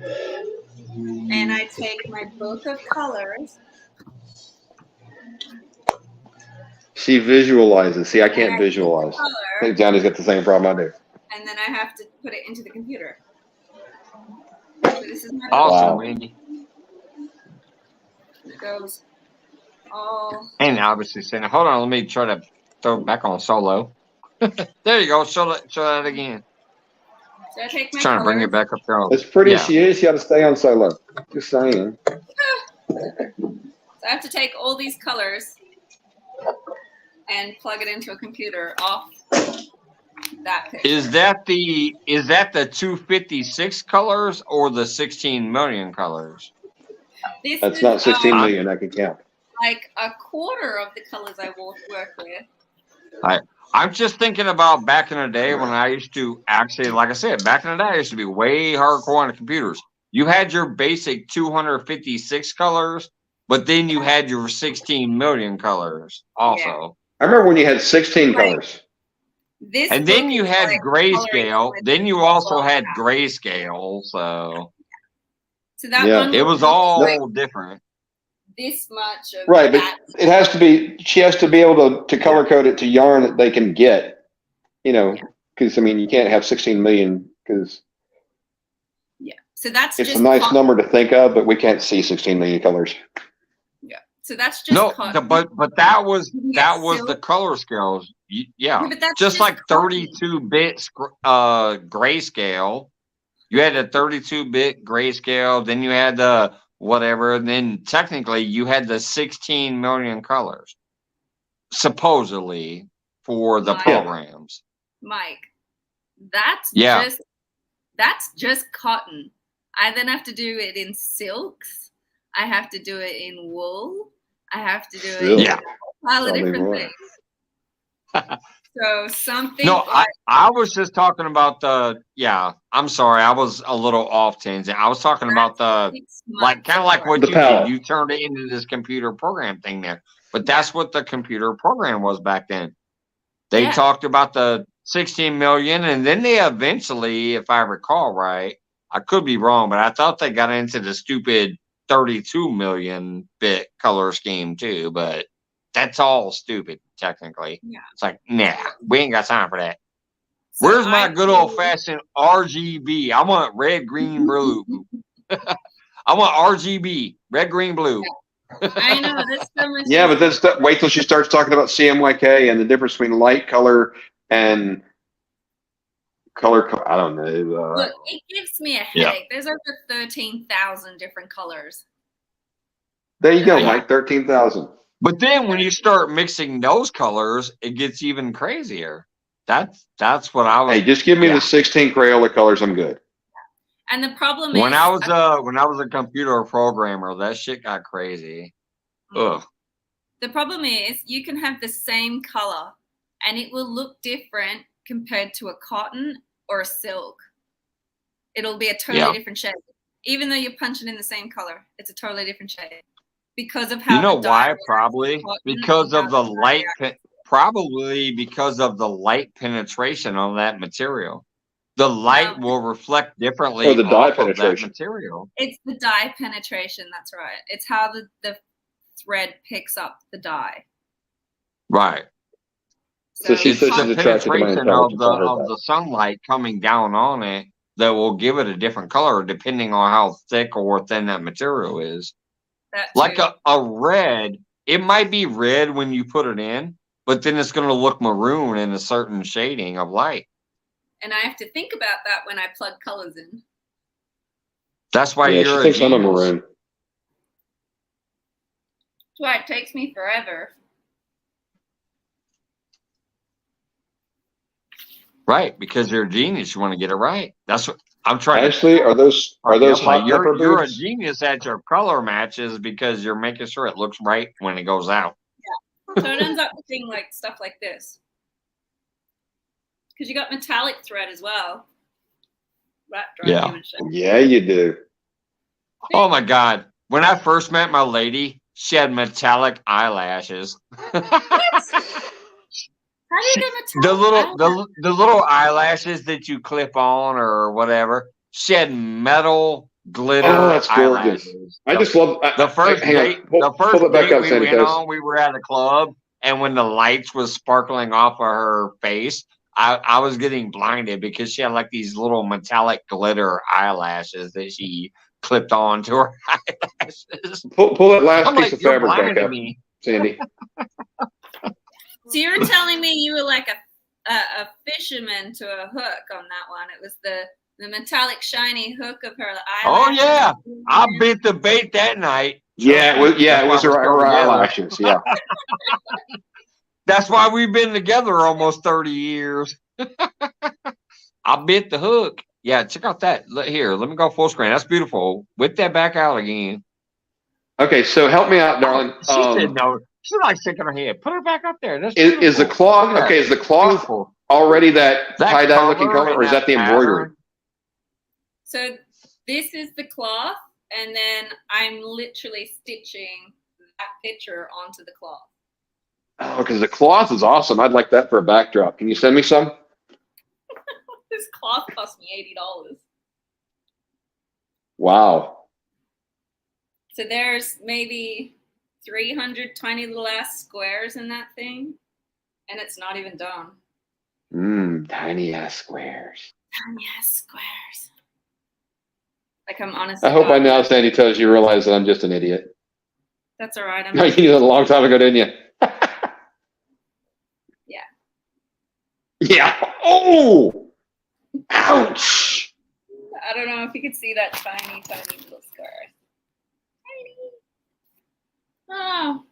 and I take my book of colors. She visualizes. See, I can't visualize. I think Johnny's got the same problem I do. And then I have to put it into the computer. So this is my awesome, Wendy. It goes all. And obviously saying, hold on, let me try to throw it back on solo. There you go. Show that again. So I take my trying to bring it back up there. As pretty as she is, she got to stay on solo. Just saying. So I have to take all these colors and plug it into a computer off that picture. Is that the 256 colors or the 16 million colors? That's not 16 million. I can count. Like a quarter of the colors I work with. I'm just thinking about back in the day when I used to actually, like I said, back in the day, I used to be way hardcore on the computers. You had your basic 256 colors, but then you had your 16 million colors also. Yeah. I remember when you had 16 colors. And then you had grayscale. Then you also had grayscale. So that one it was all different. This much of right, but it has to be. She has to be able to color code it to yarn that they can get. You know, because I mean, you can't have 16 million because. Yeah, so that's it's just a nice number to think of, but we can't see 16 million colors. Yeah, so that's just but that was the color scales. Yeah, just like 32-bit grayscale. You had a 32-bit grayscale, then you had the whatever, and then technically you had the 16 million colors, supposedly, for the programs. Mike, that's just cotton. I then have to do it in silks. I have to do it in wool. I have to do it in a pile of different things. So something. No, I was just talking about I'm sorry, I was a little off tangent. I was talking about the kind of like what you did. You turned it into this computer program thing there, but that's what the computer program was back then. They talked about the 16 million, and then they eventually, if I recall right, I could be wrong, but I thought they got into the stupid 32 million bit color scheme too, but. That's all stupid, technically. Yeah. It's like, nah, we ain't got time for that. So where's my good old-fashioned RGB? I want red, green, blue. I want RGB, red, green, blue. Yeah. I know. That's so much. Yeah, but then wait till she starts talking about CMYK and the difference between light color and color. I don't know. Look, it gives me a headache. There's over 13,000 different colors. There you go, Mike, 13,000. But then when you start mixing those colors, it gets even crazier. That's what I was. Hey, just give me the 16 Crayola colors. I'm good. And the problem when I was a computer programmer, that shit got crazy. Ugh. The problem is you can have the same color and it will look different compared to a cotton or a silk. It'll be a totally different shade. Even though you're punching in the same color, it's a totally different shade. Because of how why? Probably because of the light. Probably because of the light penetration on that material. The light will reflect differently. Oh, the dye penetration. Of that material. It's the dye penetration. That's right. It's how the thread picks up the dye. Right. So she says she's attracted to my intelligence. Of the sunlight coming down on it that will give it a different color depending on how thick or thin that material is. Like a red, it might be red when you put it in, but then it's going to look maroon in a certain shading of light. And I have to think about that when I plug colors in. That's why you're she thinks I'm a maroon. That's why it takes me forever. Right, because you're a genius. You want to get it right. That's what I'm trying. Actually, are those hot pepper you're a boots? genius at your color matches because you're making sure it looks right when it goes out. Yeah. So it ends up looking like stuff like this. Because you got metallic thread as well. That drives you insane. Yeah, you do. Oh my God. When I first met my lady, she had metallic eyelashes. What? How do you get metallic the little eyelashes that you clip on or whatever. She had metal glitter that's gorgeous. eyelashes. I just love the first date. The first date we went on, we were at a club, and when the lights was sparkling off of her face, I was getting blinded because she had like these little metallic glitter eyelashes that she clipped on to her eyelashes. Pull that last piece of fabric back up, Sandy. So you're telling me you were like a fisherman to a hook on that one. It was the metallic shiny hook of her eyelashes. Oh yeah, I bit the bait that night. Yeah, it was her eyelashes. Yeah. That's why we've been together almost 30 years. I bit the hook. Yeah, check out that. Here, let me go full screen. That's beautiful. Whip that back out again. Okay, so help me out, darling. She said no. She's like shaking her head. Put her back up there. That's is the cloth okay? Is the cloth beautiful. Already that tie-dye looking color, or is that the embroidery? So this is the cloth, and then I'm literally stitching that picture onto the cloth. Oh, because the cloth is awesome. I'd like that for a backdrop. Can you send me some? This cloth cost me $80. Wow. So there's maybe 300 tiny little ass squares in that thing, and it's not even done. Tiny ass squares. Tiny ass squares. Like I'm honestly. I hope by now, Sandy Toes, you realize that I'm just an idiot. That's all right. You knew that a long time ago, didn't you? Yeah. Yeah. Oh! Ouch! I don't know if you could see that tiny little scar. Tiny. Oh.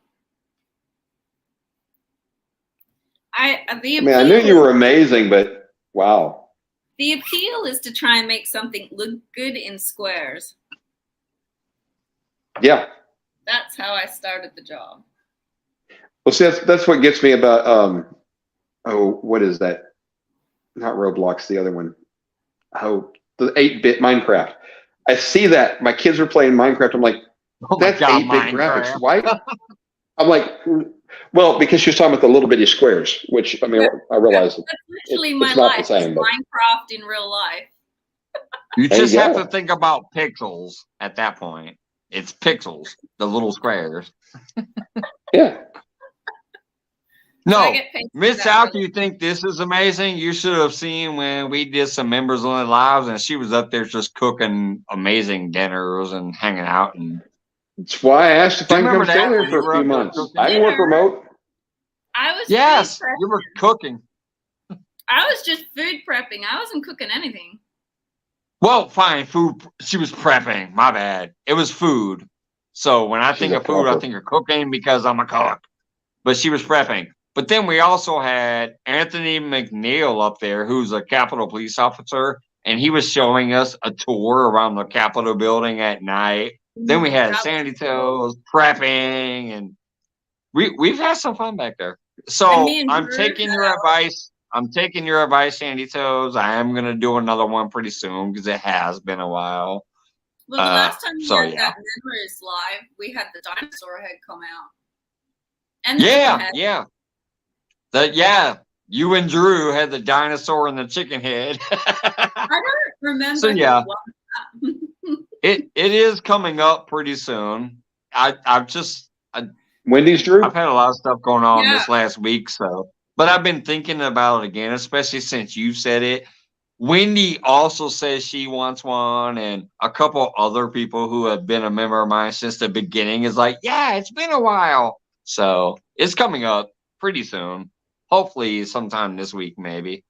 I knew you were amazing, but wow. The appeal is to try and make something look good in squares. Yeah. That's how I started the job. Well, see, that's what gets me about what is that? Not Roblox, the other one. Oh, the 8-bit Minecraft. I see that my kids are playing Minecraft. I'm like, that's 8-bit graphics. Why? I'm like, well, because she was talking about the little bitty squares, which I mean, I realize that's literally it's my not life. the same, but Minecraft in real life. You just have to think about pixels at that point. It's pixels, the little squares. Yeah. No, Miss South, you think this is amazing? You should have seen when we did some members only lives, and she was up there just cooking amazing dinners and hanging out. And that's why I asked if I can come stay there for a few months. I can work remote. I was you were cooking. I was just food prepping. I wasn't cooking anything. Well, fine, food. She was prepping. My bad. It was food. So when I think of food, I think of cooking because I'm a cook. But she was prepping. But then we also had Anthony McNeil up there, who's a Capitol police officer, and he was showing us a tour around the Capitol building at night. Then we had Sandy Toes prepping, and we've had some fun back there. So I'm taking your advice. I'm taking your advice, Sandy Toes. I am gonna do another one pretty soon because it has been a while. Well, the last time we had that Memories live, we had the dinosaur head come out. And you and Drew had the dinosaur and the chicken head. I don't remember. So yeah, it is coming up pretty soon. Wendy's Drew. I've had a lot of stuff going on this last week, but I've been thinking about it again, especially since you said it. Wendy also says she wants one, and a couple other people who have been a member of mine since the beginning is like, yeah, it's been a while. So it's coming up pretty soon. Hopefully sometime this week, maybe.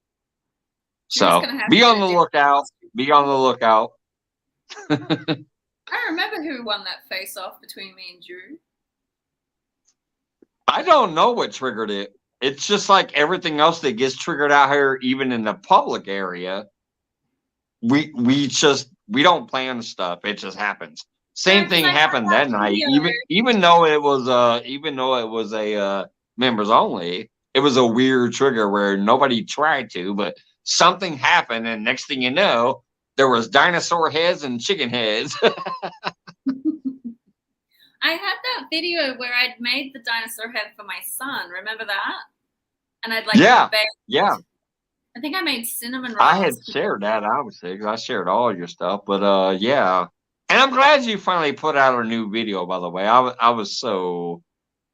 So be on the lookout. Be on the lookout. I remember who won that face-off between me and Drew. I don't know what triggered it. It's just like everything else that gets triggered out here, even in the public area. We don't plan stuff. It just happens. Same thing happened that night. Even though it was a members only, it was a weird trigger where nobody tried to, but something happened, and next thing you know, there was dinosaur heads and chicken heads. I had that video where I'd made the dinosaur head for my son. Remember that? And I'd like yeah. I think I made cinnamon rolls. I had shared that, obviously, because I shared all your stuff. But yeah. And I'm glad you finally put out a new video, by the way. I was so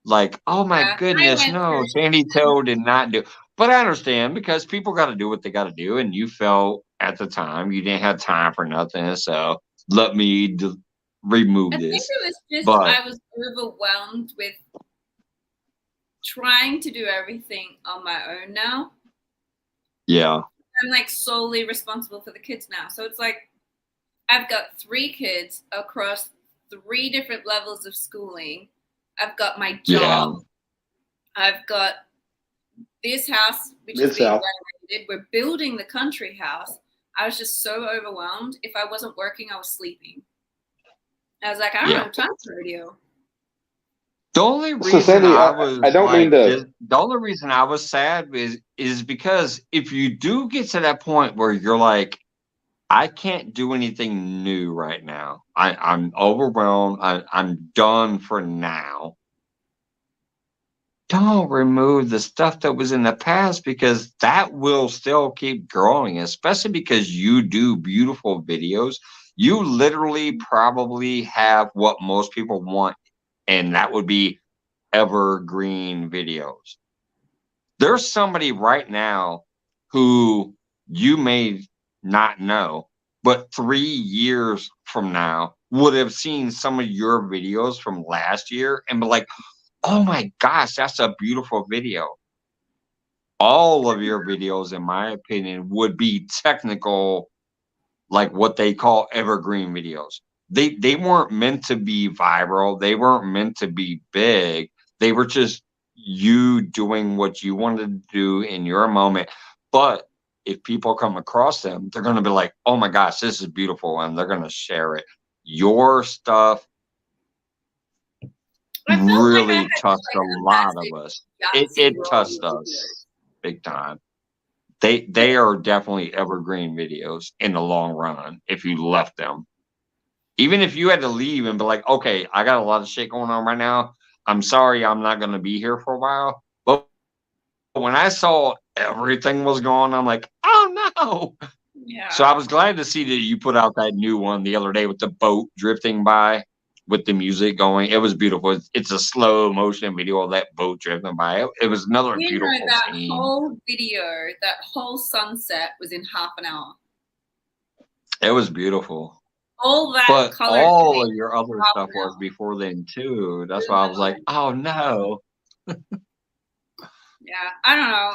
like, oh my goodness, no, Sandy Toe did not do. But I understand, because people got to do what they got to do, and you felt at the time you didn't have time for nothing, so let me remove this. I think it was just I was overwhelmed with trying to do everything on my own now. Yeah. I'm like solely responsible for the kids now. So it's like I've got 3 kids across 3 different levels of schooling. I've got my job. Yeah. I've got this house, which is being renovated. We're building the country house. I was just so overwhelmed. If I wasn't working, I was sleeping. I was like, I don't have time for radio. The only reason Sandy, the only reason I was sad is because if you do get to that point where you're like, I can't do anything new right now. I'm overwhelmed. I'm done for now. Don't remove the stuff that was in the past, because that will still keep growing, especially because you do beautiful videos. You literally probably have what most people want, and that would be evergreen videos. There's somebody right now who you may not know, but 3 years from now would have seen some of your videos from last year and be like, oh my gosh, that's a beautiful video. All of your videos, in my opinion, would be technical, like what they call evergreen videos. They weren't meant to be viral. They weren't meant to be big. They were just you doing what you wanted to do in your moment. But if people come across them, they're going to be like, oh my gosh, this is beautiful. And they're going to share it. Your stuff really touched a lot of us. It touched us big time. They are definitely evergreen videos in the long run if you left them. Even if you had to leave and be like, okay, I got a lot of shit going on right now. I'm sorry, I'm not going to be here for a while. But when I saw everything was gone, I'm like, oh no. Yeah. So I was glad to see that you put out that new one the other day with the boat drifting by with the music going. It was beautiful. It's a slow motion video of that boat drifting by. It was another beautiful scene. Whole video, that whole sunset was in half an hour. It was beautiful. All that, but all of your other stuff was before then too. That's why I was like, oh no. Yeah, I don't know.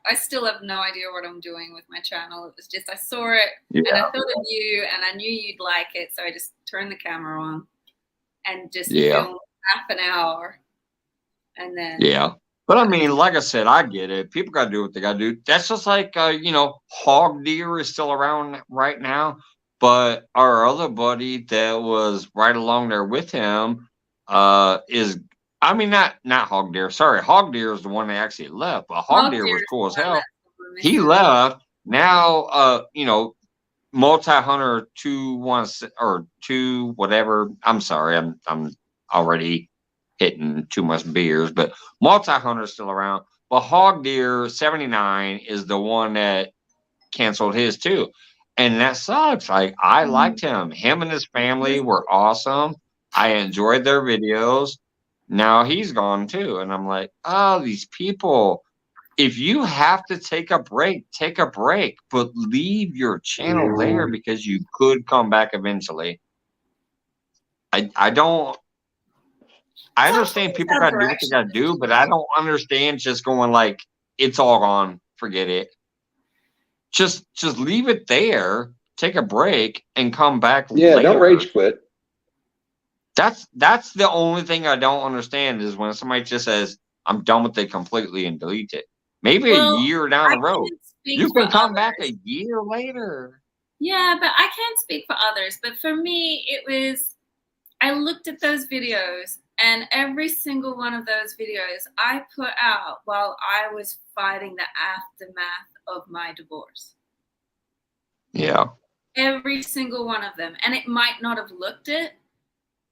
I still have no idea what I'm doing with my channel. It was just, I saw it and I thought of you and I knew you'd like it. So I just turned the camera on and just filmed half an hour. And then. Yeah. But I mean, like I said, I get it. People got to do what they got to do. That's just like, hog deer is still around right now. But our other buddy that was right along there with him is, I mean, not hog deer. Sorry, hog deer is the one that actually left. But hog deer was cool as hell. He left. Now, multi-hunter 216 or 2 whatever. I'm sorry, I'm already hitting too much beers. But multi-hunter is still around. But hog deer 79 is the one that canceled his too. And that sucks. Like, I liked him. Him and his family were awesome. I enjoyed their videos. Now he's gone too. And I'm like, oh, these people, if you have to take a break, but leave your channel there because you could come back eventually. I understand people got to do what they got to do, but I don't understand just going like, it's all gone. Forget it. Just leave it there, take a break, and come back later. Don't rage quit. That's the only thing I don't understand is when somebody just says, I'm done with it completely and delete it. Maybe a year down the road. You can come back a year later. Yeah, but I can't speak for others. But for me, it was, I looked at those videos and every single one of those videos I put out while I was fighting the aftermath of my divorce. Yeah. Every single one of them. And it might not have looked it,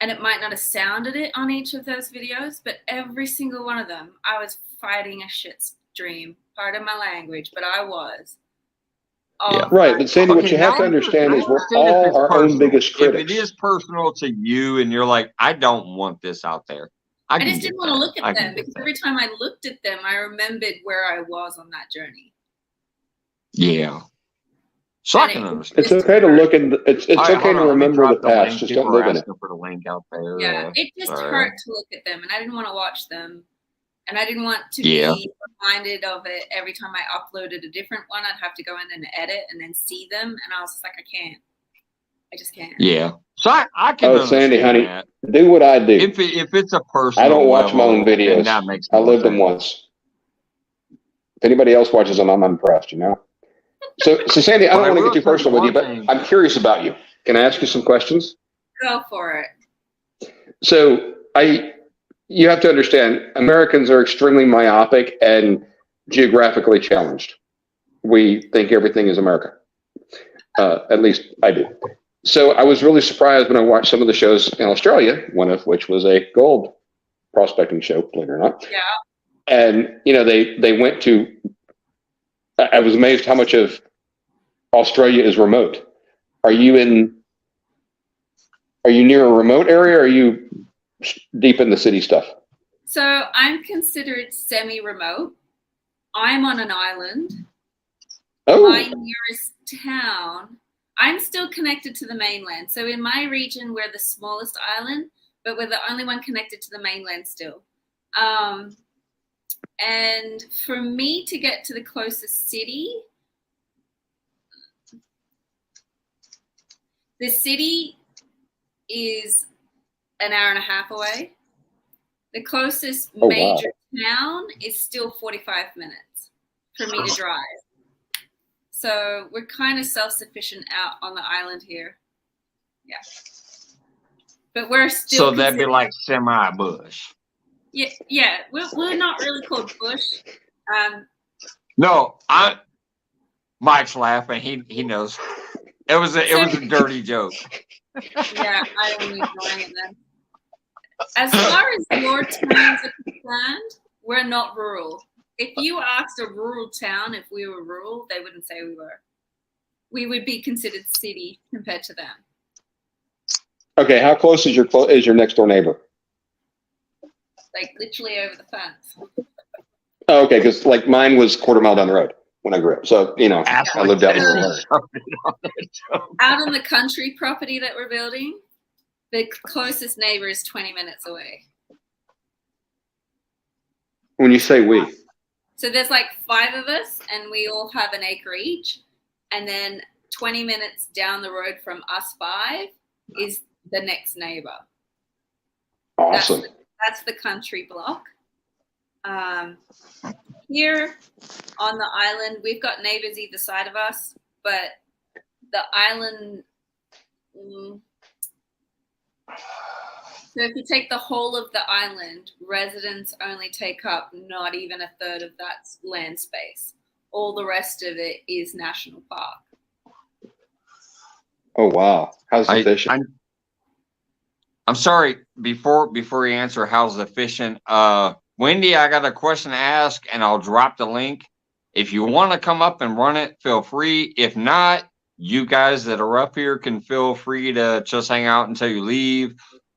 and it might not have sounded it on each of those videos, but every single one of them, I was fighting a shit stream. Pardon my language, but I was. Yeah. Right, but Sandy, what you have to understand is we're all our own biggest critics. If it is personal to you and you're like, I don't want this out there. I just didn't want to look at them because every time I looked at them, I remembered where I was on that journey. Yeah. So I can understand. It's okay to look in. It's okay to remember the past. Just don't live in it. For the link out there. Yeah, it just hurt to look at them, and I didn't want to watch them, and I didn't want to be reminded of it every time I uploaded a different one. I'd have to go in and edit and then see them, and I was just like, I can't. I just can't. Yeah. So I can. Oh, Sandy, honey, do what I do. If it's a personal, I don't watch my own videos. I lived them once. If anybody else watches them, I'm impressed. You know. So Sandy, I don't want to get too personal with you, but I'm curious about you. Can I ask you some questions? Go for it. So you have to understand, Americans are extremely myopic and geographically challenged. We think everything is America. At least I do. So I was really surprised when I watched some of the shows in Australia, one of which was a gold prospecting show, believe it or not. Yeah. And, you know, they went to, I was amazed how much of Australia is remote. Are you near a remote area, or are you deep in the city stuff? So I'm considered semi-remote. I'm on an island. Oh. My nearest town, I'm still connected to the mainland. So in my region, we're the smallest island, but we're the only one connected to the mainland still. And for me to get to the closest city, the city is an hour and a half away. The closest major town is still 45 minutes for me to drive. So we're kind of self-sufficient out on the island here. Yeah. But we're still. So that'd be like semi-bush. Yeah. We're not really called bush. No, Mike's laughing. He knows. It was a dirty joke. Yeah, I am ignoring it then. As far as your towns are concerned, we're not rural. If you asked a rural town if we were rural, they wouldn't say we were. We would be considered city compared to them. Okay, how close is your next door neighbor? Like literally over the fence. Oh, okay, because like mine was a quarter mile down the road when I grew up. So, you know, I lived out in the rural area. Out on the country property that we're building, the closest neighbor is 20 minutes away. When you say we. So there's like 5 of us, and we all have an acre each. And then 20 minutes down the road from us 5 is the next neighbor. Awesome. That's the country block. Here on the island, we've got neighbors either side of us, but the island. So if you take the whole of the island, residents only take up not even a third of that land space. All the rest of it is national park. Oh, wow. How's efficient? I'm sorry, before you answer how's efficient, Wendy, I got a question to ask, and I'll drop the link. If you want to come up and run it, feel free. If not, you guys that are up here can feel free to just hang out until you leave.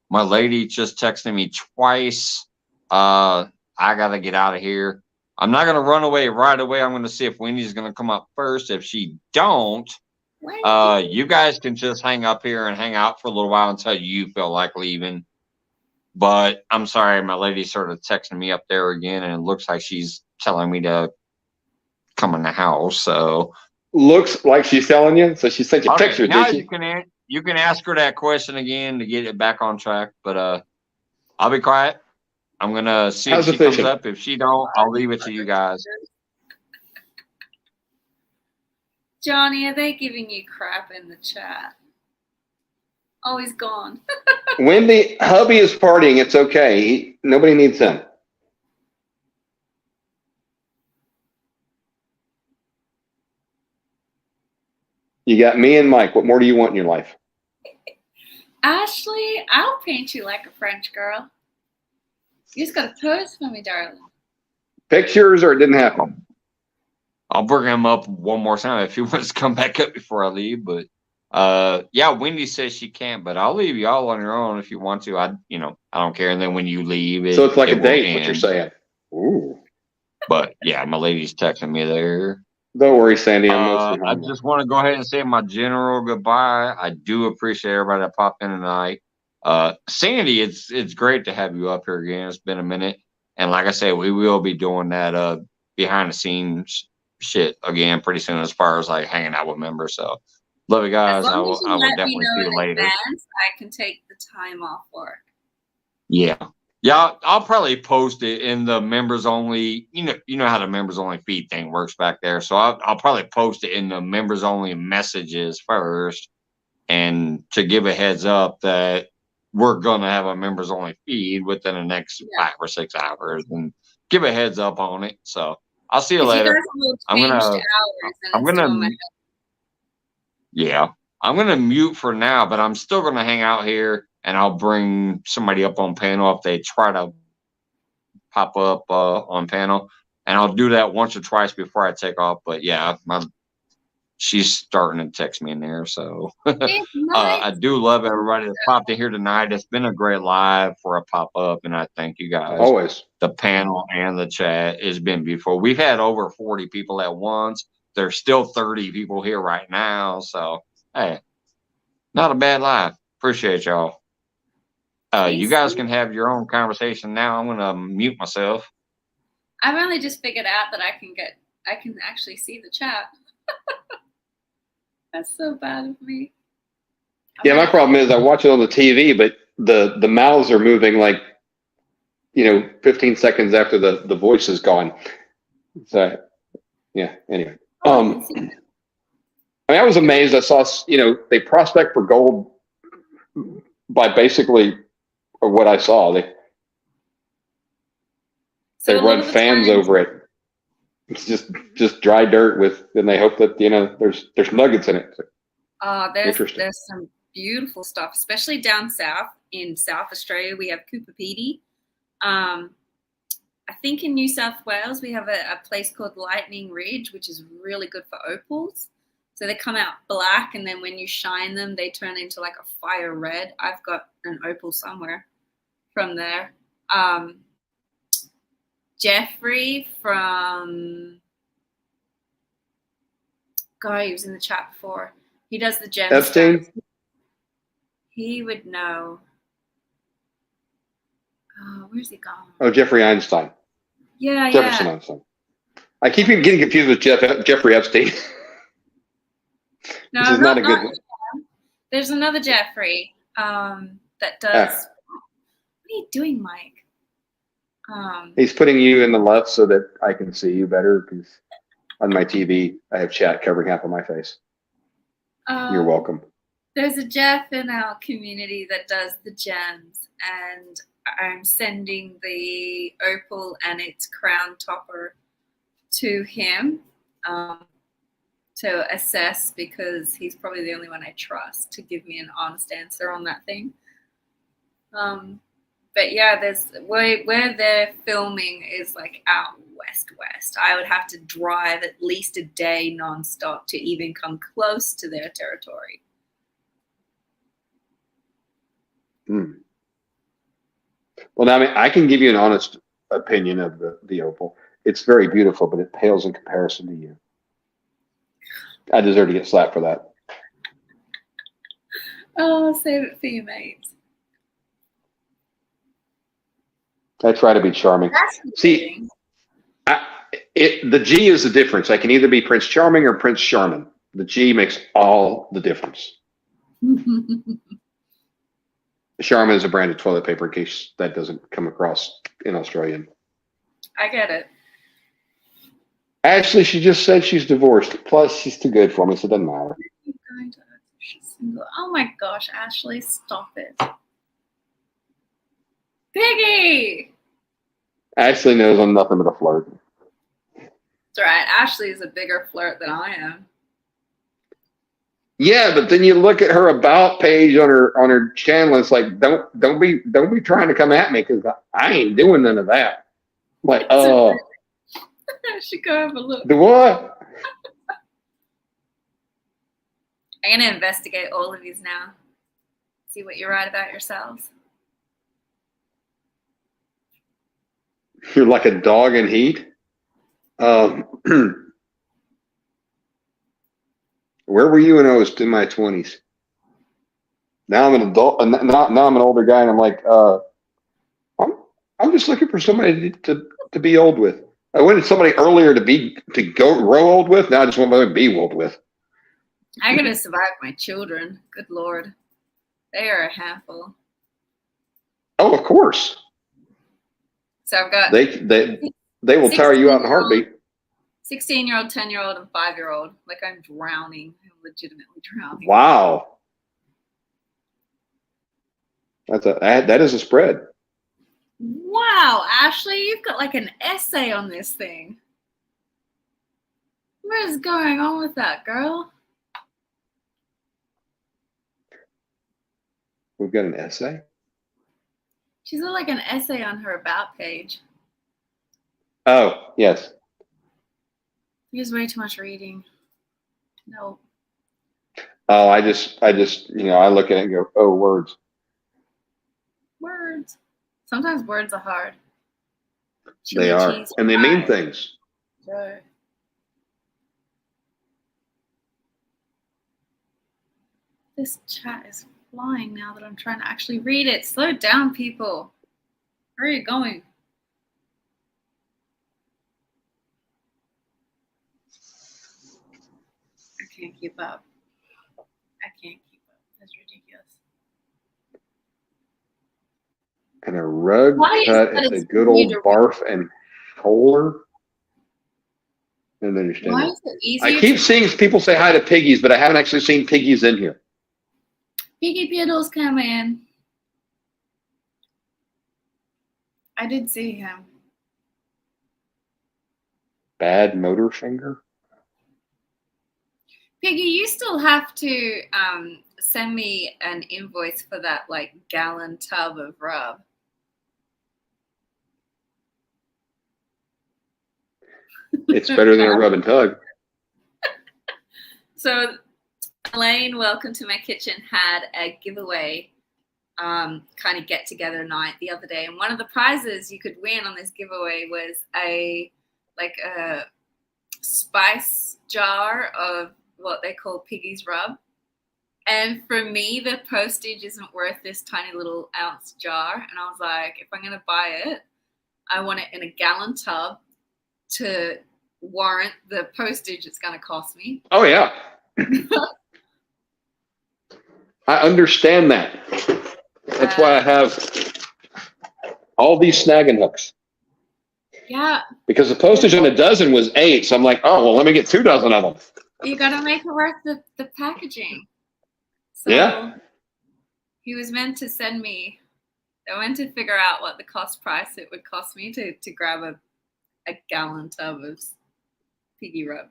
My lady just texted me twice. I got to get out of here. I'm not going to run away right away. I'm going to see if Wendy's going to come up first. If she don't, you guys can just hang up here and hang out for a little while until you feel like leaving. But I'm sorry, my lady sort of texting me up there again, and it looks like she's telling me to come in the house. So looks like she's telling you. So she sent you a picture, did she? You can ask her that question again to get it back on track. But I'll be quiet. I'm gonna see if she comes up. If she don't, I'll leave it to you guys. Johnny, are they giving you crap in the chat? Oh, he's gone. Wendy, hubby is partying. It's okay. Nobody needs him. You got me and Mike. What more do you want in your life? Ashley, I'll paint you like a French girl. You just got to pose for me, darling. Pictures, or it didn't happen? I'll bring him up one more time if he wants to come back up before I leave. But yeah, Wendy says she can't, but I'll leave y'all on your own if you want to. I don't care. And then when you leave, so it's like a date. What you're saying? Ooh. But yeah, my lady's texting me there. Don't worry, Sandy. I'm mostly home. I just want to go ahead and say my general goodbye. I do appreciate everybody that popped in tonight. Sandy, it's great to have you up here again. It's been a minute, and like I said, we will be doing that behind the scenes shit again pretty soon, as far as like hanging out with members. So love you guys. I will definitely see you later. I can take the time off work. Yeah. Yeah, I'll probably post it in the members only. You know how the members only feed thing works back there. So I'll probably post it in the members only messages first, and to give a heads up that we're gonna have a members only feed within the next 5 or 6 hours, and give a heads up on it. So I'll see you later. I'm gonna mute for now, but I'm still gonna hang out here. And I'll bring somebody up on panel if they try to pop up on panel. And I'll do that once or twice before I take off. But yeah, she's starting to text me in there. So I do love everybody that popped in here tonight. It's been a great live for a pop-up. And I thank you guys. Always. The panel and the chat has been beautiful. We've had over 40 people at once. There's still 30 people here right now. So, hey, not a bad live. Appreciate y'all. You guys can have your own conversation now. I'm gonna mute myself. I've only just figured out that I can actually see the chat. That's so bad of me. Yeah, my problem is I watch it on the TV, but the mouths are moving like 15 seconds after the voice is gone. So yeah. Anyway, I was amazed. I saw they prospect for gold by basically. Or what I saw, they run fans over it. It's just dry dirt and they hope that there's nuggets in it. There's some beautiful stuff, especially down south in South Australia. We have Cooper. I think in New South Wales we have a place called Lightning Ridge, which is really good for opals. So they come out black, and then when you shine them, they turn into like a fire red. I've got an opal somewhere from there. Jeffrey from he was in the chat before. He does the gemstones. He would know. Where's he gone? Oh, Jeffrey Einstein. Yeah, Jefferson Einstein. I keep getting confused with Jeffrey Epstein. No, this is not a good one. There's another Jeffrey that does. What are you doing, Mike? He's putting you in the left so that I can see you better, because on my TV I have chat covering half of my face. You're welcome. There's a Jeff in our community that does the gems, and I'm sending the opal and its crown topper to him to assess, because he's probably the only one I trust to give me an honest answer on that thing. But yeah, there's where they're filming is like out west. I would have to drive at least a day nonstop to even come close to their territory. Well, now, I can give you an honest opinion of the opal. It's very beautiful, but it pales in comparison to you. I deserve to get slapped for that. Oh, save it for you, mate. I try to be charming. See, the G is the difference. I can either be Prince Charming or Prince Charmin. The G makes all the difference. Charmin is a brand of toilet paper, in case that doesn't come across in Australian. I get it. Ashley, she just said she's divorced. Plus, she's too good for me, so it doesn't matter. Oh my gosh, Ashley, stop it. Piggy! Ashley knows I'm nothing but a flirt. That's right. Ashley is a bigger flirt than I am. Yeah, but then you look at her about page on her channel. It's like don't be trying to come at me because I ain't doing none of that. Like, I should go have a look. The what? I'm gonna investigate all of these now. See what you write about yourselves. You're like a dog in heat. Where were you when I was in my 20s? Now I'm an adult. Now I'm an older guy, and I'm like, I'm just looking for somebody to be old with. I wanted somebody earlier to grow old with. Now I just want somebody to be old with. I gotta survive my children. Good Lord, they are a handful. Oh, of course. So I've got they will tire you out in a heartbeat. 16-year-old, 10-year-old, and 5-year-old. Like I'm drowning. I'm legitimately drowning. Wow. That is a spread. Wow, Ashley, you've got like an essay on this thing. What is going on with that, girl? We've got an essay? She's got like an essay on her about page. Oh, yes. There's way too much reading. No. Oh, I just I look at it and go, oh, words. Words. Sometimes words are hard. They are. And they mean things. Sure. This chat is flying now that I'm trying to actually read it. Slow down, people. Where are you going? I can't keep up. I can't keep up. That's ridiculous. And a rug cut at the good old barf and holer. I don't understand Why that. is it easier? I keep seeing people say hi to piggies, but I haven't actually seen piggies in here. Piggy Piddles come in. I did see him. Bad motor finger. Piggy, you still have to send me an invoice for that like gallon tub of rub. It's better than a rub and tug. So Elaine, welcome to my kitchen, had a giveaway kind of get together night the other day, and one of the prizes you could win on this giveaway was a spice jar of what they call Piggy's rub. And for me, the postage isn't worth this tiny little ounce jar. And I was like, if I'm going to buy it, I want it in a gallon tub to warrant the postage it's going to cost me. Oh, yeah. I understand that. That's why I have all these snagging hooks. Yeah. Because the postage on a dozen was 8. So I'm like, oh, well, let me get 2 dozen of them. You got to make it worth the packaging. So yeah. He was meant to send me, I went to figure out what the cost price it would cost me to grab a gallon tub of Piggy rub.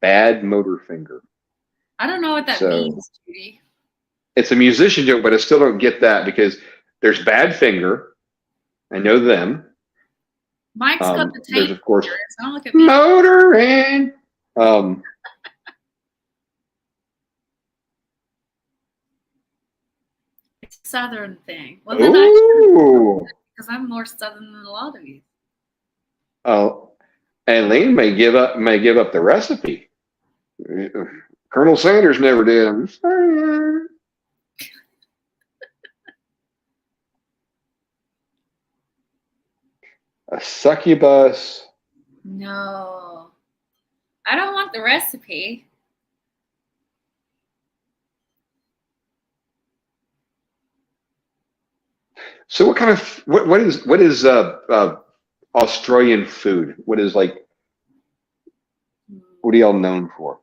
Bad motor finger. I don't know what that means, Judy. It's a musician joke, but I still don't get that because there's bad finger. I know them. Mike's got the tape. There's, of course, don't look at me. motoring. It's a Southern thing. Well, then because I'm more Southern than a lot of you. Oh, and Lane may give up the recipe. Colonel Sanders never did. I'm sorry. A succubus. No, I don't want the recipe. So what kind of what is Australian food? What is like? What are y'all known for?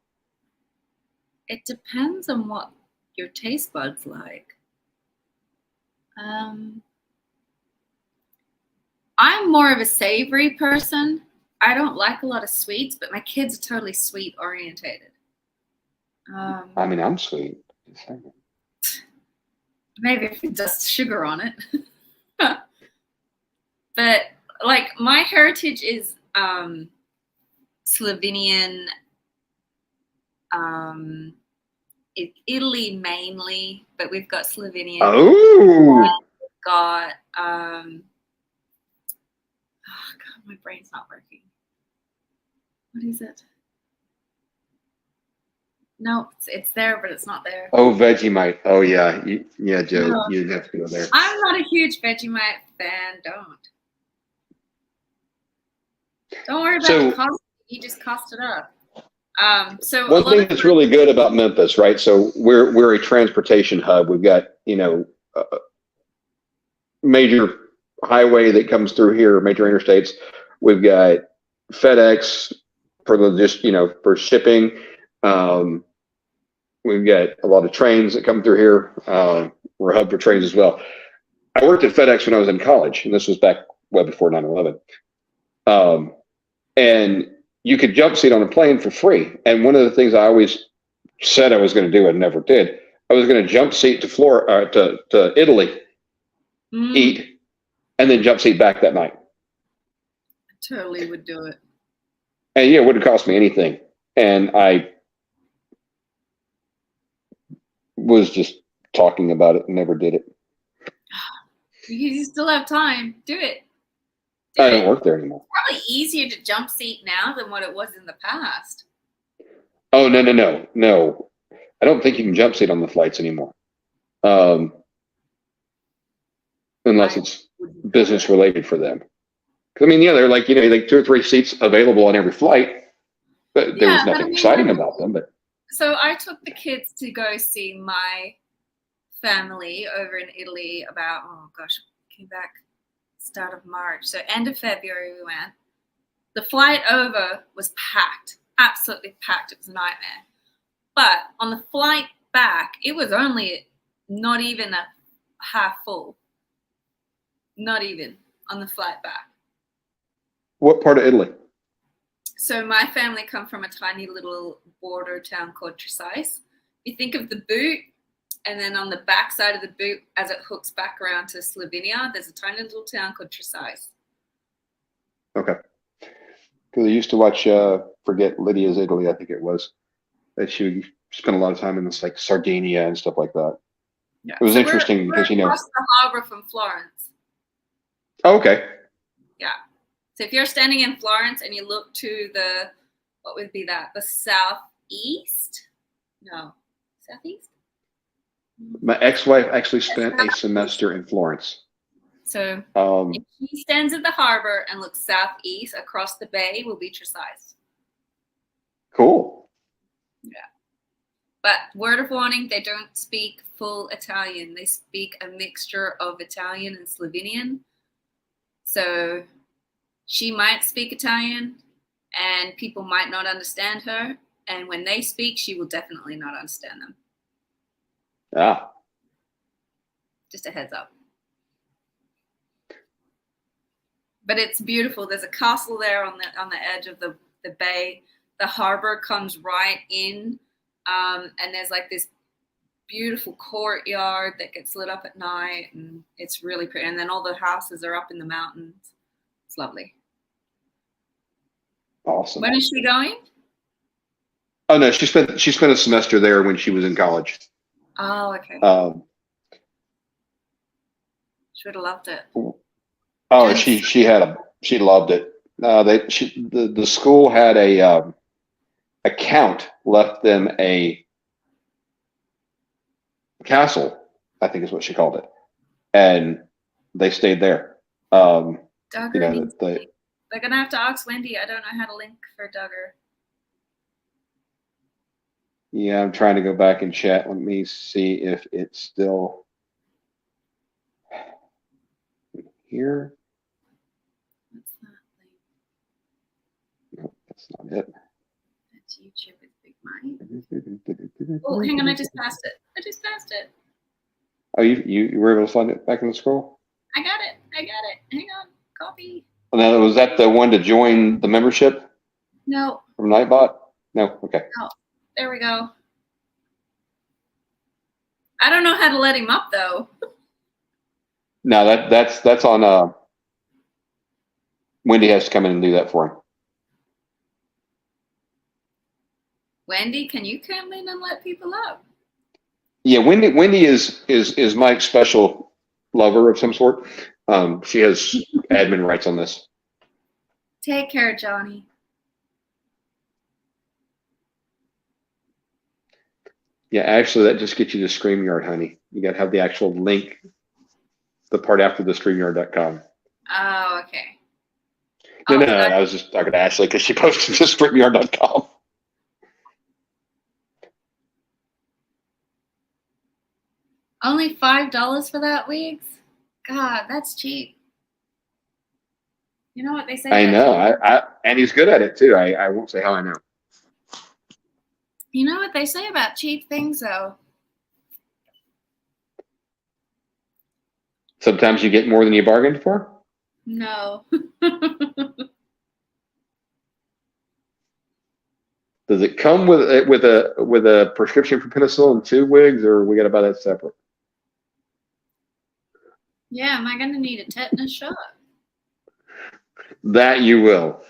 It depends on what your taste buds like. I'm more of a savory person. I don't like a lot of sweets, but my kids are totally sweet orientated. I mean, I'm sweet. Maybe if you dust sugar on it. But like my heritage is Slovenian, Italy mainly, but we've got Slovenian. Oh. Got oh God, my brain's not working. What is it? No, it's there, but it's not there. Oh, Vegemite. Oh yeah, yeah, Joe, no. You'd have to go there. I'm not a huge Vegemite fan. Don't worry about the cost. You just cost it up. So one thing that's really good about Memphis, right? So we're a transportation hub. We've got major highway that comes through here, major interstates. We've got FedEx for for shipping. We've got a lot of trains that come through here. We're a hub for trains as well. I worked at FedEx when I was in college, and this was back well before 9/11. And you could jump seat on a plane for free. And one of the things I always said I was going to do and never did, I was going to jump seat to Italy, eat, and then jump seat back that night. I totally would do it. And yeah, it wouldn't cost me anything. And I was just talking about it and never did it. You still have time. Do it. I don't work there anymore. It's probably easier to jump seat now than what it was in the past. Oh, no. I don't think you can jump seat on the flights anymore. Unless it's business related for them. I mean, yeah, they're like 2 or 3 seats available on every flight, but there was nothing exciting about them. But so I took the kids to go see my family over in Italy about, came back start of March. So end of February we went. The flight over was packed, absolutely packed. It was a nightmare. But on the flight back, it was only not even a half full. Not even on the flight back. What part of Italy? So my family come from a tiny little border town called Tresize. You think of the boot, and then on the back side of the boot, as it hooks back around to Slovenia, there's a tiny little town called Tresize. Okay. Because I used to watch, forget Lydia's Italy, I think it was. That she spent a lot of time in this, like Sardinia and stuff like that. Yeah. It was interesting because, we're across the harbor from Florence. Oh, okay. Yeah. So if you're standing in Florence and you look to the, what would be that? The southeast? No. Southeast? My ex-wife actually spent a semester in Florence. So if he stands at the harbor and looks southeast across the bay, will be Tresize. Cool. Yeah. But word of warning, they don't speak full Italian. They speak a mixture of Italian and Slovenian. So she might speak Italian and people might not understand her. And when they speak, she will definitely not understand them. Ah. Just a heads up. But it's beautiful. There's a castle there on the edge of the bay. The harbor comes right in. And there's like this beautiful courtyard that gets lit up at night. And it's really pretty. And then all the houses are up in the mountains. It's lovely. Awesome. When is she going? Oh, no, she spent a semester there when she was in college. Oh, okay. She would have loved it. Oh, she loved it. The school had a count left them a castle, I think is what she called it, and they stayed there. Duggar they're gonna have to ask Wendy. I don't know how to link for Duggar. Yeah, I'm trying to go back and chat. Let me see if it's still here. What's that link? Nope, that's not it. That's YouTube with Big Mike. Oh, hang on, I just passed it. Oh, you were able to find it back in the scroll? I got it. Hang on, copy. Well, now, was that the one to join the membership? No. From Nightbot? No? Okay. Oh, there we go. I don't know how to let him up though. No, that's on. Wendy has to come in and do that for him. Wendy, can you come in and let people up? Yeah, Wendy is Mike's special lover of some sort. She has admin rights on this. Take care, Johnny. Yeah, actually, that just gets you to StreamYard, honey. You got to have the actual link, the part after the StreamYard.com. Oh, okay. No, I was just talking to Ashley because she posted to StreamYard.com. Only $5 for that, Weeks? God, that's cheap. You know what they say? I know. And he's good at it too. I won't say how I know. You know what they say about cheap things, though? Sometimes you get more than you bargained for. No. Does it come with a prescription for penicillin too, Wigs, or we got to buy that separate? Yeah, am I going to need a tetanus shot? That you will.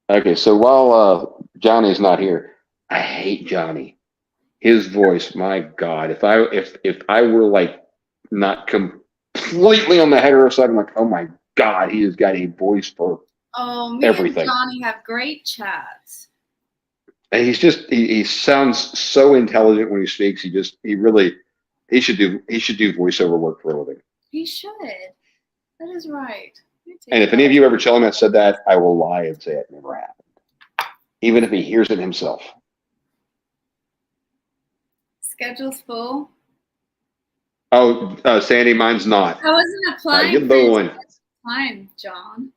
Okay, so while Johnny's not here, I hate Johnny. His voice, my God! If I were like not completely on the hetero side, I'm like, oh my God, he has got a voice for everything. And Johnny have great chats. And he's just he sounds so intelligent when he speaks. He should do voiceover work for a living. He should. That is right. And if any of you ever tell him I said that, I will lie and say it never happened. Even if he hears it himself. Schedule's full. Oh, Sandy, mine's not. I wasn't applying get the one. Time, John.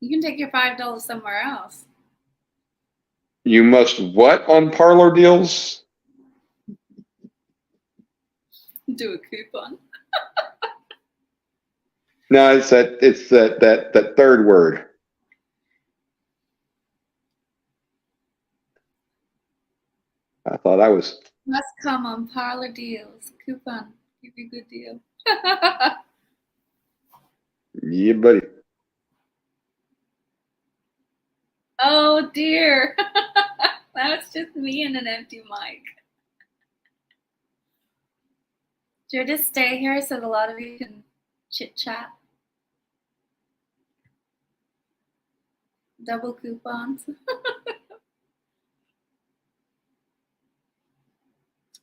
You can take your $5 somewhere else. You must what on parlor deals? Do a coupon. No, it's that third word. I thought I was. Must come on parlor deals. Coupon. Give you a good deal. Yeah, buddy. Oh dear. That's just me and an empty mic. Should I just stay here so that a lot of you can chit chat? Double coupons.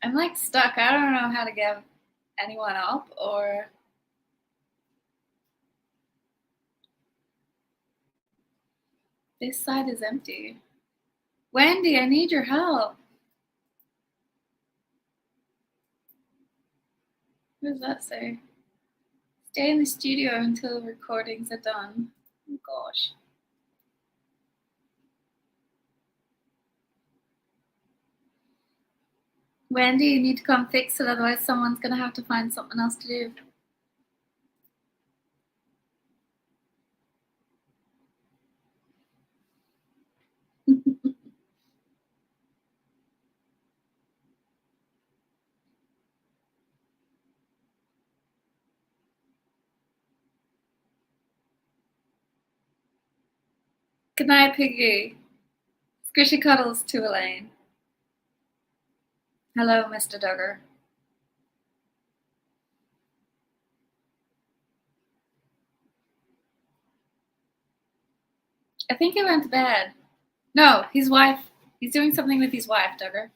I'm like stuck. I don't know how to give anyone up or. This side is empty. Wendy, I need your help. What does that say? Stay in the studio until recordings are done. Oh gosh. Wendy, you need to come fix it, otherwise someone's gonna have to find something else to do. Good night, Piggy. Squishy cuddles to Elaine. Hello, Mr. Duggar. I think he went to bed. No, his wife. He's doing something with his wife, Duggar.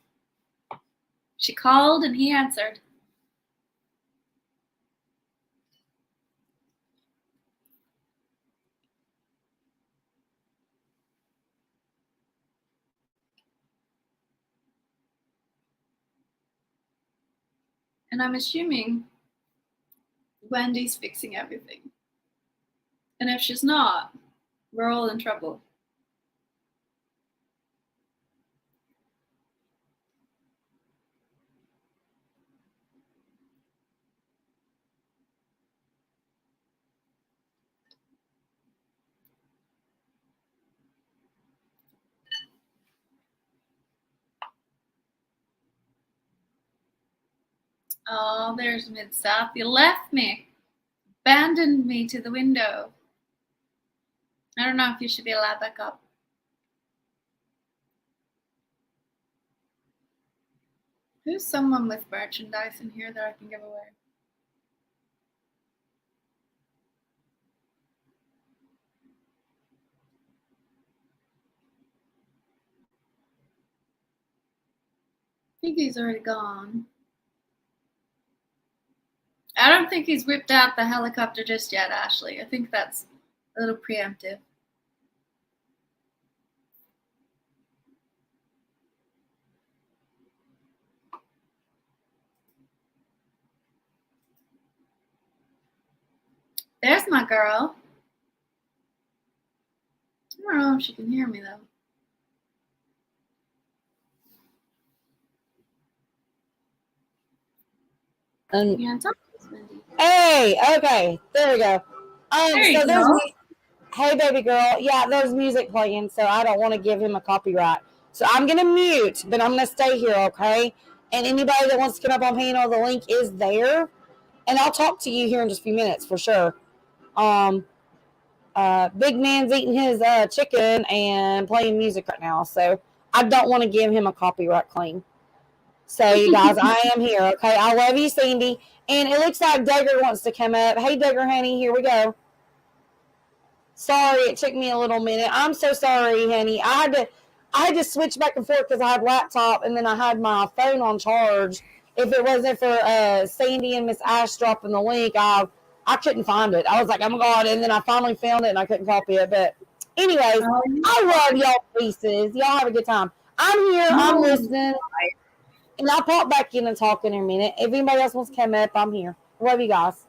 She called and he answered. And I'm assuming Wendy's fixing everything. And if she's not, we're all in trouble. Oh, there's Mid-South. You left me. Abandoned me to the window. I don't know if you should be allowed back up. Who's someone with merchandise in here that I can give away? I think he's already gone. I don't think he's whipped out the helicopter just yet, Ashley. I think that's a little preemptive. There's my girl. I don't know if she can hear me, though. Yeah, talk to us, Wendy. Hey, okay, there we go. There you So go. hey, baby girl. Yeah, there's music playing, so I don't want to give him a copyright. So I'm gonna mute, but I'm gonna stay here, okay? And anybody that wants to come up on panel, the link is there, and I'll talk to you here in just a few minutes for sure. Big man's eating his chicken and playing music right now, so I don't want to give him a copyright claim. So, you guys, I am here, okay? I love you, Cindy. And it looks like Duggar wants to come up. Hey, Duggar, honey, here we go. Sorry, it took me a little minute. I'm so sorry, honey. I had to switch back and forth because I had laptop and then I had my phone on charge. If it wasn't for Sandy and Miss Ash dropping the link, I couldn't find it. I was like, oh my God. And then I finally found it and I couldn't copy it. But anyways, I love y'all pieces. Y'all have a good time. I'm here. I'm listening. And I'll pop back in and talk in a minute. If anybody else wants to come up, I'm here. Love you guys.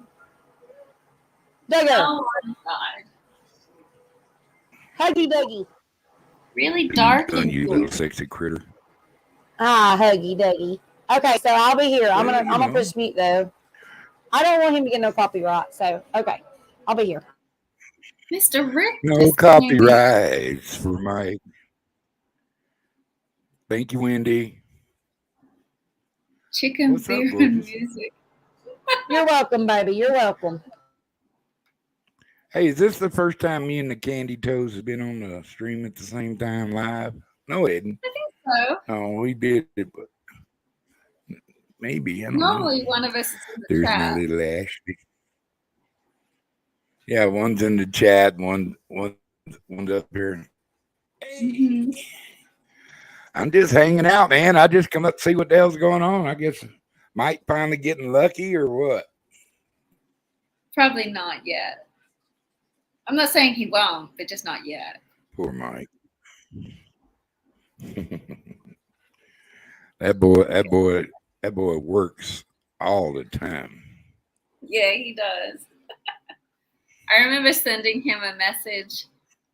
Duggar. Oh my God. Huggy Duggy. Really dark and you little sexy critter. Huggy Duggy. Okay, so I'll be here. I'm gonna push mute though. I don't want him to get no copyright, so okay. I'll be here. Mr. Rick. No copyrights for my. Thank you, Wendy. Chicken beer and music. You're welcome, baby. You're welcome. Hey, is this the first time me and the Candy Toes have been on the stream at the same time live? No, it isn't. I think so. Oh, we did it, but maybe. I don't Normally know. one of us is in the There's chat. my little Ashley. Yeah, one's in the chat, one's up here. Hey. I'm just hanging out, man. I just come up to see what the hell's going on. I guess Mike finally getting lucky or what? Probably not yet. I'm not saying he won't, but just not yet. Poor Mike. That boy works all the time. Yeah, he does. I remember sending him a message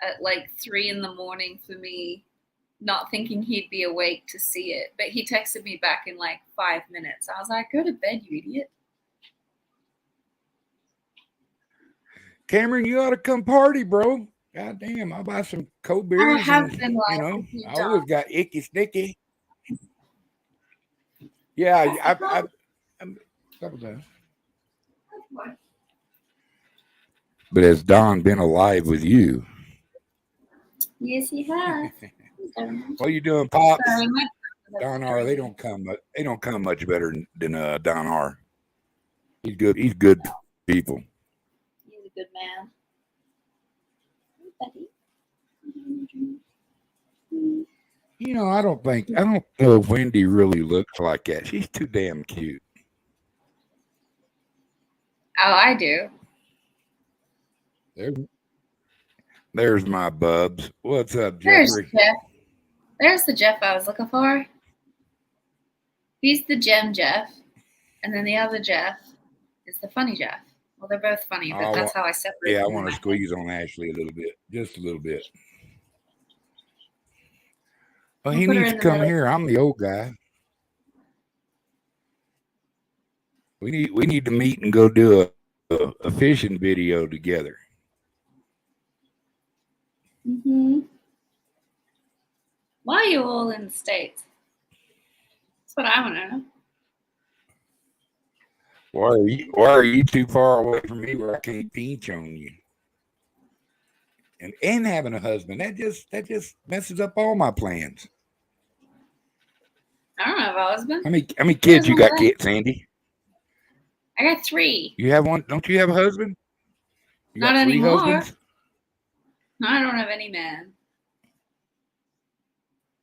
at like 3 a.m. for me, not thinking he'd be awake to see it. But he texted me back in like 5 minutes. I was like, go to bed, you idiot. Cameron, you ought to come party, bro. God damn, I'll buy some cold beers. I have and, been like, you know, I always got icky sticky. Yeah, I've a couple times. But has Don been alive with you? Yes, he has. What are you doing, Pops? Don R. They don't come much better than Don R. He's good. He's good people. He's a good man. You know, I don't know if Wendy really looks like that. She's too damn cute. Oh, I do. There's my bubs. What's up, Jeffrey? There's Jeff. There's the Jeff I was looking for. He's the gem Jeff. And then the other Jeff is the funny Jeff. Well, they're both funny, but that's how I separate them. Yeah, I want to squeeze on Ashley a little bit. Just a little bit. Well, he needs to come here. I'm the old guy. We need to meet and go do a fishing video together. Mm-hmm. Why are you all in the States? That's what I want to know. Why are you too far away from me where I can't pinch on you? And having a husband, that just messes up all my plans. I don't have a husband. How many kids you got, Sandy? I got 3. You have one? Don't you have a husband? You Not got 3 anymore. husbands? No, I don't have any man.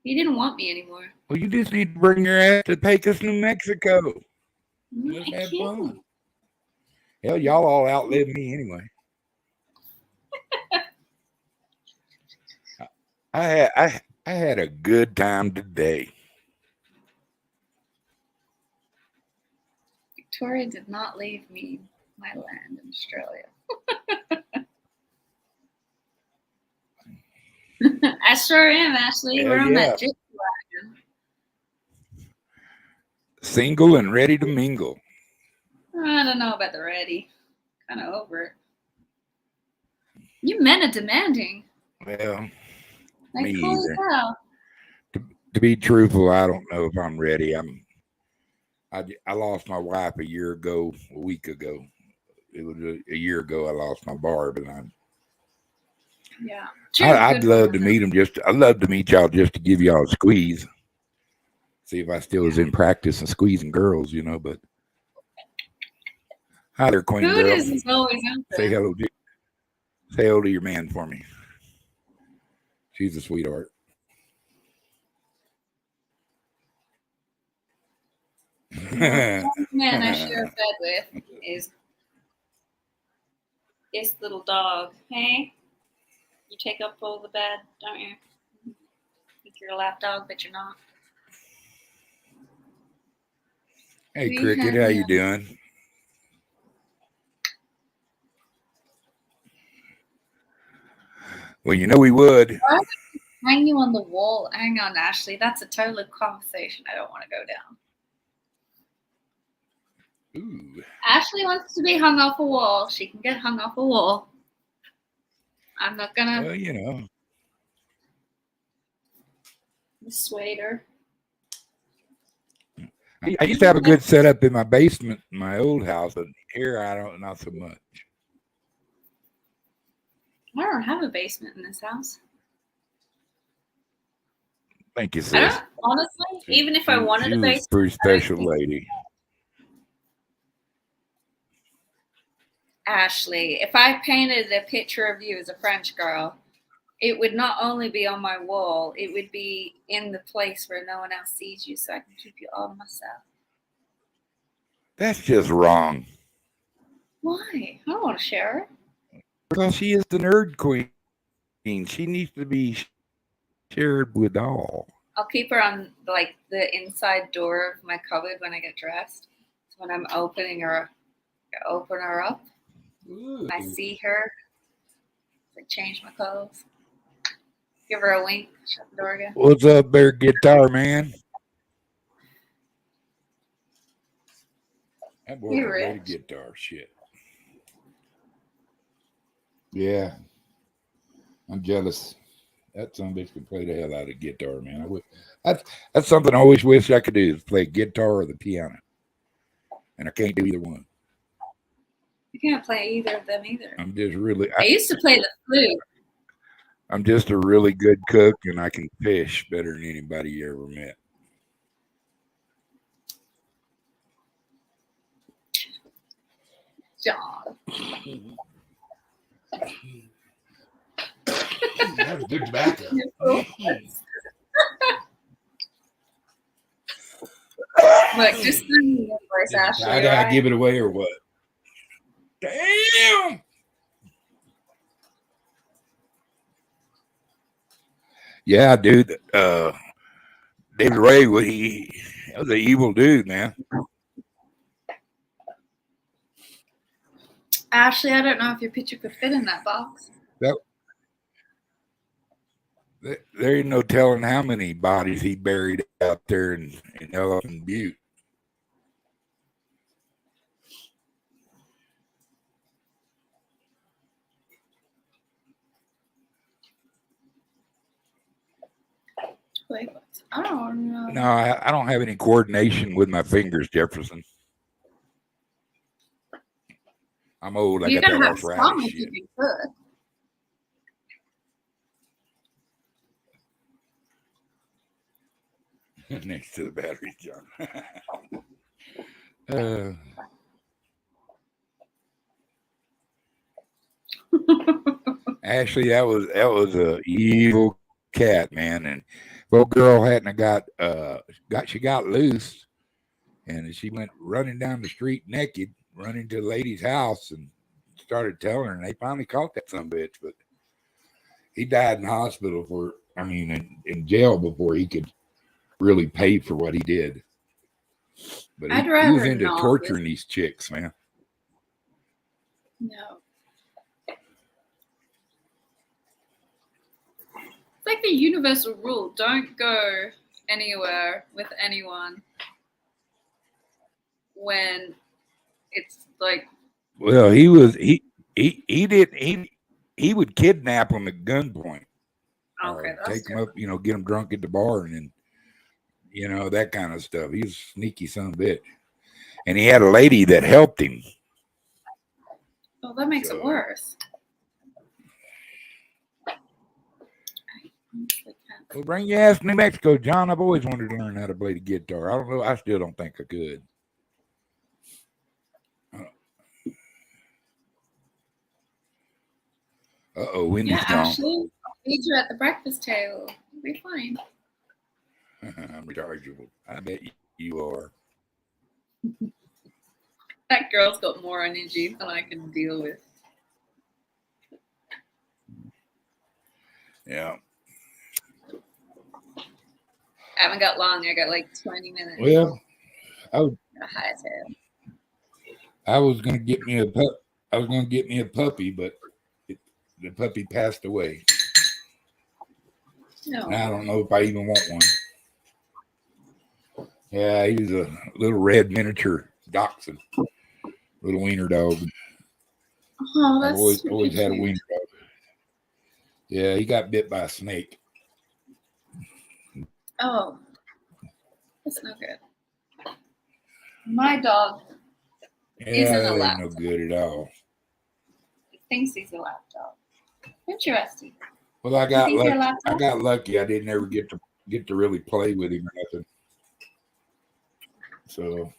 He didn't want me anymore. Well, you just need to bring your ass to Pecos, New Mexico. I can't. Hell, y'all all outlive me anyway. I had a good time today. Victoria did not leave me my land in Australia. I sure am, Ashley. Hell We're on yeah. that gypsy wagon. Single and ready to mingle. I don't know about the ready. Kind of over it. You men are demanding. Well, Like, me holy either. cow. To be truthful, I don't know if I'm ready. I lost my wife a week ago. It was a year ago I lost my Barb, and Yeah. I'd love to meet them. I'd love to meet y'all just to give y'all a squeeze. See if I still was in practice and squeezing girls, but hi there, Queen Food Girl. is always open. Say hello to your man for me. She's a sweetheart. The only man I share a bed with is this little dog. Hey, you take up all the bed, don't you? Think you're a lap dog, but you're not. Hey, Cricket, how you doing? Well, we would. Hang you on the wall. Hang on, Ashley. That's a total conversation I don't want to go down. Ooh. Ashley wants to be hung off a wall. She can get hung off a wall. I'm not gonna. Well, dissuade her. I used to have a good setup in my basement in my old house, but here not so much. I don't have a basement in this house. Thank you, sis. I don't, honestly, even if I wanted a basement. She's a pretty special lady. Ashley, if I painted a picture of you as a French girl, it would not only be on my wall, it would be in the place where no one else sees you, so I can keep you all to myself. That's just wrong. Why? I don't want to share her. Because she is the nerd queen. She needs to be shared with all. I'll keep her on the inside door of my cupboard when I get dressed. So when I'm opening her, I open her up. Ooh. I see her. I change my clothes. Give her a wink. Shut the door again. What's up there, guitar man? That boy can play the guitar. Shit. Yeah. I'm jealous. That son of a bitch can play the hell out of guitar, man. That's something I always wish I could do, is play guitar or the piano. And I can't do either one. You can't play either of them either. I'm just really. I used to play the flute. I'm just a really good cook, and I can fish better than anybody you ever met. John. That was good tobacco. Look, just the voice, Ashley. Did I give it away or what? Damn! Yeah, dude. David Ray, he was an evil dude, man. Ashley, I don't know if your picture could fit in that box. There ain't no telling how many bodies he buried out there in Elephant Butte. Wait, I don't know. No, I don't have any coordination with my fingers, Jefferson. I'm old. I You're got gonna that have arthritis some if shit. you could. Next to the battery, John. Actually, that was a evil cat, man. And little girl hadn't got loose, and she went running down the street naked, running to the lady's house, and started telling her. And they finally caught that son of a bitch, but he died in hospital in jail before he could really pay for what he did. But he was into torturing these chicks, man. No. It's like the universal rule: don't go anywhere with anyone when it's like. Well, he would kidnap them at gunpoint. Okay, that's take them up, get them drunk at the bar, and then that kind of stuff. He was a sneaky son of a bitch, and he had a lady that helped him. Well, that makes it worse. Well, bring your ass to New Mexico, John. I've always wanted to learn how to play the guitar. I don't know. I still don't think I could. Uh-oh, Wendy's gone. Ashley, I'll feed you at the breakfast table. You'll be fine. I'm rechargeable. I bet you are. That girl's got more energy than I can deal with. Yeah. I haven't got long. I got like 20 minutes. Well, I was gonna get me a pup. I was gonna get me a puppy, but the puppy passed away. No. And I don't know if I even want one. Yeah, he was a little red miniature dachshund, little wiener dog. Oh, I've that's always had a wiener dog. Yeah, he got bit by a snake. Oh, that's no good. My dog isn't a lap no dog. good at all. He thinks he's a lap dog. Interesting. Well, I got lucky. I didn't ever get to really play with him or nothing. So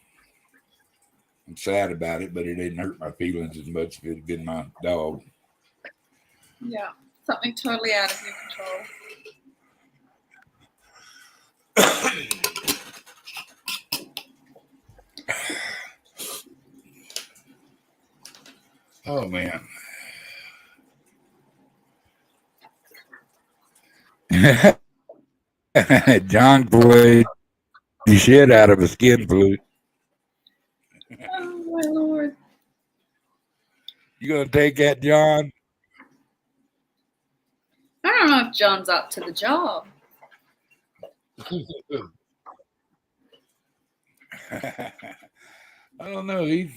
I'm sad about it, but it didn't hurt my feelings as much if it had been my dog. Yeah, something totally out of your control. Oh man. John played the shit out of a skin flute. Oh my Lord. You gonna take that, John? I don't know if John's up to the job. I don't know. He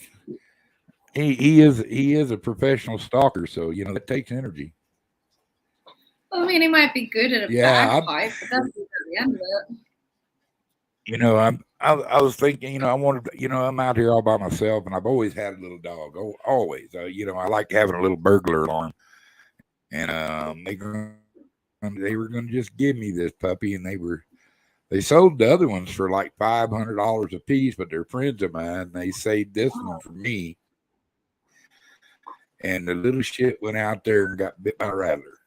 is a professional stalker, so that takes energy. Well, I mean, he might be good at a bagpipe, but that's the end of it. I was thinking, I wanted, I'm out here all by myself, and I've always had a little dog. Always, I like having a little burglar alarm, and they were going to just give me this puppy, and they sold the other ones for like $500 a piece, but they're friends of mine. They saved this one for me, and the little shit went out there and got bit by a rattler.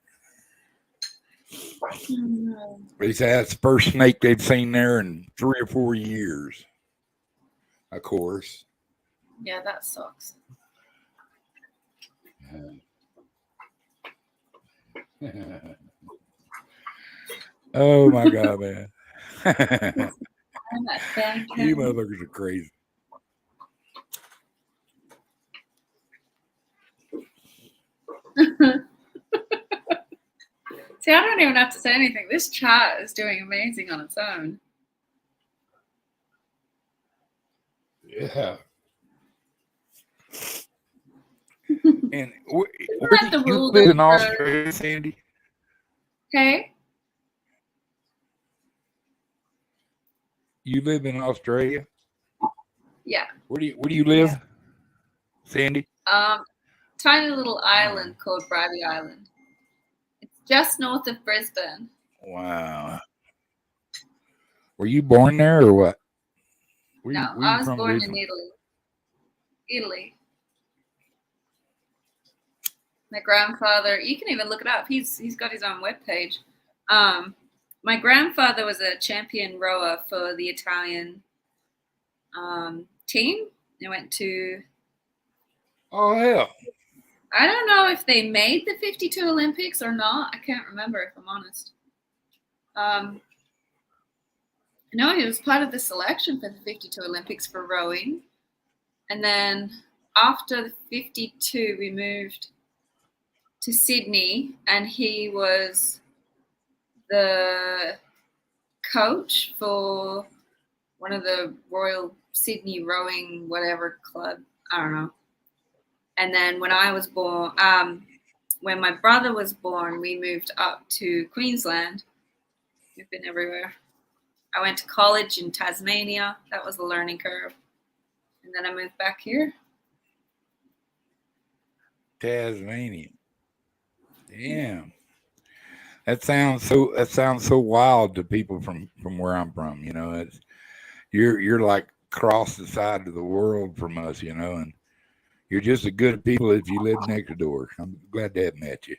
They said that's the first snake they'd seen there in 3 or 4 years. Of course. Yeah, that sucks. Oh my God, man. You motherfuckers are crazy. See, I don't even have to say anything. This chat is doing amazing on its own. Yeah. And You live in Australia, Sandy? Okay. You live in Australia? Yeah. Where do you live, Sandy? Tiny little island called Bribey Island. It's just north of Brisbane. Wow. Were you born there or what? No, I was born in Italy. Italy. My grandfather, you can even look it up. He's got his own webpage. My grandfather was a champion rower for the Italian team. They went to. Oh hell! I don't know if they made the 52 Olympics or not. I can't remember, if I'm honest. No, he was part of the selection for the 52 Olympics for rowing. And then after the 52, we moved to Sydney, and he was the coach for one of the Royal Sydney Rowing whatever club. I don't know. And then when I was born, when my brother was born, we moved up to Queensland. We've been everywhere. I went to college in Tasmania. That was a learning curve. And then I moved back here. Tasmania. Damn. That sounds so wild to people from where I'm from, you know. It's you're like across the side of the world from us, you know, and you're just as good people if you live next door. I'm glad to have met you.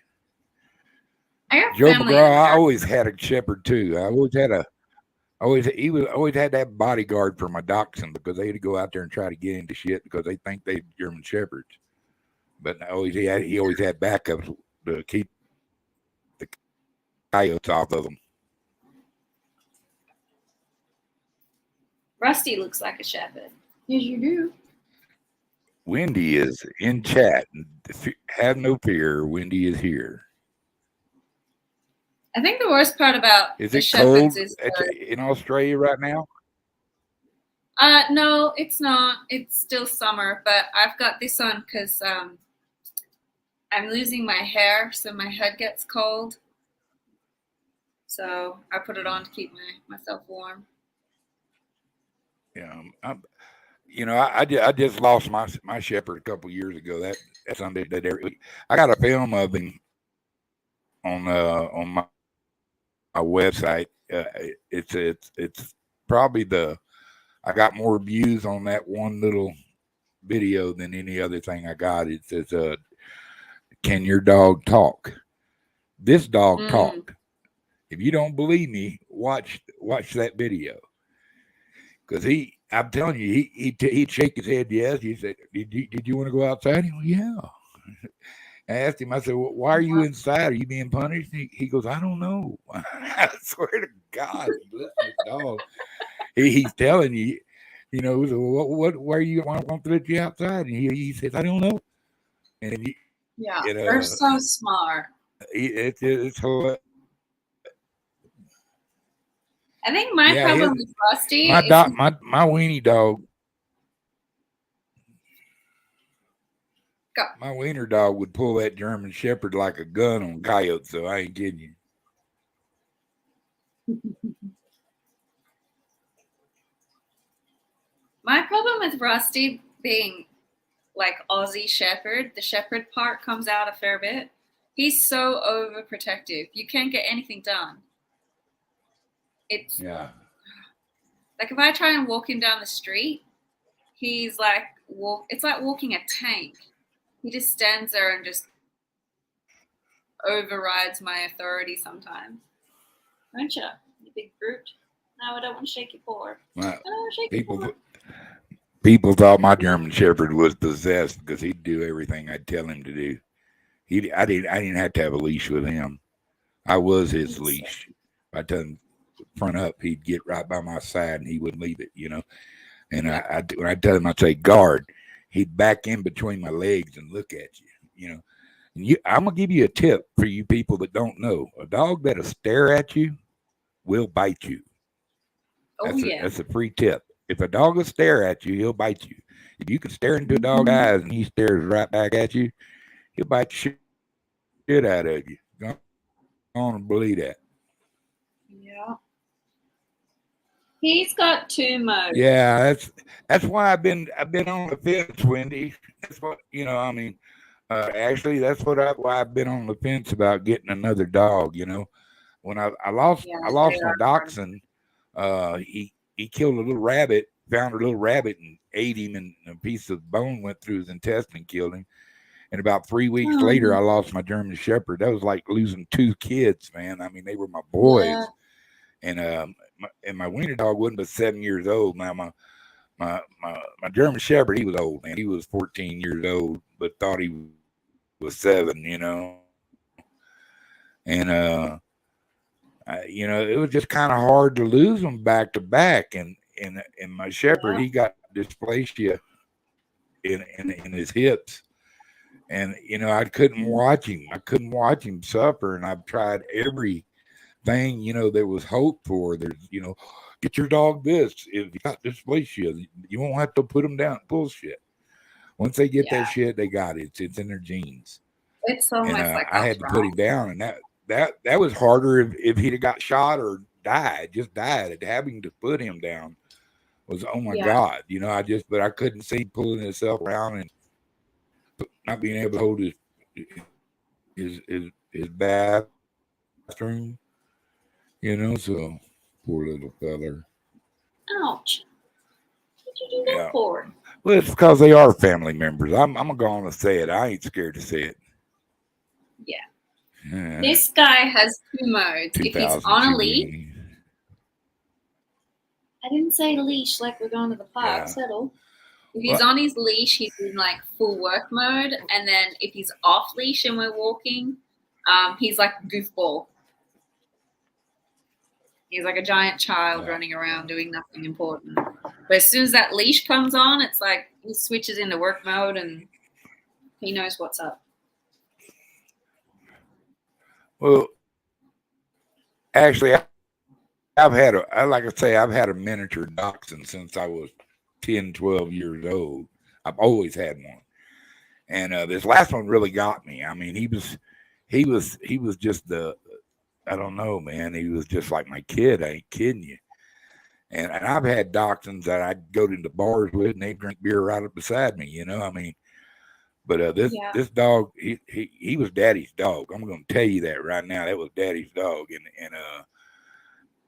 Joe McGraw, I always had a shepherd too. I always had always had that bodyguard for my dachshund because they had to go out there and try to get into shit because they think they're German shepherds. But he always had backups to keep the coyotes off of them. Rusty looks like a shepherd. Yes, you do. Wendy is in chat. Have no fear. Wendy is here. I think the worst part about is the it shepherds cold in Australia right now? No, it's not. It's still summer, but I've got this on because I'm losing my hair, so my head gets cold. So I put it on to keep myself warm. Yeah, I just lost my shepherd a couple years ago. That Sunday that I got a film of him on my website. It's probably I got more views on that one little video than any other thing I got. It says, "Can your dog talk?" This dog talked. If you don't believe me, watch that video. Because I'm telling you, he'd shake his head yes. He said, "Did you want to go outside?" He went, "Yeah." I asked him, I said, well, "Why are you inside? Are you being punished?" He goes, "I don't know." I swear to God, listen to this dog. He's telling you, you know, so why are you want to let you outside? And he says, "I don't know." And they're so smart. It's I think my problem with Rusty my weenie dog. Go. My wiener dog would pull that German Shepherd like a gun on coyotes, so I ain't kidding you. My problem with Rusty being like Aussie Shepherd, the Shepherd part comes out a fair bit. He's so overprotective. You can't get anything done. It's like if I try and walk him down the street, he's like it's like walking a tank. He just stands there and just overrides my authority sometimes. Don't you, you big brute? No, I don't want to shake your paw. People thought my German Shepherd was possessed because he'd do everything I'd tell him to do. I didn't have to have a leash with him. I was his leash. If I told him front up, he'd get right by my side and he wouldn't leave it, you know. And when I tell him, I'd say guard, he'd back in between my legs and look at you, you know. And I'm gonna give you a tip for you people that don't know. A dog that'll stare at you will bite you. That's a free tip. If a dog will stare at you, he'll bite you. If you can stare into a dog's eyes and he stares right back at you, he'll bite the shit out of you. Go on and believe that. Yeah. He's got 2 modes. Yeah, that's why I've been on the fence, Wendy. That's what I mean. Actually, that's why I've been on the fence about getting another dog. When I lost my dachshund, he killed a little rabbit, found a little rabbit and ate him, and a piece of bone went through his intestine and killed him. And about 3 weeks later, I lost my German Shepherd. That was like losing 2 kids, man. I mean, they were my boys. Yeah. And my wiener dog wasn't but 7 years old. Now my German Shepherd, he was old, man. He was 14 years old, but thought he was 7, And it was just kind of hard to lose them back to back. And my Shepherd, he got dysplasia in his hips. And I couldn't watch him. I couldn't watch him suffer. And I've tried everything, there was hope for. There's, get your dog this. If you got dysplasia, you won't have to put them down. Bullshit. Once they get that shit, they got it. It's in their genes. It's almost like I had to put him down, and that was harder if he'd have got shot or just died. Having to put him down was, oh my God, but I couldn't see pulling himself around and not being able to hold his bathroom, so poor little feller. Ouch. What did you do that for? Well, it's because they are family members. I'm going to say it. I ain't scared to say it. Yeah. This guy has 2 modes. If he's on a leash. I didn't say leash like we're going to the park. Settle. If he's on his leash, he's in like full work mode. And then if he's off leash and we're walking, he's like goofball. He's like a giant child running around doing nothing important. But as soon as that leash comes on, it's like he switches into work mode and he knows what's up. Well, actually, I've had a miniature dachshund since I was 10, 12 years old. I've always had one. And this last one really got me. I mean, he was just I don't know, man. He was just like my kid. I ain't kidding you. And I've had dachshunds that I'd go to the bars with, and they drink beer right up beside me. I mean, but this dog, he was Daddy's dog. I'm going to tell you that right now. That was Daddy's dog, and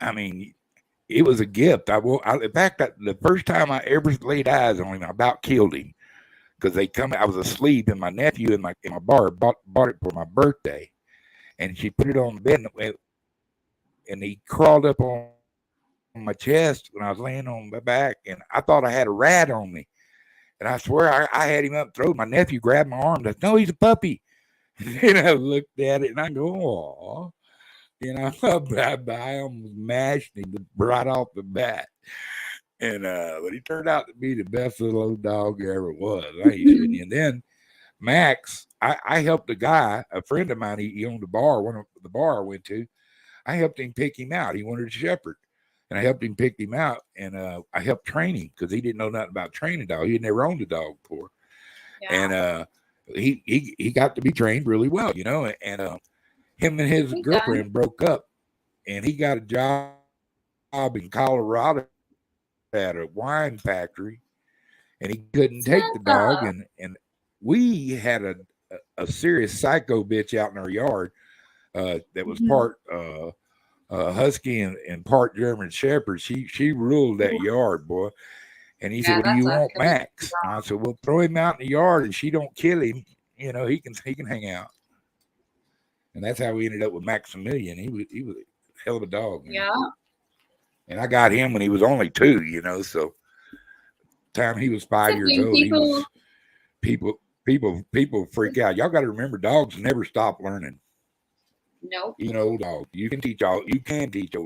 I mean, it was a gift. In fact, the first time I ever laid eyes on him, I about killed him because I was asleep, and my nephew in my bar bought it for my birthday. And she put it on the bed, and he crawled up on my chest when I was laying on my back, and I thought I had a rat on me. And I swear I had him up throat. My nephew grabbed my arm and said, "No, he's a puppy." And I looked at it, and I go, "Aw." I almost mashed him right off the bat. And but he turned out to be the best little old dog there ever was. I ain't shitting you. And then Max, I helped a friend of mine, he owned a bar, one of the bar I went to. I helped him pick him out. He wanted a shepherd. And I helped him pick him out, and I helped train him because he didn't know nothing about training dog. He had never owned a dog before. Yeah. And he got to be trained really well, and him and his girlfriend broke up, and he got a job in Colorado at a wine factory, and he couldn't take the dog, and we had a serious psycho bitch out in our yard that was part husky and part German Shepherd. She ruled that yard, boy. And he said, "What do you want, Max?" And I said, "Well, throw him out in the yard, and she don't kill him. He can hang out." And that's how we ended up with Maximilian. He was a hell of a dog, man. Yeah. And I got him when he was only 2, so time he was 5 years old, people freak out. Y'all got to remember, dogs never stop learning. Nope. Even old dogs. You can teach old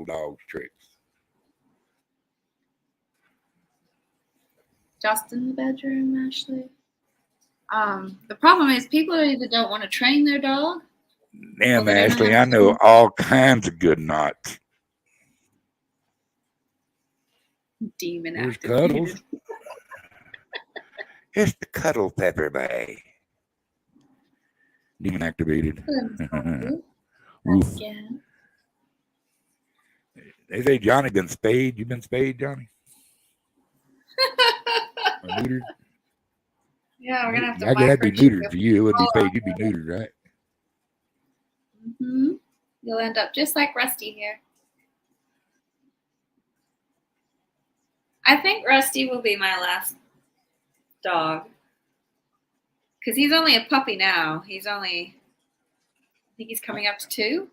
dogs tricks. Just in the bedroom, Ashley. The problem is people either don't want to train their dog. Damn, Ashley, I know all kinds of good knots. Demon There's Cuddles. It's the Cuddle Pepper Bay. Demon activated. Woof. They say Johnny been spayed. You been spayed, Johnny? Or neutered? Yeah, we're gonna have to. I guess that'd be neutered for you. It wouldn't be spayed. You'd be neutered, right? Mm-hmm. You'll end up just like Rusty here. I think Rusty will be my last dog. Because he's only a puppy now. I think he's coming up to 2.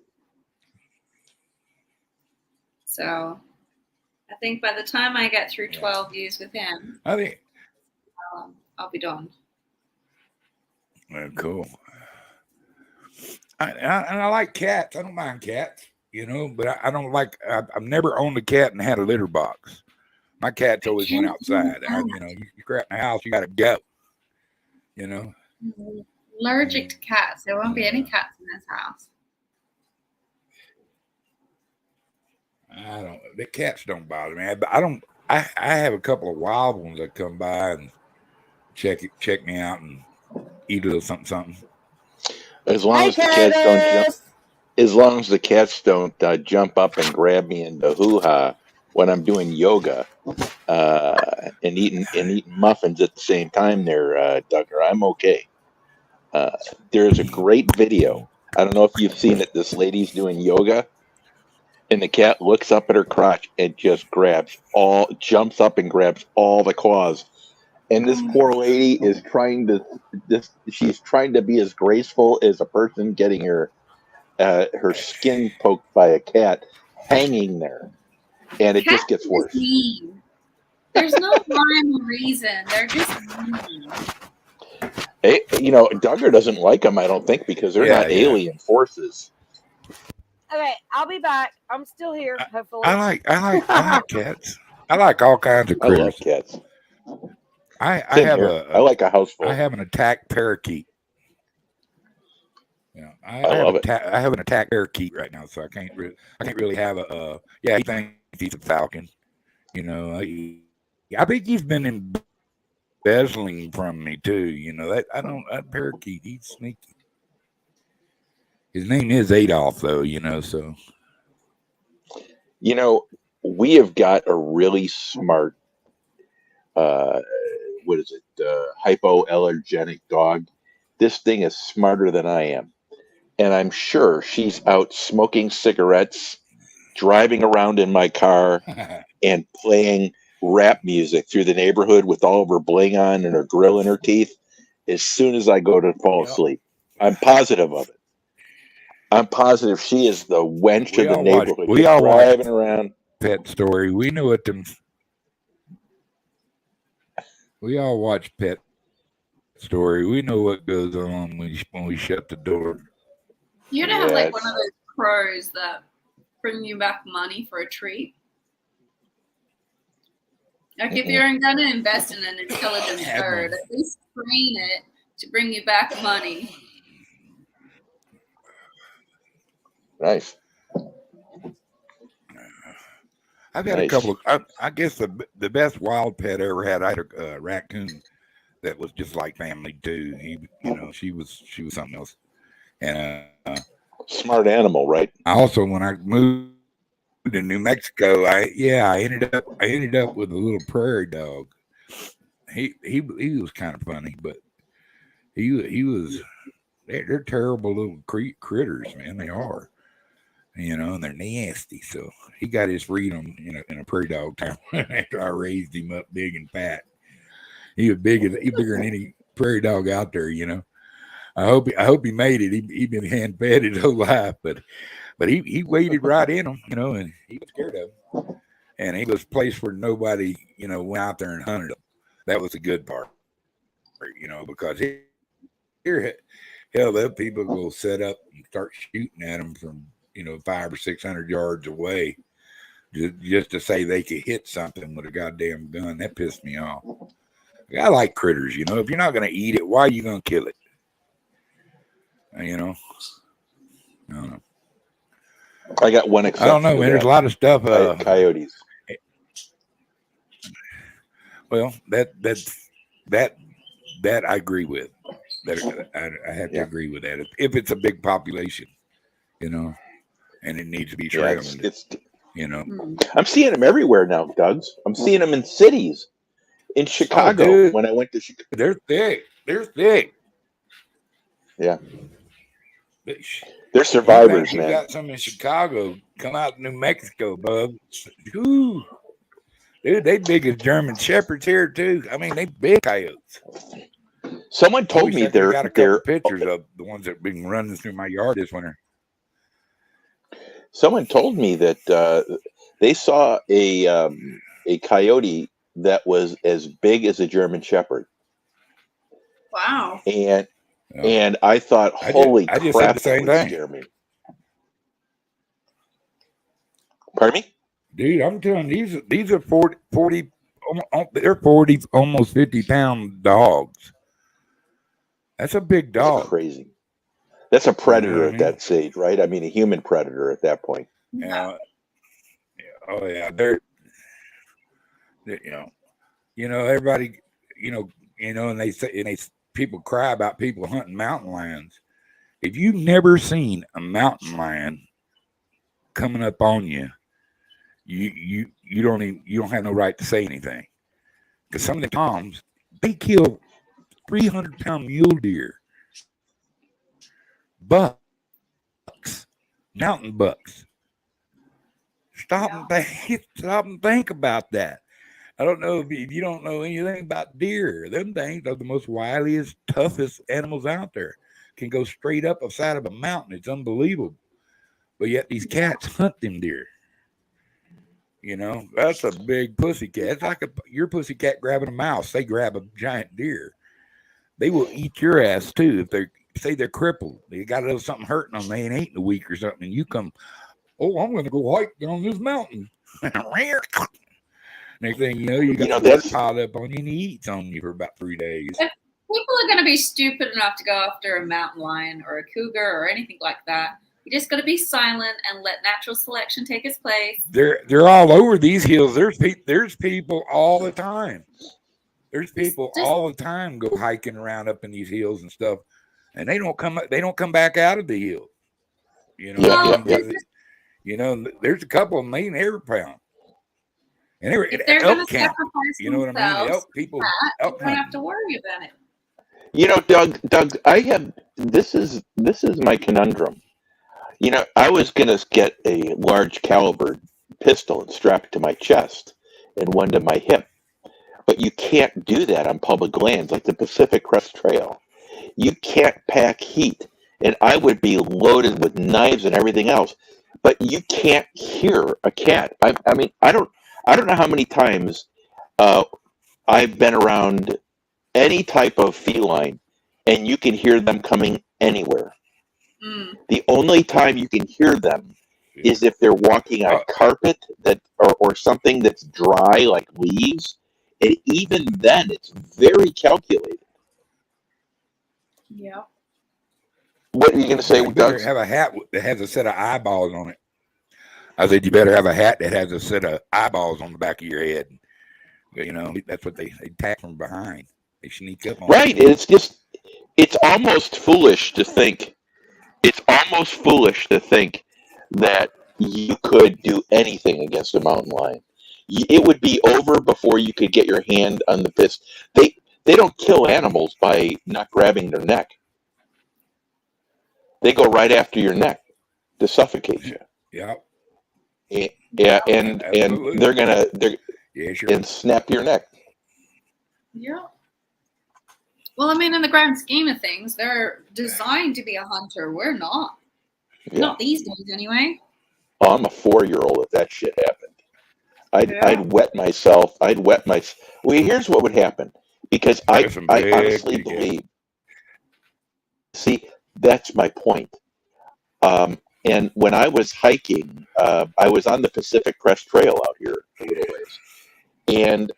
So I think by the time I get through 12 years with him, I think I'll be done. Well, cool. I like cats. I don't mind cats, but I don't like. I've never owned a cat and had a litter box. My cats always went outside. You crap in the house, you got to go. Allergic to cats. There won't be any cats in this house. The cats don't bother me. I have a couple of wild ones that come by and check me out and eat a little something. As long as the cats don't jump. As long as the cats don't jump up and grab me in the hoo-ha when I'm doing yoga and eating muffins at the same time there, Duggar, I'm okay. There's a great video. I don't know if you've seen it. This lady's doing yoga, and the cat looks up at her crotch and just jumps up and grabs all the claws. And this poor lady is she's trying to be as graceful as a person getting her skin poked by a cat hanging there. And it just gets worse. Mean. There's no rhyme or reason. They're just mean. Hey, Duggar doesn't like them, I don't think, because they're not alien forces. Okay, I'll be back. I'm still here, hopefully. I like cats. I like all kinds of critters. I love cats. I like a house full. I have an attack parakeet. I have an attack parakeet right now, so I can't really have a. He thinks he's a falcon. I think he's been embezzling from me too. That parakeet, he's sneaky. His name is Adolf, though. So. We have got a really smart. What is it? Hypoallergenic dog. This thing is smarter than I am. And I'm sure she's out smoking cigarettes, driving around in my car, and playing rap music through the neighborhood with all of her bling on and her grill in her teeth as soon as I go to fall asleep. I'm positive of it. I'm positive she is the wench of the neighborhood. We all driving around. Pet Story. We know what them. We all watch Pet Story. We know what goes on when we shut the door. You're gonna have like one of those crows that bring you back money for a treat. Like if you're gonna invest in an intelligent bird, at least train it to bring you back money. Nice. I've had a couple of. I guess the best wild pet I ever had. I had a raccoon that was just like family too. She was something else. And smart animal, right? Also, when I moved to New Mexico, I ended up with a little prairie dog. He was kind of funny, but he was. They're terrible little critters, man. They are. And they're nasty. So he got his freedom in a prairie dog town after I raised him up big and fat. He was bigger than any prairie dog out there. I hope he made it. He been hand fed his whole life, but he waded right in them, and he was scared of them. And he was a place where nobody went out there and hunted them. That was the good part, because here hell, people go set up and start shooting at them from 500 or 600 yards away, just to say they could hit something with a goddamn gun. That pissed me off. I like critters, if you're not going to eat it, why are you going to kill it? I don't know. I got one exception. I don't know, man. There's a lot of stuff. Coyotes. Well, that I agree with. That I have to agree with that. If it's a big population, and it needs to be trained. You know, I'm seeing them everywhere now, Doug's. I'm seeing them in cities. In Chicago, when I went to Chicago. They're thick. They're thick. Yeah. They're survivors, you man. got some in Chicago. Come out to New Mexico, bub. Ooh. Dude, they big as German Shepherds here, too. I mean, they big coyotes. Someone told me they're got a couple pictures of the ones that have been running through my yard this winter. Someone told me that they saw a coyote that was as big as a German Shepherd. Wow. And I thought, holy I just crap, said the same that would thing. scare me. Pardon me? Dude, I'm telling you, these are 40, they're 40, almost 50-pound dogs. That's a big dog. That's crazy. That's a predator at that stage, right? I mean, a human predator at that point. Yeah. Oh yeah, they're everybody, and they say, people cry about people hunting mountain lions. If you've never seen a mountain lion coming up on you, you don't have no right to say anything, because some of the toms, they kill 300-pound mule deer, bucks, mountain bucks. Stop and think about that. I don't know if you don't know anything about deer. Them things are the most wiliest, toughest animals out there. Can go straight up the side of a mountain. It's unbelievable. But yet these cats hunt them deer. That's a big pussycat. It's like your pussycat grabbing a mouse. They grab a giant deer. They will eat your ass too if they're crippled. They got a little something hurting them. They ain't eaten a week or something. And you come, oh, I'm going to go hiking on this mountain. Next thing you know, you got that piled up on you and he eats on you for about 3 days. If people are going to be stupid enough to go after a mountain lion or a cougar or anything like that, you just got to be silent and let natural selection take its place. They're all over these hills. There's people all the time. There's people all the time go hiking around up in these hills and stuff, and they don't come back out of the hill. There's a couple of them they never found. And if they're going to sacrifice what I mean? Elk people, you don't have to worry about it. Doug, this is my conundrum. I was going to get a large caliber pistol and strap it to my chest and one to my hip. But you can't do that on public lands like the Pacific Crest Trail. You can't pack heat. And I would be loaded with knives and everything else. But you can't hear a cat. I mean, I don't know how many times I've been around any type of feline and you can hear them coming anywhere. The only time you can hear them is if they're walking on carpet or something that's dry like leaves. And even then, it's very calculated. Yeah. What are you going to say, You better have a hat that has a set of eyeballs on it. I said, you better have a hat that has a set of eyeballs on the back of your head. That's what they attack from behind. They sneak up on right. You. It's almost foolish to think. It's almost foolish to think that you could do anything against a mountain lion. It would be over before you could get your hand on the fist. They don't kill animals by not grabbing their neck. They go right after your neck to suffocate you. Yeah. Yeah, and they're gonna and snap your neck. Yeah. Well, I mean, in the grand scheme of things, they're designed to be a hunter. We're not. Yeah. Not these days, anyway. Oh, I'm a 4-year-old if that shit happened. I'd wet myself. Well, here's what would happen, because I honestly believe. See, that's my point. And when I was hiking, I was on the Pacific Crest Trail out here a little ways. And,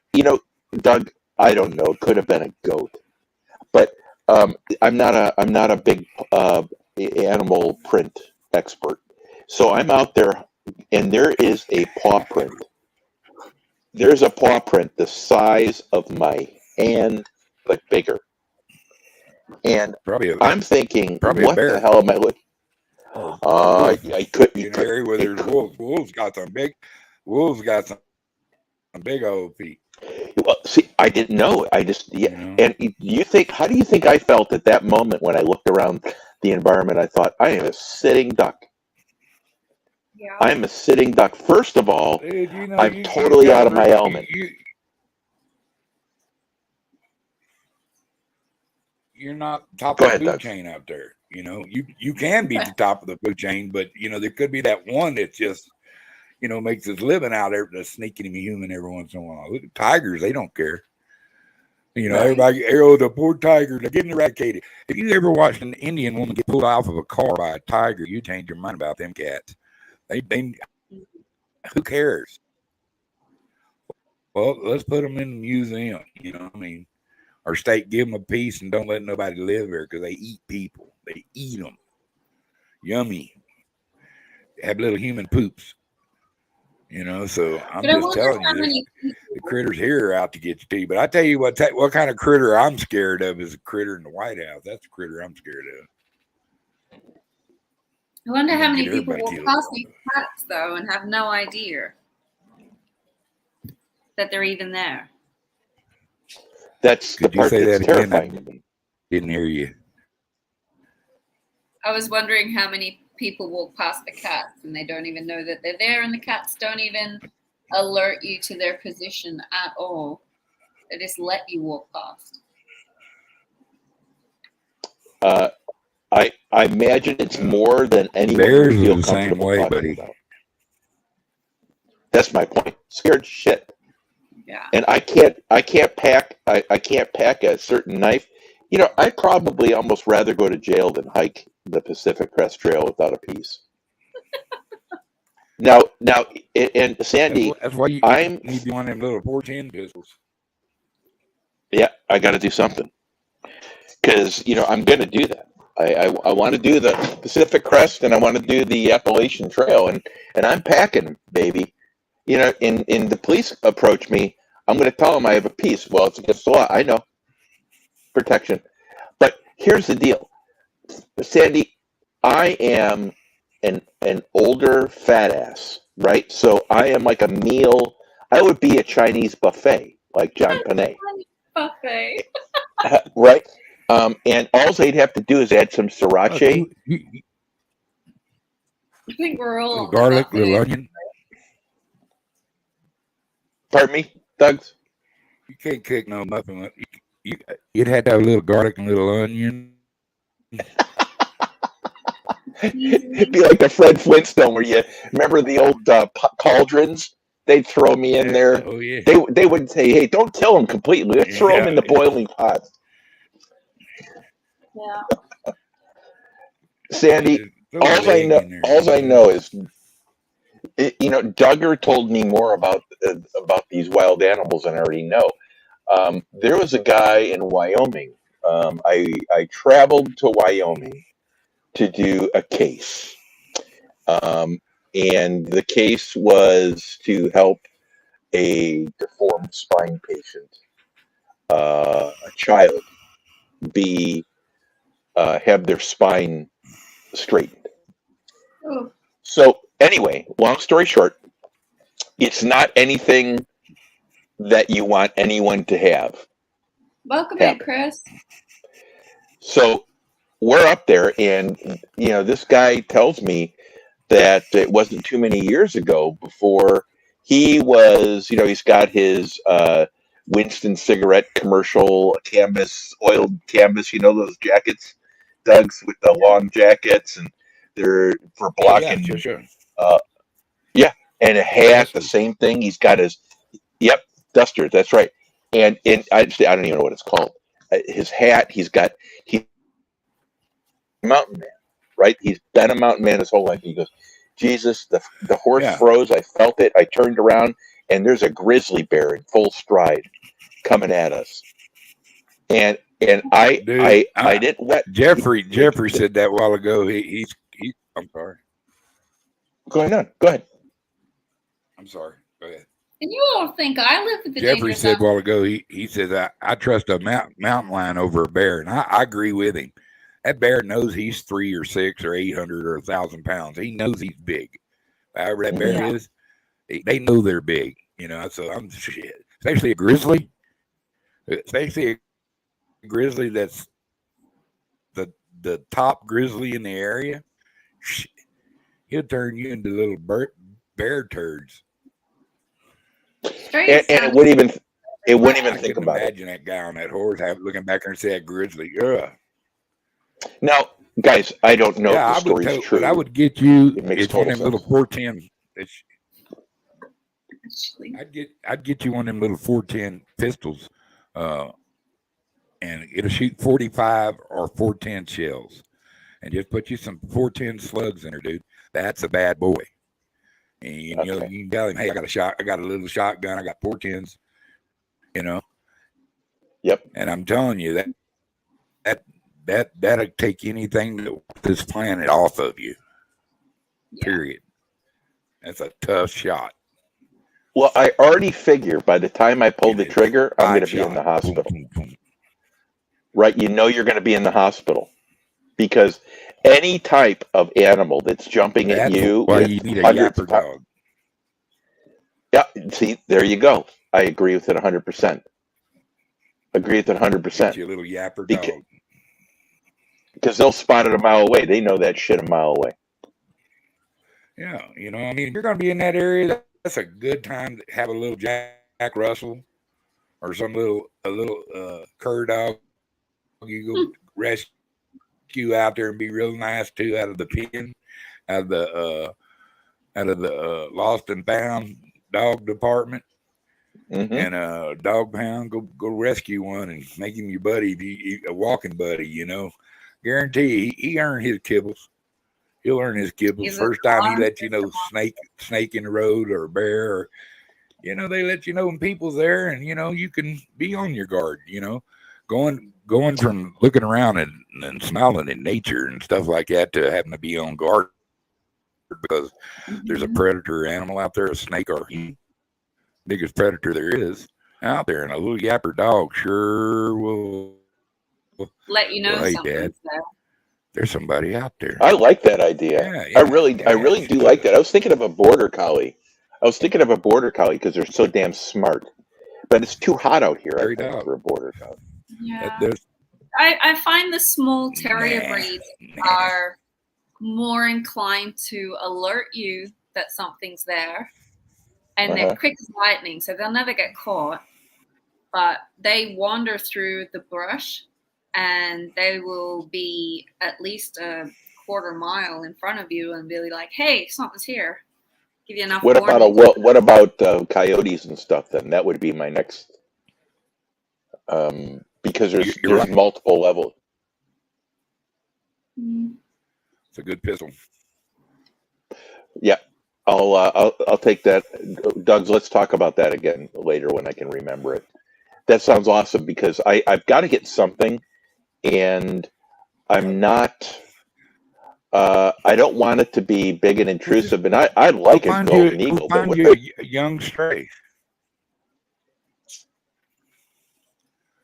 Doug, I don't know, it could have been a goat. But I'm not a big animal print expert. So I'm out there, and there is a paw print. There's a paw print the size of my hand, but bigger. And I'm thinking, what the hell am I looking? I could. In an area where there's wolves. Wolves got some big old feet. Well, see, I didn't know. I just, yeah. And you think, how do you think I felt at that moment when I looked around the environment? I thought, I am a sitting duck. Yeah. I am a sitting duck. First of all, Dude, I'm totally out of my element. You're not top of the food chain out there. You can be the top of the food chain, but there could be that one that just makes his living out there, just sneaking him human every once in a while. Look at tigers; they don't care. Everybody, the poor tiger, they're getting eradicated. If you ever watched an Indian woman get pulled off of a car by a tiger, you change your mind about them cats. They who cares? Well, let's put them in the museum. Our state give them a piece and don't let nobody live there because they eat people. They eat them. Yummy. Have little human poops. So I'm just telling you, the critters here are out to get you. But I tell you what kind of critter I'm scared of is a critter in the White House. That's the critter I'm scared of. I wonder how many people walk past these cats, though, and have no idea that they're even there. That's the part that's terrifying to me. Didn't hear you. I was wondering how many people walk past the cats and they don't even know that they're there, and the cats don't even alert you to their position at all. They just let you walk past. I imagine it's more than anyone would feel comfortable talking about. That's my point. Scared shit. Yeah. And I can't pack a certain knife. I'd probably almost rather go to jail than hike the Pacific Crest Trail without a piece. Now, and Sandy, that's why you need one of them little 410 pistols. Yeah, I got to do something because I'm going to do that. I want to do the Pacific Crest and I want to do the Appalachian Trail, and I'm packing, baby. And the police approach me, I'm going to tell them I have a piece. Well, it's against the law. I know. Protection. But here's the deal. Sandy, I am an older fat ass, right? So I am like a meal. I would be a Chinese buffet, like John Panay. Buffet. Right? And all they'd have to do is add some sriracha. I think we're all garlic, little onion. Pardon me, Doug's? You can't cook no muffin. You'd have to have a little garlic and a little onion. It'd be like the Fred Flintstone where you remember the old cauldrons? They'd throw me in there. Oh, yeah. They would say, hey, don't kill them completely. Let's throw them in the boiling pot. Yeah. Sandy, all I know is, Duggar told me more about these wild animals than I already know. There was a guy in Wyoming. I traveled to Wyoming to do a case. And the case was to help a deformed spine patient, a child, have their spine straightened. Oh. So anyway, long story short, it's not anything that you want anyone to have. Welcome in, Chris. So we're up there, and this guy tells me that it wasn't too many years ago before he was, he's got his Winston cigarette commercial canvas, oiled canvas, those jackets, Doug's with the long jackets, and they're for blocking. Yeah, sure. And a hat, the same thing. He's got his, duster. That's right. And I don't even know what it's called. His hat. He's mountain man, right? He's been a mountain man his whole life. He goes, Jesus, the horse froze. I felt it. I turned around, and there's a grizzly bear in full stride coming at us. And I didn't wet. Jeffrey said that a while ago. He's I'm sorry. Go ahead. I'm sorry. Go ahead. And you all think I live with the Jeffrey said a while ago, he says, I trust a mountain lion over a bear. And I agree with him. That bear knows he's 3 or 6 or 800 or 1,000 pounds. He knows he's big. However that bear is, they know they're big. You know, so I'm shit. Especially a grizzly. Especially a grizzly that's the top grizzly in the area. He'll turn you into little bear turds. And it wouldn't even think about it. Imagine that guy on that horse looking back there and say that grizzly. Ugh. Now, guys, I don't know if the story's true. But I would get you it makes if one of them little 410. I'd get you one of them little 410 pistols, and it'll shoot 45 or 410 shells, and just put you some 410 slugs in there, dude. That's a bad boy. And you know, you can tell him, hey, I got a little shotgun, I got 410s, you know. Yep. And I'm telling you that'll take anything this planet off of you. Yeah. Period. That's a tough shot. Well, I already figure by the time I pull the trigger, I'm going to be in the hospital. Right? You know you're going to be in the hospital because any type of animal that's jumping at you, you need a yapper dog. Yeah, see, there you go. I agree with it 100%. Agree with it 100%. Get you a little yapper dog. Because they'll spot it a mile away. They know that shit a mile away. Yeah, you know, I mean, if you're going to be in that area, that's a good time to have a little Jack Russell or some a little cur dog. You go rescue out there and be real nice too, out of the pen, out of the lost and found dog department. Mm-hmm. And dog pound, go rescue one and make him your buddy, a walking buddy. You know, guarantee he earned his kibbles. He'll earn his kibbles. First time he let you know snake in the road or a bear, or, you know, they let you know when people's there, and you know you can be on your guard. You know, going from looking around and smiling at nature and stuff like that to having to be on guard because there's a predator animal out there, a snake or biggest predator there is out there, and a little yapper dog sure will let you know something's there. There's somebody out there. I like that idea. I really do like that. I was thinking of a border collie. Because they're so damn smart. But it's too hot out here, I think, for a border collie. Yeah. I find the small terrier breeds are more inclined to alert you that something's there. And they're quick as lightning, so they'll never get caught. But they wander through the brush, and they will be at least a quarter mile in front of you and be like, "Hey, something's here." Give you enough. What about coyotes and stuff? Then that would be my next. Because there's multiple levels. It's a good pistol. Yeah. I'll take that. Doug's, let's talk about that again later when I can remember it. That sounds awesome because I've got to get something, and I'm not. I don't want it to be big and intrusive, and I like a golden eagle. Find you a young stray.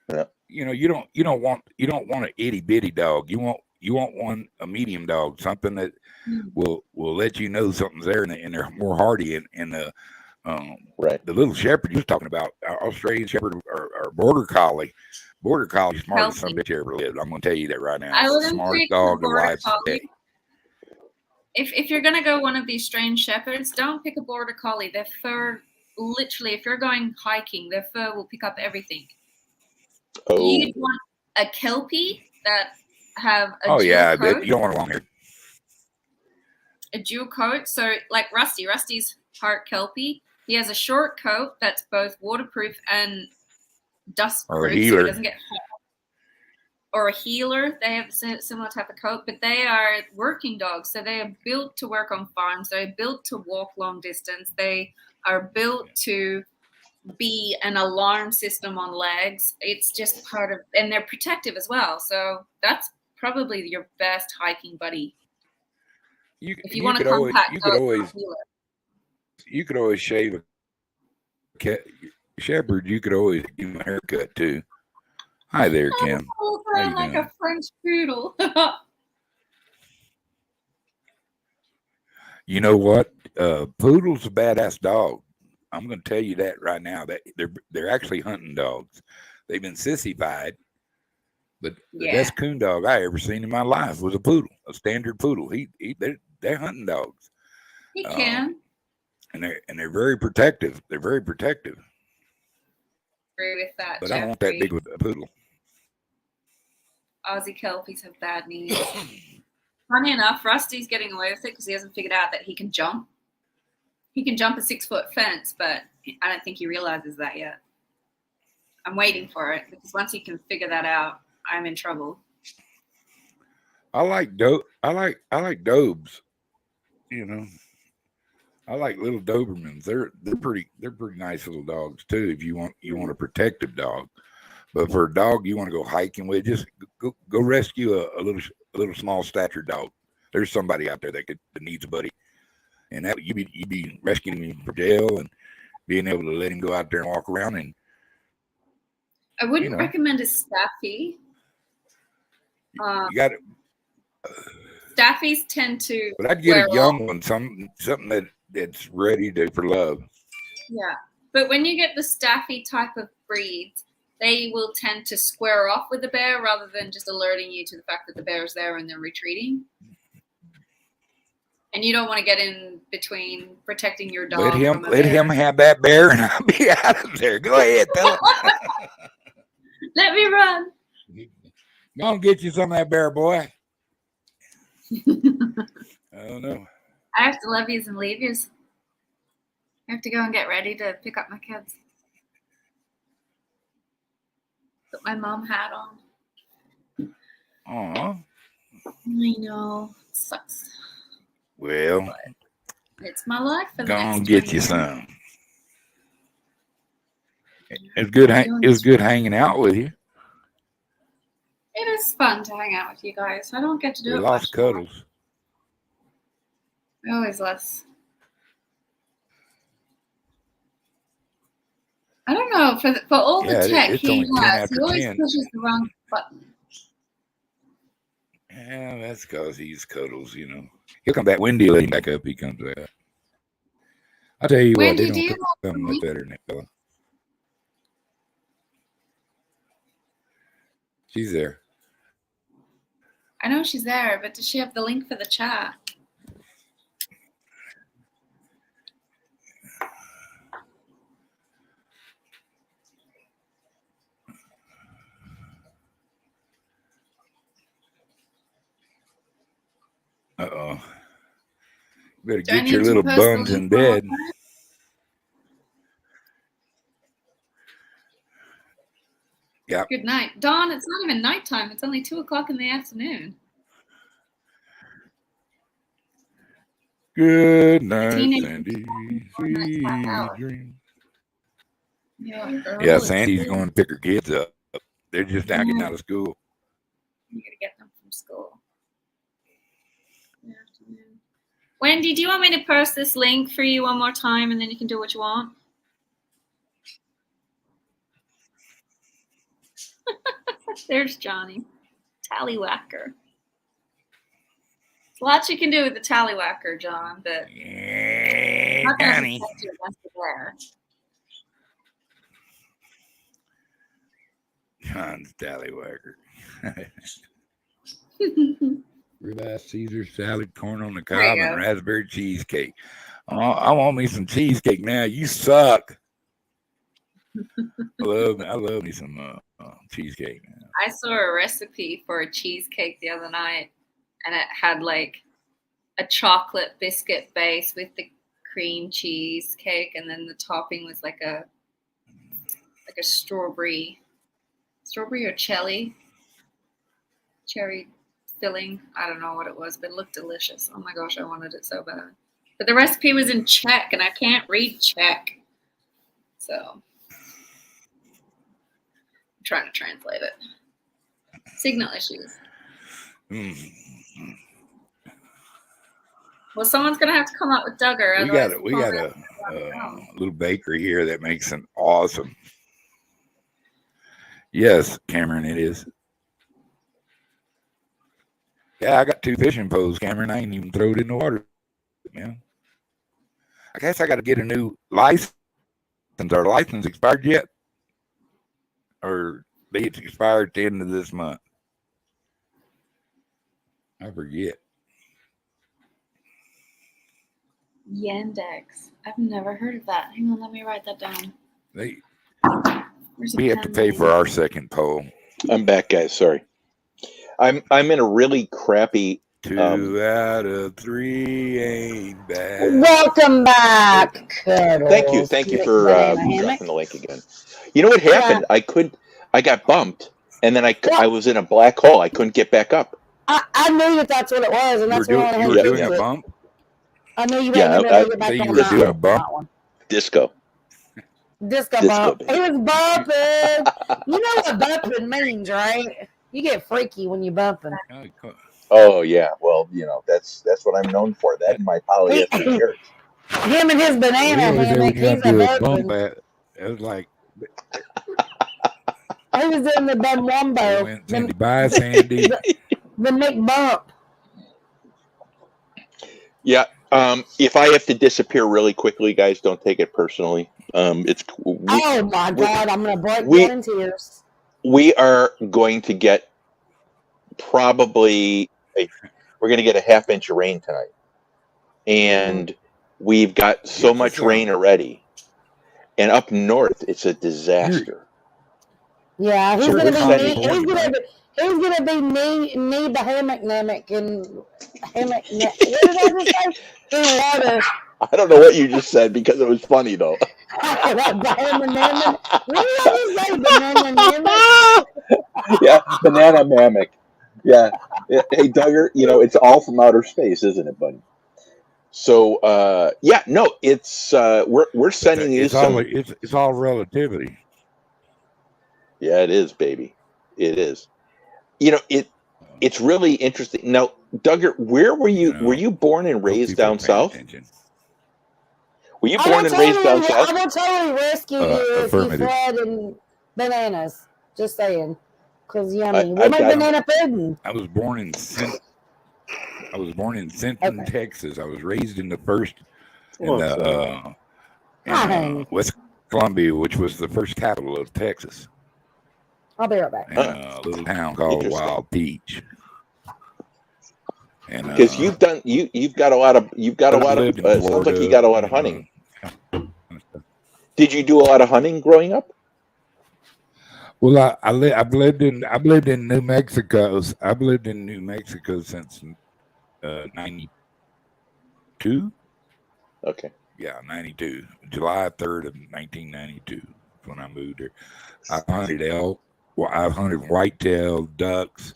Yeah. You know, you don't want an itty bitty dog. You want one, a medium dog, something that will let you know something's there, and they're more hardy. And the little shepherd you was talking about, Australian shepherd or border collie. Border collie, smartest son of a bitch ever lived. I'm going to tell you that right now. I wouldn't smartest dog the alive today. If you're going to go one of these strange shepherds, don't pick a border collie. Their fur, literally, if you're going hiking, their fur will pick up everything. Oh. You want a kelpie that have a dual coat. You don't want a long hair. A dual coat. So like Rusty's part kelpie. He has a short coat that's both waterproof and dust proof, so it doesn't get hot. Or a healer. They have a similar type of coat, but they are working dogs. So they are built to work on farms. They're built to walk long distance. They are built to be an alarm system on legs. It's just part of, and they're protective as well. So that's probably your best hiking buddy. If you want to compact, you could always shave a shepherd. You could always give him a haircut too. Hi there, Kim. sound like a French poodle. You know what? Poodle's a badass dog. I'm going to tell you that right now. That they're actually hunting dogs. They've been sissified, but the best coon dog I ever seen in my life was a poodle, a standard poodle. They're hunting dogs. He can. And they're very protective. They're very protective. Agree with that. But I don't want that big with a poodle. Aussie Kelpies have bad knees. Funny enough, Rusty's getting away with it because he hasn't figured out that he can jump. He can jump a 6-foot fence, but I don't think he realizes that yet. I'm waiting for it because once he can figure that out, I'm in trouble. I like Dobes. You know, I like little Dobermans. They're pretty nice little dogs too. If you want a protective dog, but for a dog you want to go hiking with, just go rescue a little small stature dog. There's somebody out there that needs a buddy, and that you be rescuing him from jail and being able to let him go out there and walk around. And I wouldn't recommend a Staffy. You got it. Staffies tend to. But I'd get a young one, something that's ready for love. Yeah, but when you get the Staffy type of breeds, they will tend to square off with the bear rather than just alerting you to the fact that the bear is there and they're retreating. And you don't want to get in between protecting your dog. Let him have that bear, and I'll be out of there. Go ahead, fella. Let me run. Go and get you some of that bear, boy. I don't know. I have to love yous and leave yous. I have to go and get ready to pick up my kids. Put my mom hat on. Aw. I know. It sucks. Well, but it's my life. Go and get you some. It's good. It was good hanging out with you. It is fun to hang out with you guys. I don't get to do it. Lost cuddles. Always less. I don't know for all the tech he has. He always pushes the wrong button. Yeah, that's because he's cuddles. You know, he'll come back. Wendy let him back up. He comes back. I'll tell you Wendy, what, they don't come much better than that fella. She's there. I know she's there, but does she have the link for the chat? Uh-oh. Better get your little bums in bed. Yep. Good night. Dawn, it's not even nighttime. It's only 2:00 in the afternoon. Good night, Sandy. Sweet dreams. Yeah, Sandy's going to pick her kids up. They're just now getting out of school. You got to get them from school. Wendy, do you want me to post this link for you one more time and then you can do what you want? There's Johnny. Tallywhacker. Lots you can do with the tallywhacker, John, but not Johnny. John's tallywhacker. Ribeye Caesar salad, corn on the cob, and raspberry cheesecake. Oh, I want me some cheesecake now. You suck. I love me some cheesecake now. I saw a recipe for a cheesecake the other night, and it had like a chocolate biscuit base with the cream cheesecake, and then the topping was like a strawberry or cherry filling. I don't know what it was, but it looked delicious. Oh my gosh, I wanted it so bad. But the recipe was in Czech, and I can't read Czech, so I'm trying to translate it. Signal issues. Well, someone's gonna have to come up with Duggar. We got a little bakery here that makes an awesome. Yes, Cameron, it is. Yeah, I got 2 fishing poles, Cameron. I ain't even throw it in the water, man. I guess I got to get a new license. Our license expired yet? Or it's expired at the end of this month? I forget. Yandex. I've never heard of that. Hang on, let me write that down. We have to pay for our second pole. I'm back, guys. Sorry. I'm in a really crappy. 2 out of 3 ain't bad. Welcome back. Thank you for dropping the link again. You know what happened? Yeah. I got bumped, and then I was in a black hole. I couldn't get back up. I knew that's what it was, and that's why I were doing a bump. I knew you were going to get back on were doing a bump. Disco bump. He was bumping. You know what bumping means, right? You get freaky when you're bumping. Oh yeah, well that's what I'm known for. That and my polyester shirts. Him and his banana hammock. He's a bump at. It was like he was in the bum wumbo. Bye, Sandy. The McBump. Yeah. If I have to disappear really quickly, guys, don't take it personally. Oh my God, I'm gonna break down in tears. We are going to get we're going to get a half inch of rain tonight, and we've got so much rain already. And up north, it's a disaster. Yeah, he's gonna be me the hammock and hammock. What did I just say? I don't know what you just said because it was funny though. Yeah, banana hammock. Yeah. Hey, Duggar, it's all from outer space, isn't it, buddy? So, it's we're sending you some. It's all relativity. Yeah, it is, baby. It is. It's really interesting. Now, Duggar, where were you? Were you born and raised down south? Were you born and raised down south? I will totally rescue you if you fed in bananas. Just saying, because yummy. What about banana pudding? I was born in Sinton, Texas. I was raised in the first in West Columbia, which was the first capital of Texas. I'll be right back. In a little town called Wild Peach. And because you've got a lot of sounds like you got a lot of hunting. Did you do a lot of hunting growing up? Well, I've lived in New Mexico. I've lived in New Mexico since 92. Okay. Yeah, 92. July 3rd of 1992 when I moved here. I hunted elk. Well, I've hunted whitetail ducks.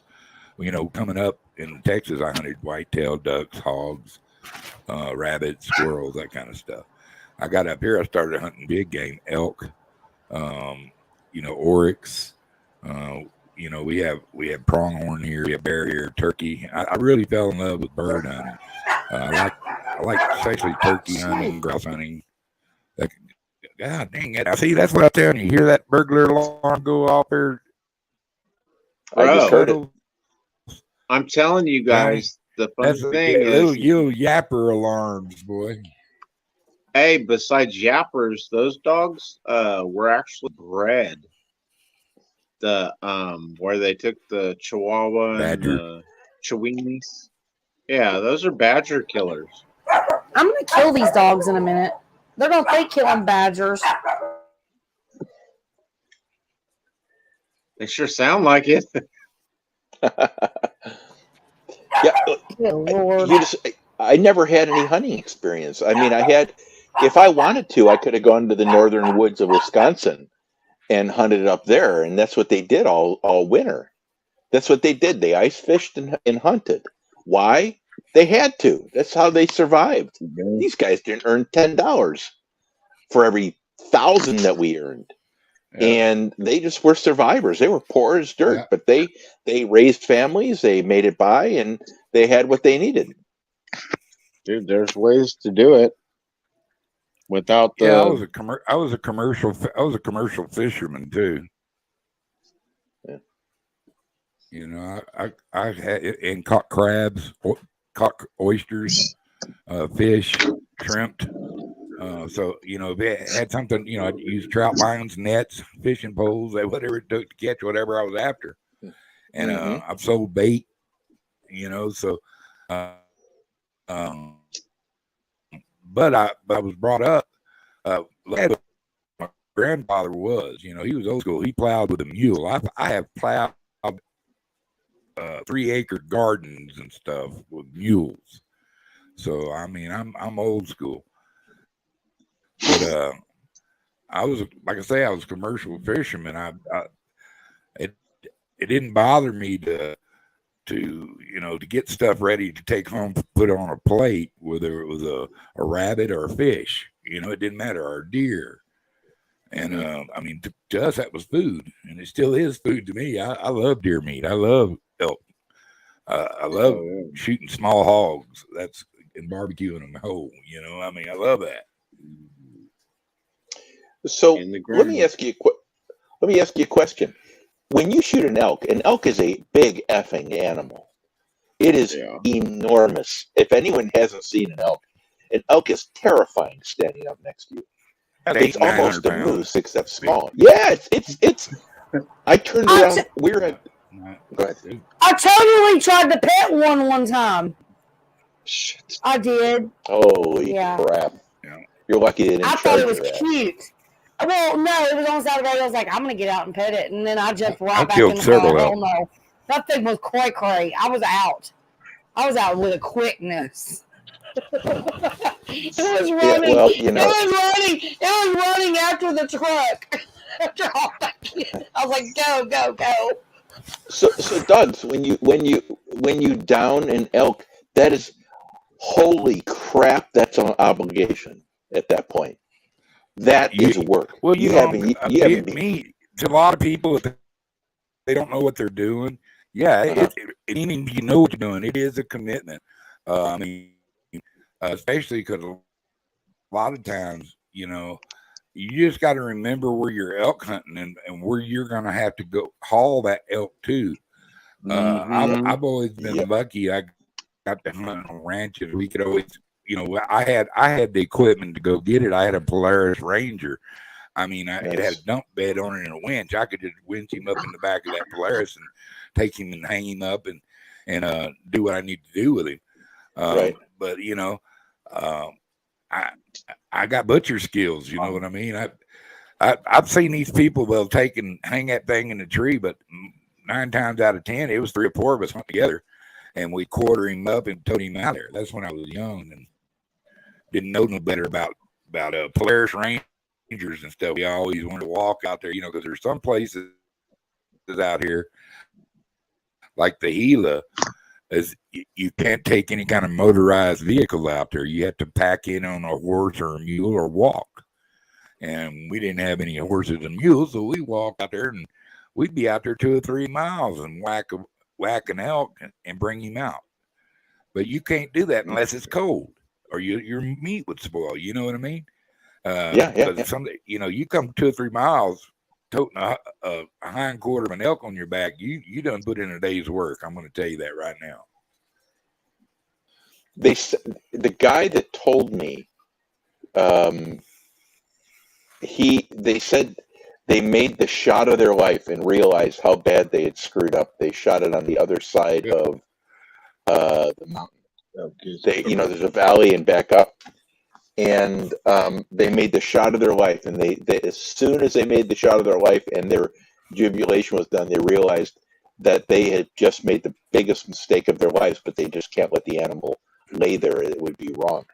Coming up in Texas, I hunted whitetail ducks, hogs, rabbits, squirrels, that kind of stuff. I got up here, I started hunting big game, elk, oryx. We have pronghorn here, we have bear here, turkey. I really fell in love with bird hunting. I like especially turkey hunting, grouse hunting. God dang it! I see. That's what I'm telling you. Hear that burglar alarm go off there? I just heard it. I'm telling you guys, the funny thing is little yapper alarms, boy. Hey, besides yappers, those dogs were actually bred. Where they took the Chihuahua badger. And the Chihuahuas. Yeah, those are badger killers. I'm gonna kill these dogs in a minute. They're gonna fake killing badgers. They sure sound like it. Yeah, good Lord. I never had any hunting experience. I mean, if I wanted to, I could have gone to the northern woods of Wisconsin and hunted up there, and that's what they did all winter. That's what they did. They ice fished and hunted. Why? They had to. That's how they survived. Mm-hmm. These guys didn't earn $10 for every 1,000 that we earned. Yeah. And they just were survivors. They were poor as dirt, but they raised families, they made it by, and they had what they needed. Dude, there's ways to do it without the. Yeah, I was a commercial fisherman too. Yeah. You know, I had and caught crabs, caught oysters, fish, shrimp. So you know, if it had something, you know, I'd use trout lines, nets, fishing poles, whatever it took to catch whatever I was after. And I've sold bait, you know. So, but I was brought up. My grandfather was, you know, he was old school. He plowed with a mule. I have plowed 3-acre gardens and stuff with mules. So I mean, I'm old school. But I was, like I say, I was a commercial fisherman. It didn't bother me to you know, to get stuff ready to take home, put on a plate, whether it was a rabbit or a fish. You know, it didn't matter, or a deer. And I mean, to us that was food, and it still is food to me. I love deer meat. I love elk. I love shooting small hogs. That's and barbecuing them whole. You know, I mean, I love that. So let me ask you a question. When you shoot an elk is a big effing animal. It is enormous. If anyone hasn't seen an elk is terrifying standing up next to you. It's almost a moose except small. Yeah, it's. I turned around. We're at. Go ahead. I totally tried to pet one time. Shit. I did. Holy crap! Yeah. You're lucky they didn't. I thought it was cute. Well, no, it was on Saturday. I was like, I'm gonna get out and pet it, and then I jumped right back in the car. Hell no, that thing was cray cray. I was out. with a quickness. It was running. Yeah, well, you know. It was running after the truck. I was like, go. So Doug, when you down an elk, that is, holy crap, that's an obligation at that point. That is work. Well, you know, me to a lot of people, if they don't know what they're doing, meaning you know what you're doing. It is a commitment. I mean, especially because a lot of times, you know, you just got to remember where you're elk hunting and where you're going to have to go haul that elk to. I've always been lucky. I got to hunt on ranches. We could always, you know, I had the equipment to go get it. I had a Polaris Ranger. I mean, it had a dump bed on it and a winch. I could just winch him up in the back of that Polaris and take him and hang him up and do what I need to do with him. But you know, I got butcher skills. You know what I mean? I've seen these people. They'll take and hang that thing in the tree, but 9 times out of 10, it was 3 or 4 of us hunt together, and we quarter him up and towed him out there. That's when I was young and didn't know no better about Polaris Rangers and stuff. We always wanted to walk out there, you know, because there's some places out here like the Gila, is you can't take any kind of motorized vehicle out there. You have to pack in on a horse or a mule or walk. And we didn't have any horses and mules, so we walked out there and we'd be out there 2 or 3 miles and whack an elk and bring him out. But you can't do that unless it's cold, or your meat would spoil. You know what I mean? Someday, you know, you come 2 or 3 miles toting a hind quarter of an elk on your back, you done put in a day's work. I'm going to tell you that right now. The guy that told me, they said they made the shot of their life and realized how bad they had screwed up. They shot it on the other side of the mountain. There's a valley and back up. And they made the shot of their life, and they as soon as they made the shot of their life and their jubilation was done, they realized that they had just made the biggest mistake of their lives, but they just can't let the animal lay there. It would be wrong.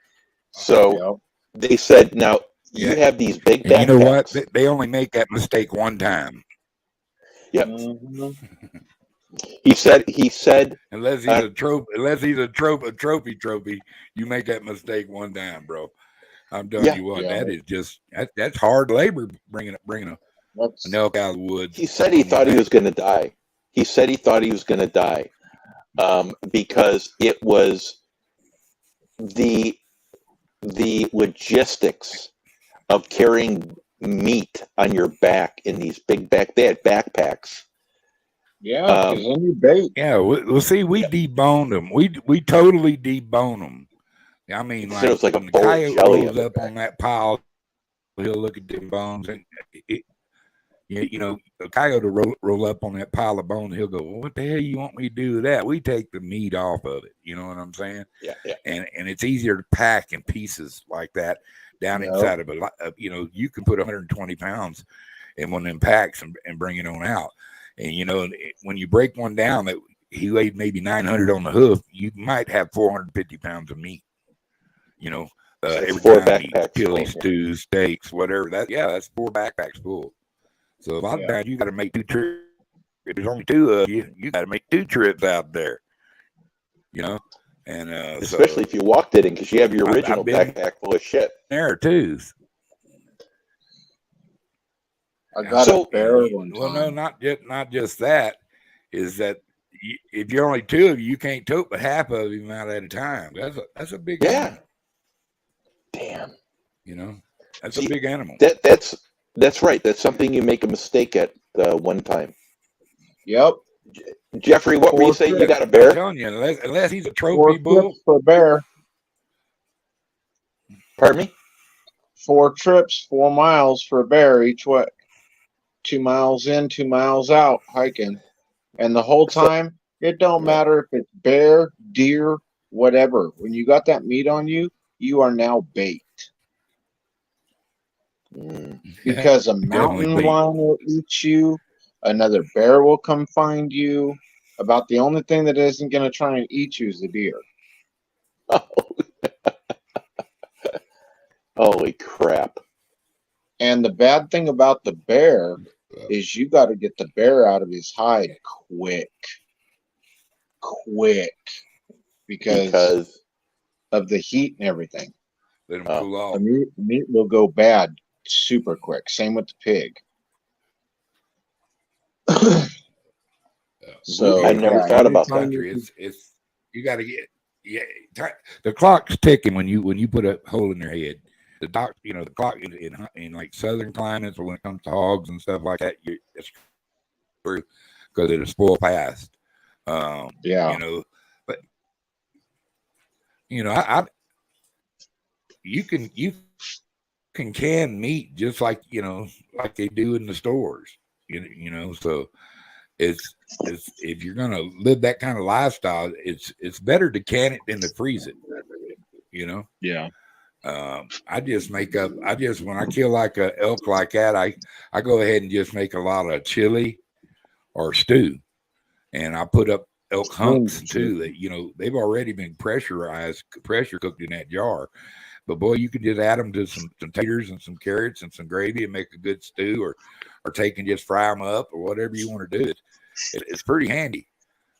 So they said, now you have these big backpacks. You know what? They only make that mistake one time. Yep. He said unless he's a trophy, you make that mistake one time, bro. I'm telling you what, that is just that's hard labor bringing an elk out of the woods. He said he thought he was going to die. Because it was the logistics of carrying meat on your back in these big they had backpacks Yeah, because then you bait. Yeah, well, see, we deboned them. We totally debone them. I mean, like, it's like when a the bowl of coyote jelly rolls up on that pile, he'll look at them bones, and the coyote will roll up on that pile of bones. He'll go, well, "What the hell you want me to do with that?" We take the meat off of it. You know what I'm saying? Yeah. And it's easier to pack in pieces like that down inside of a. You can put 120 pounds in one of them packs and bring it on out. And when you break one down that he weighed maybe 900 on the hoof, you might have 450 pounds of meat. Every 4 time you backpacks chili, full, stews, steaks, whatever. That's 4 backpacks full. So a lot of times you got to make 2 trips. If there's only 2 of you, you got to make 2 trips out there. And especially if you walked it in, because you have your original backpack full of shit. There too. I got a bear one time. Well, no, not just that. Is that if you're only 2 of you, you can't tote but half of him out at a time. That's a big animal. Damn. That's a big animal. That's right. That's something you make a mistake at one time. Yep. Jeffrey, what were you saying? You got a bear? I'm telling you, unless he's a trophy bull. For bear. Pardon me? 4 trips, 4 miles for a bear each way. 2 miles in, 2 miles out hiking. And the whole time, it don't matter if it's bear, deer, whatever. When you got that meat on you, you are now bait. Because a mountain lion will eat you, another bear will come find you. About the only thing that isn't going to try and eat you is the deer. Holy crap. And the bad thing about the bear is you got to get the bear out of his hide quick. Because of the heat and everything. Let him cool off. The meat will go bad super quick. Same with the pig. So I never thought about that. It's you got to get the clock's ticking when you put a hole in their head. The clock in like southern climates, or when it comes to hogs and stuff like that, it's true because it'll spoil fast. But you can can meat just like like they do in the stores. So it's if you're gonna live that kind of lifestyle, it's better to can it than to freeze it. Yeah. I just when I kill like a elk like that, I go ahead and just make a lot of chili or stew, and I put up elk hunks too. That they've already been pressure cooked in that jar. But boy, you can just add them to some taters and some carrots and some gravy and make a good stew, or take and just fry them up or whatever you want to do. It's pretty handy.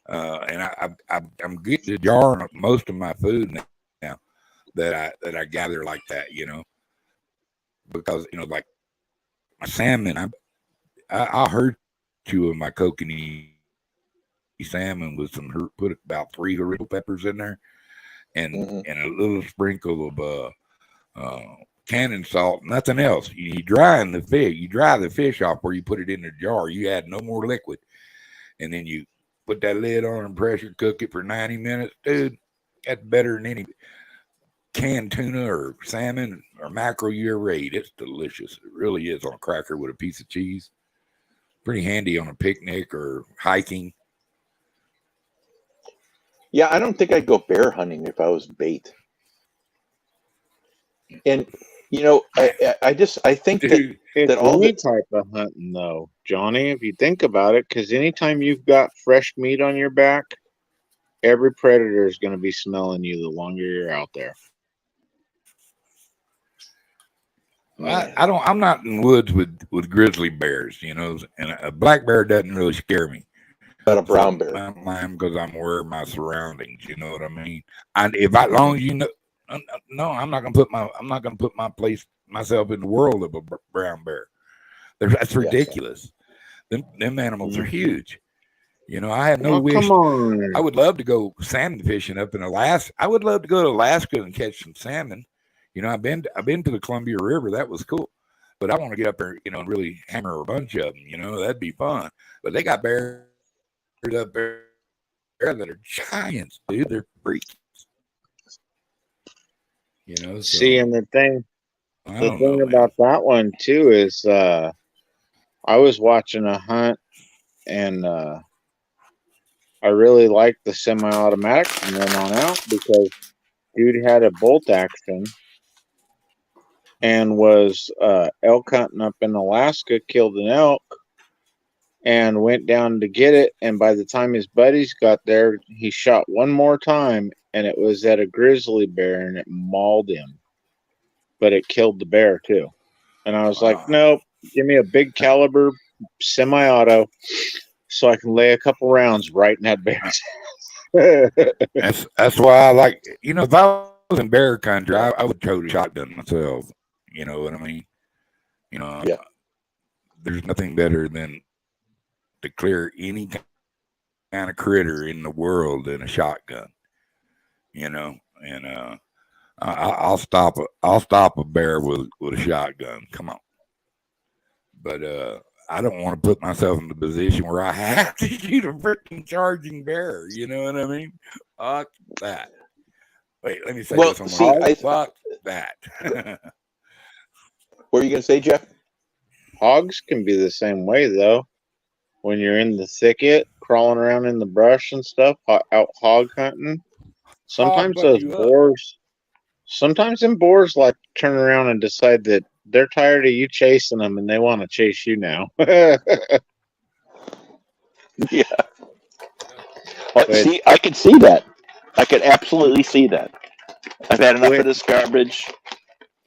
And I'm getting the jar on most of my food now that I gather like that, because like my salmon, I hurt you with my kokanee salmon with put about 3 Horrible peppers in there. And a little sprinkle of cannon salt, nothing else. You dry the fish off where you put it in the jar. You add no more liquid, and then you put that lid on and pressure cook it for 90 minutes, dude. That's better than any canned tuna or salmon or mackerel you ever ate. It's delicious. It really is, on a cracker with a piece of cheese. Pretty handy on a picnic or hiking. Yeah, I don't think I'd go bear hunting if I was bait. And I think Dude, it's that all any type of hunting though, Johnny. If you think about it, because anytime you've got fresh meat on your back, every predator is going to be smelling you the longer you're out there. I'm not in woods with grizzly bears, and a black bear doesn't really scare me. But a brown bear. I don't mind because I'm aware of my surroundings. You know what I mean? As long as no, I'm not gonna put myself in the world of a brown bear. That's ridiculous. Them animals are huge. I have no wish. Come on. I would love to go salmon fishing up in Alaska. I would love to go to Alaska and catch some salmon. I've been to the Columbia River. That was cool. But I want to get up there, and really hammer a bunch of them. That'd be fun. But they got bears up there that are giants, dude. They're freaks. You know, so, see, and the thing know, about that one too is I was watching a hunt and I really liked the semi-automatic from then on out because dude had a bolt action and was elk hunting up in Alaska, killed an elk, and went down to get it. And by the time his buddies got there, he shot one more time, and it was at a grizzly bear, and it mauled him. But it killed the bear too. And I was like, nope, give me a big caliber semi-auto so I can lay a couple rounds right in that bear's ass. That's why I like, you know, if I was in bear country, I would tote a shotgun myself. You know what I mean? You know, there's nothing better than to clear any kind of critter in the world than a shotgun. You know, and I'll stop a bear with a shotgun. Come on, but I don't want to put myself in the position where I have to shoot a freaking charging bear. You know what I mean? Fuck that. Wait, let me say this on my fuck that. What are you gonna say, Jeff? Hogs can be the same way though. When you're in the thicket, crawling around in the brush and stuff, out hog hunting. Sometimes those boars, sometimes them boars like turn around and decide that they're tired of you chasing them and they want to chase you now. Yeah. See, I could see that. I could absolutely see that. I've had enough of this garbage.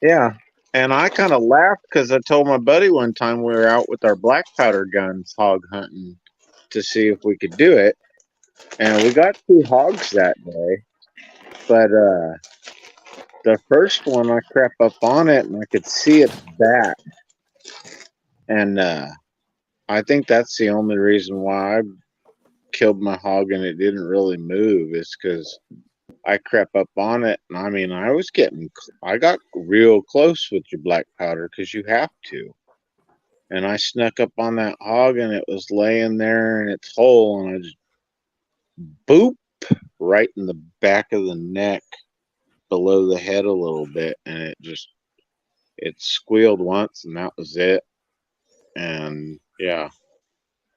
Yeah. And I kind of laughed because I told my buddy one time we were out with our black powder guns hog hunting to see if we could do it. And we got 2 hogs that day. But the first one, I crept up on it and I could see its back. And I think that's the only reason why I killed my hog and it didn't really move is because I crept up on it. And I mean, I got real close with your black powder because you have to. And I snuck up on that hog and it was laying there in its hole and I just boop right in the back of the neck below the head a little bit. And it squealed once and that was it. And yeah,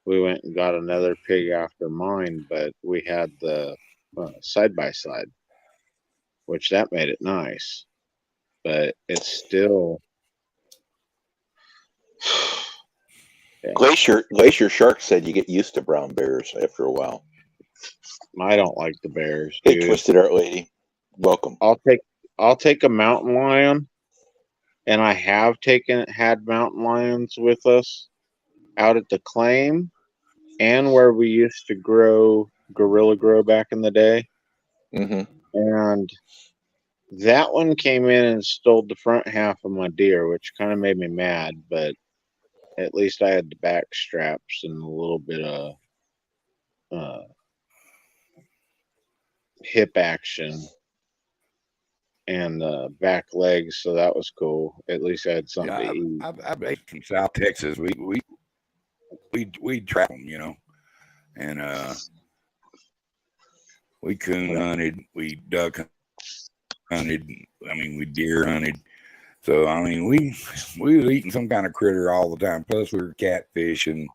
we went and got another pig after mine, but we had the side-by-side, which that made it nice, but it's still yeah. Glacier Shark said you get used to brown bears after a while. I don't like the bears. Hey, Twisted Art Lady, welcome. I'll take a mountain lion, and I have had mountain lions with us out at the claim and where we used to gorilla grow back in the day. Mm-hmm. And that one came in and stole the front half of my deer, which kind of made me mad, but at least I had the back straps and a little bit of hip action and the back legs, so that was cool. At least I had something to eat. I based from South Texas. We trap them, you know, and we coon hunted, we duck hunted. I mean, we deer hunted. So I mean, we was eating some kind of critter all the time. Plus, we were catfishing,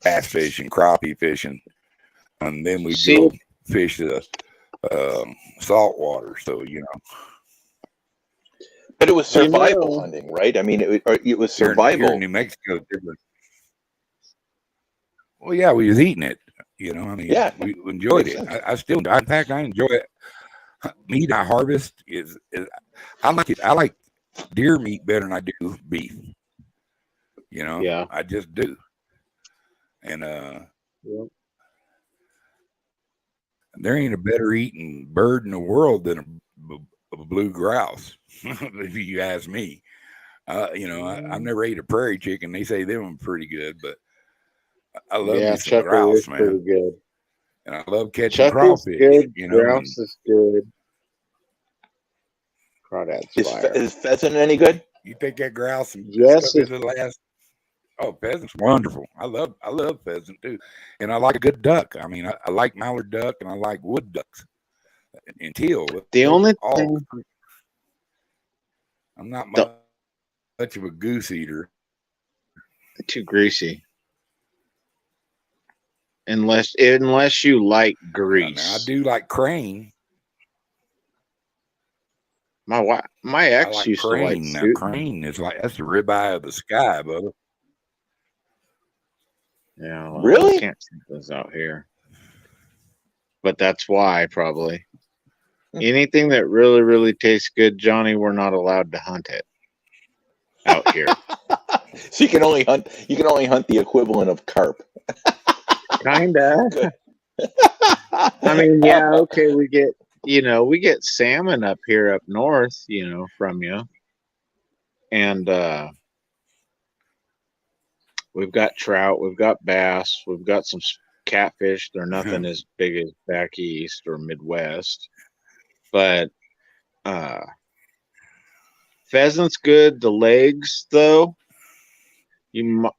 bass fishing, crappie fishing, and then we go fish the salt water. So you know. But it was survival hunting, right? I mean, it was survival. Here in New Mexico, different. Well, yeah, we was eating it. You know, I mean, yeah, we enjoyed it. I still, in fact, I enjoy it. Meat I harvest is I like it. I like deer meat better than I do beef. You know, yeah, I just do. And there ain't a better eating bird in the world than a blue grouse, if you ask me. You know, I've never ate a prairie chicken. They say them are pretty good, but I love me some grouse, man. Pretty good. And I love catching Chuck crawfish. Good. You know, grouse is good. Crawdad's fire. Is pheasant any good? You take that grouse and yes, to the last. Oh, pheasant's wonderful. I love pheasant too, and I like a good duck. I mean, I like mallard duck and I like wood ducks and teal. The only thing I'm not much of a goose eater. Too greasy. Unless you like grease. I do like crane. My ex like used crane. to Now, like crane is that's the ribeye of the sky, brother. Yeah, well, really? I can't see those out here. But that's why probably. Anything that really, really tastes good, Johnny, we're not allowed to hunt it out here. So you can only hunt the equivalent of carp. Kinda. I mean, yeah, okay, we get salmon up here up north, from you. And we've got trout, we've got bass, we've got some catfish. They're nothing as big as back east or Midwest. But pheasant's good. The legs, though, you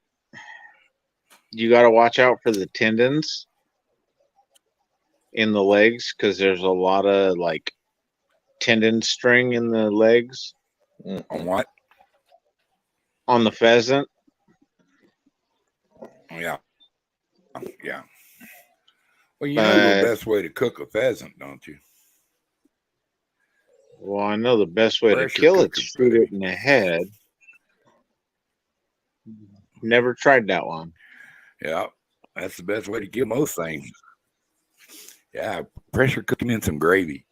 got to watch out for the tendons in the legs because there's a lot of like tendon string in the legs. On what? On the pheasant. Yeah. Yeah. Well, you know the best way to cook a pheasant, don't you? Well, I know the best way to kill it is shoot it in the head. Never tried that one. Yeah, that's the best way to kill most things. Yeah, pressure cooking in some gravy.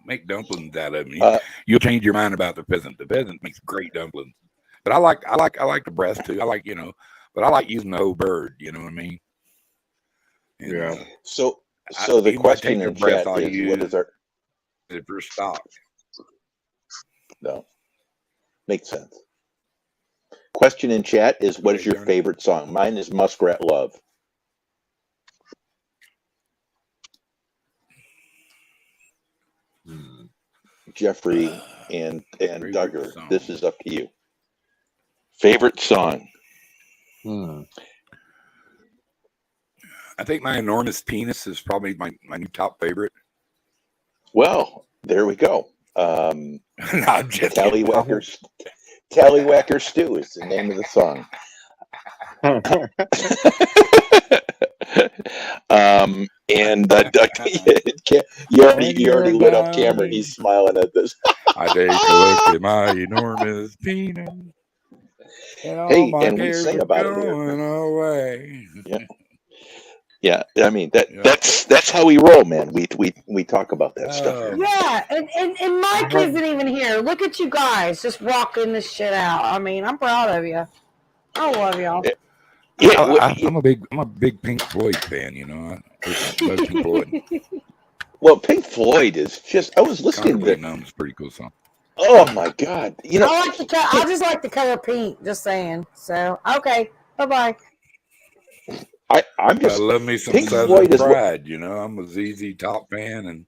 Make dumplings out of them. You'll change your mind about the pheasant. The pheasant makes great dumplings. But I like the breast too. I like, but I like using the whole bird. You know what I mean? And, yeah. So the question in chat is, what is our for stock? No, makes sense. Question in chat is, what is your favorite song? Mine is Muskrat Love. Jeffrey and Duggar, this is up to you. Favorite song? I think my enormous penis is probably my new top favorite. Well, there we go. No, I'm just Tallywhacker Stew is the name of the song. And you already lit up Cameron. He's smiling at this. I take a look at my enormous penis. And and we sing about it here. Away. Yeah. I mean that's how we roll, man. We talk about that stuff here. Yeah, and Mike isn't even here. Look at you guys just rocking this shit out. I mean, I'm proud of you. I love y'all. Yeah, I'm a big Pink Floyd fan. I love Pink Floyd. Well, Pink Floyd is just. I was listening to that. It's a pretty cool song. Oh my God! I just like the color pink. Just saying. So okay, bye. I love me some Pink Southern Floyd Pride. I'm a ZZ Top fan, and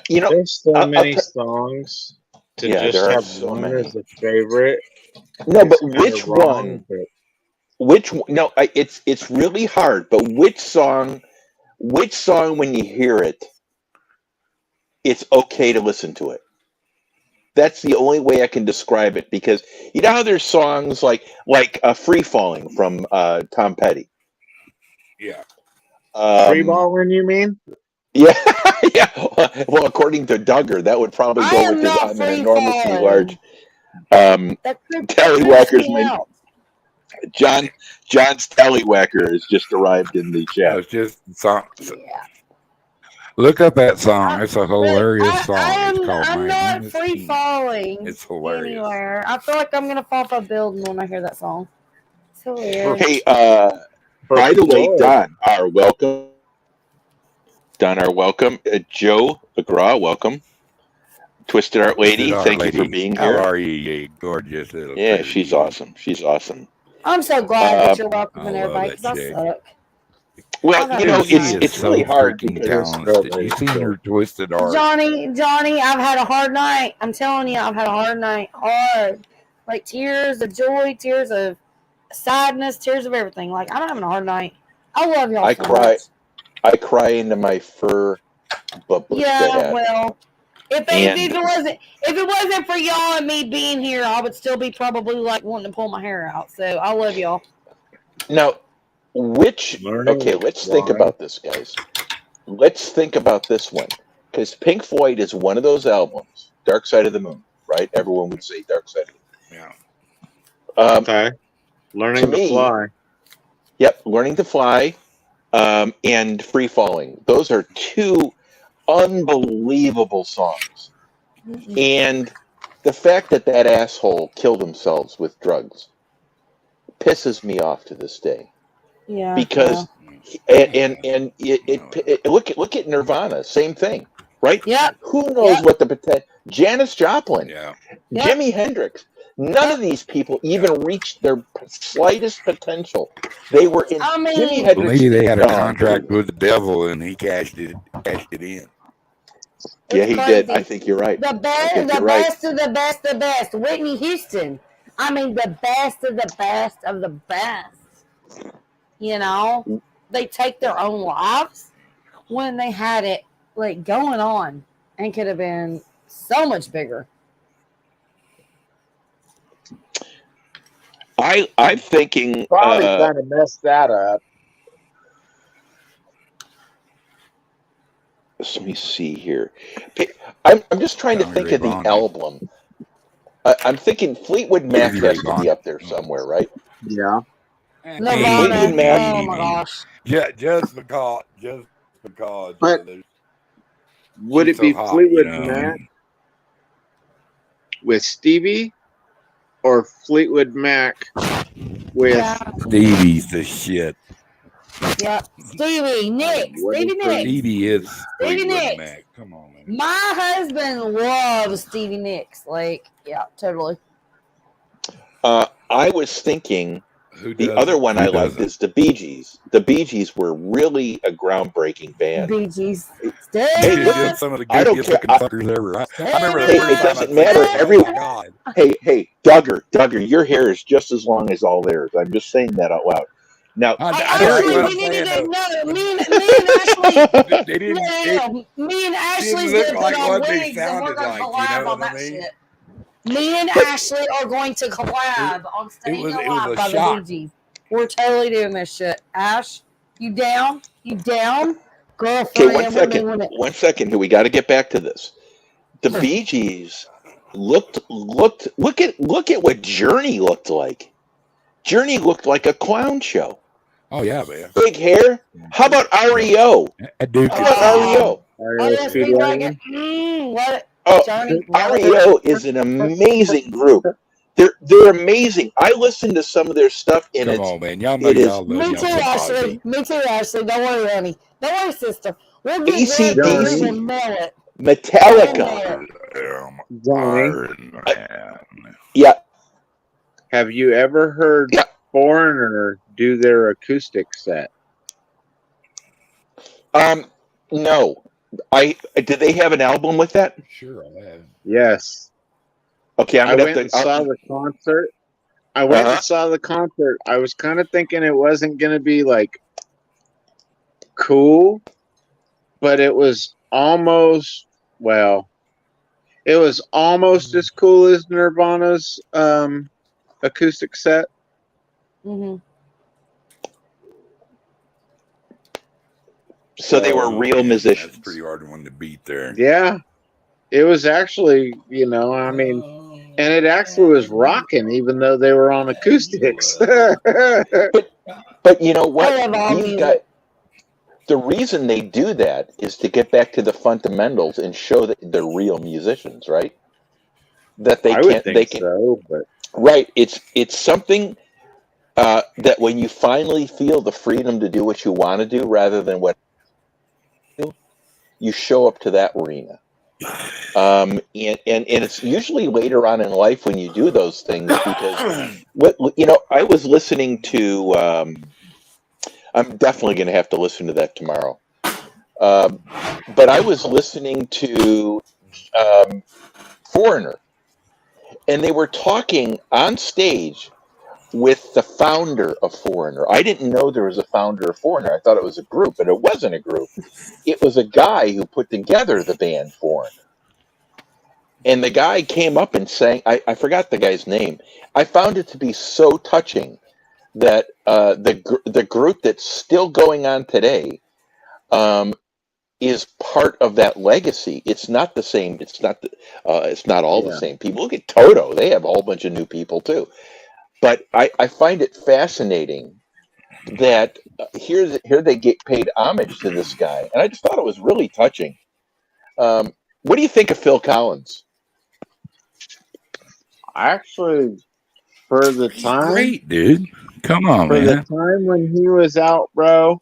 there's so many songs to just have so one many. as a favorite. No, but which one? No, it's really hard. But which song when you hear it, it's okay to listen to it. That's the only way I can describe it, because you know how there's songs like "Free Falling" from Tom Petty. Yeah. Free balling, you mean? Yeah, yeah. Well, according to Duggar, that would probably go with his "I'm an enormously large." Tallywhacker's my John's Tallywhacker has just arrived in the chat. It's just song. Look up that song. It's a hilarious song. I'm not free falling. It's hilarious. Anywhere. I feel like I'm gonna fall off a building when I hear that song. It's hilarious. Hey, by the way, Don, our welcome. Joe McGraw, welcome. Twisted Art Lady, thank you for being here. How are you, you gorgeous little? Yeah, she's awesome. She's awesome. I'm so glad that you're welcoming everybody, because I suck. Well, it's really hard. Talented. You seen her Twisted Art? Johnny, I've had a hard night. I'm telling you, I've had a hard night. Hard. like tears of joy, tears of sadness, tears of everything. Like I'm having a hard night. I love y'all so much. I cry into my fur bubble Yeah, well, if it wasn't for y'all and me being here, I would still be probably like wanting to pull my hair out. So I love y'all. Now, let's think about this, guys. Let's think about this one, because Pink Floyd is one of those albums, Dark Side of the Moon, right? Everyone would say Dark Side of the Moon. Yeah. Okay. Learning to Fly. Yep, Learning to Fly, and Free Falling. Those are two unbelievable songs. And the fact that asshole killed themselves with drugs pisses me off to this day. Yeah. Because look at Nirvana, same thing, right? Yeah. Who knows what the potential? Janis Joplin, Jimi Hendrix. None of these people even reached their slightest potential. They were in. Jimi Hendrix. Maybe they had a contract with the devil and he cashed it in. Yeah, he did. I think you're right. The best of the best of the best. Whitney Houston. I mean, the best of the best of the best. You know, they take their own lives when they had it like going on and could have been so much bigger. I'm thinking probably kind of messed that up. Let me see here. I'm just trying to think of the album. I'm thinking Fleetwood Mac has to be up there somewhere, right? Yeah. Nirvana. Oh my gosh. Yeah, just because. But would it be Fleetwood Mac with Stevie, or Fleetwood Mac with Stevie's the shit? Yeah, Stevie Nicks. Stevie is Stevie Fleetwood Nicks. Mac. Come on, man. My husband loves Stevie Nicks. Like, yeah, totally. I was thinking the other one I liked is the Bee Gees. The Bee Gees were really a groundbreaking band. Bee Gees. Hey, look, some of the goofiest looking fuckers ever. I remember it doesn't matter. Hey, Duggar, your hair is just as long as all theirs. I'm just saying that out loud. Now, actually, we needed to know. Me and Ashley's been put on wigs, and we're going to collab on that shit. Me and Ashley are going to collab on Staying Alive by the Bee Gees. We're totally doing this shit. Ash, you down? You down? Girlfriend. Okay, one second here. We got to get back to this. The Bee Gees look at what Journey looked like. Journey looked like a clown show. Oh yeah, man. Big hair. How about REO? REO? REO is an amazing group. They're amazing. I listened to some of their stuff in it. Come on, man. Y'all know y'all love Me too, Ashley. Me too, Ashley. Don't worry, honey. Don't worry, sister. We'll get AC/DC. Metallica. Yeah. Have you ever heard Foreigner do their acoustic set? No. Did they have an album with that? Sure, I have. Yes. Okay, I went and saw the concert. I was kind of thinking it wasn't going to be like cool, but it was almost as cool as Nirvana's acoustic set. Mm-hmm. So they were real musicians. That's a pretty hard one to beat there. Yeah. It was actually, and it actually was rocking, even though they were on acoustics. but you know what? The reason they do that is to get back to the fundamentals and show that they're real musicians, right? That they can. So, but right. It's something that when you finally feel the freedom to do what you want to do, rather than what you show up to that arena. And it's usually later on in life when you do those things, because I was listening to I'm definitely going to have to listen to that tomorrow, but I was listening to Foreigner, and they were talking on stage with the founder of Foreigner. I didn't know there was a founder of Foreigner. I thought it was a group, but it wasn't a group. It was a guy who put together the band Foreigner. And the guy came up and sang, I forgot the guy's name. I found it to be so touching that the group that's still going on today is part of that legacy. It's not the same. It's not all the same people. Look at Toto. They have a whole bunch of new people too. But I find it fascinating that here they get paid homage to this guy. And I just thought it was really touching. What do you think of Phil Collins? Actually, for the time, great, dude. Come on, for man. the time when he was out, bro,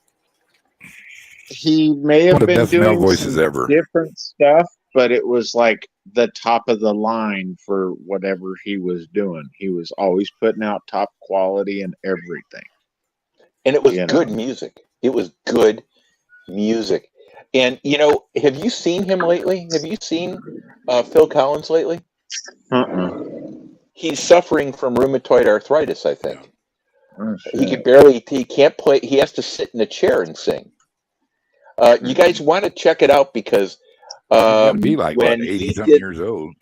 he may have been doing voices some ever. different stuff, but it was like the top of the line for whatever he was doing. He was always putting out top quality and everything. And it was good music. It was good music. And, have you seen him lately? Have you seen Phil Collins lately? He's suffering from rheumatoid arthritis, I think. He can't play. He has to sit in a chair and sing. You guys want to check it out because be like when 80-something years old.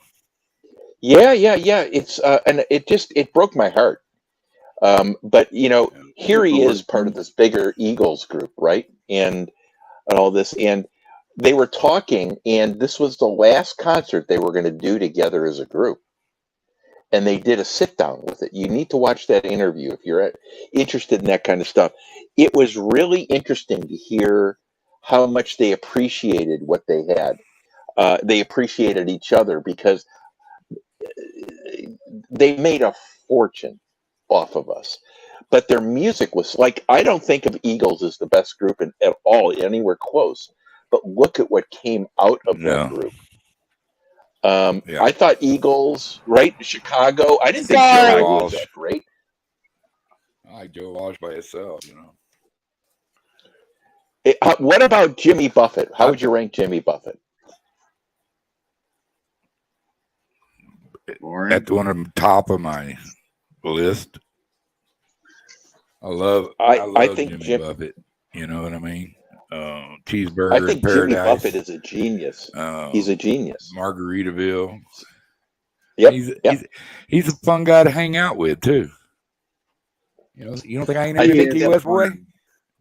Yeah. It's and it broke my heart. But here he is, part of this bigger Eagles group, right? And all this, and they were talking, and this was the last concert they were going to do together as a group. And they did a sit down with it. You need to watch that interview if you're interested in that kind of stuff. It was really interesting to hear how much they appreciated what they had. They appreciated each other because they made a fortune off of us. But their music was like, I don't think of Eagles as the best group at all, anywhere close. But look at what came out of that group. I thought Eagles, right? Chicago. I didn't think Chicago was that great. I like Joe Walsh by himself, What about Jimmy Buffett? How would you rank Jimmy Buffett? That's one of the top of my list. I think Jimmy Buffett. You know what I mean? Cheeseburger. I think Paradise. Jimmy Buffett is a genius. He's a genius. Margaritaville. Yep. He's a fun guy to hang out with too. You don't think I ain't ever think he was boy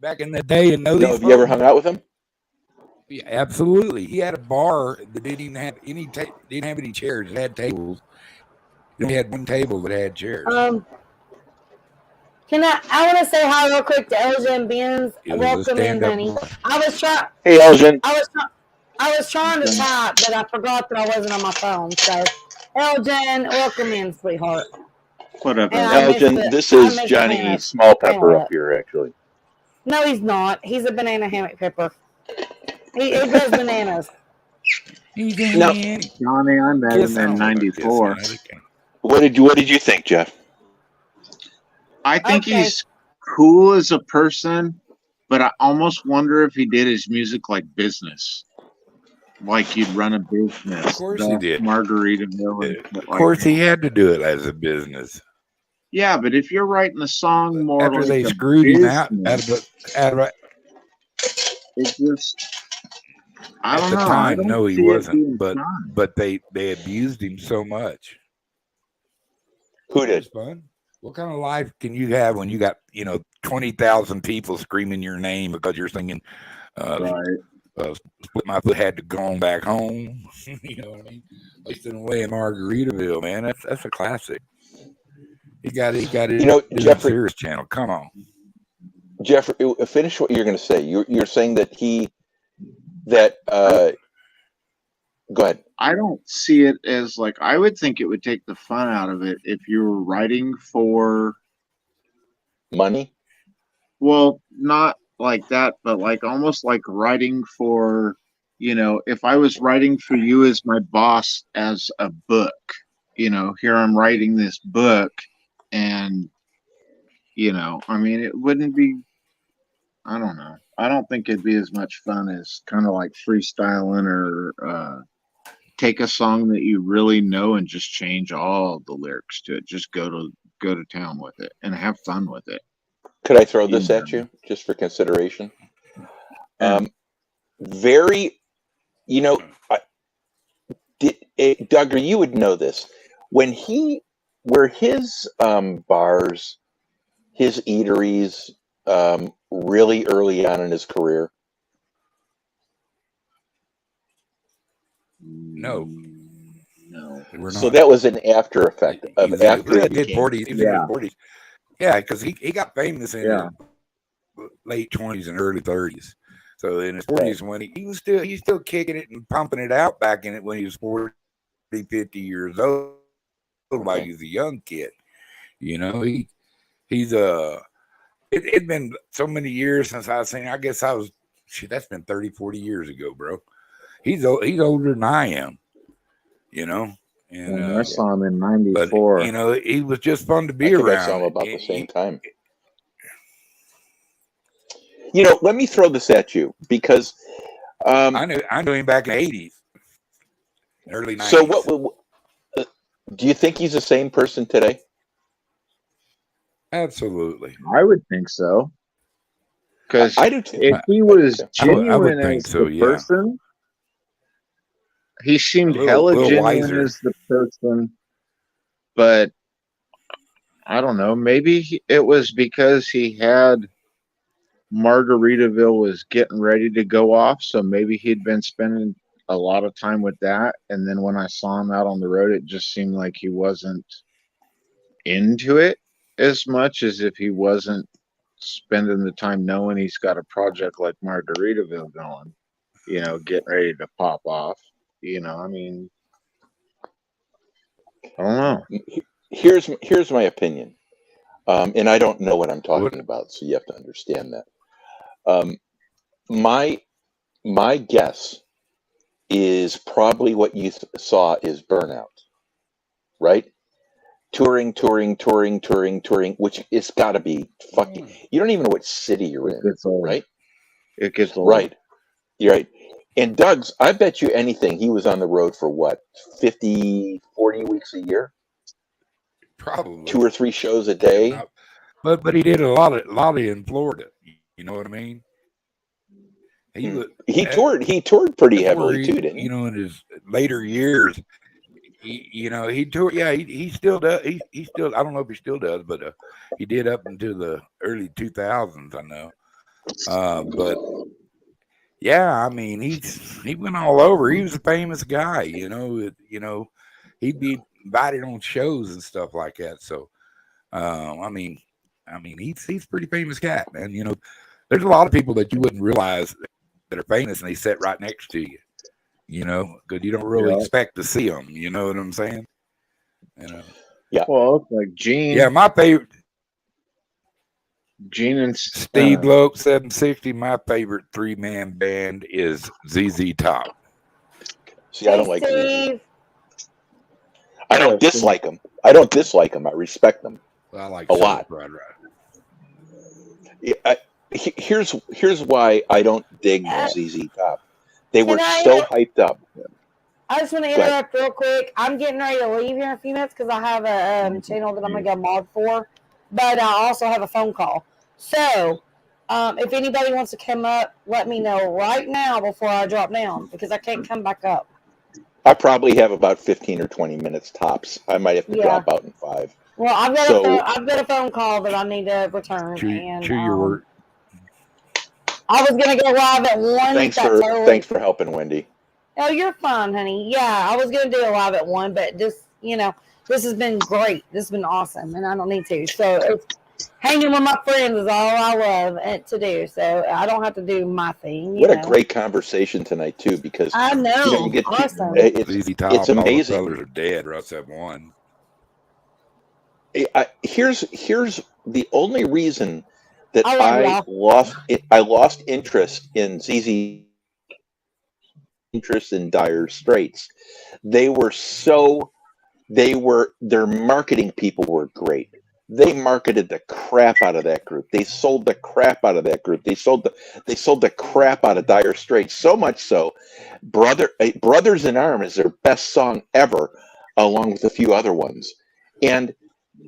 back in the day and know these have you ever hung out with him? Yeah, absolutely. He had a bar that didn't even have any chairs. It had tables. He only had one table that had chairs. I want to say hi real quick to Elgin Benz. Welcome in, honey. Hey, Elgin. I was trying to type, but I forgot that I wasn't on my phone. So, Elgin, welcome in, sweetheart. What up, Elgin? This is Johnny Small Pepper up here, actually. No, he's not. He's a banana hammock pepper. He does bananas. No, Johnny, I met him in '94. What did you think, Jeff? I think he's cool as a person, but I almost wonder if he did his music like business. Like he'd run a business. Of course he did. Margaritaville. Of course he had to do it as a business. Yeah, but if you're writing a song more after like they screwed him out it just I don't know. At the time, no, he wasn't. But they abused him so much. Who did? Fun. What kind of life can you have when you got 20,000 people screaming your name because you're singing? Split my foot, had to go on back home. You know what I mean? Wasting away in Margaritaville, man. That's a classic. He got it. Jeffrey, Serious Channel. Come on, Jeffrey. Finish what you're going to say. You're saying that go ahead. I don't see it as like, I would think it would take the fun out of it if you were writing for money. Well, not like that, but like almost like writing for, if I was writing for you as my boss as a book, here I'm writing this book and, I mean, it wouldn't be, I don't know. I don't think it'd be as much fun as kind of like freestyling or, take a song that you really know and just change all the lyrics to it. Just go to town with it and have fun with it. Could I throw this at you just for consideration? Very, Doug, you would know this. Were his bars, his eateries, really early on in his career? No. So that was an after effect of after he mid 40s. He was in his 40s. Yeah, because he got famous in his late 20s and early 30s. So in his 40s, when he was still kicking it and pumping it out back in it when he was 40, 50 years old, like he's a young kid. He's it's been so many years since I've seen. I guess that's been 30, 40 years ago, bro. He's older than I am, And I saw him in '94. But, he was just fun to be around. I saw him about the same time. Let me throw this at you because I knew him back in the '80s, early '90s. So what do you think he's the same person today? Absolutely, I would think so. Because I do too. If he was genuine I would as think so, the person, he seemed hella genuine as the person. But I don't know. Maybe it was because he had Margaritaville was getting ready to go off, so maybe he'd been spending a lot of time with that. And then when I saw him out on the road, it just seemed like he wasn't into it as much as if he wasn't spending the time knowing he's got a project like Margaritaville going, getting ready to pop off. I mean, I don't know. Here's my opinion, and I don't know what I'm talking about, so you have to understand that. My guess is probably what you saw is burnout, right? Touring, which it's got to be fucking. You don't even know what city you're in, right? It gets old. Right. You're right. And Doug's, I bet you anything, he was on the road for what, 50, 40 weeks a year? Probably 2 or 3 shows a day. But he did a lot in Florida. You know what I mean? He toured pretty heavily too, didn't he? In his later years, he toured. Yeah, he still does. He still. I don't know if he still does, but he did up until the early 2000s. I know. But yeah, I mean, he went all over. He was a famous guy. He'd be invited on shows and stuff like that. So, I mean, he's a pretty famous cat, man. There's a lot of people that you wouldn't realize that are famous, and they sit right next to you. Because you don't really expect to see them. You know what I'm saying? Yeah. Well, it's like Gene. Yeah, my favorite. Gene and Steve Loke 760. My favorite 3-man band is ZZ Top. See, I don't like ZZ. I don't dislike them. I I respect them. I like a lot. Right. Yeah, here's why I don't dig ZZ Top. They were so hyped up. I just want to interrupt real quick. I'm getting ready to leave here in a few minutes because I have a channel that I'm going to go mod for, but I also have a phone call. So if anybody wants to come up, let me know right now before I drop down because I can't come back up. I probably have about 15 or 20 minutes tops. I might have to drop out in 5. Well, I've got a phone call that I need to return. Chew your word. I was going to go live at 1. Thanks for helping, Wendy. Oh, you're fine, honey. Yeah, I was going to do a live at 1, but this has been great. This has been awesome, and I don't need to. So hanging with my friends is all I love to do. So I don't have to do my thing. What a great conversation tonight, too, because I know. You get awesome. It's amazing. All the fellas are dead. Russ have won. Here's the only reason that I lost interest in ZZ, interest in Dire Straits. Their marketing people were great. they marketed the crap out of that group. They sold the crap out of that group. They sold the crap out of Dire Straits. So much so, Brothers in Arms is their best song ever, along with a few other ones. And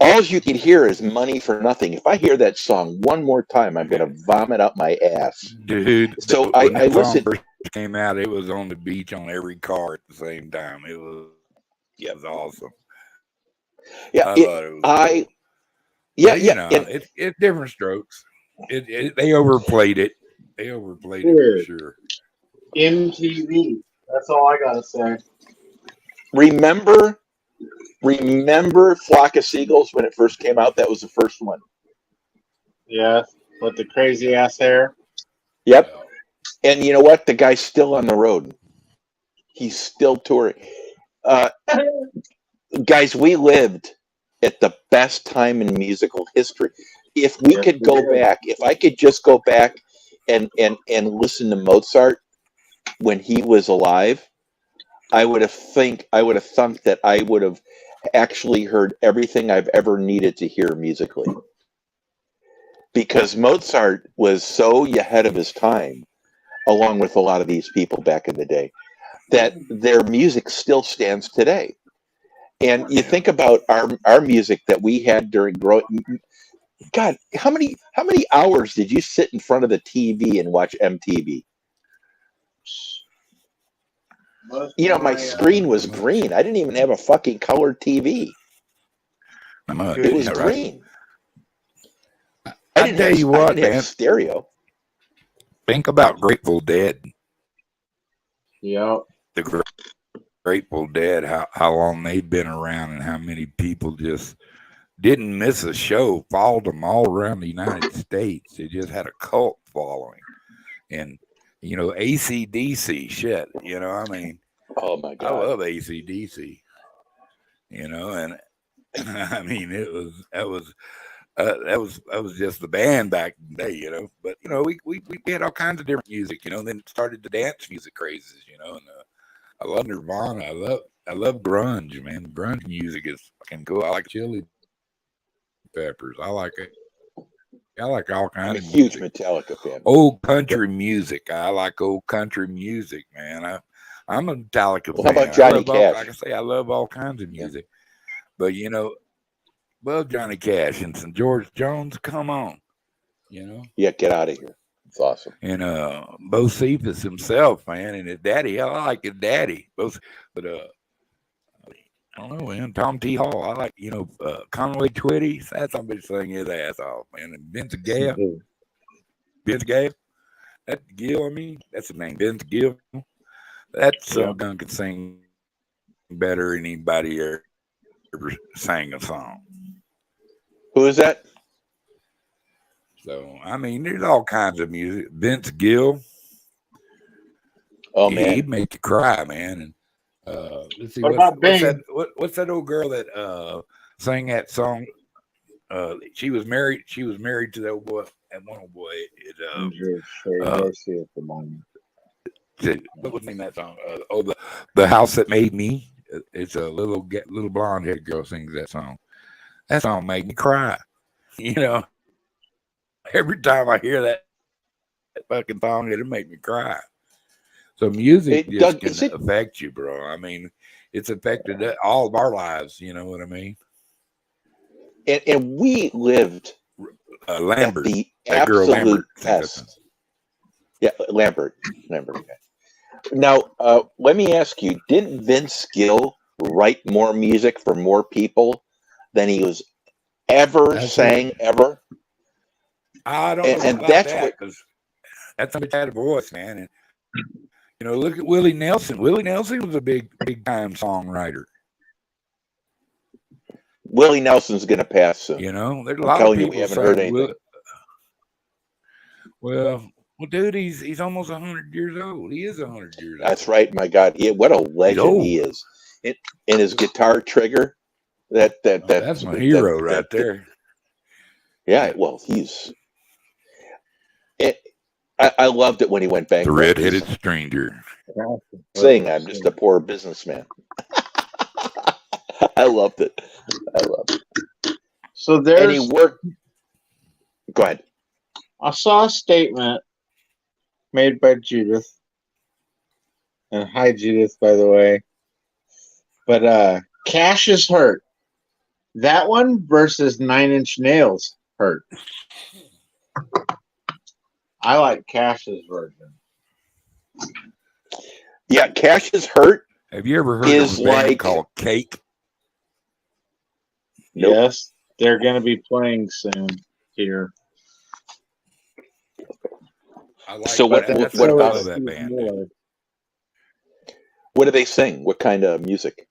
all you can hear is Money for Nothing. If I hear that song one more time, I'm gonna vomit up my ass. Dude, So when I that song listened. first came out, it was on the beach on every car at the same time. It was awesome. Yeah, I thought it was cool. Yeah, but, you know, it's different strokes. They overplayed it. They overplayed it for sure. MTV. That's all I gotta say. Remember Flock of Seagulls when it first came out? That was the first one. Yeah, with the crazy ass hair. Yep. And you know what? The guy's still on the road. He's still touring. Guys, we lived at the best time in musical history. If we could go back, if I could just go back and listen to Mozart when he was alive, I would have thunk that I would have actually heard everything I've ever needed to hear musically. Because Mozart was so ahead of his time, along with a lot of these people back in the day, that their music still stands today. And you think about our music that we had during growing. God, how many hours did you sit in front of the TV and watch MTV? You know, my screen was green. I didn't even have a fucking colored TV. It was green. I tell you what, man. Stereo. Think about Grateful Dead. Yep. The Grateful Dead, how long they've been around and how many people just didn't miss a show, followed them all around the United States. They just had a cult following. And, you know, AC/DC, shit, you know, I mean, oh my God, I love AC/DC, you know, and I mean, that was just the band back in the day, you know. But you know, we had all kinds of different music, you know. And then started the dance music crazes, you know. And I love Nirvana. I love grunge, man. Grunge music is fucking cool. I like Chili Peppers. I like it. I like all kinds of huge music. Metallica fan. Old country music. I like old country music, man. I'm a Metallica fan. How about Johnny Cash? Like I say, I love all kinds of music. But you know, well, Johnny Cash and some George Jones, come on, you know. Yeah, get out of here. It's awesome. And Bo Cephas himself, man, and his daddy. I like his daddy. But I don't know, man. Tom T. Hall. I like, you know, Conway Twitty. That's somebody sing his ass off, man. And Vince Gill. Vince Gill. That's Gill, I mean. That's the name. Vince Gill. That son gun could sing better than anybody ever sang a song. Who is that? So, I mean, there's all kinds of music. Vince Gill. Oh, man. He'd make you cry, man. And let's see, what's that old girl that sang that song? She was married to that old boy. That one old boy. What was the name of that song? The House That Made Me. It's a little blonde haired girl sings that song. That song made me cry. You know, every time I hear that fucking song, it'll make me cry. So music just can affect you, bro. I mean, it's affected all of our lives. You know what I mean? And we lived Lambert, at the that girl absolute best. Yeah, Lambert. Now, let me ask you: didn't Vince Gill write more music for more people than he was ever sang ever? I don't know about that, because that's somebody had a voice, man. And you know, look at Willie Nelson. Willie Nelson was a big time songwriter. Willie Nelson's going to pass soon. You know, there's a lot of people we haven't heard anything. Well, dude, he's almost 100 years old. He is 100 years old. That's right, my God. What a legend he is. In his guitar trigger. That's my hero right there. Yeah, well, I loved it when he went bankrupt. The Red-Headed Stranger. Saying I'm just a poor businessman. I loved it. So and there's. he worked. Go ahead. I saw a statement made by Judith, and hi Judith, by the way. But Cash is hurt. That one versus 9 Inch Nails hurt. I like Cash's version. Yeah, Cash is hurt. Have you ever heard Is of a band like called Cake? Nope. Yes, they're going to be playing soon here. I like So what? that. What about that band? Dude. What do they sing? What kind of music?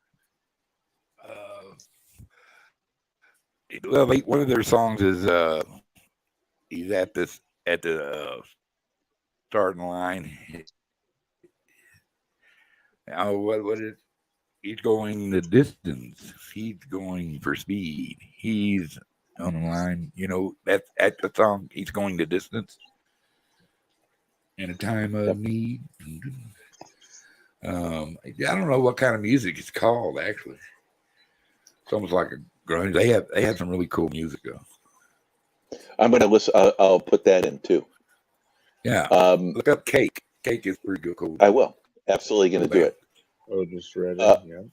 Well, one of their songs is he's at the starting line. Oh, what is? He's going the distance. He's going for speed. He's on the line. You know, that's at the song. He's going the distance in a time of need. I don't know what kind of music it's called. Actually, it's almost like a grunge. They have some really cool music though. I'm gonna listen. I'll put that in too. Yeah. Look up Cake. Cake is pretty good. Cool. I will. Absolutely gonna do it. Oh, just read it.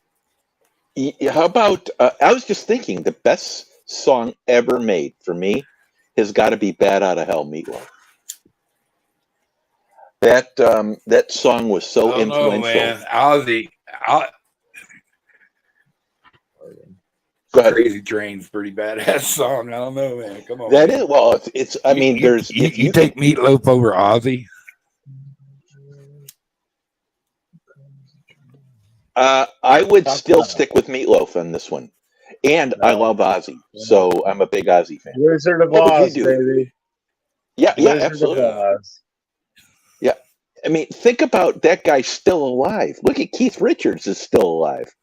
Yeah. How about? I was just thinking the best song ever made for me has got to be "Bad Out of Hell" Meatloaf. That song was so influential. Man. Ozzy. Go ahead. Crazy Train's pretty badass song. I don't know, man. Come on. That is well. It's. I mean, there's. You take Meatloaf over Ozzy. I would still stick with Meatloaf on this one, and I love Ozzy, so I'm a big Ozzy fan. Wizard of What would Oz, you do? baby. Yeah, Wizard absolutely. Of Oz. Yeah, I mean, think about that guy still alive. Look at Keith Richards is still alive.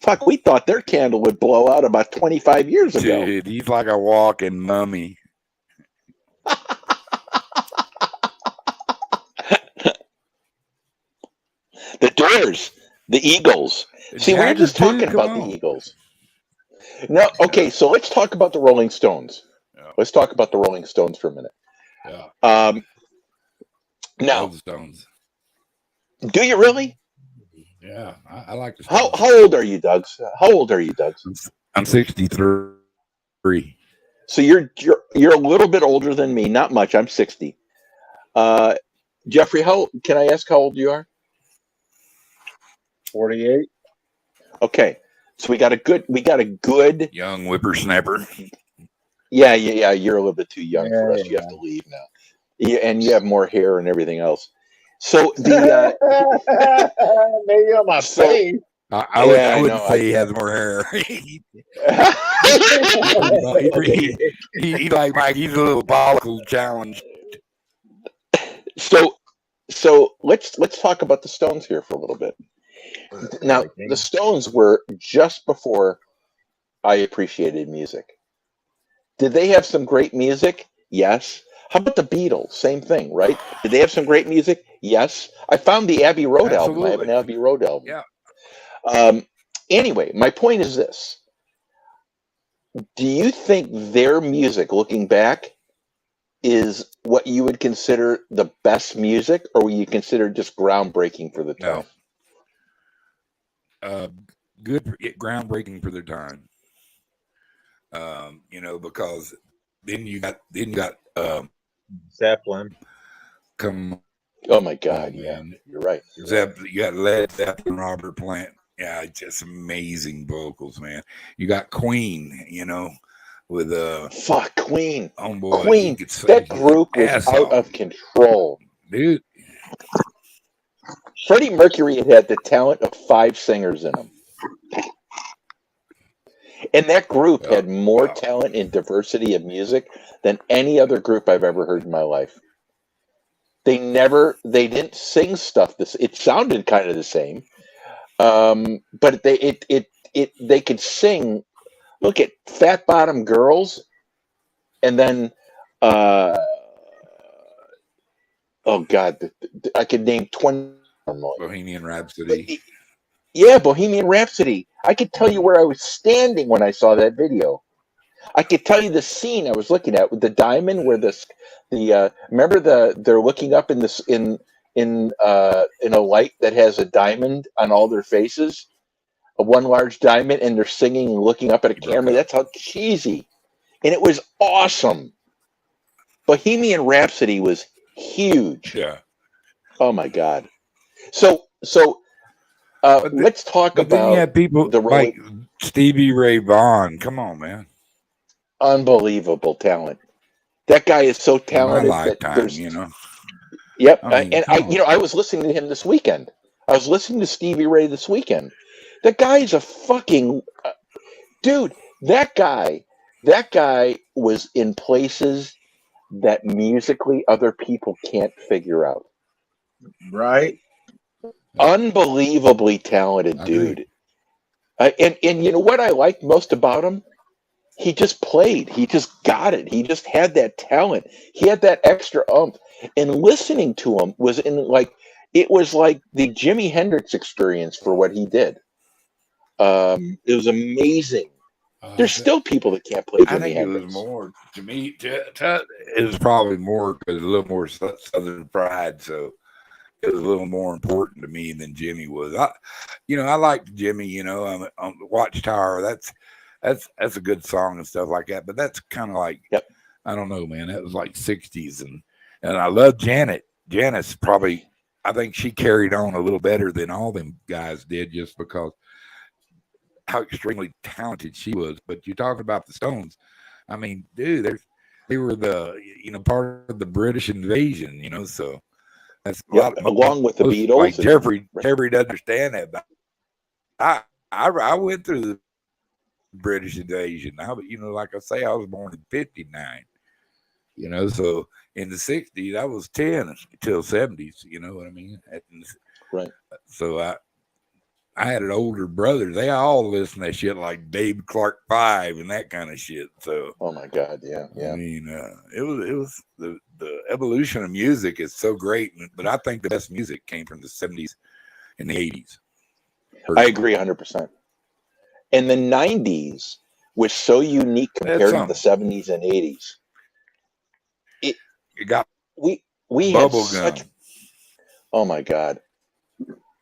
Fuck, we thought their candle would blow out about 25 years ago. Dude, he's like a walking mummy. The Doors, the Eagles. See, we're just talking about the Eagles. No, okay, so let's talk about the Rolling Stones. Yeah. Let's talk about the Rolling Stones for a minute. Yeah. Now, Stones. Do you really? Yeah, I like the Stones. How old are you, Doug? How old are you, Doug? I'm 63. So you're a little bit older than me, not much. I'm 60. Jeffrey, can I ask how old you are? 48. Okay, so we got a good young whippersnapper. Yeah. You're a little bit too young for us. You have to leave now. Yeah, and you have more hair and everything else. So the maybe on my face. I wouldn't say he has more hair. He's like Mike. He's a little follicle challenged. So let's talk about the Stones here for a little bit. Now, the Stones were just before I appreciated music. Did they have some great music? Yes. How about the Beatles? Same thing, right? Did they have some great music? Yes. I found the Abbey Road album. I have an Abbey Road album. Yeah. Anyway, my point is this. Do you think their music, looking back, is what you would consider the best music, or would you consider just groundbreaking for the time? No. Good, groundbreaking for their time. Because then you got Zeppelin. Oh my God! Yeah, you're right. You got Led Zeppelin, Robert Plant. Yeah, just amazing vocals, man. You got Queen. With fuck Queen. Oh boy, Queen. That group was out of control, dude. Freddie Mercury had the talent of 5 singers in him. And that group had more talent and diversity of music than any other group I've ever heard in my life. They didn't sing stuff it sounded kind of the same. But they could sing. Look at Fat Bottom Girls, and then oh God, I could name 20. Bohemian Rhapsody. Yeah, Bohemian Rhapsody. I could tell you where I was standing when I saw that video. I could tell you the scene I was looking at with the diamond, where remember they're looking up in this in a light that has a diamond on all their faces, a one large diamond, and they're singing and looking up at a camera. That's how cheesy, and it was awesome. Bohemian Rhapsody was huge. Yeah. Oh my God. So let's talk about. Then you have people like Stevie Ray Vaughan. Come on, man. Unbelievable talent. That guy is so talented. In my lifetime, you know. Yep. I was listening to him this weekend. I was listening to Stevie Ray this weekend. That guy is a fucking dude. That guy was in places that musically other people can't figure out. Right. Unbelievably talented dude. And you know what I liked most about him? He just played. He just got it. He just had that talent. He had that extra oomph. And listening to him was it was like the Jimi Hendrix experience for what he did. It was amazing. There's still people that can't play Jimi Hendrix. It was more to me. It was probably more because a little more Southern pride, so it was a little more important to me than Jimmy was. I liked Jimmy. You know, on the Watchtower. That's a good song and stuff like that. But that's kind of like, I don't know, man. That was like 60s, and I love Janet. Janet's probably, I think she carried on a little better than all them guys did, just because how extremely talented she was. But you're talking about the Stones. I mean, dude, they were part of the British invasion. You know, so that's along with the Beatles. Like Jeffrey doesn't understand that. But I went through the British invasion. Like I say, I was born in 59. You know, so in the 60s, I was 10 until 70s. You know what I mean? Right. So I had an older brother. They all listened to that shit like Dave Clark 5 and that kind of shit. So. Oh my God, yeah. I mean, it was the evolution of music is so great, but I think the best music came from the 70s and the 80s. I agree 100%. And the 90s was so unique compared to the 70s and 80s. We had such. Oh my God!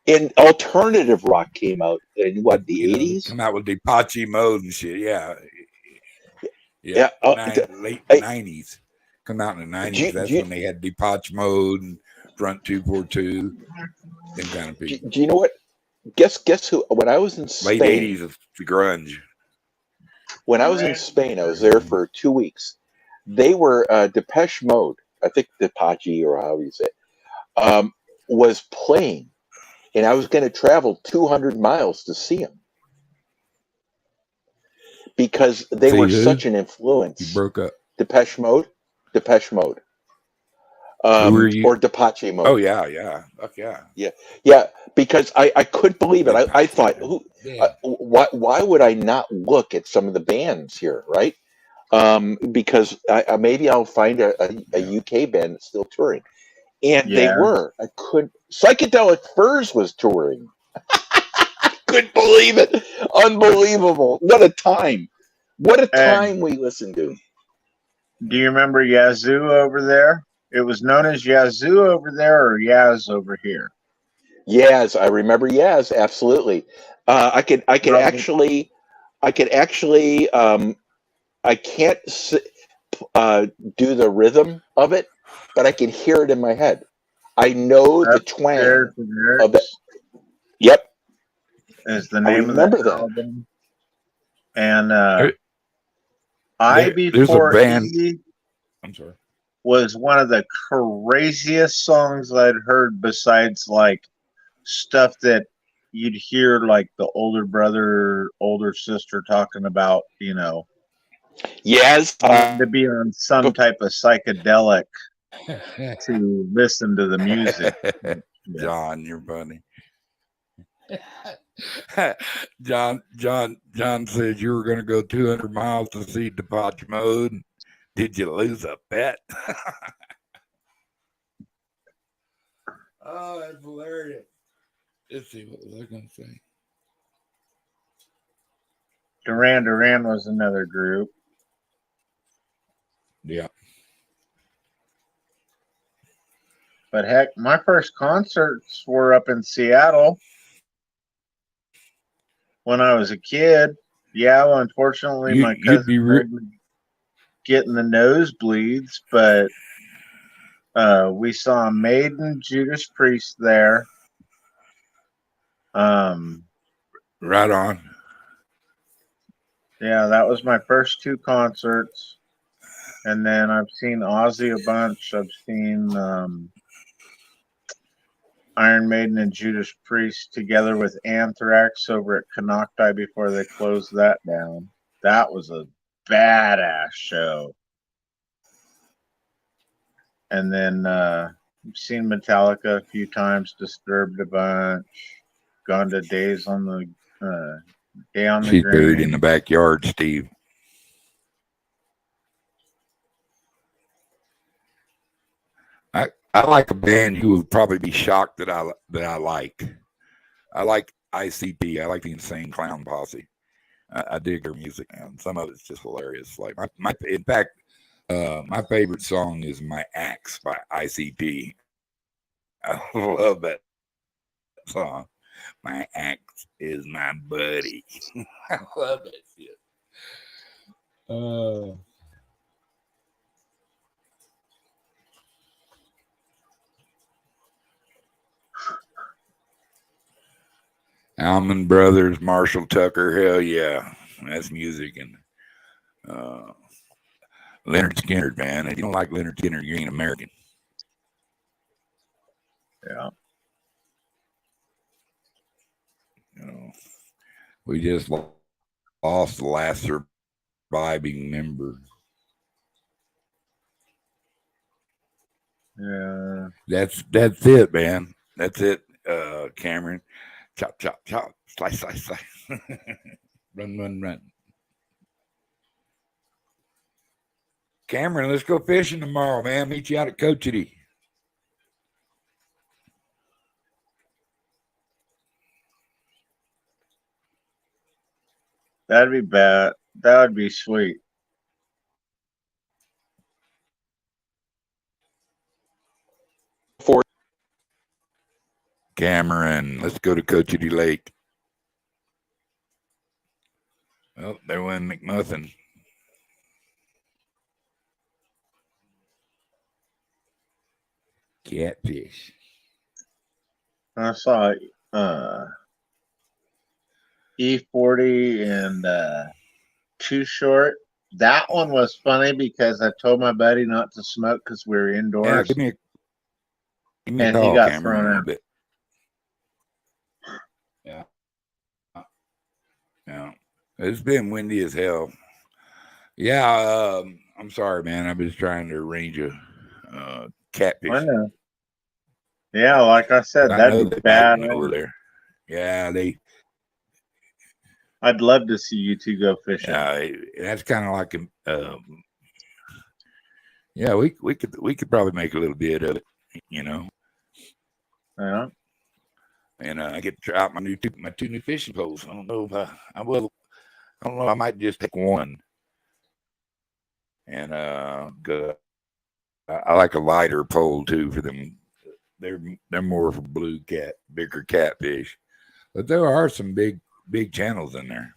And alternative rock came out in the 80s. Come out with Depeche Mode and shit. Yeah. Late 90s. Come out in the 90s. That's when they had Depeche Mode and Front 242. Them kind of people. Do you know what? Guess who? When I was in Spain, late 80s of the grunge. When I was in Spain, I was there for 2 weeks. They were Depeche Mode. I think Depeche, or however you say it, was playing, and I was going to travel 200 miles to see them because they were such an influence. You broke up. Depeche Mode. Who are you? Or Depeche Mode. Oh yeah. Fuck yeah. Yeah. Because I couldn't believe it. I thought, why would I not look at some of the bands here, right? Because maybe I'll find a UK band that's still touring, and they were. Psychedelic Furs was touring. I couldn't believe it. Unbelievable! What a time! What a time we listened to. Do you remember Yazoo over there? It was known as Yazoo over there, or Yaz over here. Yaz, I remember Yaz. Absolutely. I could actually. I can't do the rhythm of it, but I can hear it in my head. I know the twang of it. Yep. Is the name of that album. And I-Before E was one of the craziest songs I'd heard, besides like stuff that you'd hear like the older brother, older sister talking about, you know. Yes, to be on some type of psychedelic to listen to the music. John, you're funny. John said you were going to go 200 miles to see Depeche Mode. Did you lose a bet? Oh, that's hilarious. Let's see, what was I going to say? Duran Duran was another group. But heck, my first concerts were up in Seattle when I was a kid. Yeah, well, unfortunately, my cousin heard me getting the nosebleeds, but we saw Maiden, Judas Priest there. Right on. Yeah, that was my first two concerts. And then I've seen Ozzy a bunch. I've seen Iron Maiden and Judas Priest together with Anthrax over at Canocti before they closed that down. That was a badass show. And then I've seen Metallica a few times, Disturbed a bunch, gone to Days on the Day on the She's Green. buried in the backyard, Steve. I like a band who would probably be shocked that I like. I like ICP. I like the Insane Clown Posse. I dig their music, and some of it's just hilarious. Like in fact, my favorite song is "My Axe" by ICP. I love that song. My axe is my buddy. I love that shit. Allman Brothers, Marshall Tucker, hell yeah, that's music. And Leonard Skinner, man. If you don't like Leonard Skinner, you ain't American. Yeah. You know, we just lost the last surviving member. Yeah. That's it, man. That's it, Cameron. Chop, chop, chop. Slice, slice, slice. Run. Cameron, let's go fishing tomorrow, man. Meet you out at Cochiti. That'd be bad. That would be sweet. Cameron, let's go to Cochiti Lake. Oh, there went McMuffin. Catfish. I saw E40 and Too Short. That one was funny because I told my buddy not to smoke because we were indoors. Yeah, give me a and call, he got Cameron, thrown in a out. bit. Yeah. It's been windy as hell. Yeah, I'm sorry, man. I was trying to arrange a catfish. I know. Yeah, like I said, that'd be bad over there. Yeah, I'd love to see you two go fishing. Yeah, that's kind of like yeah, we could probably make a little bit of it, you know. Yeah. And I get to try out my two new fishing poles. I don't know if I will. I don't know. I might just take one. And I like a lighter pole too for them. They're more for bigger catfish. But there are some big channels in there.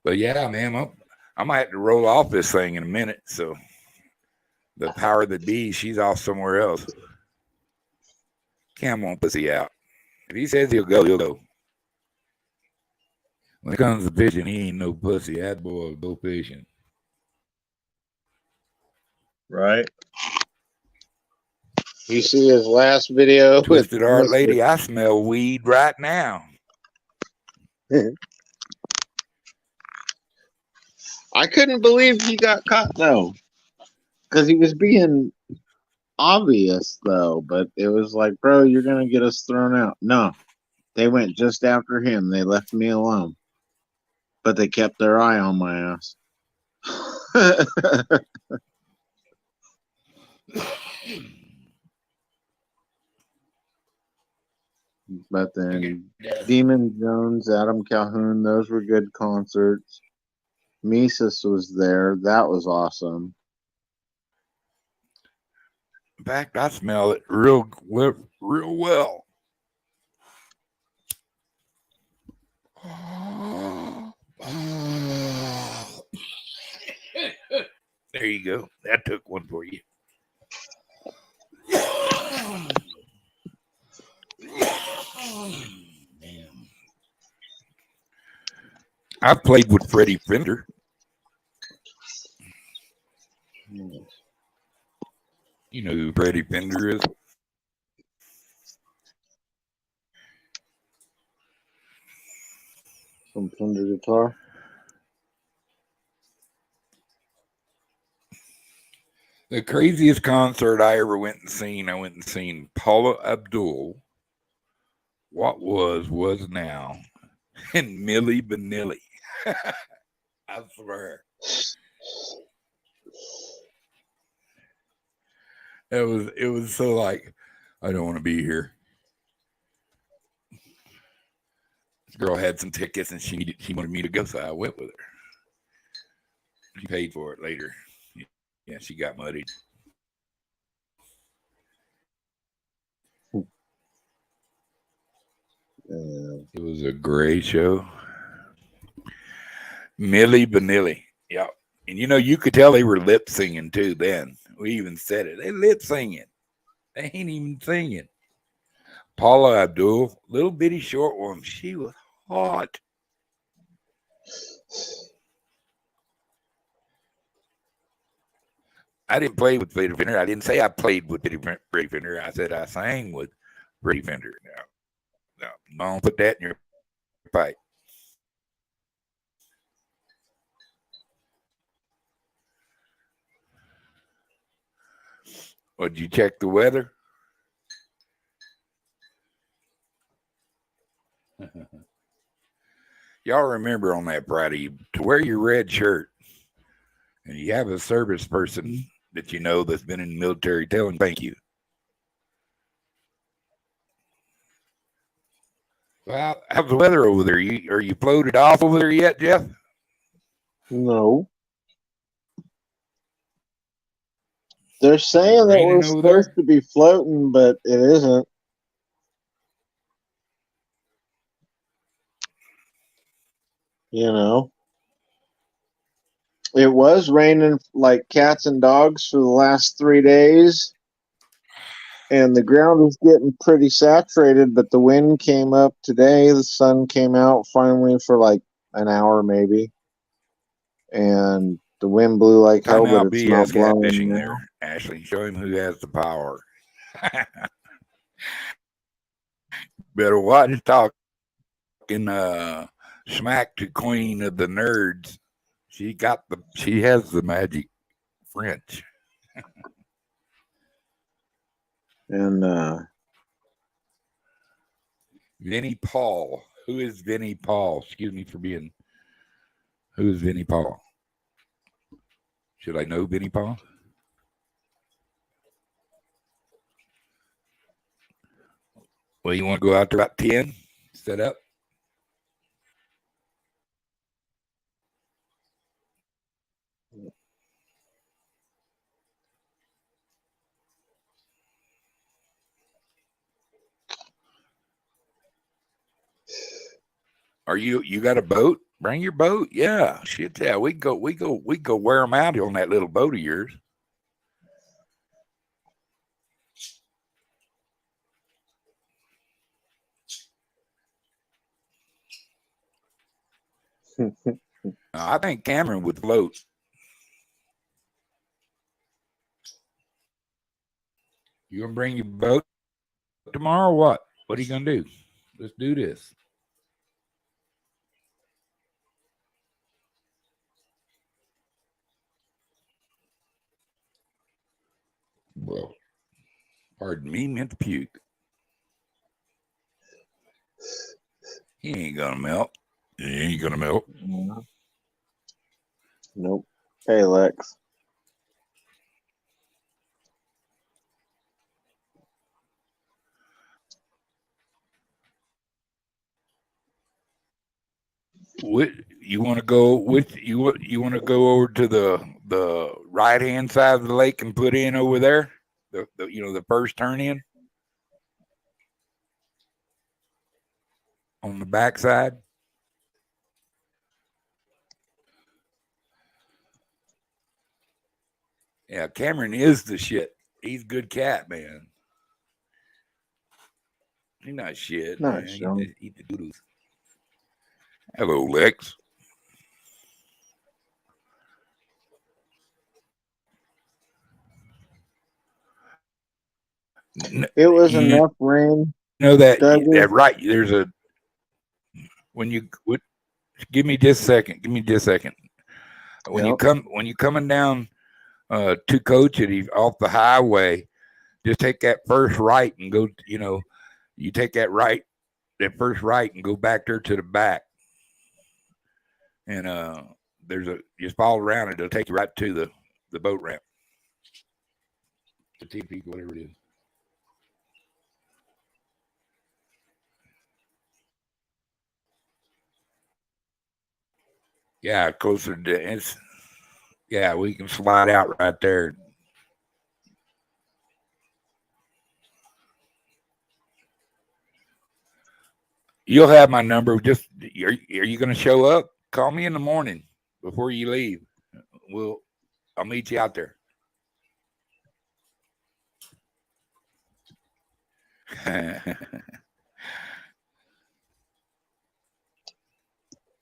But yeah, man, I might have to roll off this thing in a minute. So the power of the bee, she's off somewhere else. Cam won't pussy out. If he says he'll go, he'll go. When it comes to fishing, he ain't no pussy. That boy will go fishing. Right. You see his last video Twisted with Art Lady, I smell weed right now. I couldn't believe he got caught though, because he was being obvious though. But it was like, bro, you're gonna get us thrown out. No, they went just after him. They left me alone, but they kept their eye on my ass. But then Demon Jones, Adam Calhoun, those were good concerts. Mises was there. That was awesome. In fact, I smell it real well. There you go. That took one for you. Man. I've played with Freddie Fender. You know who Freddie Fender is? Some Fender guitar. The craziest concert I ever went and seen Paula Abdul, What Was Now, and Milli Vanilli. I swear. It was so like, I don't want to be here. This girl had some tickets and she wanted me to go, so I went with her. She paid for it later. Yeah, she got muddied. It was a great show. Milli Vanilli. Yeah. And you could tell they were lip singing too then. We even said it. They lip singing. They ain't even singing. Paula Abdul, little bitty short one. She was hot. I didn't play with Freddie Fender. I didn't say I played with Freddie Fender. I said I sang with Freddie Fender. No, don't put that in your pipe. Well, did you check the weather? Y'all remember on that Friday to wear your red shirt, and you have a service person that you know that's been in the military telling thank you. Well, how's the weather over there? Are you floated off over there yet, Jeff? No. They're saying that we're supposed to be floating, but it isn't. It was raining like cats and dogs for the last 3 days. And the ground is getting pretty saturated, but the wind came up today. The sun came out finally for like an hour maybe. And the wind blew like hell, but it's not blowing there. Ashley, show him who has the power. Better watch talking smack to Queen of the Nerds. She has the magic French. And Vinnie Paul. Who is Vinnie Paul? Excuse me for being. Who is Vinnie Paul? Should I know Vinnie Paul? Well, you want to go out to about 10? Set up? Are you got a boat? Bring your boat. Yeah, shit. Yeah, we go wear them out on that little boat of yours. I think Cameron would float. You gonna bring your boat tomorrow or what? What are you gonna do? Let's do this. Well, pardon me, meant to puke. He ain't gonna melt. He ain't gonna melt. Nope. Hey, Lex. you want to go with you want to go over to the right hand side of the lake and put in over there, the first turn in on the back side. Yeah, Cameron is the shit. He's a good cat, man. He's not shit, Not man. sure. He eat the doodles. Hello, Lex. It was enough rain. That right. There's a give me just a second. Give me just a second. When you're coming down to Coach off the highway, just take that first right and go. You take that first right and go back there to the back, and just follow around and it'll take you right to the boat ramp, the TP, whatever it is. Yeah, closer to it's. Yeah, we can slide out right there. You'll have my number. Are you going to show up? Call me in the morning before you leave. I'll meet you out there.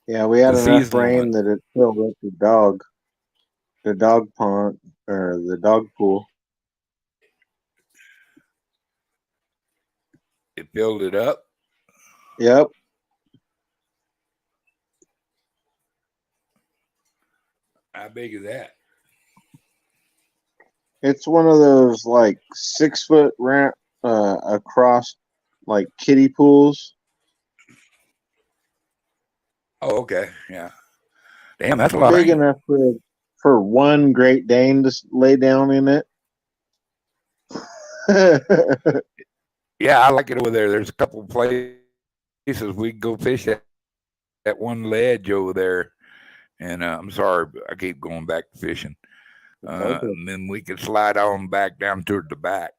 Yeah, we had enough rain that it filled up the dog pond or the dog pool. It filled it up? Yep. How big is that? It's one of those like 6-foot ramp across like kiddie pools. Oh, okay. Yeah. Damn, that's a lot. Big enough for one Great Dane to lay down in it. Yeah, I like it over there. There's a couple of places we can go fish at one ledge over there. And I'm sorry, I keep going back to fishing. Okay. And then we can slide on back down toward the back.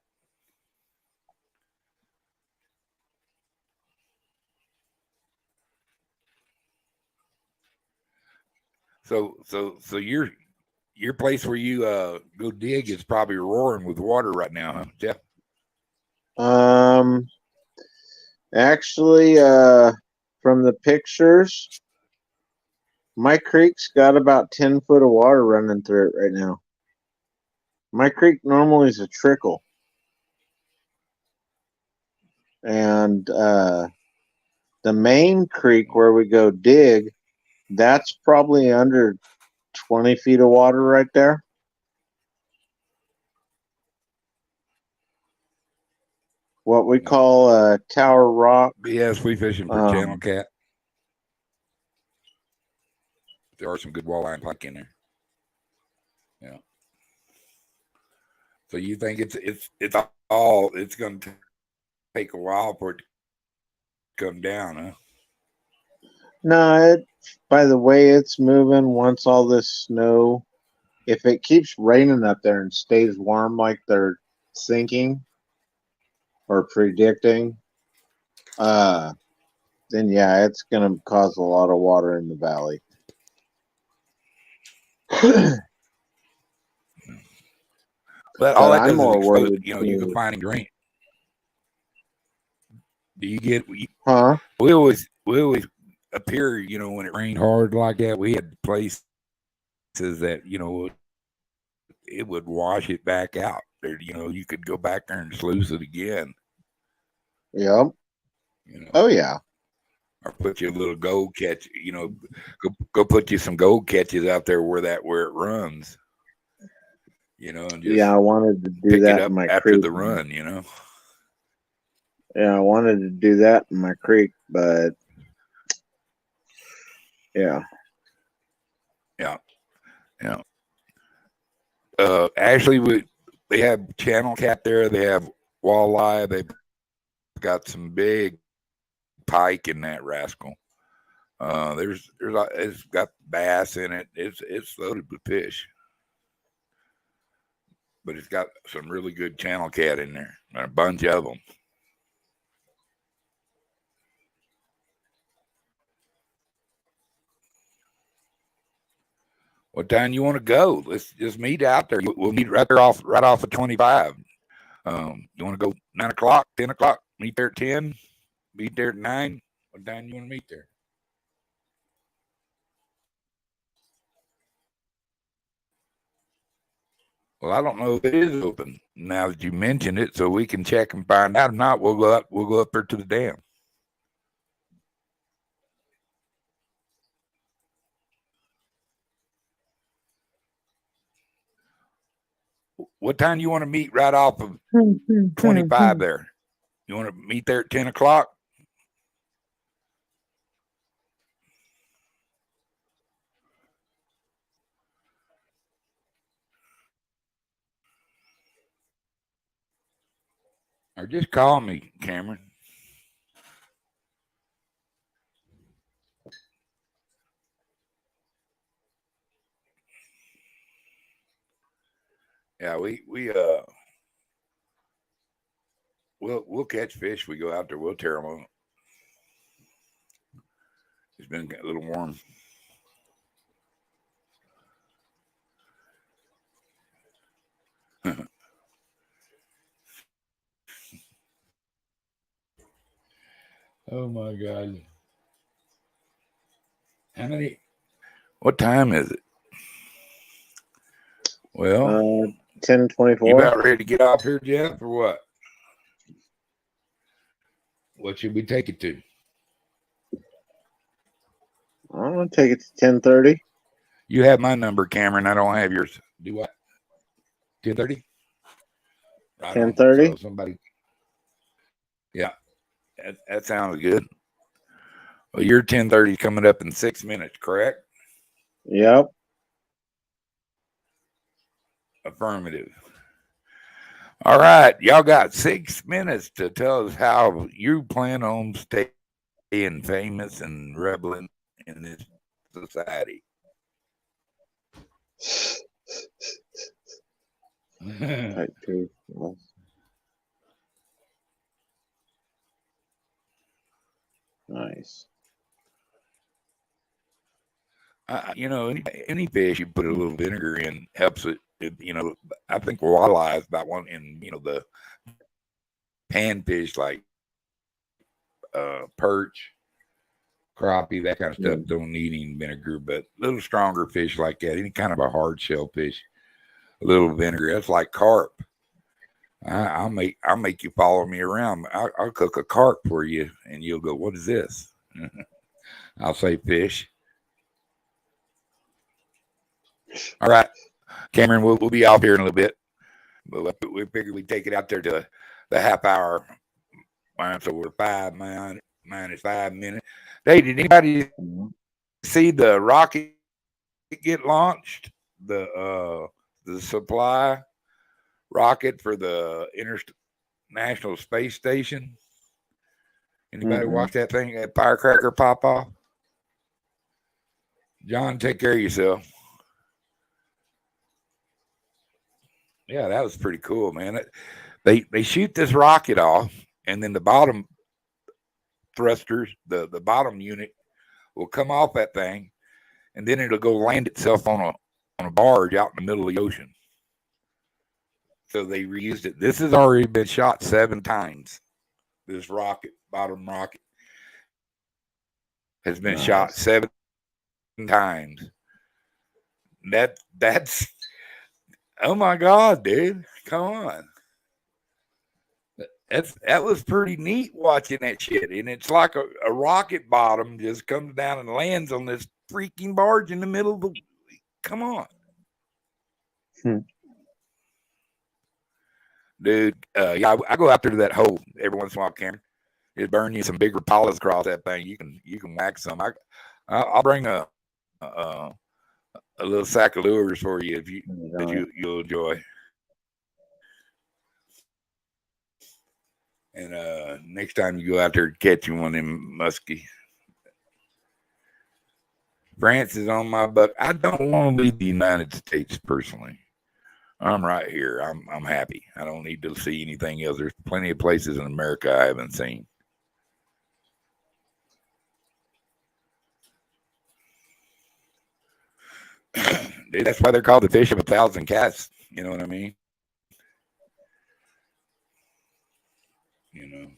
So your place where you go dig is probably roaring with water right now, huh, Jeff? Actually, from the pictures, my creek's got about 10 foot of water running through it right now. My creek normally is a trickle. And the main creek where we go dig, that's probably under 20 feet of water right there. What we call Tower Rock. Yes, we fishing for channel cat. There are some good walleye and pike in there. Yeah. So you think it's going to take a while for it to come down, huh? No, by the way it's moving, once all this snow, if it keeps raining up there and stays warm like they're thinking or predicting, then yeah, it's going to cause a lot of water in the valley. But all that I'm more worried. You can find and drink. Do you get? Huh? We always up here, when it rained hard like that, we had places that it would wash it back out. There, you could go back there and sluice it again. Yep. Oh yeah. Or put you a little gold catch. Go put you some gold catches out there where it runs. And just I wanted to do pick that it up in my after creek. the run. Yeah, I wanted to do that in my creek, but yeah. Actually, they have channel cat there. They have walleye. They've got some big pike in that rascal. It's got bass in it. It's loaded with fish, but it's got some really good channel cat in there, a bunch of them. What time you want to go? Let's just meet out there. We'll meet right off of 25. You want to go 9 o'clock, 10 o'clock? Meet there at 10. Meet there at 9. What time you want to meet there? Well, I don't know if it is open now that you mentioned it, so we can check and find out. If not, we'll go up. We'll go up there to the dam. What time do you want to meet right off of 25 there? You want to meet there at 10 o'clock? Or just call me, Cameron. Yeah, we'll catch fish. We go out there. We'll tear them up. It's been a little warm. Oh my God. How many? What time is it? Well, 10:24. You about ready to get off here, Jeff, or what? What should we take it to? I'm gonna take it to 10:30. You have my number, Cameron. I don't have yours. Do what? 10:30. 10:30. So somebody. Yeah, that sounds good. Well, your 10:30 coming up in 6 minutes, correct? Yep. Affirmative. All right, y'all got 6 minutes to tell us how you plan on staying famous and rebelling in this society. Type 2. Nice. Any fish you put a little vinegar in helps it. I think walleye about one, and the panfish like perch, crappie, that kind of stuff don't need any vinegar. But little stronger fish like that, any kind of a hard shell fish, a little vinegar. That's like carp. I'll make you follow me around. I'll cook a carp for you, and you'll go, "What is this?" I'll say fish. All right, Cameron, we'll be off here in a little bit. But we figured we'd take it out there to the half hour. So we're 5 minus 5 minutes. Hey, did anybody see the rocket get launched? The supply rocket for the International Space Station? Anybody watch that thing, that firecracker pop off? John, take care of yourself. Yeah, that was pretty cool, man. They shoot this rocket off, and then the bottom thrusters, the bottom unit, will come off that thing, and then it'll go land itself on a barge out in the middle of the ocean. So they reused it. This has already been shot 7 times. This bottom rocket, has been shot 7 times. That's oh my God, dude. Come on. That was pretty neat watching that shit. And it's like a rocket bottom just comes down and lands on this freaking barge in the middle of the. Come on. Dude, yeah, I go out there to that hole every once in a while, Cameron. It burn you some big rapalas across that thing. You can whack some. I'll bring a little sack of lures for you if you'll enjoy. And next time you go out there to catch you one of them muskie. France is on my bucket. I don't want to leave the United States personally. I'm right here. I'm happy. I don't need to see anything else. There's plenty of places in America I haven't seen. That's why they're called the fish of 1,000 cats. You know what I mean? You know.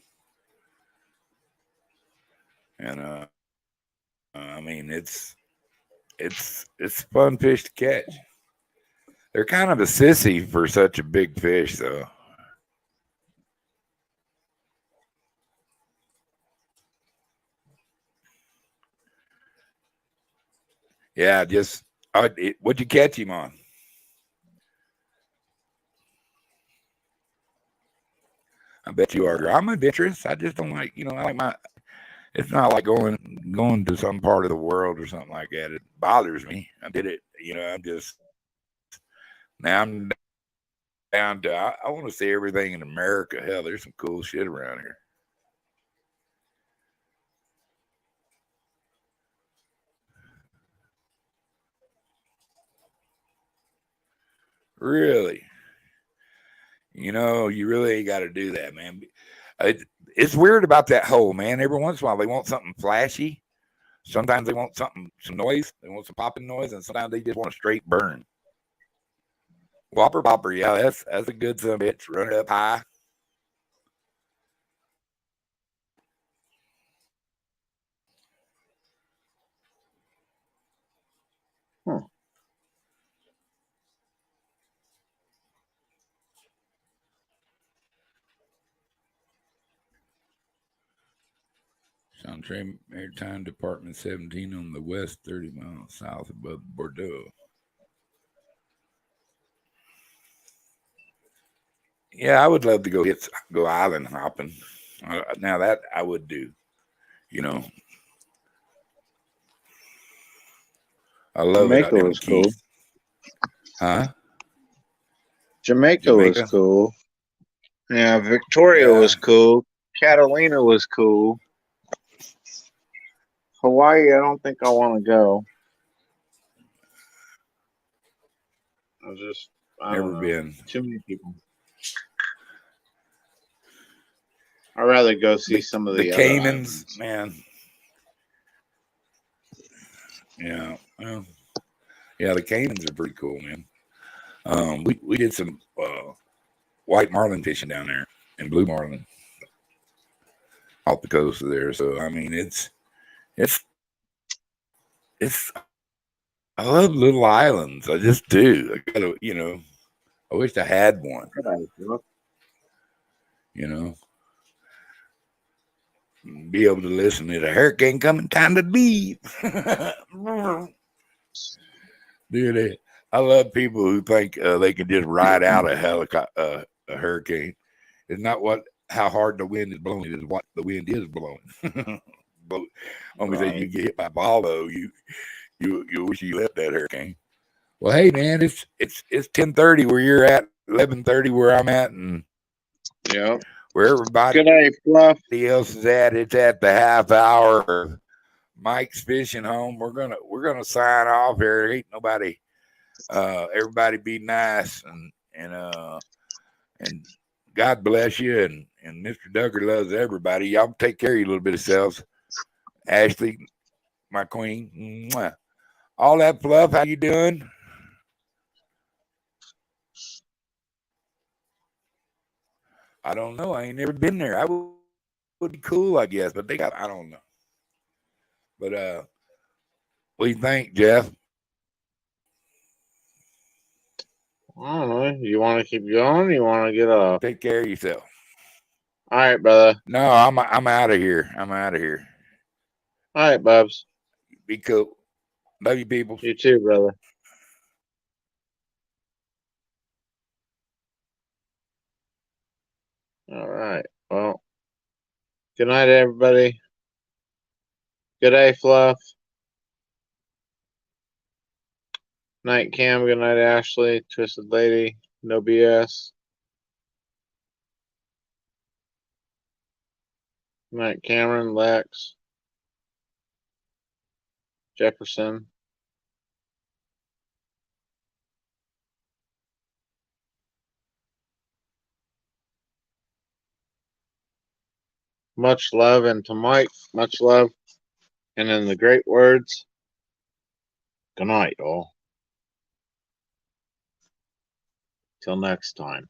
And I mean, it's fun fish to catch. They're kind of a sissy for such a big fish, though. Yeah, what'd you catch him on? I bet you are. I'm adventurous. I just don't like, I like my. It's not like going to some part of the world or something like that. It bothers me. I did it. Now I'm down to. I want to see everything in America. Hell, there's some cool shit around here. Really? You really ain't got to do that, man. It's weird about that hole, man. Every once in a while, they want something flashy. Sometimes they want some noise. They want some popping noise, and sometimes they just want a straight burn. Whopper popper, yeah, that's a good son of a bitch. Run it up high. Centre Maritime Department 17 on the west, 30 miles south above Bordeaux. Yeah, I would love to go island hopping. Now that I would do, I love Jamaica it. was cool. Huh? Jamaica was cool. Yeah, Victoria was cool. Catalina was cool. Hawaii, I don't think I want to go. I Never don't know. been. Too many people. I'd rather go see some of the other Caymans, islands. man. Yeah, well, yeah, the Caymans are pretty cool, man. We did some white marlin fishing down there and blue marlin off the coast of there. So I mean, it's I love little islands. I just do. I gotta, I wish I had one. Be able to listen to the hurricane coming, time to leave. Dude, I love people who think they can just ride out a hurricane. It's not how hard the wind is blowing; it is what the wind is blowing. But when we say you get hit by a ball, though, you wish you left that hurricane. Well, hey man, it's 10:30 where you're at, 11:30 where I'm at, and where everybody else is at. It's at the half hour of Mike's Fishing Home. We're gonna sign off here. Ain't nobody. Everybody be nice and God bless you and Mr. Duggar loves everybody. Y'all take care of you a little bit of selves. Ashley, my queen. Mwah. All that fluff, how you doing? I don't know. I ain't never been there. I would be cool, I guess, but I don't know. But what do you think, Jeff? I don't know. You want to keep going? You want to get off? Take care of yourself. All right, brother. No, I'm out of here. I'm out of here. All right, Bubs. Be cool. Love you, people. You too, brother. All right. Well, good night, everybody. Good day, Fluff. Night, Cam. Good night, Ashley. Twisted Lady. No BS. Night, Cameron. Lex. Jefferson. Much love, and to Mike, much love. And in the great words, good night, all. Till next time.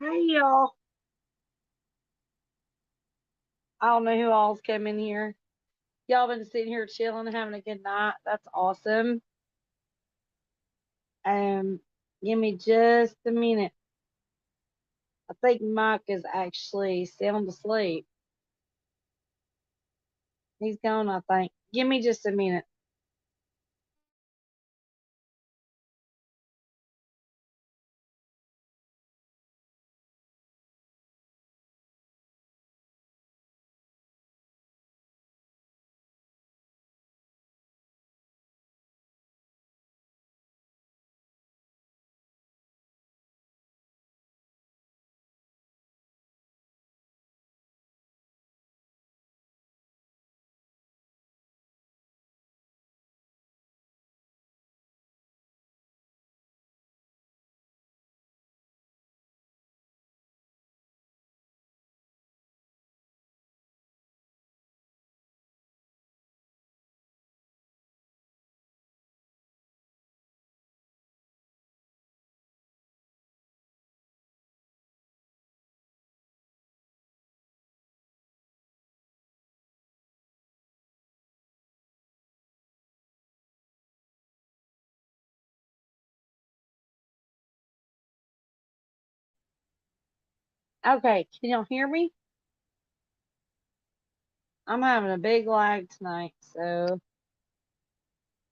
Hey, y'all. I don't know who all's come in here. Y'all been sitting here chilling, having a good night. That's awesome. Give me just a minute. I think Mike is actually sound asleep. He's gone, I think. Give me just a minute. Okay, can y'all hear me? I'm having a big lag tonight, so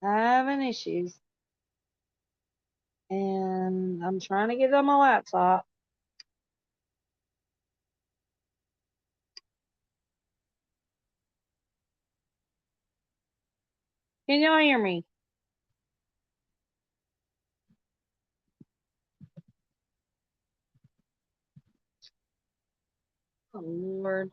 I'm having issues. And I'm trying to get it on my laptop. Can y'all hear me? Oh, Lord.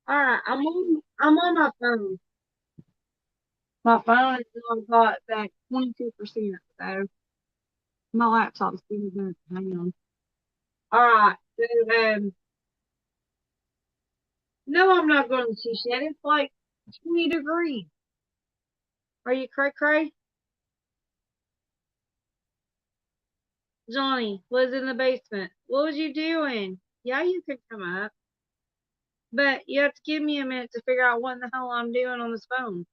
All right, I'm on my phone. My phone is only got back 22%, so my laptop's still good. Hang on. All right, so no, I'm not going to see yet. It's like 20 degrees. Are you cray cray? Johnny was in the basement. What was you doing? Yeah, you could come up, but you have to give me a minute to figure out what in the hell I'm doing on this phone.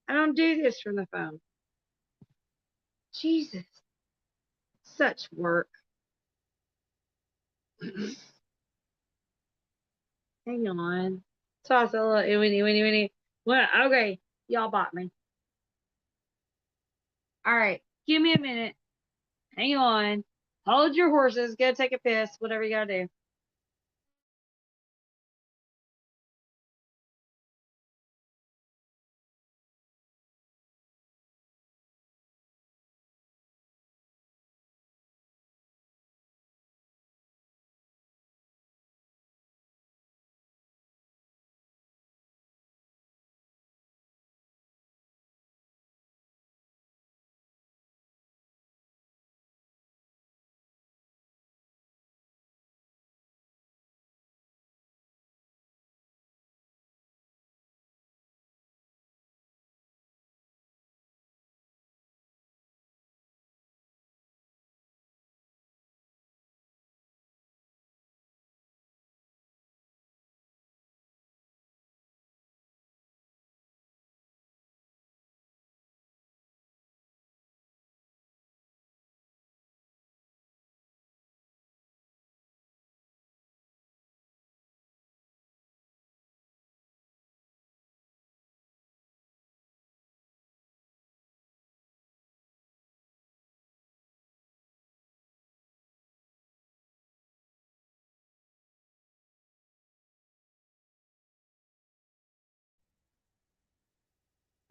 I don't do this from the phone. Jesus, such work. Hang on. Toss a little winnie. What? Okay, y'all bought me. All right, give me a minute. Hang on. Hold your horses. Go take a piss. Whatever you gotta do.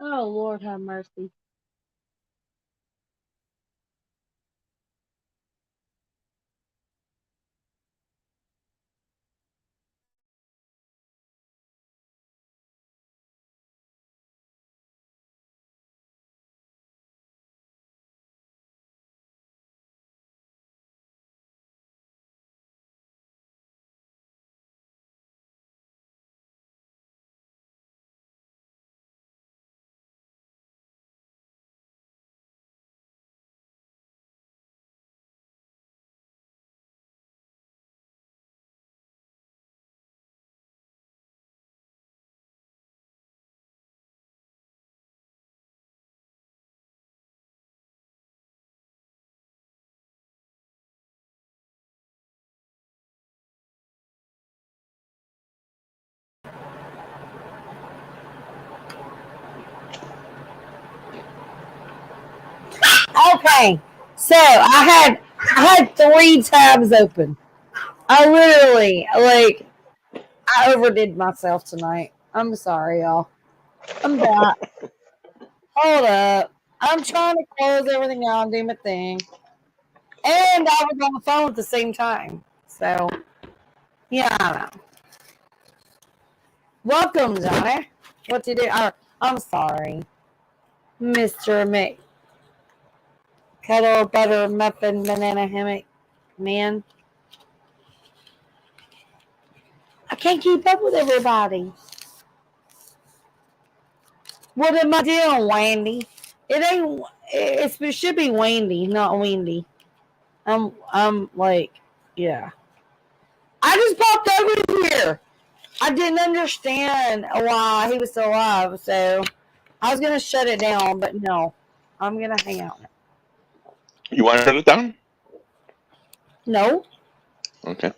Oh, Lord have mercy. Okay, so I had 3 tabs open. I literally I overdid myself tonight. I'm sorry, y'all. I'm back. Hold up. I'm trying to close everything out and do my thing. And I was on the phone at the same time. So, yeah, I don't know. Welcome, Johnny. What you do? I'm sorry. Mr. Mick. Cuddle, butter, muffin, banana hammock. Man. I can't keep up with everybody. What am I doing, Wendy? It ain't. It should be Wendy, not Wendy. I'm like, yeah. I just popped over here. I didn't understand why he was still alive, so I was gonna shut it down, but no, I'm gonna hang out. You want to shut it down? No, Okay.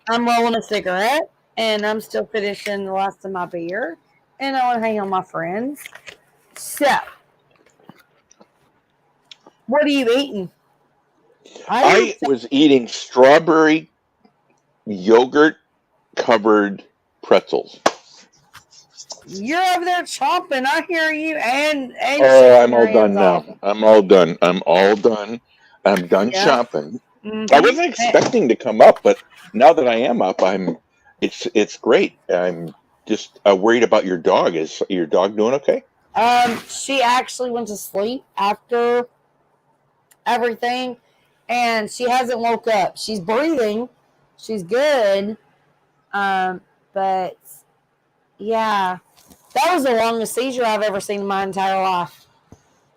I'm rolling a cigarette, and I'm still finishing the last of my beer, and I want to hang out with my friends. So, what are you eating? I was eating strawberry yogurt covered pretzels. You're over there chomping. I hear you, and Oh, I'm all done now. I'm all done. I'm done shopping. Mm-hmm. I wasn't expecting to come up, but now that I am up, it's great. I'm just worried about your dog. Is your dog doing okay? She actually went to sleep after everything, and she hasn't woke up. She's breathing. She's good. But yeah, that was the longest seizure I've ever seen in my entire life.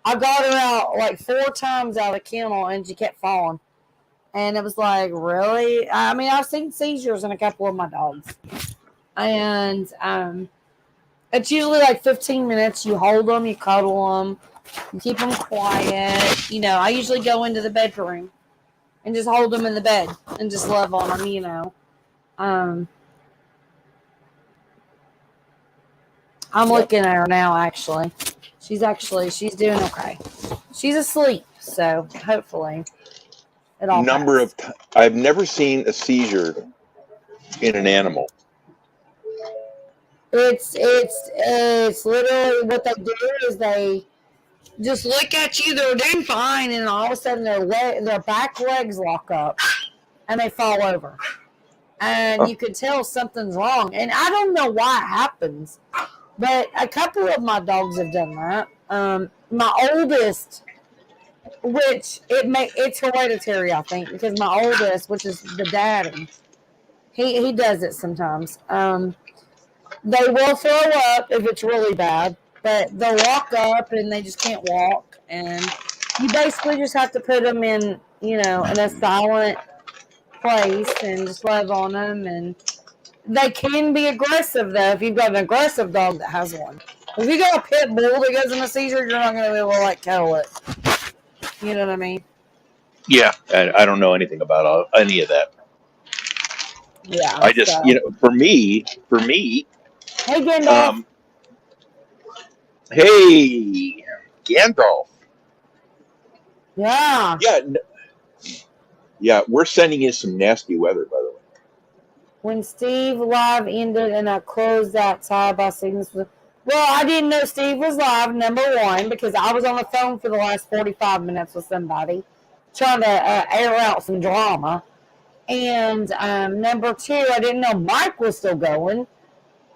I got her out like 4 times out of the kennel, and she kept falling. And it was like, really? I mean, I've seen seizures in a couple of my dogs. And it's usually like 15 minutes. You hold them, you cuddle them, you keep them quiet. You know, I usually go into the bedroom and just hold them in the bed and just love on them, you know. I'm looking at her now, actually. She's doing okay. She's asleep, so hopefully it all I've never seen a seizure in an animal. It's literally what they do is they just look at you, they're doing fine, and all of a sudden their back legs lock up and they fall over. And you could tell something's wrong. And I don't know why it happens, but a couple of my dogs have done that. My oldest, which it's hereditary, I think, because my oldest, which is the daddy, he does it sometimes. They will throw up if it's really bad, but they'll walk up and they just can't walk. And you basically just have to put them in, in a silent place and just love on them. And they can be aggressive, though, if you've got an aggressive dog that has one. If you got a pit bull that goes in a seizure, you're not going to be able to, cuddle it. You know what I mean? Yeah, I don't know anything about any of that. Yeah. I just, for me. Hey, Gandalf. Hey, Gandalf. Yeah. Yeah, we're sending you some nasty weather, by the way. When Steve live ended and I closed that tab, I seen this. Well, I didn't know Steve was live, number one, because I was on the phone for the last 45 minutes with somebody trying to air out some drama. And number two, I didn't know Mike was still going.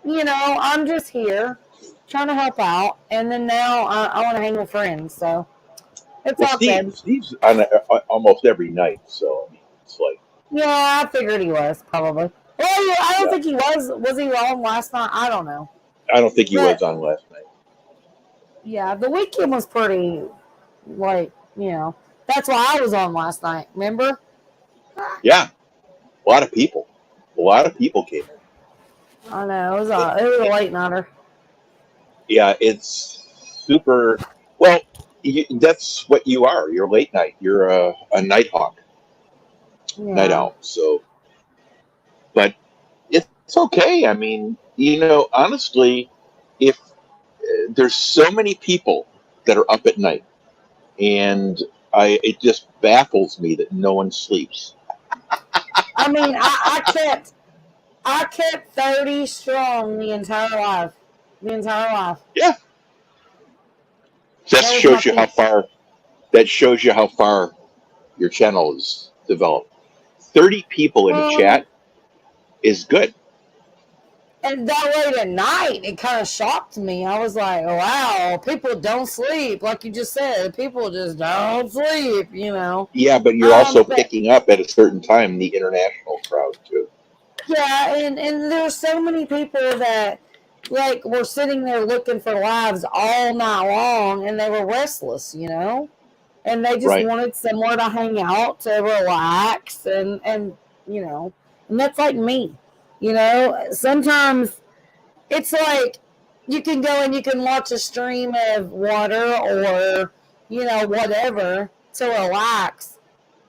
I'm just here trying to help out. And then now I want to hang with friends. So it's all good. Steve's on almost every night. So, I mean, it's like. Yeah, I figured he was probably. Well, I don't think he was. Was he on last night? I don't know. I don't think he was on last night. Yeah, the weekend was pretty, that's why I was on last night. Remember? Yeah, a lot of people. A lot of people came in. I know it was a late nighter. Yeah, it's super. Well, that's what you are. You're late night. You're a night hawk, night owl. So, but it's okay. I mean, honestly, if there's so many people that are up at night, and It just baffles me that no one sleeps. I mean, I kept 30 strong the entire life. The entire life. Yeah. That shows you how far. That shows you how far your channel is developed. 30 people in a chat is good. And that late at night, it kind of shocked me. I was like, oh, wow, people don't sleep. Like you just said, people just don't sleep, you know. Yeah, but you're also picking up at a certain time the international crowd, too. Yeah, and there's so many people that, like, were sitting there looking for lives all night long, and they were restless, you know. And they just wanted somewhere to hang out, to relax, and you know. And that's like me. You know, sometimes it's like you can go and you can watch a stream of water or, you know, whatever to relax.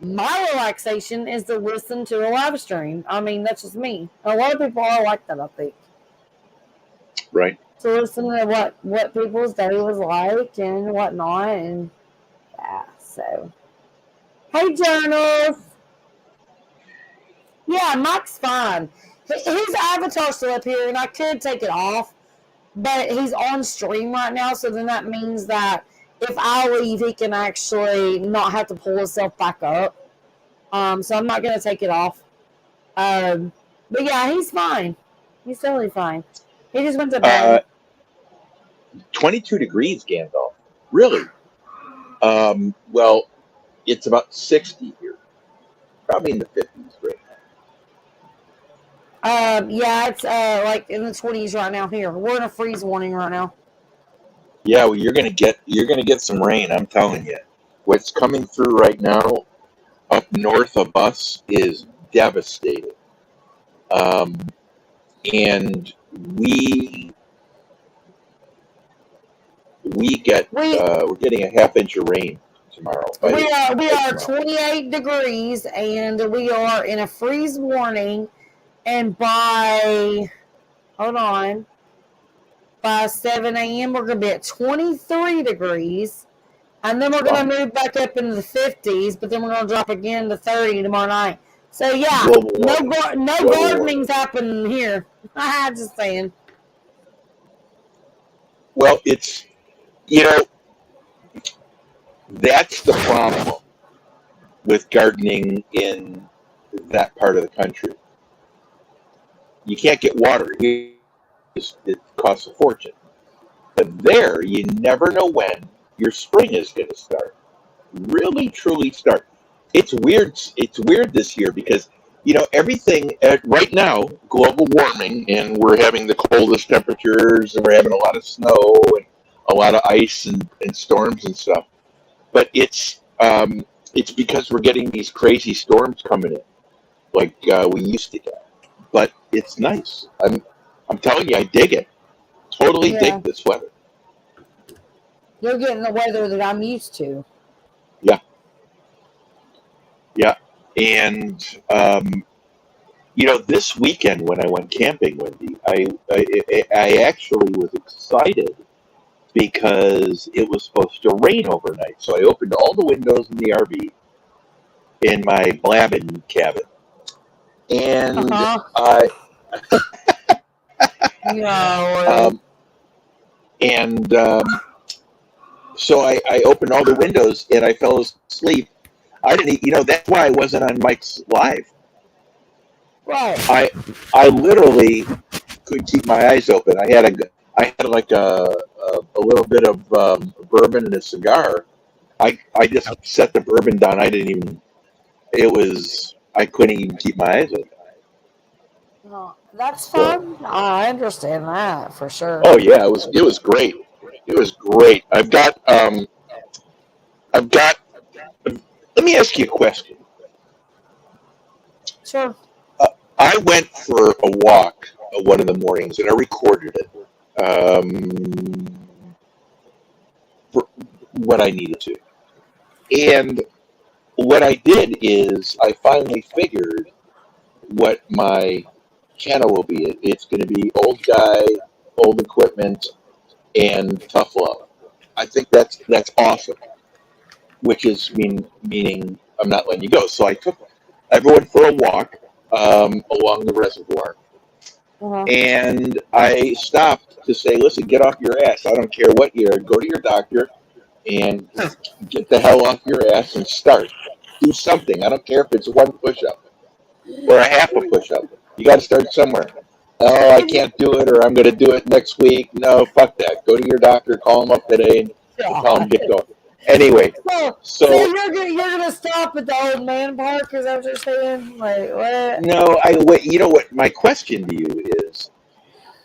My relaxation is to listen to a live stream. I mean, that's just me. A lot of people are like that, I think. Right. To listen to what people's day was like and whatnot. And yeah, so. Hey, Journals. Yeah, Mike's fine. His avatar's still up here, and I could take it off, but he's on stream right now, so then that means that if I leave, he can actually not have to pull himself back up. So I'm not going to take it off. But yeah, he's fine. He's totally fine. He just went to bed. 22 degrees, Gandalf. Really? Well, it's about 60 here. Probably in the 50s right now. Yeah, it's like in the 20s right now here. We're in a freeze warning right now. Yeah, well, you're gonna get some rain. I'm telling you. What's coming through right now up north of us is devastating. And we're getting a half inch of rain tomorrow. We are 28 degrees, and we are in a freeze warning. And by 7 a.m. we're going to be at 23 degrees. And then we're going to move back up into the 50s, but then we're going to drop again to 30 tomorrow night. So, yeah, no gardening's happening here. I'm just saying. Well, it's, that's the problem with gardening in that part of the country. You can't get water. It costs a fortune. But there, you never know when your spring is going to start. Really, truly start. It's weird. It's weird this year because, everything right now, global warming, and we're having the coldest temperatures, and we're having a lot of snow and a lot of ice and storms and stuff. But it's because we're getting these crazy storms coming in, like we used to get. But it's nice. I'm telling you, I dig it. Totally dig this weather. You're getting the weather that I'm used to. Yeah. Yeah. And, this weekend when I went camping, Wendy, I actually was excited because it was supposed to rain overnight. So I opened all the windows in the RV in my blabbing cabin. And so I opened all the windows and I fell asleep. I didn't, that's why I wasn't on Mike's live. Right. I literally couldn't keep my eyes open. I had like a little bit of bourbon and a cigar. I just set the bourbon down. I couldn't even keep my eyes open. No, that's fun. I understand that for sure. Oh yeah, it was great. It was great. I've got. Let me ask you a question. Sure. I went for a walk one of the mornings and I recorded it. For what I needed to, and what I did is I finally figured what my channel will be. It's going to be old guy, old equipment, and tough love. I think that's awesome. which is meaning I'm not letting you go. So I took everyone for a walk along the reservoir, and I stopped to say, "Listen, get off your ass. I don't care what you're. Go to your doctor and get the hell off your ass and start. Do something. I don't care if it's one push-up or a half a push-up. You got to start somewhere. Oh, I can't do it, or I'm going to do it next week. No, fuck that. Go to your doctor, call him up today, and tell him get going." Anyway, so you're gonna stop at the old man park? Is that what you're saying? Like what? No, you know what? My question to you is,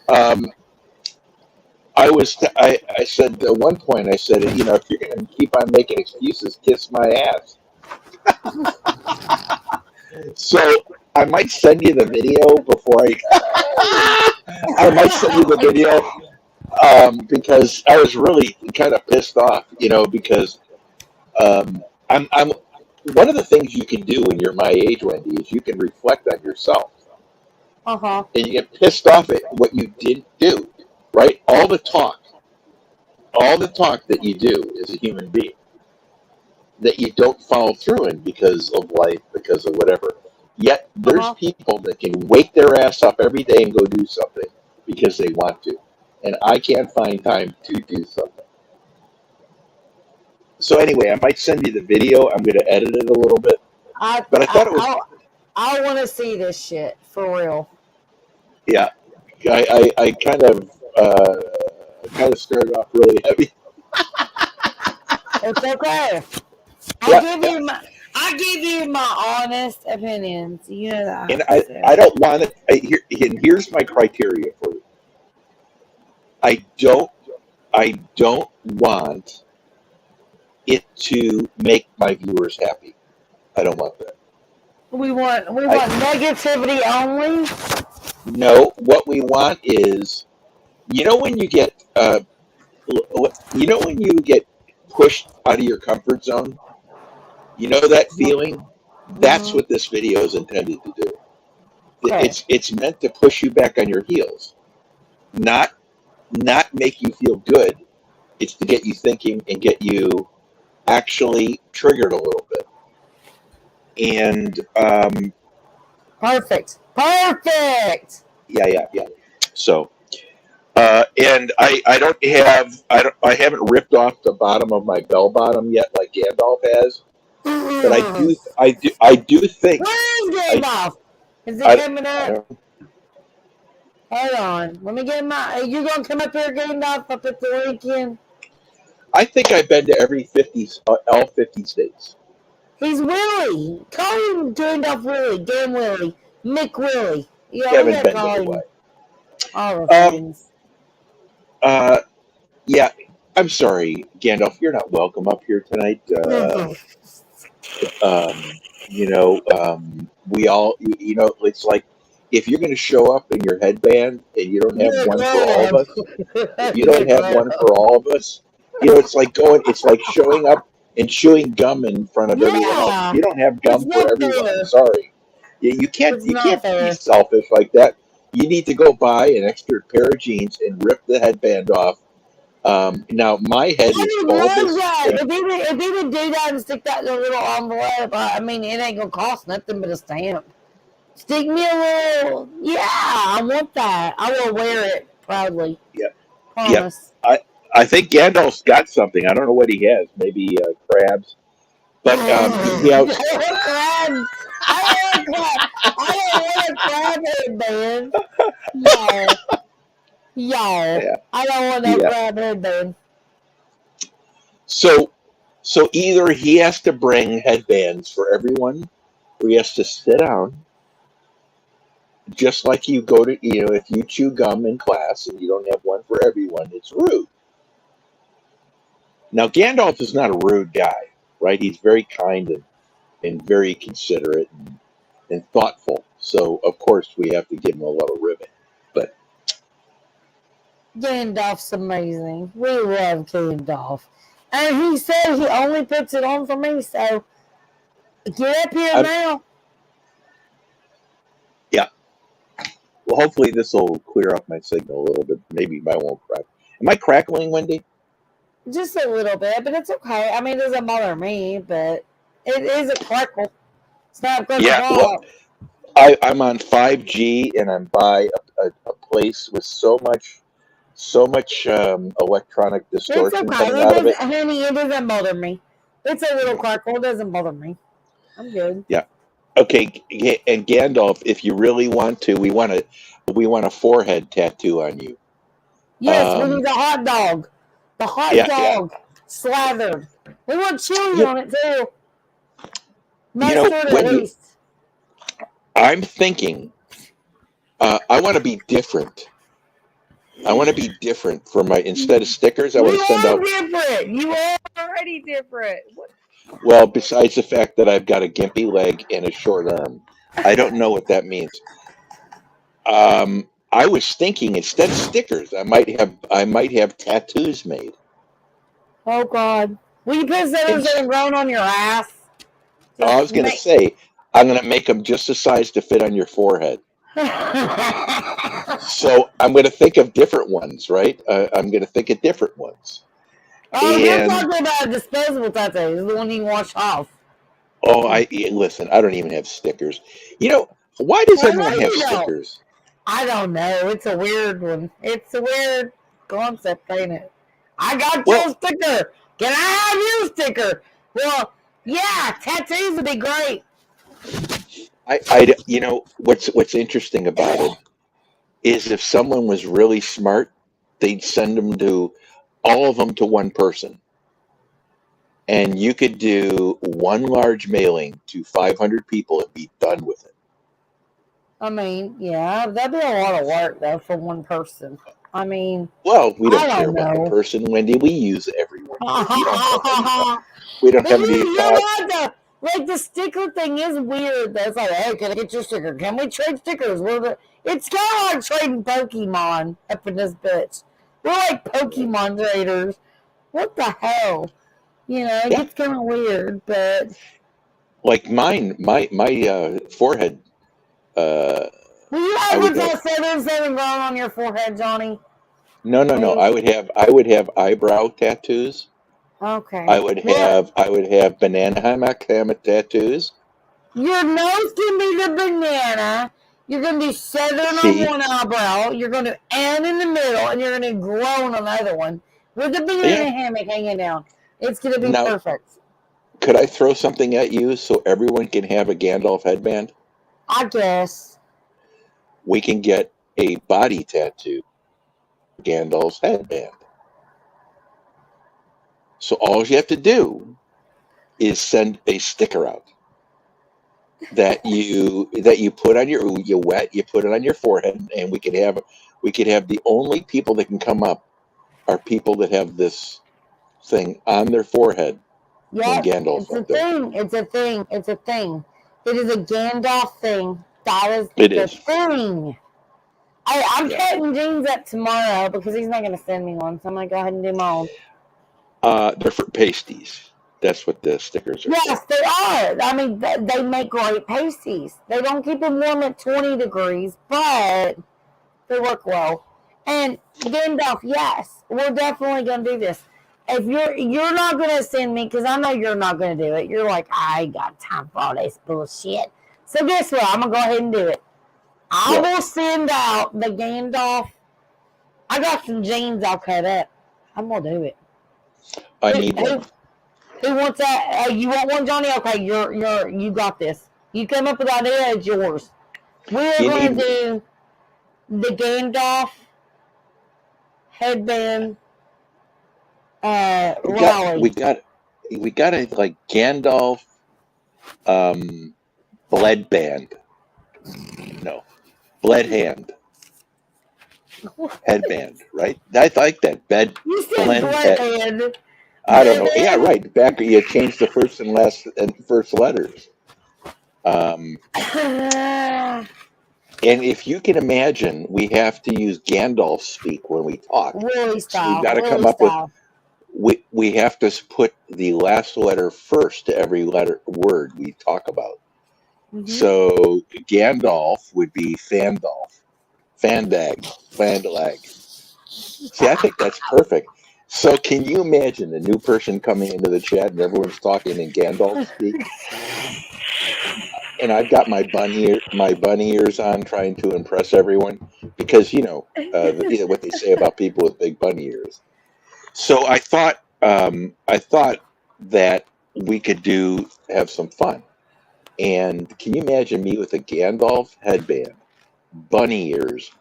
I said at one point, I said, if you're going to keep on making excuses, kiss my ass. So I might send you the video before I might send you the video because I was really kind of pissed off, because I'm one of the things you can do when you're my age, Wendy, is you can reflect on yourself. And you get pissed off at what you didn't do, right? All the talk that you do as a human being that you don't follow through in because of life, because of whatever. Yet there's people that can wake their ass up every day and go do something because they want to. And I can't find time to do something. So anyway, I might send you the video. I'm going to edit it a little bit. But I thought it was... I want to see this shit, for real. Yeah. I kind of started off really heavy. It's okay. I give you my honest opinions. You know that. And I don't want it. Here's my criteria for you. I don't want it to make my viewers happy. I don't want that. We want negativity only. No, what we want is, when you get pushed out of your comfort zone, that feeling. That's what this video is intended to do. Okay. It's meant to push you back on your heels, not make you feel good. It's to get you thinking and get you actually triggered a little bit. And perfect. Yeah. So, and I haven't ripped off the bottom of my bell bottom yet, like Gandalf has. But I do think. Where is Gandalf? Is it coming up? Hold on. Let me get my. Are you gonna come up here, Gandalf, up at the weekend? I think I've been to all 50 states. He's Willie. Call him Gandalf Willie, Dan Willie, Mick Willie. Yeah, haven't been to Hawaii. All the things. Yeah. I'm sorry, Gandalf. You're not welcome up here tonight. We all, it's like if you're going to show up in your headband and you don't have one for all of us, it's like showing up and chewing gum in front of everyone else. You don't have gum for everyone. I'm sorry. You can't be selfish like that. You need to go buy an extra pair of jeans and rip the headband off. Now my head is bulbous. If he would do that and stick that in a little envelope, it ain't gonna cost nothing but a stamp. Stick me a little. Yeah, I want that. I will wear it proudly. Yep. Promise. Yep. I think Gandalf's got something. I don't know what he has. Maybe crabs. But crabs. I don't want a crab headband. No. Yeah. I don't want no crab headband. So either he has to bring headbands for everyone, or he has to sit down, just like you go to, if you chew gum in class and you don't have one for everyone, it's rude. Now, Gandalf is not a rude guy, right? He's very kind and very considerate and thoughtful. So, of course, we have to give him a little ribbon. But Gandalf's amazing. We love Gandalf. And he said he only puts it on for me, so get up here now. Yeah. Well, hopefully this will clear up my signal a little bit. Maybe I won't crack. Am I crackling, Wendy? Just a little bit, but it's okay. I mean, it doesn't bother me, but it is a crackle. It's not going to Yeah, well, pop. I'm on 5G and I'm by a place with so much electronic It's distortion okay. coming It out of doesn't, it. honey, it doesn't bother me. It's a little crackle. It doesn't bother me. I'm good. Yeah. Okay, and Gandalf, if you really want to, we want a forehead tattoo on you. Yes, we need a hot dog. The hot Yeah, dog slathered. We want chili You, on it too. you know, Mustard at Wendy, least. I'm thinking, I want to be different. I want to be different for instead of stickers, I want to send out. Different. You are already different. Well, besides the fact that I've got a gimpy leg and a short arm, I don't know what that means. I was thinking instead of stickers, I might have tattoos made. Oh God. Will you put stickers that are grown on your ass? I was going to say, I'm going to make them just the size to fit on your forehead. So I'm going to think of different ones, right? I'm going to think of different ones. Oh, you're talking about disposable tattoos, the one you wash off. Oh, listen. I don't even have stickers. Why does everyone have stickers? I don't know. It's a weird one. It's a weird concept, ain't it? I got your sticker. Can I have your sticker? Well, yeah, tattoos would be great. What's interesting about it is if someone was really smart, they'd send all of them to one person. And you could do one large mailing to 500 people and be done with it. I mean, yeah, that'd be a lot of work, though, for one person. I mean, well, we don't care about one person, Wendy. We use everyone. We don't have any thought. Like, the sticker thing is weird. That's like, hey, can I get your sticker? Can we trade stickers? It's kind of like trading Pokemon up in this bitch. We're like Pokemon traders. What the hell? It gets kind of weird, but... Like mine, my forehead... Will you ever put 7 grown on your forehead, Johnny? No. I would have eyebrow tattoos. Okay. I would have banana hammock tattoos. Your nose can be the banana. You're going to be 7 on one eyebrow. You're going to end in the middle, and you're going to grow on another one with the banana hammock hanging down. It's going to be perfect. Could I throw something at you so everyone can have a Gandalf headband? I guess. We can get a body tattoo, Gandalf's headband. So all you have to do is send a sticker out that you put on you put it on your forehead, and we could have the only people that can come up are people that have this thing on their forehead. Yeah, it's a thing. It's a thing. It's a thing. It is a Gandalf thing. That is the thing. I'm cutting James up tomorrow because he's not going to send me one, so I'm going to go ahead and do my own. They're for pasties. That's what the stickers are. Yes, they are. I mean, they make great pasties. They don't keep them warm at 20 degrees, but they work well. And Gandalf, yes, we're definitely going to do this. If you're not going to send me, because I know you're not going to do it. You're like, I ain't got time for all this bullshit. So guess what? I'm going to go ahead and do it. I will send out the Gandalf. I got some jeans I'll cut up. I'm going to do it. I need one. Who wants that? You want one, Johnny? Okay, you got this. You come up with the idea, it's yours. We're going to do the Gandalf headband rally. We got a like Gandalf bled band. No, bled hand headband. Right? I like that bled hand. I don't know. Yeah, right. Back you changed the first and last and first letters. And if you can imagine, we have to use Gandalf speak when we talk. Really style. So we've got to come up with. We have to put the last letter first to every word we talk about. Mm-hmm. So Gandalf would be Fandolf, Fandag, Fandalag. See, I think that's perfect. So can you imagine a new person coming into the chat and everyone's talking in Gandalf speak? And I've got my bunny ears on, trying to impress everyone because what they say about people with big bunny ears. So I thought that we could have some fun. And can you imagine me with a Gandalf headband, bunny ears,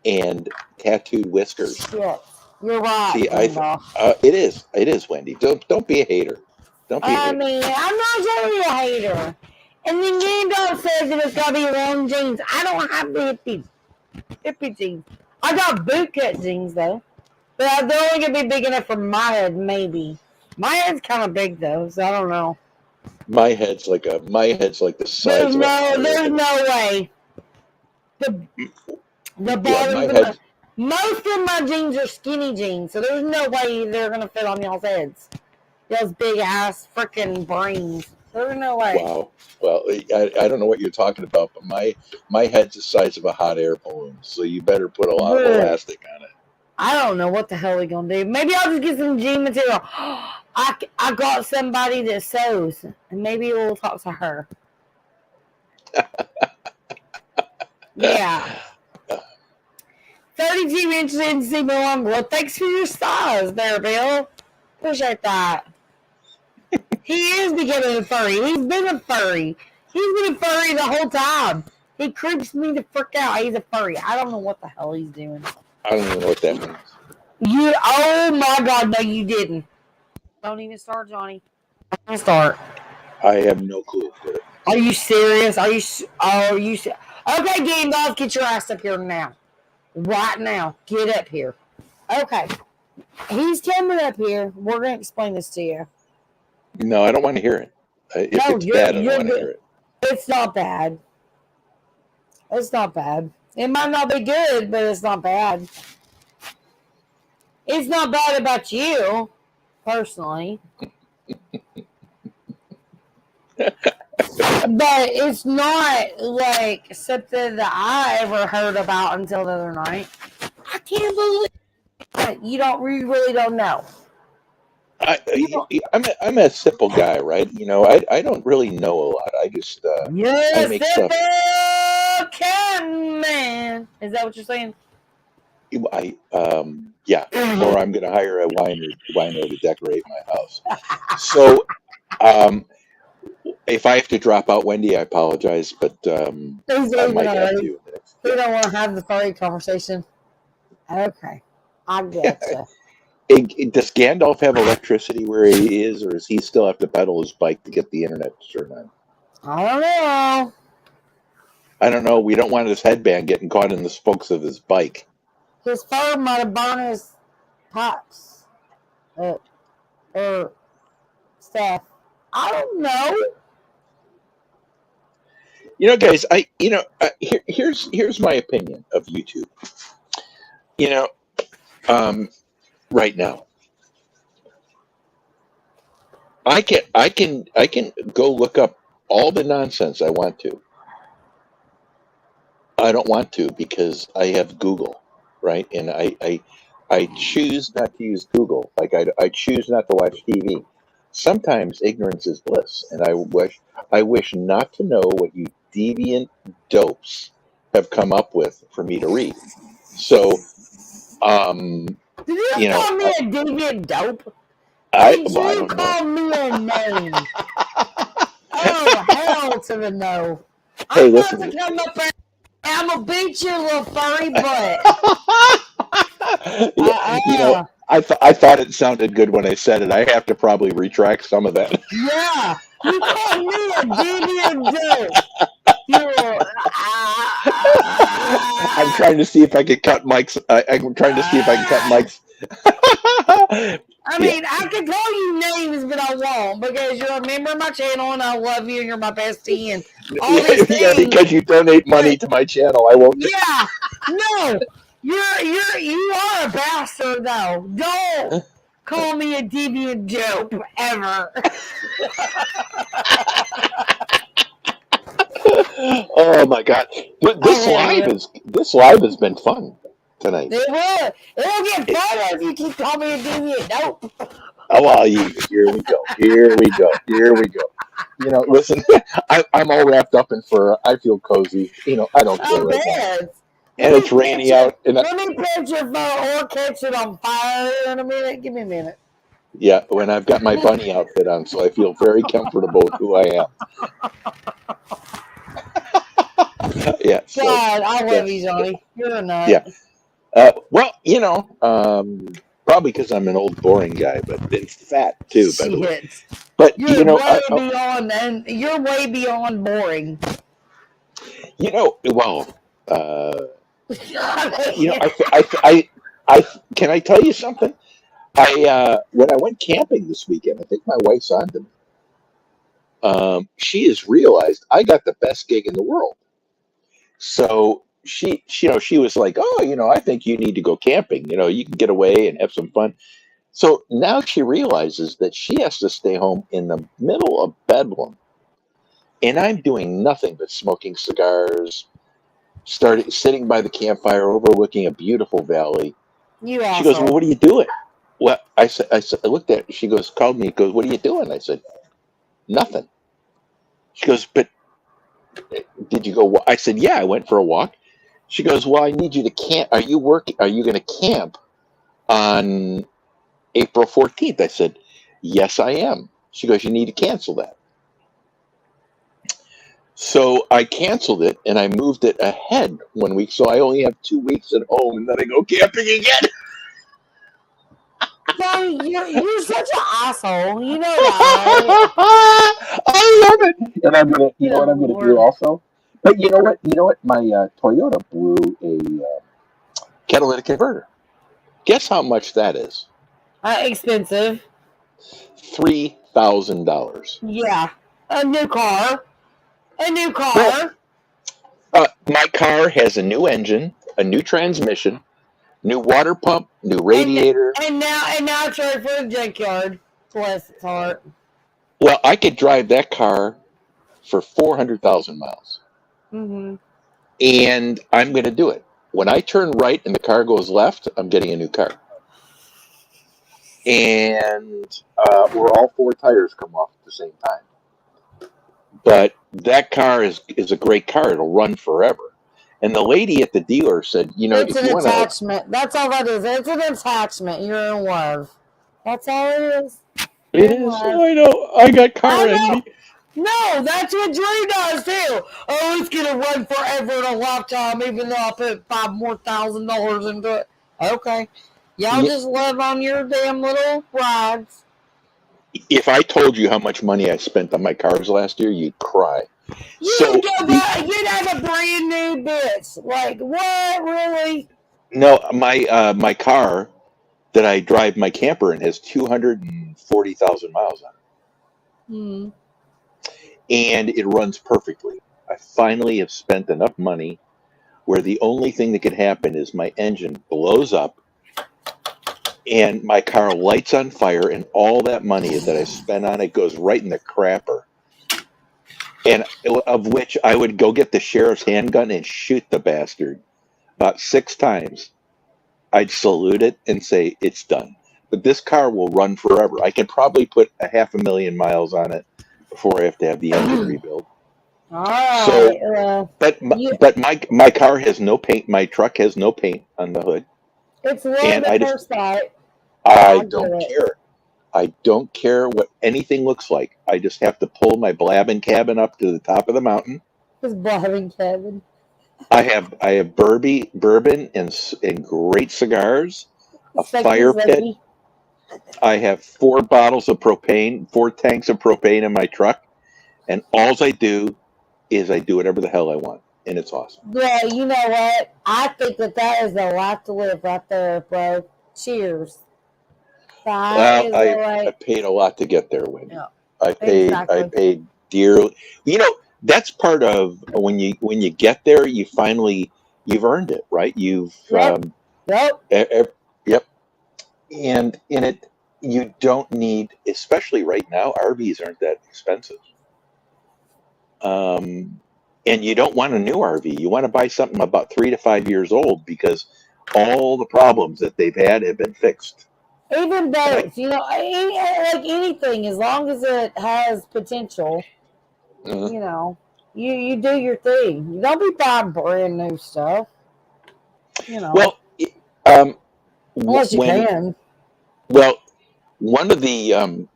and tattooed whiskers? Yeah, you're right. See, it is, Wendy. Don't be a hater. Don't be a hater. mean, I'm not trying to be a hater. And then Gandalf says that it's gotta be long jeans. I don't have the hippie jeans. I got bootcut jeans though, but they're only gonna be big enough for my head, maybe. My head's kind of big though, so I don't know. My head's like the size There's no way. The bottom most of my jeans are skinny jeans, so there's no way they're gonna fit on y'all's heads. Those big ass freaking brains. There's no way. Wow. Well, I don't know what you're talking about, but my head's the size of a hot air balloon, so you better put a lot of elastic on it. I don't know what the hell we're gonna do. Maybe I'll just get some jean material. I got somebody that sews, and maybe we'll talk to her. Yeah. 32 inches in seem long. Well, thanks for your size there, Bill. Appreciate that. He is becoming a furry. He's been a furry. He's been a furry the whole time. He creeps me the frick out. He's a furry. I don't know what the hell he's doing. I don't even know what that means. Oh my God, no, you didn't. Don't even start, Johnny. Don't start. I have no clue. Are you serious? Are you okay, Gandalf, get your ass up here now. Right now. Get up here. Okay. He's coming up here. We're going to explain this to you. No, I don't want to hear it. If it's bad, I don't want to hear it. It's not bad. It's not bad. It might not be good, but it's not bad. It's not bad about you, personally. But it's not like something that I ever heard about until the other night. I can't believe it. You really don't know. I'm a simple guy, right? I don't really know a lot. I just I make stuff. Man. Is that what you're saying? Yeah. Or I'm going to hire a wino to decorate my house. So, if I have to drop out, Wendy, I apologize, but I might have to. We don't want to have the furry conversation. Okay, I get you. Does Gandalf have electricity where he is, or does he still have to pedal his bike to get the internet to turn on? I don't know. I don't know. We don't want his headband getting caught in the spokes of his bike. His fur might have burned his pipes or stuff. I don't know. Guys, here's my opinion of YouTube. Right now, I can go look up all the nonsense I want to. I don't want to because I have Google, right? And I choose not to use Google. Like I choose not to watch TV. Sometimes ignorance is bliss, and I wish not to know what you deviant dopes have come up with for me to read. So, did you call me a deviant dope? Did you call me a name? Oh, hell to the no! Hey, I'm about to come up there. I'm gonna beat your little furry butt. I thought it sounded good when I said it. I have to probably retract some of that. Yeah, you called me a deviant dope. I'm trying to see if I can cut Mike's. I'm trying to see if I can cut Mike's. I mean, I can call you names, but I won't because you're a member of my channel and I love you and you're my bestie and all these things. Yeah, because you donate money to my channel, I won't. Yeah, no, you are a bastard though. Don't call me a deviant dope ever. Oh my God! But this live has been fun. tonight. It will. It'll get better if you keep calling me a deviant. Nope. Oh, well, here we go. Here we go. Here we go. Listen, I'm all wrapped up in fur. I feel cozy. I don't care right now. And it's rainy out. Let me pitch your phone or catch it on fire in a minute. Give me a minute. Yeah, when I've got my bunny outfit on, so I feel very comfortable with who I am. Yeah. So, God, I love you, Johnny. You're a nut. Yeah. Well, probably because I'm an old boring guy, but been fat too, by the way. But you're you're way beyond boring. Well, I can I tell you something? When I went camping this weekend, I think my wife's on to me. She has realized I got the best gig in the world. So she was like, oh, I think you need to go camping. You can get away and have some fun. So now she realizes that she has to stay home in the middle of Bedlam. And I'm doing nothing but smoking cigars, sitting by the campfire overlooking a beautiful valley. She goes, well, what are you doing? Well, I looked at her. She called me, goes, what are you doing? I said, nothing. She goes, but did you go? I said, yeah, I went for a walk. She goes, well, I need you to camp. Are you going to camp on April 14th? I said, yes, I am. She goes, you need to cancel that. So I canceled it and I moved it ahead 1 week. So I only have 2 weeks at home and then I go camping again. You're such an asshole. You know that, right? I love it. And I'm gonna, what I'm gonna do also. But you know what? My Toyota blew a catalytic converter. Guess how much that is? Expensive. $3,000. Yeah, a new car. My car has a new engine, a new transmission, new water pump, new radiator. And now it's ready for the junkyard. Bless its heart. Well, I could drive that car for 400,000 miles. Mm-hmm. And I'm going to do it. When I turn right and the car goes left, I'm getting a new car. And where all 4 tires come off at the same time. But that car is a great car. It'll run forever. And the lady at the dealer said, it's an attachment. That's all that is. It's an attachment. You're in love. That's all it is. It is. I know. I got car envy. No, that's what Drew does too. Oh, it's gonna run forever in a lifetime, even though I put $5,000 more into it. Okay, y'all just live on your damn little rides. If I told you how much money I spent on my cars last year, you'd cry. You'd have a brand new bitch. Like what? Really? No, my car that I drive my camper in has 240,000 miles on it. Hmm. And it runs perfectly. I finally have spent enough money where the only thing that could happen is my engine blows up and my car lights on fire and all that money that I spent on it goes right in the crapper. And of which I would go get the sheriff's handgun and shoot the bastard about 6 times. I'd salute it and say, it's done. But this car will run forever. I can probably put 500,000 miles on it before I have to have the engine rebuilt. But my car has no paint. My truck has no paint on the hood. It's love at first sight. I don't care. I don't care what anything looks like. I just have to pull my blabbing cabin up to the top of the mountain. His blabbing cabin. I have bourbon and great cigars, a fire pit. I have 4 bottles of propane, 4 tanks of propane in my truck, and all I do is I do whatever the hell I want, and it's awesome. Yeah, you know what? I think that is a life to live right there, bro. Cheers. Well, I paid a lot to get there, Wendy. Yeah, I paid dearly. That's part of when you get there, you've earned it, right? Yep. And in it, you don't need, especially right now, RVs aren't that expensive. And you don't want a new RV. You want to buy something about 3 to 5 years old because all the problems that they've had have been fixed. Even boats, you know, like anything, as long as it has potential, you know, you do your thing. You don't be buying brand new stuff, you know. Well, unless you can. Well, one of the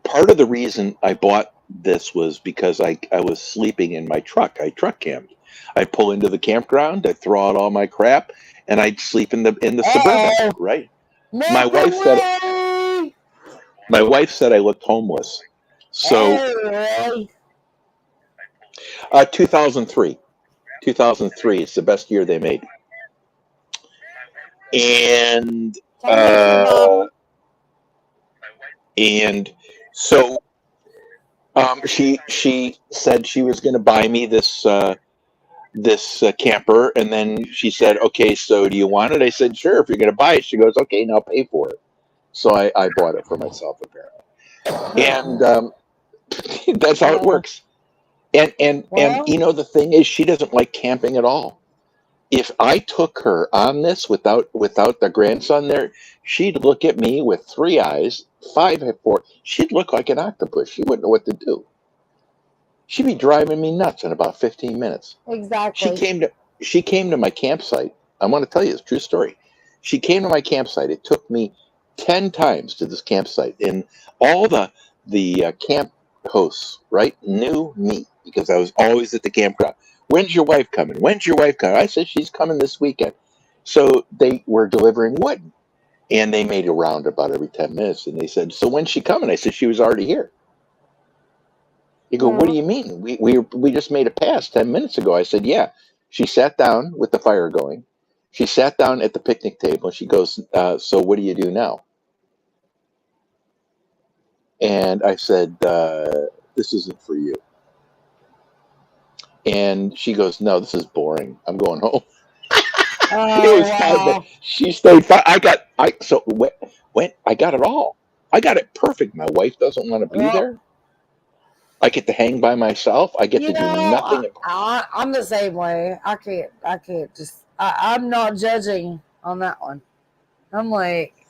part of the reason I bought this was because I was sleeping in my truck. I truck camped. I'd pull into the campground, I'd throw out all my crap, and I'd sleep in the Suburban, right? My wife said I looked homeless. So 2003. 2003 is the best year they made. And so she said she was going to buy me this camper, and then she said, "Okay, so do you want it?" I said, "Sure, if you're going to buy it." She goes, "Okay, now pay for it." So I bought it for myself, apparently, and that's how it works. And you know, the thing is, she doesn't like camping at all. If I took her on this without the grandson there, she'd look at me with 3 eyes, 5 at 4. She'd look like an octopus. She wouldn't know what to do. She'd be driving me nuts in about 15 minutes. Exactly. She came to my campsite. I want to tell you this true story. She came to my campsite. It took me 10 times to this campsite, and all the camp hosts, right, knew me because I was always at the campground. When's your wife coming? When's your wife coming? I said, she's coming this weekend. So they were delivering wood, and they made a round about every 10 minutes. And they said, so when's she coming? I said, she was already here. You go, what do you mean? We just made a pass 10 minutes ago. I said, yeah. She sat down with the fire going. She sat down at the picnic table. She goes, so what do you do now? And I said, this isn't for you. And she goes, no, this is boring. I'm going home. It was 5 minutes. She stayed. I got it all. I got it perfect. My wife doesn't want to be there. I get to hang by myself. I get to do nothing. I'm the same way. I can't just. I'm not judging on that one. I'm like,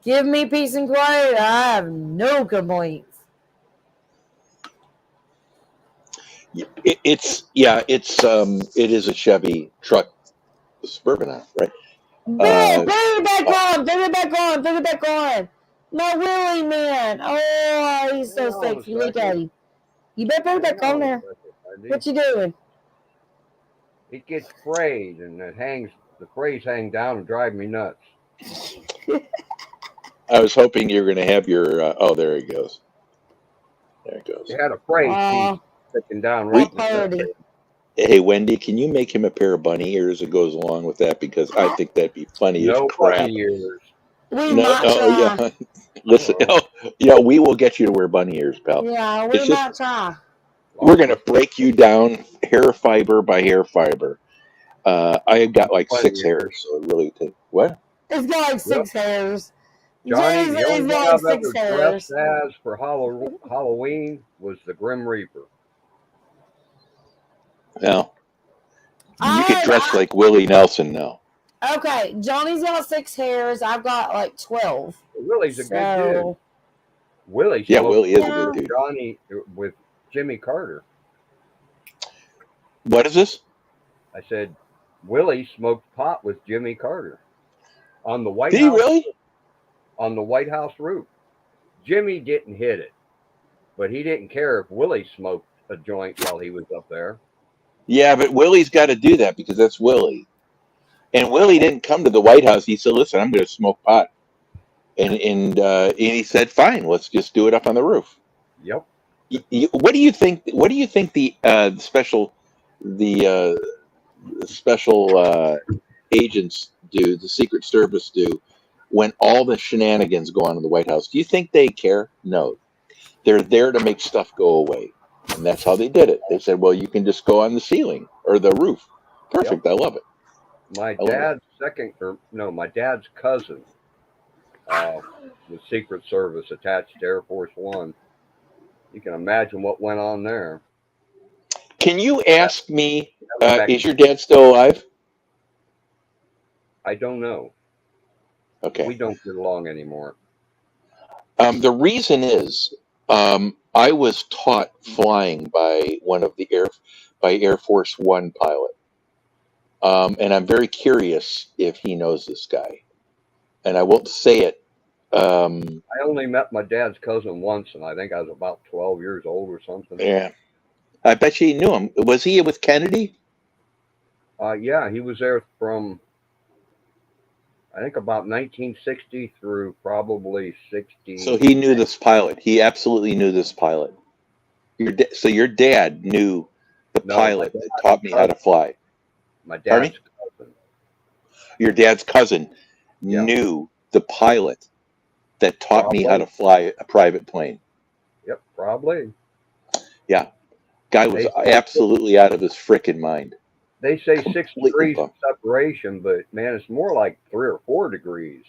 give me peace and quiet. I have no complaints. It is a Chevy truck, Suburban, right? Bring it back on. My Willie, man. Oh, he's so sexy. Look at him. You better put it back on there. What you doing? It gets frayed, and the frays hang down and drive me nuts. I was hoping you were going to have your. Oh, there he goes. There it goes. It had a fray piece sticking down right in the. Hey, Wendy, can you make him a pair of bunny ears that goes along with that? Because I think that'd be funny as crap. Bunny ears. Yeah. Listen, we will get you to wear bunny ears, pal. Yeah, we might try. We're going to break you down hair fiber by hair fiber. I got like 6 hairs, so it really takes. What? It's got like 6 hairs. Johnny, the only thing I've ever dressed as for Halloween was the Grim Reaper. Now, you could dress like Willie Nelson now. Okay, Johnny's got 6 hairs. I've got like 12. Willie's a good dude. Willie is a good dude. Johnny with Jimmy Carter. What is this? I said, Willie smoked pot with Jimmy Carter on the White House. Did he really? On the White House roof. Jimmy didn't hit it, but he didn't care if Willie smoked a joint while he was up there. Yeah, but Willie's got to do that because that's Willie. And Willie didn't come to the White House. He said, listen, I'm going to smoke pot. And he said, fine, let's just do it up on the roof. Yep. What do you think? What do you think the special agents do, the Secret Service do, when all the shenanigans go on in the White House? Do you think they care? No. They're there to make stuff go away. And that's how they did it. They said, well, you can just go on the ceiling or the roof. Perfect. Yep. I love it. My dad's cousin was Secret Service attached to Air Force One. You can imagine what went on there. Can you ask me, is your dad still alive? I don't know. Okay. We don't get along anymore. The reason is I was taught flying by one of the Air Force One pilot, and I'm very curious if he knows this guy. And I won't say it. I only met my dad's cousin once, and I think I was about 12 years old or something. Yeah, I bet you knew him. Was he with Kennedy? Yeah, he was there from, I think, about 1960 through probably 60. So he knew this pilot. He absolutely knew this pilot. So your dad knew the pilot that taught me how to fly. My dad's cousin. Your dad's cousin knew the pilot that taught me how to fly a private plane. Yep, probably. Yeah. Guy was absolutely out of his frickin' mind. They say 6 degrees of separation, but man, it's more like 3 or 4 degrees.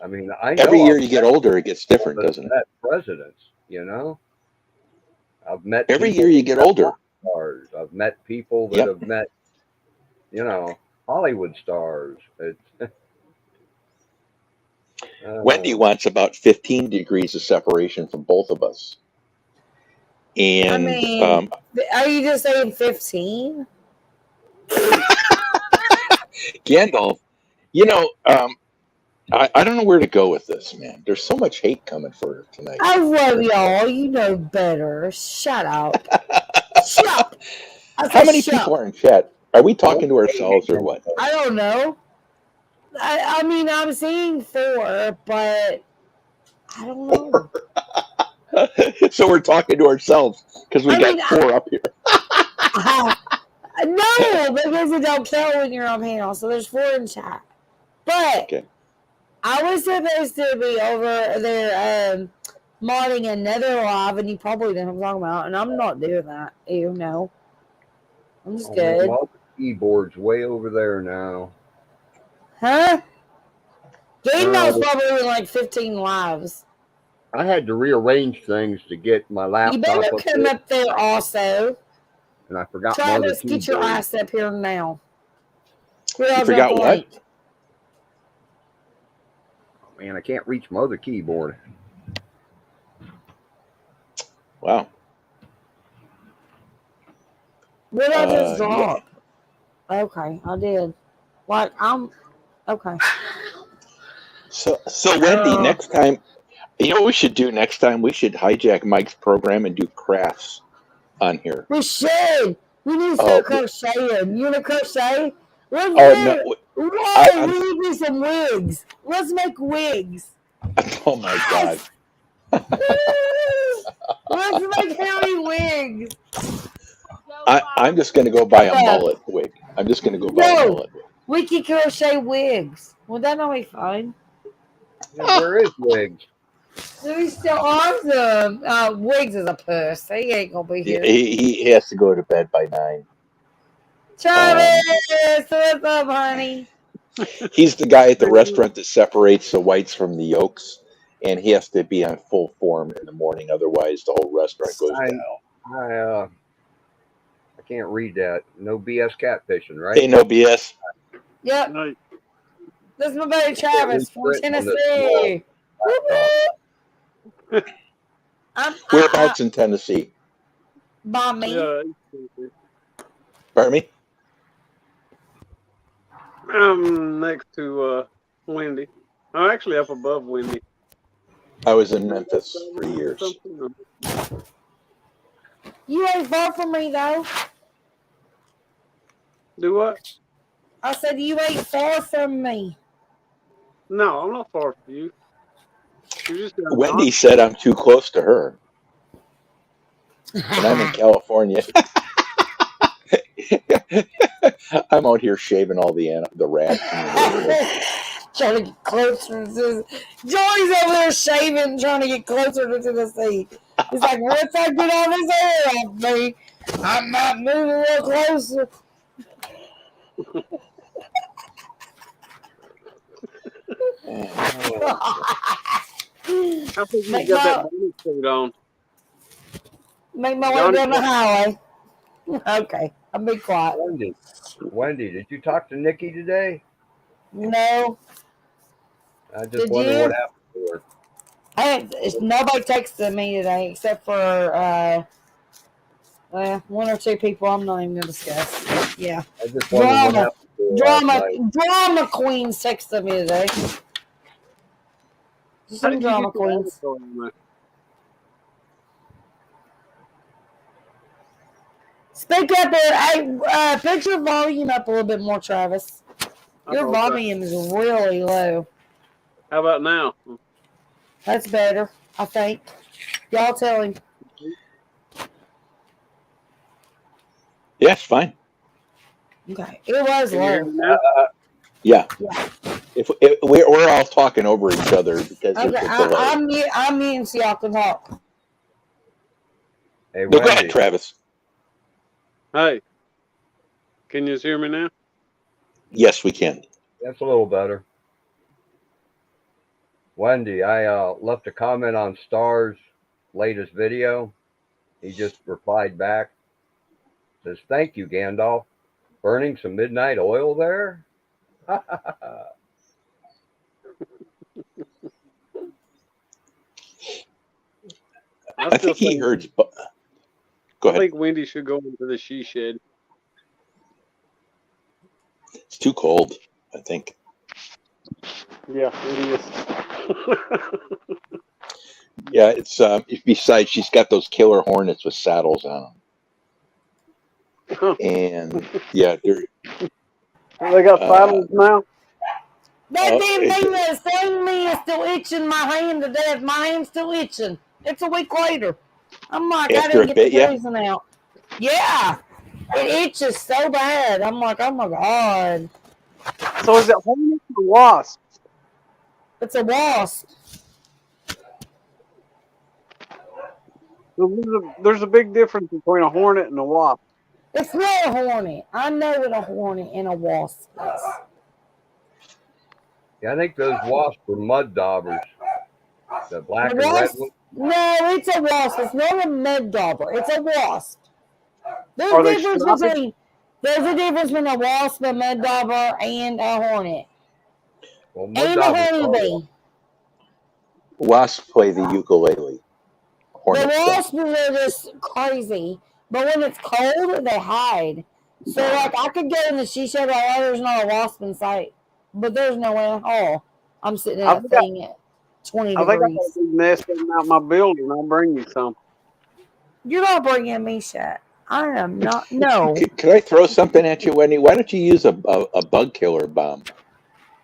I mean, I know every year you get older, it gets different, doesn't it? Presidents, you know. I've met every year you get older. Stars. I've met people that have met, you know, Hollywood stars. Wendy wants about 15 degrees of separation from both of us. And I mean, are you just saying 15? Gandalf, you know, I don't know where to go with this, man. There's so much hate coming for her tonight. I love y'all. You know better. Shut up. Shut up. How many people are in chat? Are we talking to ourselves or what? I don't know. I mean, I'm seeing 4, but I don't know. So we're talking to ourselves because we got 4 up here. No, because it don't count when you're on panel. So there's 4 in chat. But I was supposed to be over there modding another live, and you probably know what I'm talking about. And I'm not doing that. You know. I'm just good. My keyboard's way over there now. Huh? Game Mode probably in like 15 lives. I had to rearrange things to get my laptop. You better come up there also. And I forgot Travis, get your ass up here now. You forgot what? Oh, man, I can't reach my other keyboard. Wow. What did I just drop? Yeah. Okay, I did. Like, I'm... Okay. So Wendy, next time, you know what we should do next time? We should hijack Mike's program and do crafts on here. We should. We need to start crocheting. You want to crochet? Let's we need to do some wigs. Let's make wigs. Oh my God. Let's make hairy wigs. I'm just going to go buy a mullet wig. I'm just going to go buy a mullet wig. We can crochet wigs. Well, that might be fine. Yeah, where is wigs? He's still awesome. Wiggs is a puss. He ain't gonna be here. He has to go to bed by 9. Travis, what's up, honey? He's the guy at the restaurant that separates the whites from the yolks, and he has to be on full form in the morning. Otherwise, the whole restaurant goes down. I can't read that. No BS catfishing, right? Hey, no BS. Yep. Nice. This is my buddy Travis from Tennessee. Whereabouts in Tennessee? By me. Pardon me? I'm next to Wendy. I'm actually up above Wendy. I was in Memphis for years. You ain't far from me, though. Do what? I said you ain't far from me. No, I'm not far from you. Wendy said I'm too close to her. And I'm in California. I'm out here shaving all the rats. Trying to get closer to this. Joey's over there shaving, trying to get closer to the seat. He's like, once I get all this hair off me, I might move a little closer. I think you got that bonnet suit on. Make my way down the highway. Okay, I'll be quiet. Wendy, did you talk to Nikki today? No. I just Did wonder you? what happened to her. Nobody texted me today except for one or two people I'm not even going to discuss. Yeah. I just wondered what happened to her last night. Drama queens texted me today. How Some did you drama get your queens. avatar on there? Speak up there. Hey, put your volume up a little bit more, Travis. Your Oh, okay. volume is really low. How about now? That's better, I think. Y'all tell him. Yes, fine. Okay. It was Can you hear low. me now? Yeah. Yeah. If we're all talking over each other because Okay. there's a delay. I'm muting so y'all can talk. Hey, No, go Wendy. ahead, Travis. Hey, can you hear me now? Yes, we can. That's a little better. Wendy, I left a comment on Star's latest video. He just replied back. Says, thank you, Gandalf. Burning some midnight oil there? I think he heard. Go ahead. I think Wendy should go into the she shed. It's too cold, I think. Yeah, it is. Yeah, it's besides she's got those killer hornets with saddles on them. And yeah, they're They got saddles now? That damn thing that stung me is still itching my hand to death. My hand's still itching. It's a week later. I'm like, I after didn't a get bit, the yeah. bruising out. Yeah. It itches so bad. I'm like, oh my God. So is it hornets or wasps? It's a wasp. There's a big difference between a hornet and a wasp. It's not a hornet. I know what a hornet and a wasp is. Yeah, I think those wasps were mud daubers. The black and red ones. No, it's a wasp. It's not a mud dauber. It's a wasp. There's Are a they difference striped? between a wasp, a mud dauber, and a hornet. Well, mud And a honeybee. Wasps play the ukulele. The wasps are just crazy, but when it's cold, they hide. So, like, I could go in the she shed while there's not a wasp in sight, but there's no way at all. I'm sitting in that thing at 20 I think I got degrees. a big nest out my building. I'll bring you some. You're not bringing me shit. I am not. No. Could I throw something at you, Wendy? Why don't you use a bug killer bomb?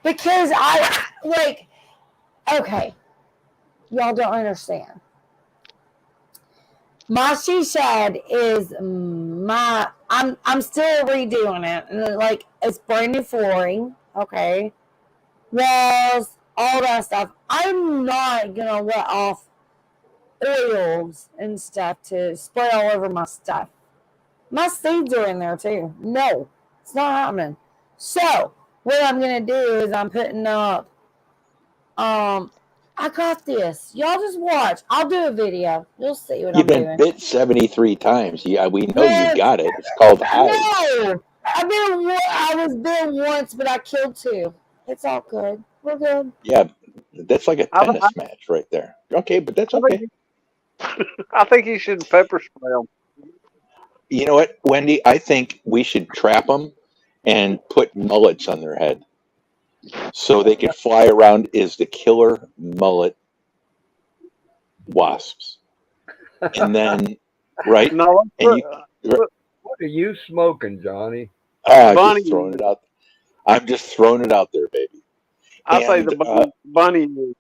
Because okay, y'all don't understand. My she shed is I'm still redoing it, and like it's brand new flooring, okay, walls, all that stuff. I'm not gonna let off oils and stuff to spray all over my stuff. My seeds are in there too. No, it's not happening. So what I'm gonna do is I'm putting up. I got this. Y'all just watch. I'll do a video. You'll see what You've I'm been doing. bit 73 times. Yeah, we know you got it. It's called hives. No, I was bit once, but I killed two. It's all good. We're good. Yeah, that's like a tennis match right there. Okay, but that's okay. I think you should pepper spray them. You know what, Wendy? I think we should trap them and put mullets on their head so they can fly around as the killer mullet wasps. And then, right? No, and what are you smoking, Johnny? I'm just throwing it out. I'm just throwing it out there, baby. I say the bunny ears.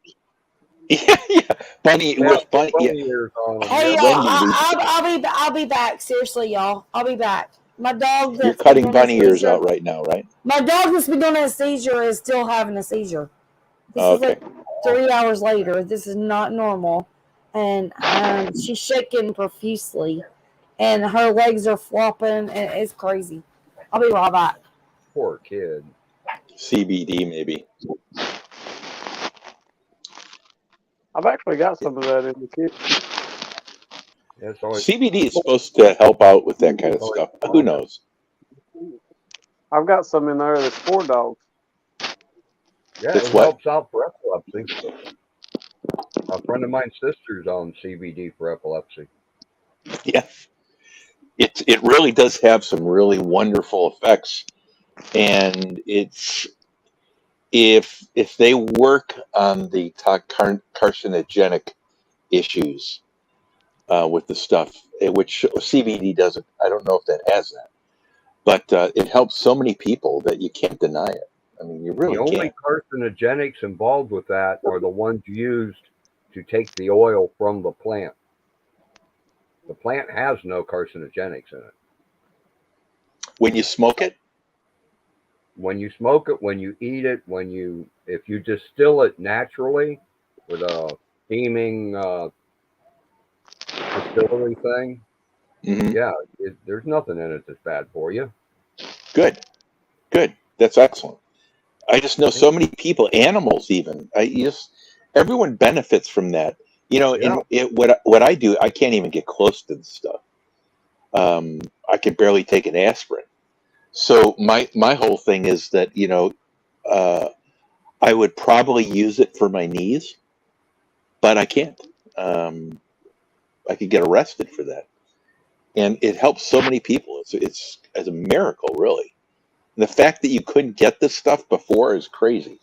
Yeah, bunny with bunny. Ears on them. Hey, Yeah. y'all, I'll be back. Seriously, y'all, I'll be back. My dog. You're cutting bunny ears out right now, right? My dog that's been doing a seizure is still having a seizure. This is like 3 hours later. This is not normal. And she's shaking profusely. And her legs are flopping. And it's crazy. I'll be right back. Poor kid. CBD, maybe. I've actually got some of that in the kitchen. CBD is supposed to help out with that kind of stuff. Who knows? I've got some in there that's for dogs. Yeah, it helps out for epilepsy. A friend of mine's sister's on CBD for epilepsy. Yeah, it really does have some really wonderful effects, and it's if they work on the carcinogenic issues with the stuff, which CBD doesn't. I don't know if that has that, but it helps so many people that you can't deny it. I mean, you really The only can't. carcinogenics involved with that are the ones used to take the oil from the plant. The plant has no carcinogenics in it. When you smoke it? When you smoke it, when you eat it, if you distill it naturally with a steaming distillery thing, yeah, there's nothing in it that's bad for you. Good. That's excellent. I just know so many people, animals even. Everyone benefits from that. You know, what I do, I can't even get close to the stuff. I could barely take an aspirin. So my whole thing is that I would probably use it for my knees, but I can't. I could get arrested for that, and it helps so many people. It's a miracle, really. And the fact that you couldn't get this stuff before is crazy.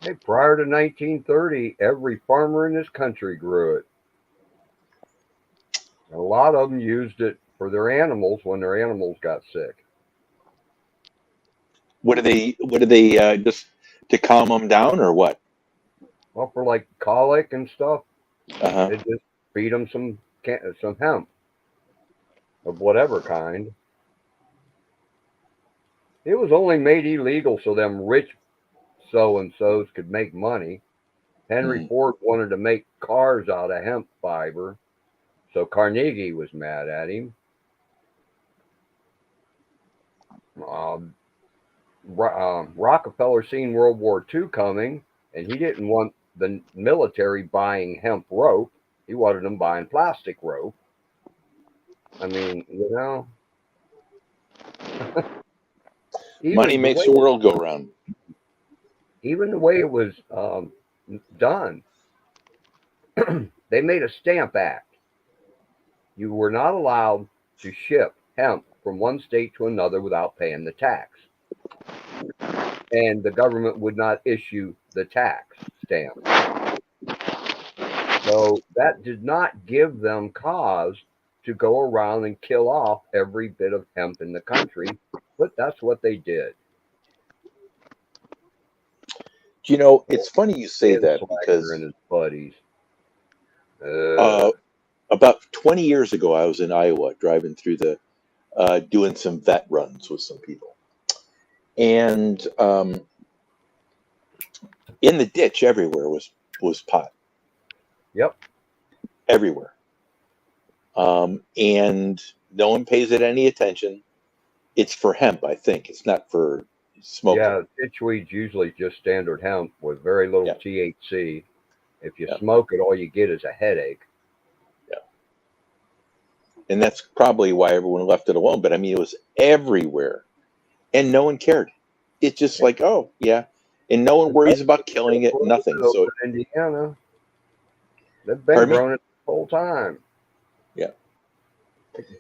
Hey, prior to 1930, every farmer in this country grew it. And a lot of them used it for their animals when their animals got sick. What do they just to calm them down or what? Well, for like colic and stuff, they just feed them some hemp of whatever kind. It was only made illegal so them rich so-and-sos could make money. Henry Ford wanted to make cars out of hemp fiber, so Carnegie was mad at him. Rockefeller seen World War II coming, and he didn't want the military buying hemp rope. He wanted them buying plastic rope. I mean, money makes the world go round. Even the way it was done, they made a Stamp Act. You were not allowed to ship hemp from one state to another without paying the tax. And the government would not issue the tax stamp. So that did not give them cause to go around and kill off every bit of hemp in the country, but that's what they did. You know, it's funny you say that because and his buddies. About 20 years ago, I was in Iowa driving through doing some vet runs with some people. And in the ditch everywhere was pot. Yep. Everywhere. And no one pays it any attention. It's for hemp, I think. It's not for smoking. Yeah, ditchweed's usually just standard hemp with very little THC. If you smoke it, all you get is a headache. Yeah. And that's probably why everyone left it alone. But I mean, it was everywhere. And no one cared. It's just like, oh, yeah. And no one worries about killing it, nothing. So Indiana, they've been growing it the whole time. Yeah.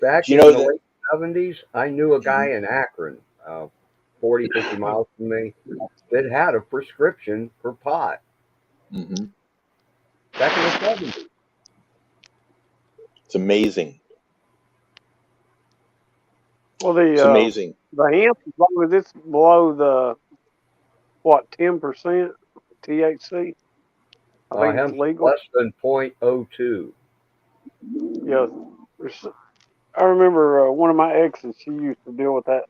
Back in the late 70s, I knew a guy in Akron, 40, 50 miles from me, that had a prescription for pot. Back in the 70s. It's amazing. Well, it's amazing. The hemp, as long as it's below the 10% THC, I think it's legal. Less than 0.02. Yeah, I remember one of my exes. She used to deal with that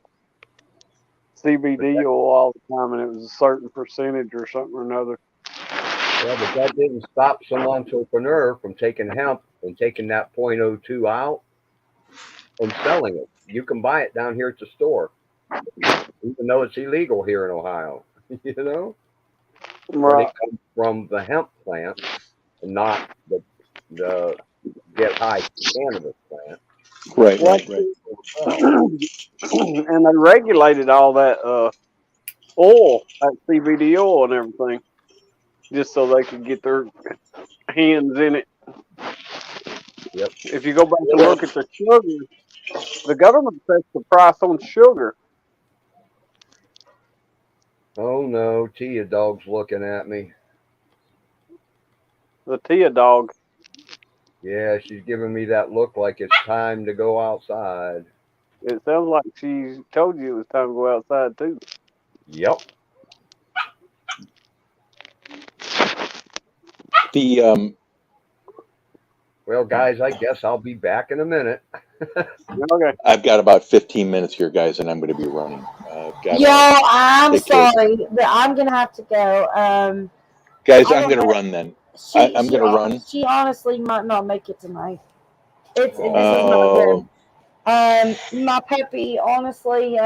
CBD oil all the time, and it was a certain percentage or something or another. Yeah, but that didn't stop some entrepreneur from taking hemp and taking that 0.02 out and selling it. You can buy it down here at the store, even though it's illegal here in Ohio. You know, when it comes from the hemp plant and not the get high cannabis plant. Right. And they regulated all that oil, like CBD oil and everything, just so they could get their hands in it. Yep. If you go back and look at the sugar, the government sets the price on sugar. Oh no, Tia dog's looking at me. The Tia dog. Yeah, she's giving me that look like it's time to go outside. It sounds like she told you it was time to go outside too. Yep. The Well, guys, I guess I'll be back in a minute. Okay. I've got about 15 minutes here, guys, and I'm going to be running. Y'all, I'm sorry, but I'm gonna have to go. Guys, I'm going to run then. I'm going to run. She honestly might not make it tonight. This is Oh. not good. My puppy, honestly,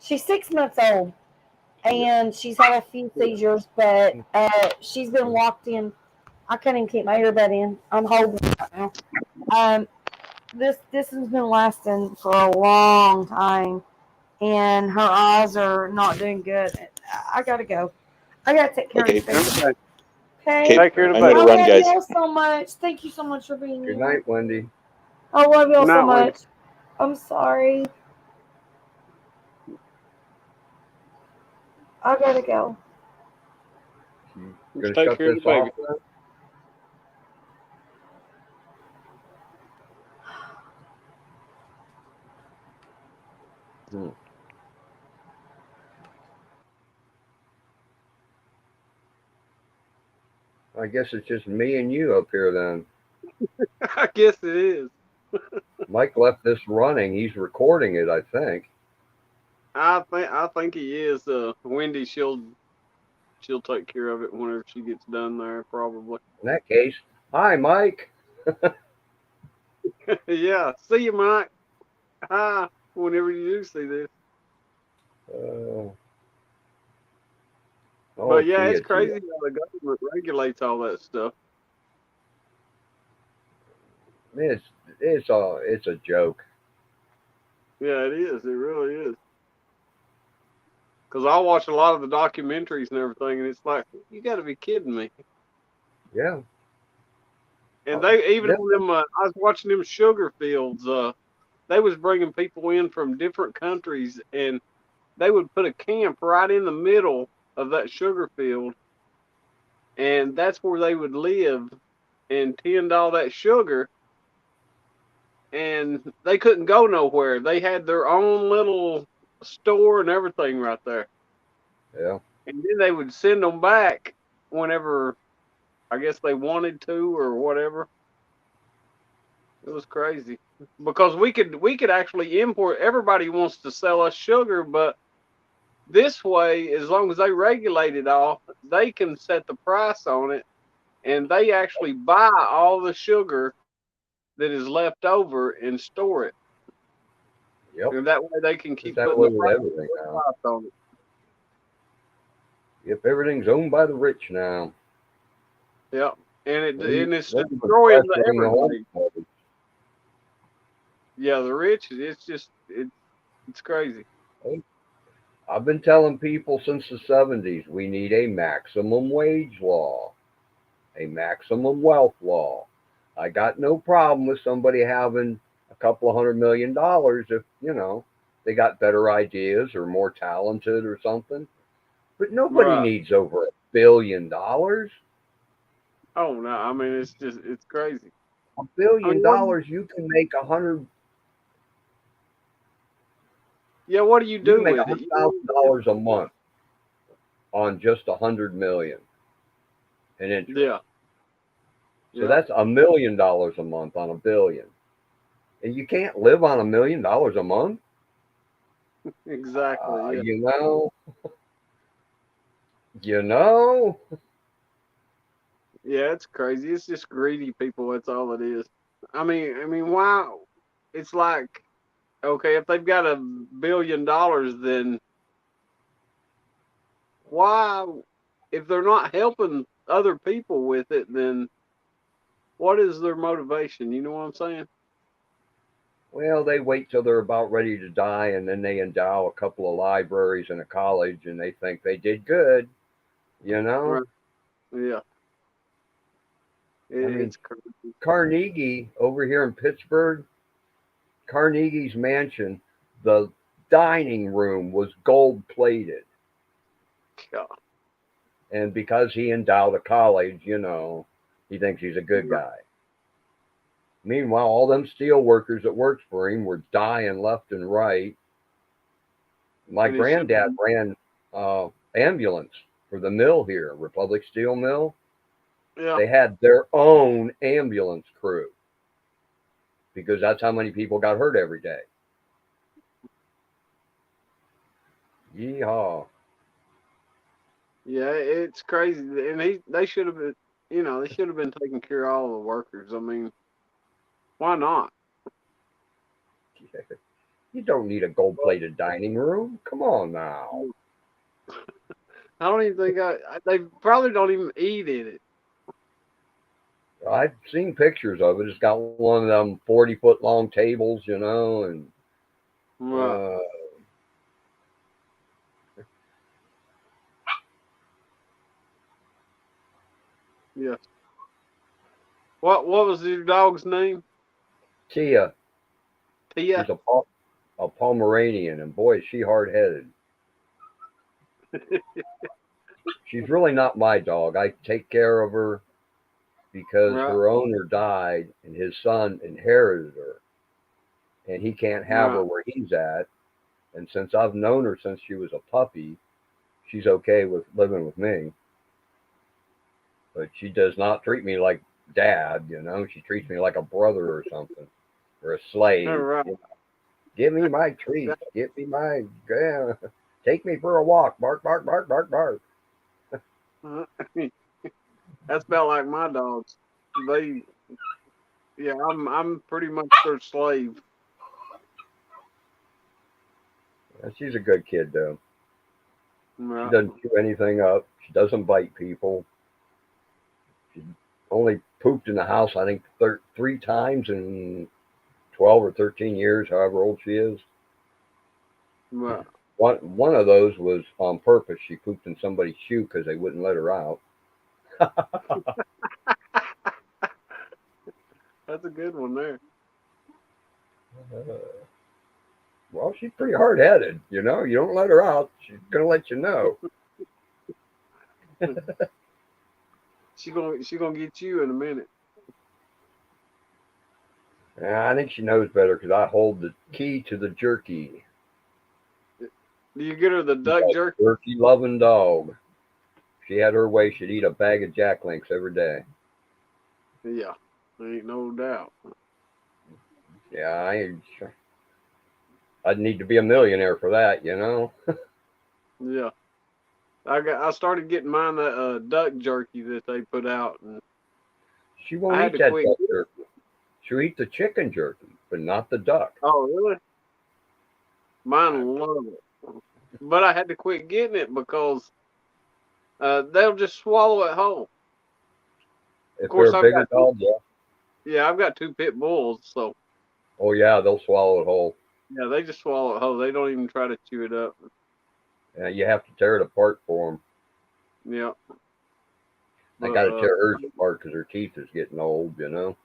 she's 6 months old, and she's had a few seizures, but she's been locked in. I can't even keep my earbud in. I'm holding it right now. This has been lasting for a long time, and her eyes are not doing good. I gotta go. I gotta take care of this baby. Okay. Take care of the I'm baby. going to run, I love guys. y'all so much. Thank you so much for being Good here. night, Wendy. I love y'all so Good night, Wendy. much. I'm sorry. I gotta go. Gonna Take shut care of this the baby. off. I guess it's just me and you up here then. I guess it is. Mike left this running. He's recording it, I think. I think he is. Wendy, she'll take care of it whenever she gets done there, probably. In that case, hi, Mike. Yeah. See you, Mike. Hi. Whenever you do see this. But yeah, it's crazy how the government regulates all that stuff. It's a joke. Yeah, it is. It really is. Because I watch a lot of the documentaries and everything, and it's like, you got to be kidding me. Yeah. And they even on them, I was watching them sugar fields. They was bringing people in from different countries, and they would put a camp right in the middle of that sugar field, and that's where they would live and tend all that sugar. And they couldn't go nowhere. They had their own little store and everything right there. Yeah. And then they would send them back whenever, I guess they wanted to or whatever. It was crazy because we could actually import. Everybody wants to sell us sugar, but this way, as long as they regulate it all, they can set the price on it, and they actually buy all the sugar that is left over and store it. Yep. And that way they can keep that putting way the with everything now. price on it. Yep, everything's owned by the rich now. Yep, and it's That's destroying frustrating the whole everything. Yeah, the rich. It's just it's crazy. I've been telling people since the 70s we need a maximum wage law, a maximum wealth law. I got no problem with somebody having a couple of $100 million if, they got better ideas or more talented or something. But nobody needs over $1 billion. Oh no, I mean it's crazy. $1 billion, you can make 100. Yeah, what do you do You can with make it? $100,000 a month on just 100 million in interest. Yeah. So that's $1 million a month on $1 billion, and you can't live on $1 million a month. Exactly. Yeah. Yeah, it's crazy. It's just greedy people. That's all it is. I mean, why? It's like, okay, if they've got $1 billion, then why? If they're not helping other people with it, then what is their motivation? You know what I'm saying? Well, they wait till they're about ready to die, and then they endow a couple of libraries and a college, and they think they did good, you know? Right. Yeah. I mean, It's crazy. Carnegie over here in Pittsburgh, Carnegie's mansion, the dining room was gold plated. God. And because he endowed a college, you know, he thinks he's a good guy. Meanwhile, all them steel workers that worked for him were dying left and right. My And he should granddad ran ambulance for the mill here, Republic Steel Mill. Yeah. They had their own ambulance crew because that's how many people got hurt every day. Yeehaw. Yeah, it's crazy. And they should have been, you know, they should have been taking care of all the workers. I mean, why not? You don't need a gold plated dining room. Come on now. I don't even think they probably don't even eat in it. I've seen pictures of it. It's got one of them 40-foot long tables, you know, and Right. Yeah. What was your dog's name? Tia. Tia. She's a Pomeranian, and boy, is she hard headed. She's really not my dog. I take care of her because Right. her owner died and his son inherited her, and he can't have her Right. where he's at. And since I've known her since she was a puppy, she's okay with living with me. But she does not treat me like dad, you know. She treats me like a brother or something, or a slave. Right. You know? Give me my treats. Give me my. Take me for a walk. Bark, bark, bark, bark, bark. That's about like my dogs. Yeah, I'm pretty much their slave. She's a good kid, though. Right. She doesn't chew anything up. She doesn't bite people. She only pooped in the house, I think, 3 times in 12 or 13 years, however old she is. Right. One of those was on purpose. She pooped in somebody's shoe because they wouldn't let her out. That's a good one there. Well, she's pretty hard headed, you know. You don't let her out, she's gonna let you know. She gonna get you in a minute. Yeah, I think she knows better because I hold the key to the jerky. Do you get her the duck jerky? Jerky loving dog. If she had her way, she'd eat a bag of Jack Links every day. Yeah, ain't no doubt. Yeah, I'd need to be a millionaire for that, you know. Yeah, I started getting mine that duck jerky that they put out, and she won't eat that duck jerky. She'll eat the chicken jerky, but not the duck. Oh, really? Mine love it, but I had to quit getting it because they'll just swallow it whole. If they're a bigger dog, yeah. Yeah, I've got 2 pit bulls, so. Oh yeah, they'll swallow it whole. Yeah, they just swallow it whole. They don't even try to chew it up. Yeah, you have to tear it apart for them. Yeah. I got to tear hers apart because her teeth is getting old, you know.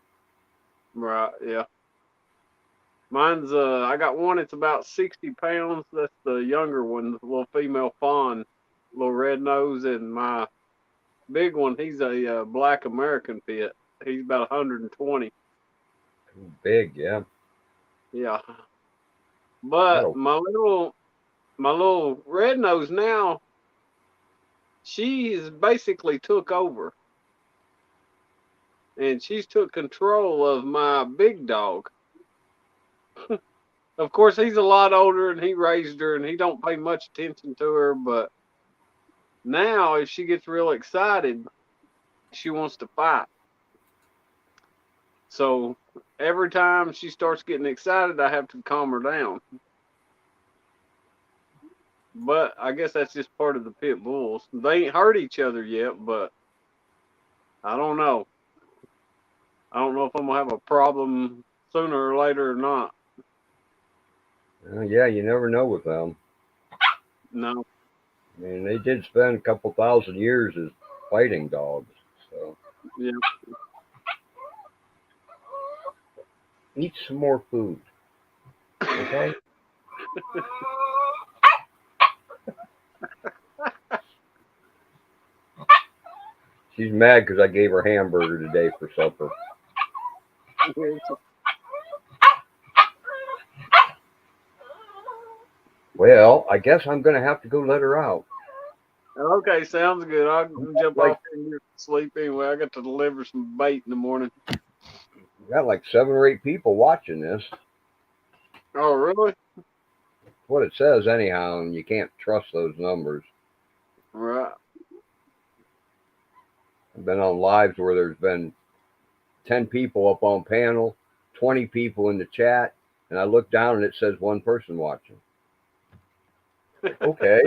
Right. Yeah. Mine's I got one. It's about 60 pounds. That's the younger one, the little female fawn, little red nose, and my big one. He's a black American pit. He's about 120. Big, yeah. Yeah. But my little red nose now, she's basically took over, and she's took control of my big dog. Of course, he's a lot older, and he raised her, and he don't pay much attention to her. But now, if she gets real excited, she wants to fight. So every time she starts getting excited, I have to calm her down. But I guess that's just part of the pit bulls. They ain't hurt each other yet, but I don't know. I don't know if I'm gonna have a problem sooner or later or not. Yeah, you never know with them. No. I mean, they did spend a couple thousand years as fighting dogs. So yeah. Eat some more food. Okay? She's mad because I gave her hamburger today for supper. Well, I guess I'm going to have to go let her out. Okay, sounds good. I'll jump off and get sleep anyway. I got to deliver some bait in the morning. We got like 7 or 8 people watching this. Oh, really? What it says anyhow, and you can't trust those numbers. Right. I've been on lives where there's been 10 people up on panel, 20 people in the chat, and I look down and it says 1 person watching. Okay.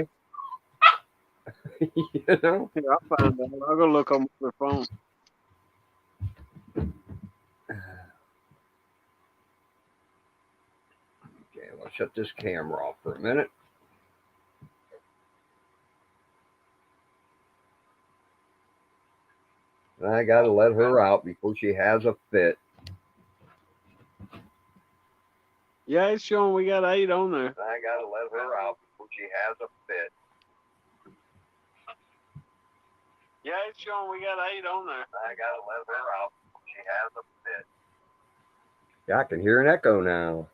you know? Yeah, I'll find out. I'll go look on their phone. Okay, let's shut this camera off for a minute. I got to let her out before she has a fit. Yeah, it's showing we got 8 on there. I got to let her out before she has a fit. Yeah, it's showing we got 8 on there. I got to let her out before she has a fit. Yeah, I can hear an echo now.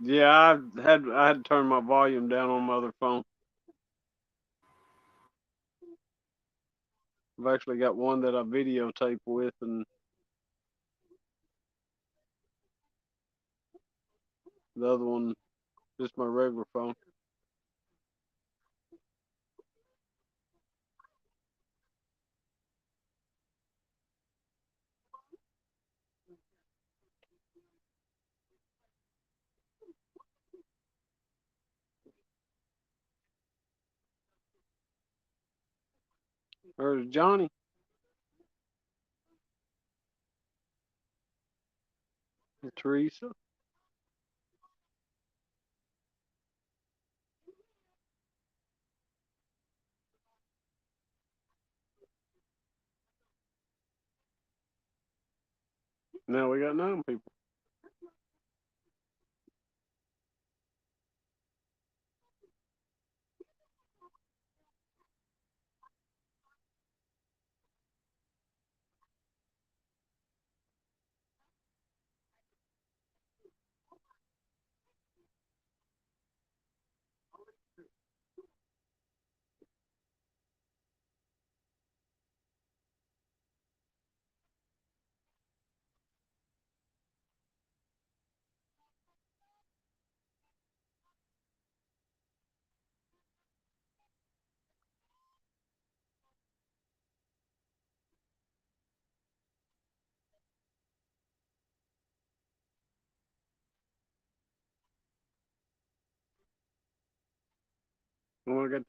Yeah, I had to turn my volume down on my other phone. I've actually got one that I videotape with, and the other one just my regular phone. There's Johnny. Teresa. Now we got 9 people. Well, I get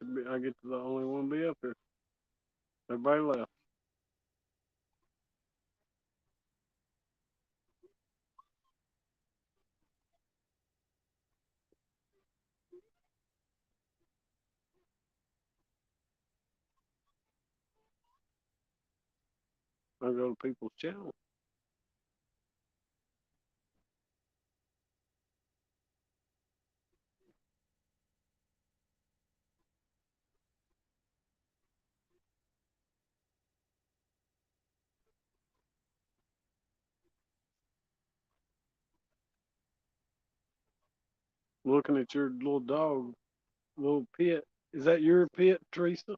to the only one be up here. Everybody left. I go to people's channel. Looking at your little dog, little pet. Is that your pet, Teresa?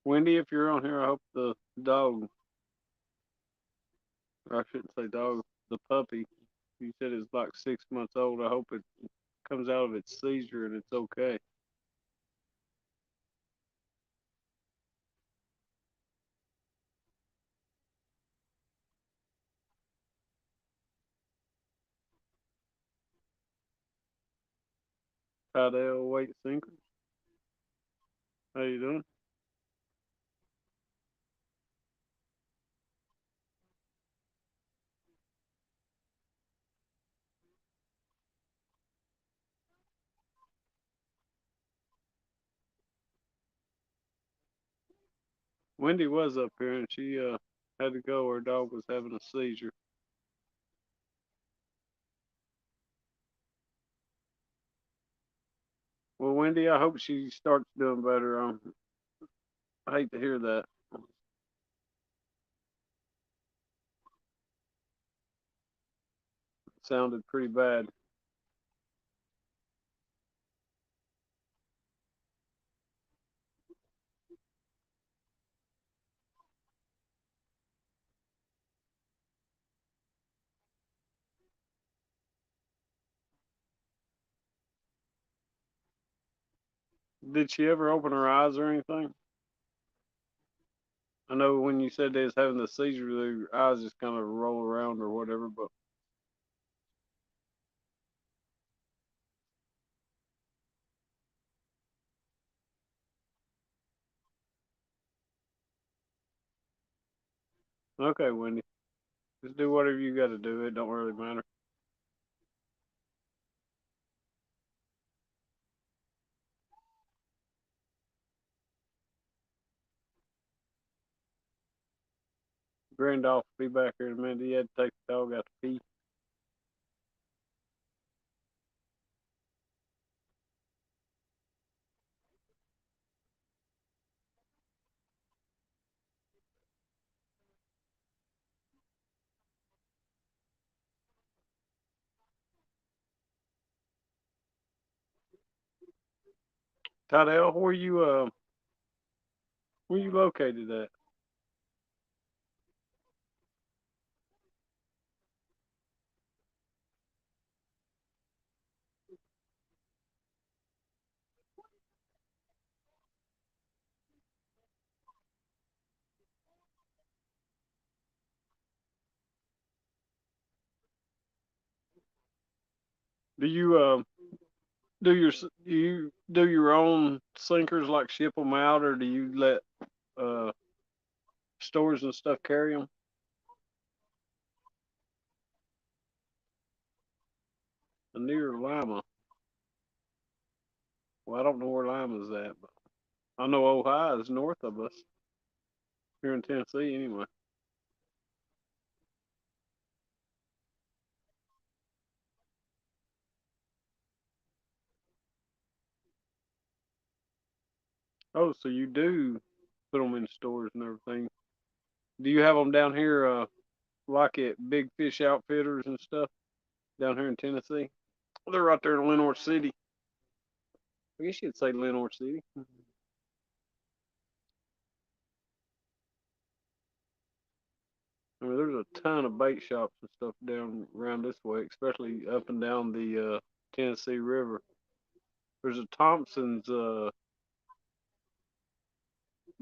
Wendy, if you're on here, I hope the dog, or I shouldn't say dog, the puppy, you said it's like 6 months old. I hope it comes out of its seizure and it's okay. TidalWeightSinkers. How you doing? Wendy was up here and she had to go. Her dog was having a seizure. Well, Wendy, I hope she starts doing better. I hate to hear that. It sounded pretty bad. Did she ever open her eyes or anything? I know when you said they was having the seizure, their eyes just kind of roll around or whatever, but okay, Wendy. Just do whatever you got to do. It don't really matter. Grandolph will be back here in a minute. He had to take the dog out to pee. Tydell, where you located at? Do you do your own sinkers, like ship them out, or do you let uh stores and stuff carry them? Near Lima. Well, I don't know where Lima's at, but I know Ohio is north of us. Here in Tennessee, anyway. Oh, so you do put them in stores and everything. Do you have them down here, like at Big Fish Outfitters and stuff down here in Tennessee? They're right there in Lenoir City. I guess you'd say Lenoir City. I mean, there's a ton of bait shops and stuff down around this way, especially up and down the Tennessee River. There's a Thompson's, I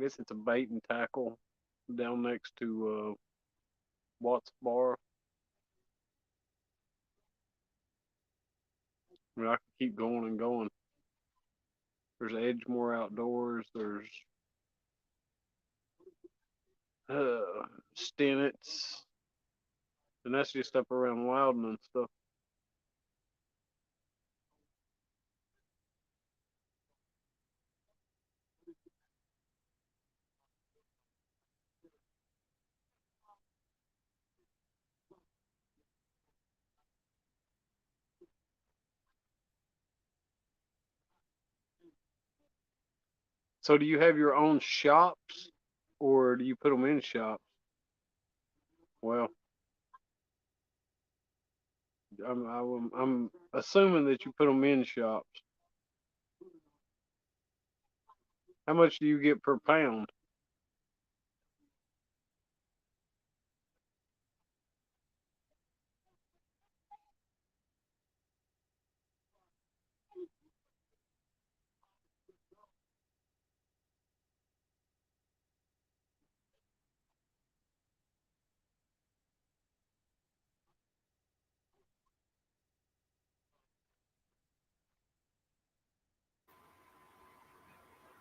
guess it's a bait and tackle down next to Watts Bar. I mean, I could keep going and going. There's Edgemore Outdoors. There's Stennett's, and that's just up around Loudon and stuff. So, do you have your own shops, or do you put them in shops? Well, I'm assuming that you put them in shops. How much do you get per pound?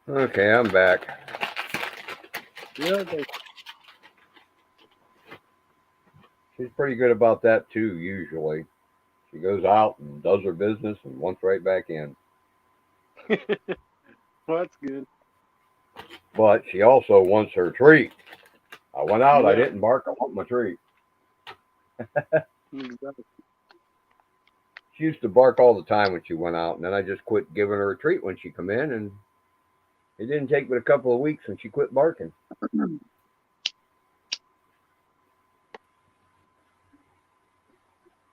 Okay, I'm back. Yeah, She's pretty good about that too, usually. She goes out and does her business and wants right back in. well, that's good. But she also wants her treat. I went out, Yeah. I didn't bark, I want my treat. Exactly. She used to bark all the time when she went out, and then I just quit giving her a treat when she come in, and it didn't take but a couple of weeks and she quit barking. And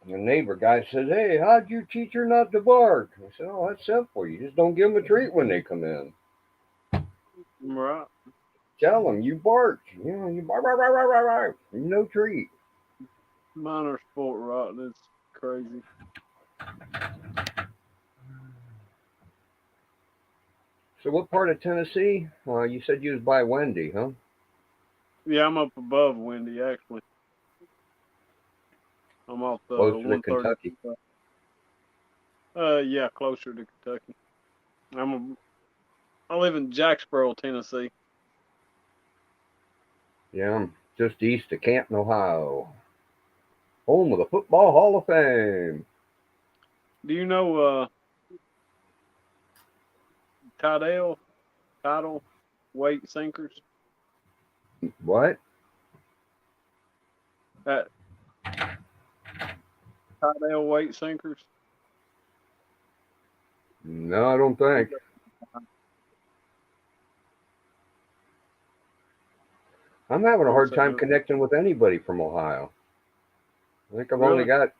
the neighbor guy says, "Hey, how'd you teach her not to bark?" I said, "Oh, that's simple. You just don't give them a treat when they come in. Right. Tell them you barked. You know, you bark, bark, bark, bark, bark, bark. No treat." Mine are sport rotten. It's crazy. So what part of Tennessee? You said you was by Wendy, huh? Yeah, I'm up above Wendy, actually. I'm off the Closer to 130. Kentucky. Yeah, closer to Kentucky. I live in Jacksboro, Tennessee. Yeah, I'm just east of Canton, Ohio. Home of the Football Hall of Fame. Do you know TidalWeightSinkers? What? TidalWeightSinkers? No, I don't think. I'm having a hard time connecting with anybody from Ohio. I think I've only got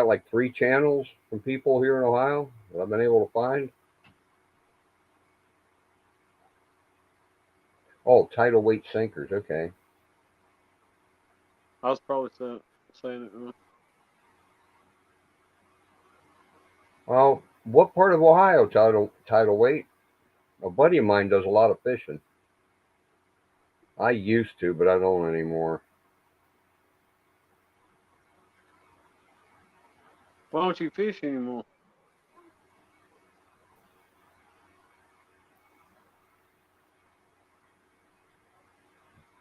like 3 channels from people here in Ohio that I've been able to find. Oh, TidalWeightSinkers. Okay. I was probably saying it wrong. Well, what part of Ohio, Tidal Weight? A buddy of mine does a lot of fishing. I used to, but I don't anymore. Why don't you fish anymore?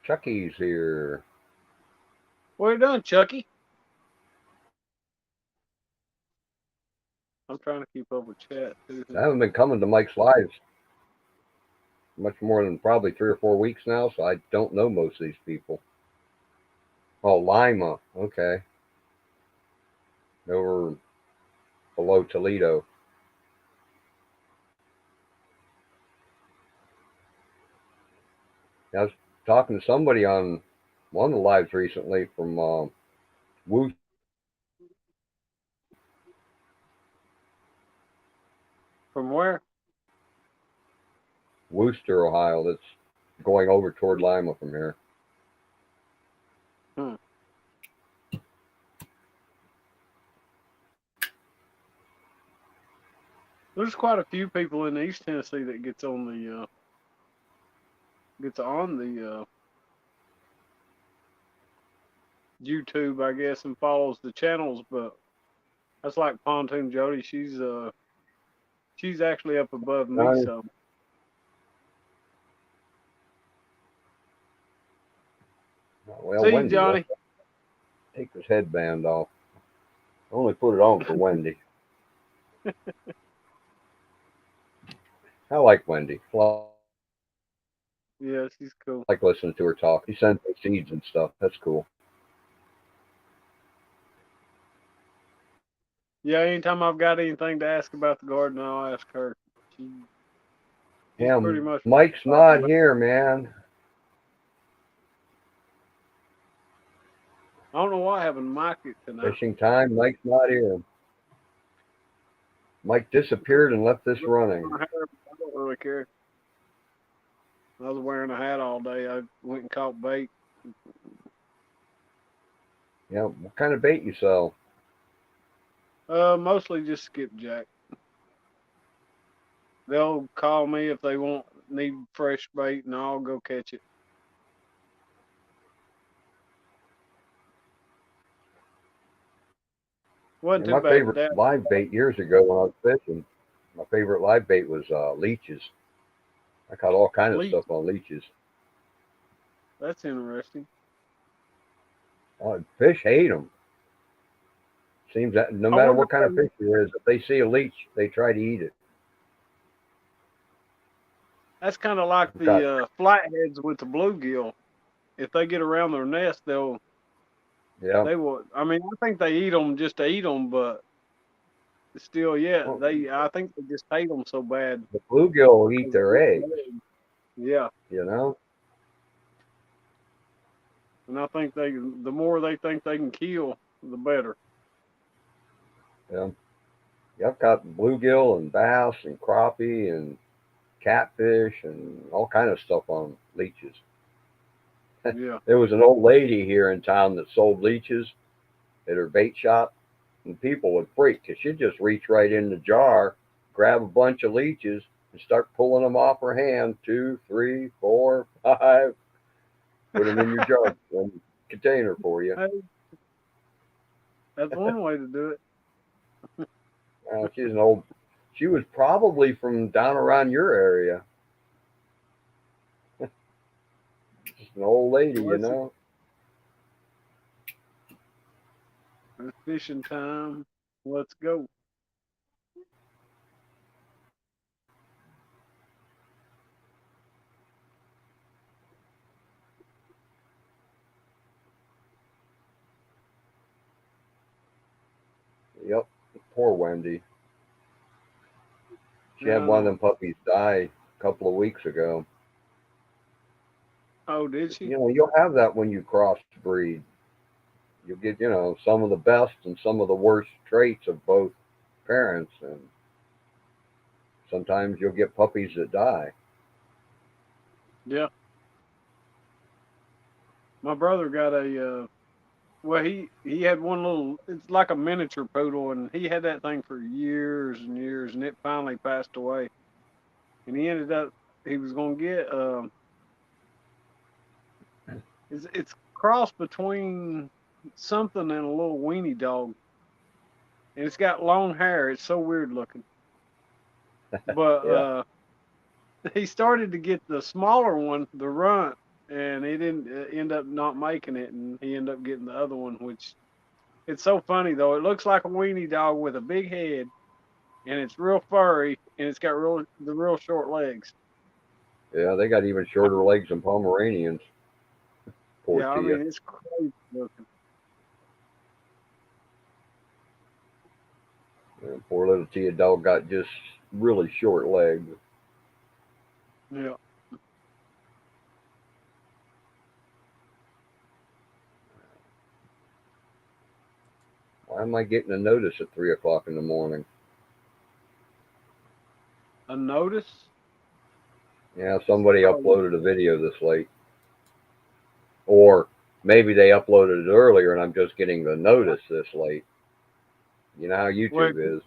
Chucky's here. Well done, Chucky. I'm trying to keep up with chat too. I haven't been coming to Mike's lives much more than probably 3 or 4 weeks now, so I don't know most of these people. Oh, Lima. Okay. Over below Toledo. I was talking to somebody on one of the lives recently from Worcester. From where? Worcester, Ohio. That's going over toward Lima from here. There's quite a few people in East Tennessee that gets on the YouTube, I guess, and follows the channels. But that's like Pontoon Jody. She's actually up above me. So. Well, See, Wendy, Johnny. Take this headband off. I only put it on for Wendy. I like Wendy. Well, yeah, she's cool. I like listening to her talk. She sends me seeds and stuff. That's cool. Yeah, anytime I've got anything to ask about the garden, I'll ask her. She's pretty much. Mike's not here, man. I don't know what happened to Mike tonight. Fishing time. Mike's not here. Mike disappeared and left this running. I don't really care. I was wearing a hat all day. I went and caught bait. Yeah, what kind of bait you sell? Mostly just skipjack. They'll call me if they need fresh bait, and I'll go catch it. Wasn't too My bad. favorite live bait years ago when I was fishing My favorite live bait was leeches. I caught all kind of stuff on leeches. That's interesting. Fish hate them. Seems that no matter what kind of fish it is, if they see a leech, they try to eat it. That's kind of like the flatheads with the bluegill. If they get around their nest, they will. I mean, I think they eat them just to eat them, but still, I think they just hate them so bad. The bluegill will eat their eggs. Yeah. You know. And I think the more they think they can kill, the better. Yeah. I've got bluegill and bass and crappie and catfish and all kind of stuff on leeches. Yeah. There was an old lady here in town that sold leeches at her bait shop, and people would freak because she'd just reach right in the jar, grab a bunch of leeches, and start pulling them off her hand. 2, 3, 4, 5. Put them in your jar container for you. That's one way to do it. She's an old. She was probably from down around your area. Just an old lady, you know. It's fishing time. Let's go. Yep. Poor Wendy. She had one of them puppies die a couple of weeks ago. Oh, did she? You know, you'll have that when you crossbreed. You'll get, some of the best and some of the worst traits of both parents, and sometimes you'll get puppies that die. Yeah. My brother got he had one little, it's like a miniature poodle, and he had that thing for years and years, and it finally passed away. And he was going to get, it's crossed between something and a little weenie dog. And it's got long hair. It's so weird looking. But he started to get the smaller one, the runt, and he didn't end up not making it, and he ended up getting the other one, which it's so funny though. It looks like a weenie dog with a big head, and it's real furry, and it's got the real short legs. Yeah, they got even shorter legs than Pomeranians. Poor Tia. I mean, it's crazy looking. Yeah, poor little Tia dog got just really short legs. Yeah. Why am I getting a notice at 3 o'clock in the morning? A notice? Yeah, somebody uploaded a video this late. Or maybe they uploaded it earlier and I'm just getting the notice this late. You know how YouTube is.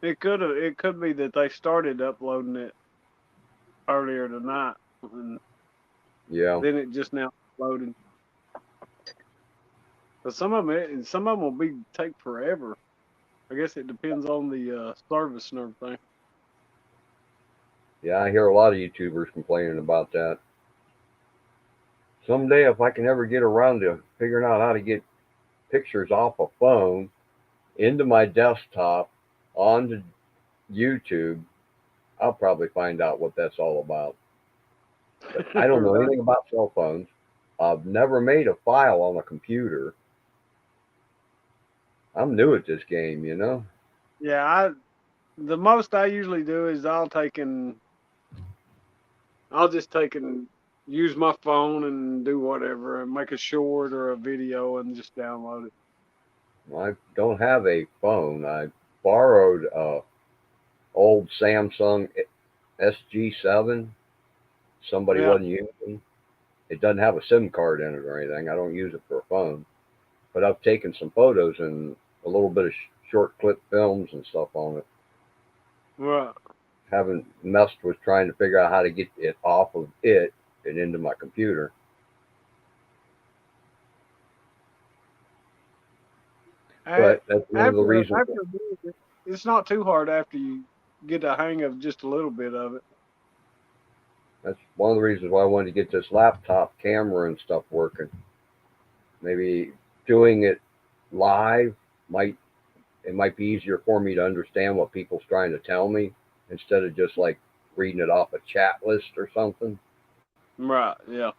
It could be that they started uploading it earlier tonight, and then it just now loaded. But some of them will take forever. I guess it depends on the service and everything. Yeah, I hear a lot of YouTubers complaining about that. Someday, if I can ever get around to figuring out how to get pictures off a phone into my desktop onto YouTube, I'll probably find out what that's all about. But I don't know anything about cell phones. I've never made a file on a computer. I'm new at this game, you know? Yeah, the most I usually do is I'll just take and use my phone and do whatever and make a short or a video and just download it. I don't have a phone. I borrowed a old Samsung SG7. Somebody wasn't using. It doesn't have a SIM card in it or anything. I don't use it for a phone. But I've taken some photos and a little bit of short clip films and stuff on it. Right. Haven't messed with trying to figure out how to get it off of it and into my computer. But that's one of the reasons. It's not too hard after you get a hang of just a little bit of it. That's one of the reasons why I wanted to get this laptop camera and stuff working. Maybe doing it live might be easier for me to understand what people's trying to tell me instead of just like reading it off a chat list or something. Right, yeah.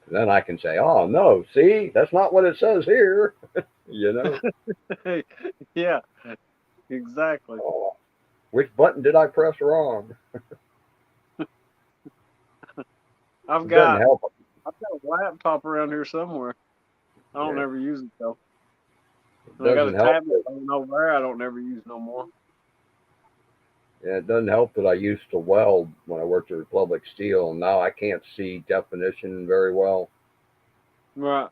Then I can say, oh, no, see, that's not what it says here. You know? Yeah, exactly. Oh, which button did I press wrong? I've got a laptop around here somewhere. I don't ever use it though. I got a tablet over there I don't ever use no more. Yeah, it doesn't help that I used to weld when I worked at Republic Steel, and now I can't see definition very well. Right.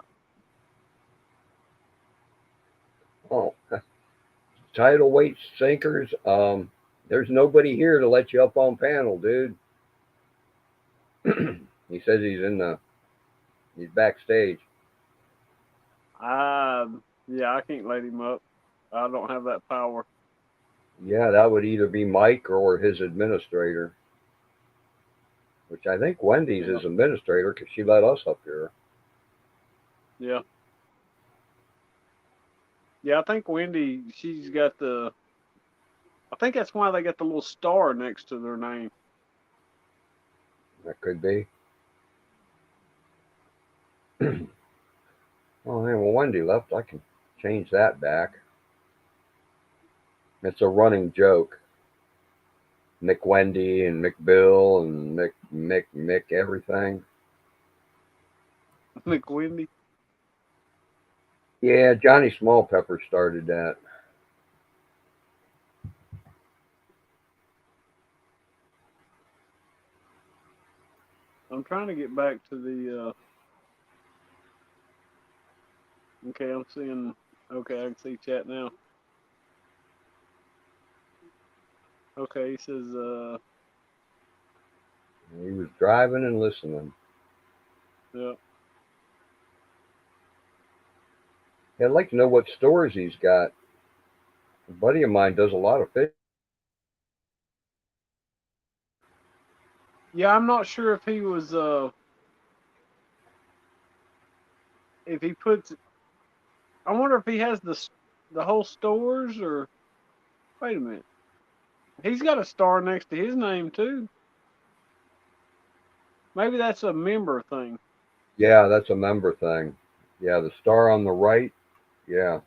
Oh, TidalWeightSinkers. There's nobody here to let you up on panel, dude. He says he's backstage. Yeah, I can't let him up. I don't have that power. Yeah, that would either be Mike or his administrator. Which I think Wendy's his administrator because she let us up here. Yeah. Yeah, I think Wendy, she's got I think that's why they got the little star next to their name. That could be. Oh, hey, well, Wendy left. I can change that back. It's a running joke. McWendy and McBill and Mick everything. McWendy? Yeah, Johnny Smallpepper started that. I'm trying to get back to the okay, I'm seeing okay, I can see chat now. Okay, he says He was driving and listening. yeah. Yeah, I'd like to know what stores he's got. A buddy of mine does a lot of fish. Yeah, I'm not sure if he was if he puts I wonder if he has the whole stores or wait a minute. He's got a star next to his name too. Maybe that's a member thing. Yeah, that's a member thing. Yeah, the star on the right. Yeah.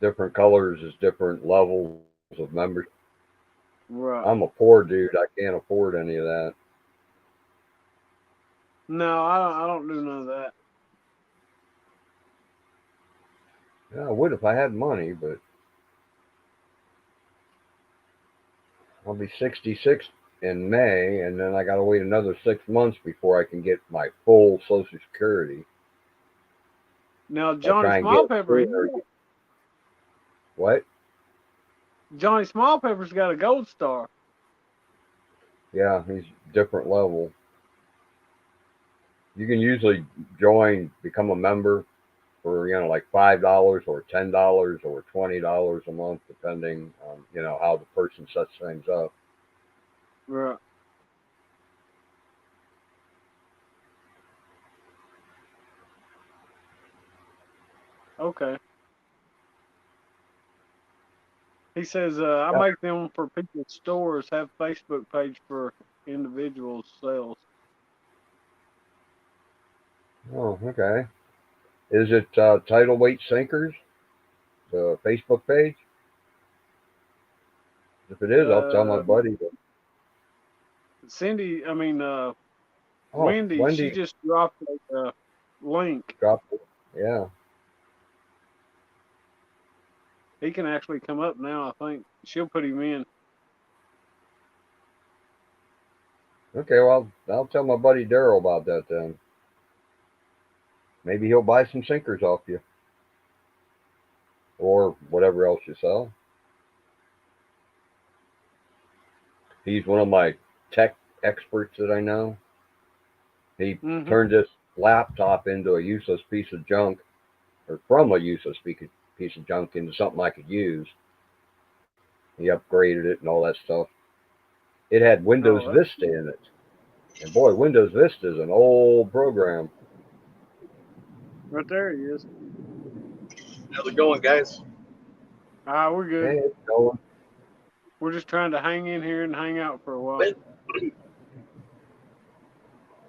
Different colors is different levels of membership. Right. I'm a poor dude. I can't afford any of that. No, I don't do none of that. Yeah, I would if I had money, but I'll be 66 in May, and then I got to wait another 6 months before I can get my full Social Security. Now, Johnny Smallpepper, what? Johnny Smallpepper's got a gold star. Yeah, he's different level. You can usually become a member for, like $5 or $10 or $20 a month, depending on, how the person sets things up. Right. Okay. He says, I make them for people's stores, have Facebook page for individual sales. Oh, okay. Is it TidalWeightSinkers, the Facebook page? If it is, I'll tell my buddy. Wendy, she just dropped a link. Dropped it. Yeah. He can actually come up now, I think. She'll put him in. Okay, well, I'll tell my buddy Daryl about that then. Maybe he'll buy some sinkers off you. Or whatever else you sell. He's one of my tech experts that I know. He turned this laptop into a useless piece of junk, or from a useless piece of junk into something I could use. He upgraded it and all that stuff. It had Windows Vista in it. And boy, Windows Vista is an old program. Right there he is. How's it going, guys? We're good. Hey, it's going. We're just trying to hang in here and hang out for a while.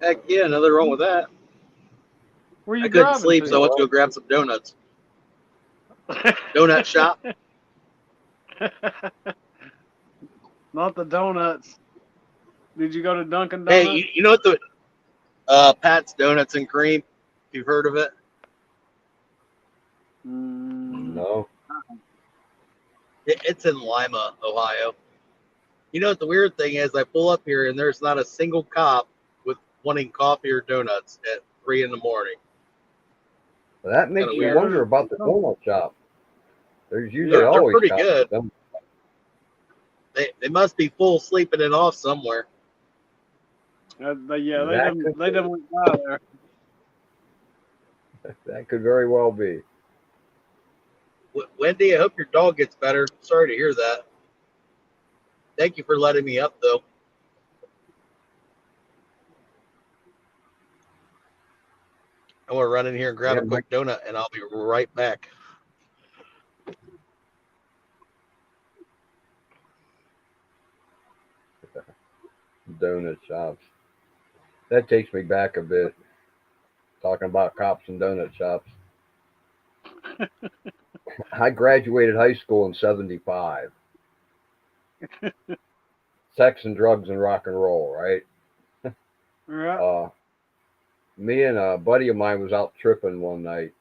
Heck yeah, nothing wrong with that. Where you I couldn't driving sleep, to? so I went to go grab some donuts. Donut shop. Not the donuts. Did you go to Dunkin' Donuts? Hey, you know what the Pat's Donuts and Cream? You've heard of it? No. It's in Lima, Ohio. You know what the weird thing is? I pull up here and there's not a single cop with wanting coffee or donuts at 3 in the morning. Well, that makes me wonder about the donut shop. There's usually They're always pretty cops good. at them. They must be full sleeping it off somewhere. Yeah, they done went by there. That could very well be. Wendy, I hope your dog gets better. Sorry to hear that. Thank you for letting me up, though. I want to run in here and grab a quick donut, and I'll be right back. Donut shops. That takes me back a bit. Talking about cops and donut shops. I graduated high school in 75. Sex and drugs and rock and roll, right? Right. Me and a buddy of mine was out tripping one night.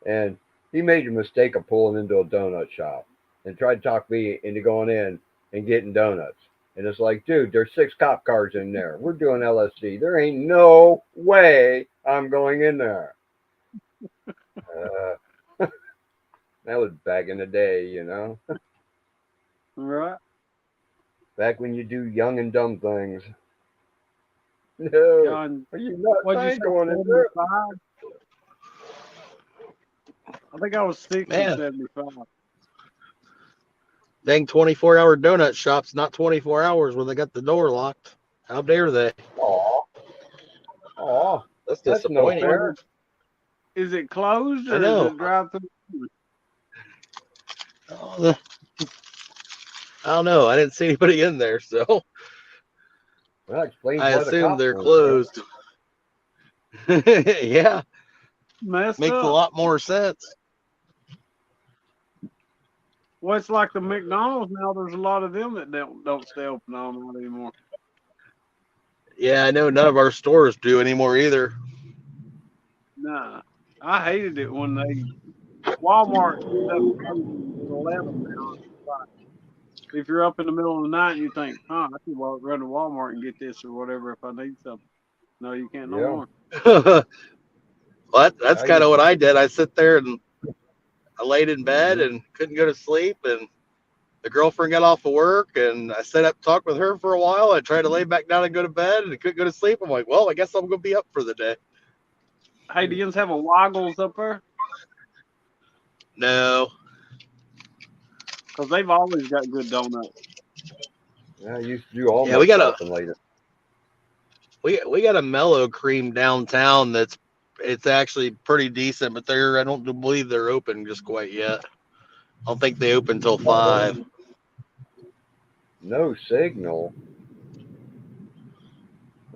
And he made the mistake of pulling into a donut shop and tried to talk me into going in and getting donuts. And it's like, dude, there's 6 cop cars in there. We're doing LSD. There ain't no way I'm going in there. That was back in the day, you know. Right. Back when you do young and dumb things. No. John, Are you nuts? what'd I you ain't say, going in there. 75? I think I was 6 Man. in 75. Dang 24-hour donut shops, not 24 hours when they got the door locked. How dare they? Aw. That's That's no disappointing. fair. Is it closed I or know. is it drive-through? I don't know. I didn't see anybody in there, so Well, that explains I why the assume cops they're weren't there. closed. Yeah, Messed makes up. a lot more sense. Well, it's like the McDonald's now. There's a lot of them that don't stay open all night anymore. Yeah, I know none of our stores do anymore either. Nah, I hated it when Walmart ended up closing at 11 now. If you're up in the middle of the night and you think, I could run to Walmart and get this or whatever if I need something. No, you can't no more. Well, that's kind of what I did. I sit there and I laid in bed and couldn't go to sleep, and the girlfriend got off of work, and I sat up, talked with her for a while. I tried to lay back down and go to bed, and I couldn't go to sleep. I'm like, well, I guess I'm gonna be up for the day. Hey, do you have a Woggles up there? No, because they've always got good donuts. Yeah, I used to do all yeah, my shopping later. We got a Mellow Cream downtown it's actually pretty decent, but I don't believe they're open just quite yet. I don't think they open till 5. No signal.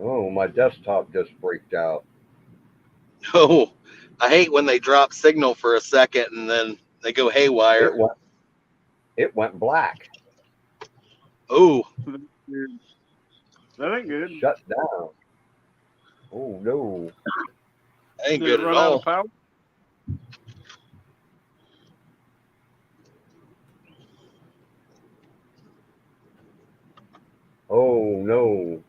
Oh, my desktop just freaked out. Oh, I hate when they drop signal for a second and then they go haywire. It went black. Oh, that ain't good. Shut down. Oh no. That ain't Did good it at run all. out of power? Oh no.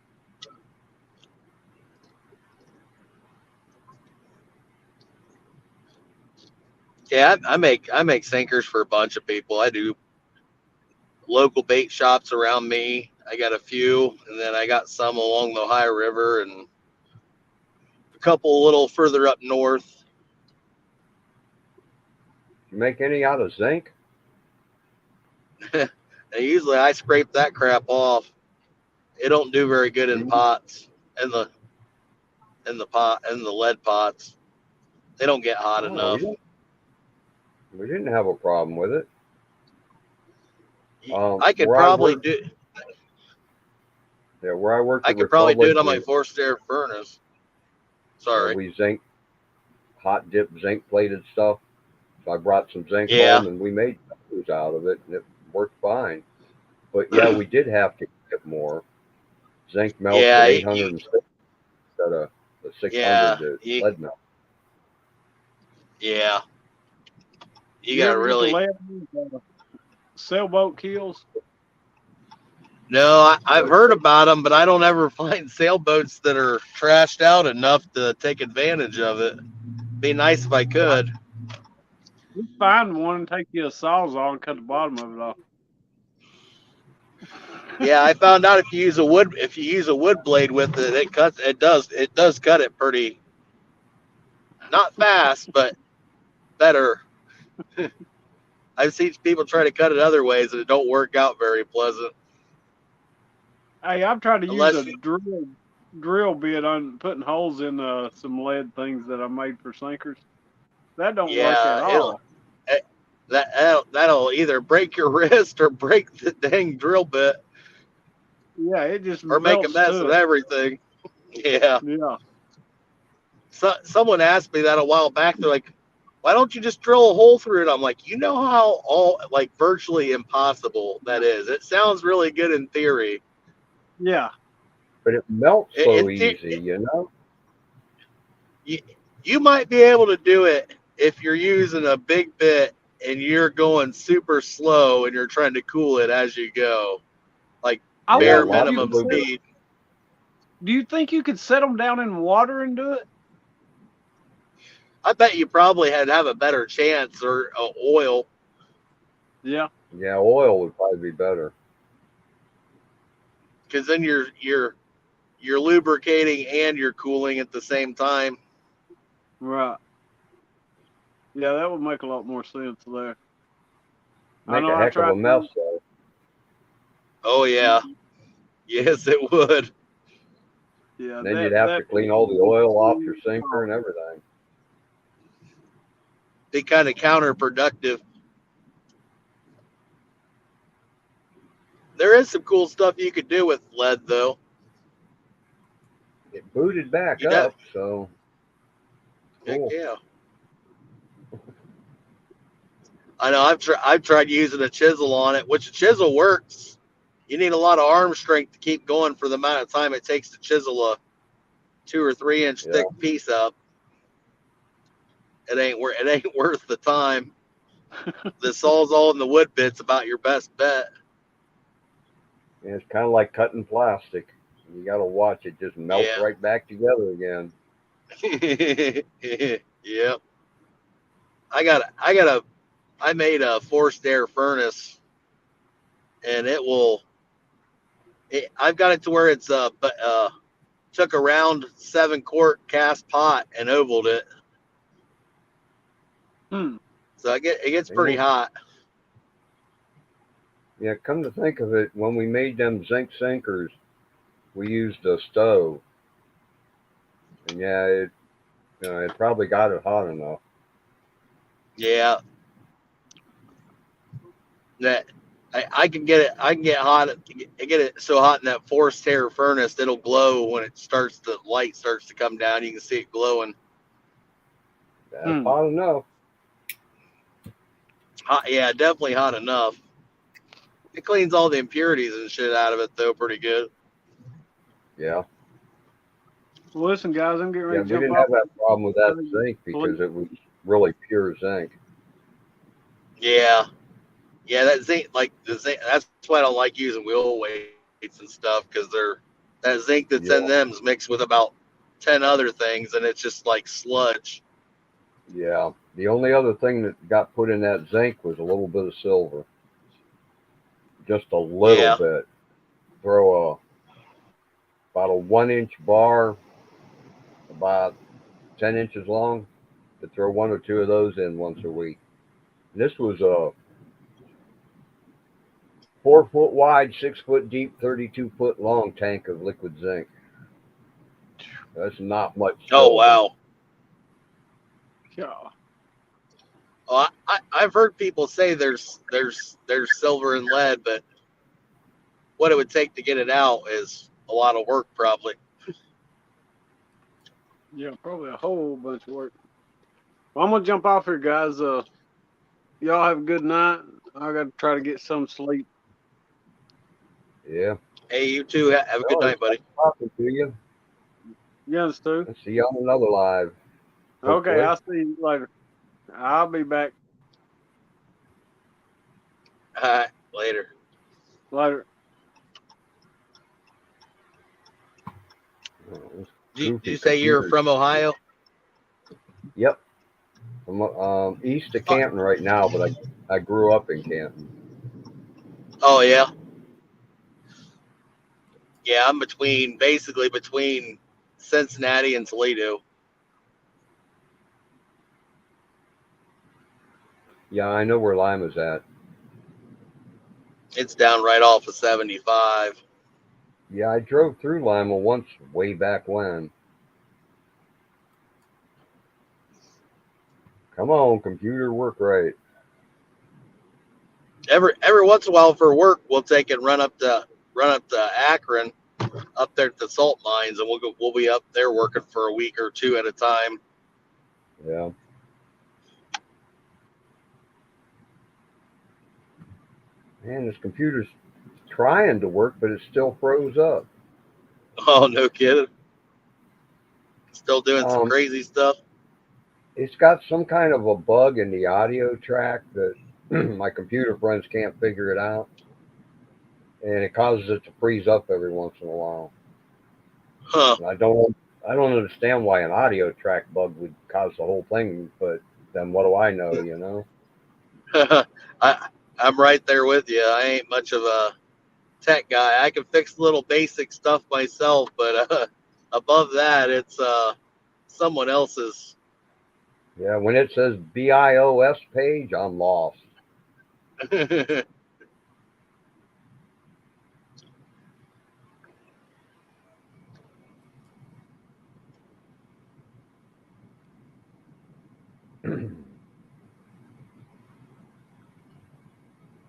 Yeah, I make sinkers for a bunch of people. I do local bait shops around me. I got a few, and then I got some along the Ohio River and a couple a little further up north. You make any out of zinc? And usually I scrape that crap off. It don't do very good in pots, in the lead pots. They don't get hot enough. We didn't have a problem with it. I could probably do. Yeah, where I worked, I could probably do it on my forced air furnace. Sorry. We hot dip zinc plated stuff. So I brought some zinc home and we made those out of it, and it worked fine. But yeah, we did have to get more. Zinc melts at 806 instead of the 600 that lead melt. Yeah. You got gotta really. Sailboat keels? No, I've heard about them, but I don't ever find sailboats that are trashed out enough to take advantage of it. Be nice if I could. You find one and take you a sawzall and cut the bottom of it off. Yeah, I found out if you use a wood blade with it, it does cut it pretty, not fast, but better. I've seen people try to cut it other ways and it don't work out very pleasant. Hey, I've tried to use a drill bit on putting holes in some lead things that I made for sinkers. That don't work at all. That'll either break your wrist or break the dang drill bit. Yeah, it just or make a mess of everything. Yeah. Yeah. So someone asked me that a while back. They're like, "Why don't you just drill a hole through it?" I'm like, you know how virtually impossible that is. It sounds really good in theory. Yeah. But it melts so easy, you know? You might be able to do it if you're using a big bit and you're going super slow and you're trying to cool it as you go. Like bare minimum speed. Do you think you could set them down in water and do it? I bet you probably have a better chance, or oil. Yeah. Yeah, oil would probably be better. Because then you're lubricating and you're cooling at the same time. Right. Yeah, that would make a lot more sense there. Make a heck of a mess, though. Oh yeah. Yes, it would. Yeah. Then you'd have to clean all the oil off your sinker and everything. Be kind of counterproductive. There is some cool stuff you could do with lead, though. It booted back up, so. Cool. Yeah. I know. I've tried using a chisel on it, which a chisel works. You need a lot of arm strength to keep going for the amount of time it takes to chisel a 2 or 3 inch thick piece up. It ain't worth the time. The sawzall and the wood bit's about your best bet. Yeah, it's kind of like cutting plastic. You got to watch it just melt right back together again. Yep. I made a forced air furnace, and I've got it to where it's took a round 7-quart cast pot and ovaled it. So it gets pretty hot. Yeah, come to think of it, when we made them zinc sinkers, we used a stove. And yeah, it probably got it hot enough. Yeah. That I can get it so hot in that forced air furnace it'll glow when the light starts to come down. You can see it glowing. That's hot enough. Hot, yeah, definitely hot enough. It cleans all the impurities and shit out of it though pretty good. Yeah. Well, listen, guys, I'm getting ready to jump we didn't have that problem with that zinc because it was really pure zinc. Yeah. Yeah, that zinc, that's why I don't like using wheel weights and stuff, because that zinc that's in them is mixed with about 10 other things, and it's just like sludge. Yeah, the only other thing that got put in that zinc was a little bit of silver. Just a little bit. Throw about a 1-inch bar, about 10 inches long, to throw 1 or 2 of those in once a week. And this was 4-foot wide, 6-foot deep, 32-foot long tank of liquid zinc. That's not much. Oh, wow. Yeah. Oh, I've heard people say there's silver and lead, but what it would take to get it out is a lot of work, probably. Yeah, probably a whole bunch of work. Well, I'm gonna jump off here, guys. Y'all have a good night. I got to try to get some sleep. Yeah. Hey, you too. Have a good night, buddy. Talking to you. Yes, Stu. Let's see you on another live. Okay, Hopefully. I'll see you later. I'll be back All right, later. later. Did you say you're from Ohio? Yep. I'm east of Canton right now, but I grew up in Canton. Oh, yeah. Yeah, I'm basically between Cincinnati and Toledo. Yeah, I know where Lima's at. It's down right off of 75. Yeah, I drove through Lima once way back when. Come on, computer, work right. Every once in a while for work, we'll take and run up to Akron, up there at the salt mines, and we'll be up there working for a week or two at a time. Yeah. Man, this computer's trying to work, but it still froze up. Oh, no kidding. Still doing some crazy stuff. It's got some kind of a bug in the audio track that my computer friends can't figure it out. And it causes it to freeze up every once in a while. Huh. And I don't understand why an audio track bug would cause the whole thing, but then what do I know, you know? I'm right there with you. I ain't much of a tech guy. I can fix little basic stuff myself, but above that, it's someone else's. Yeah, when it says BIOS page, I'm lost. Do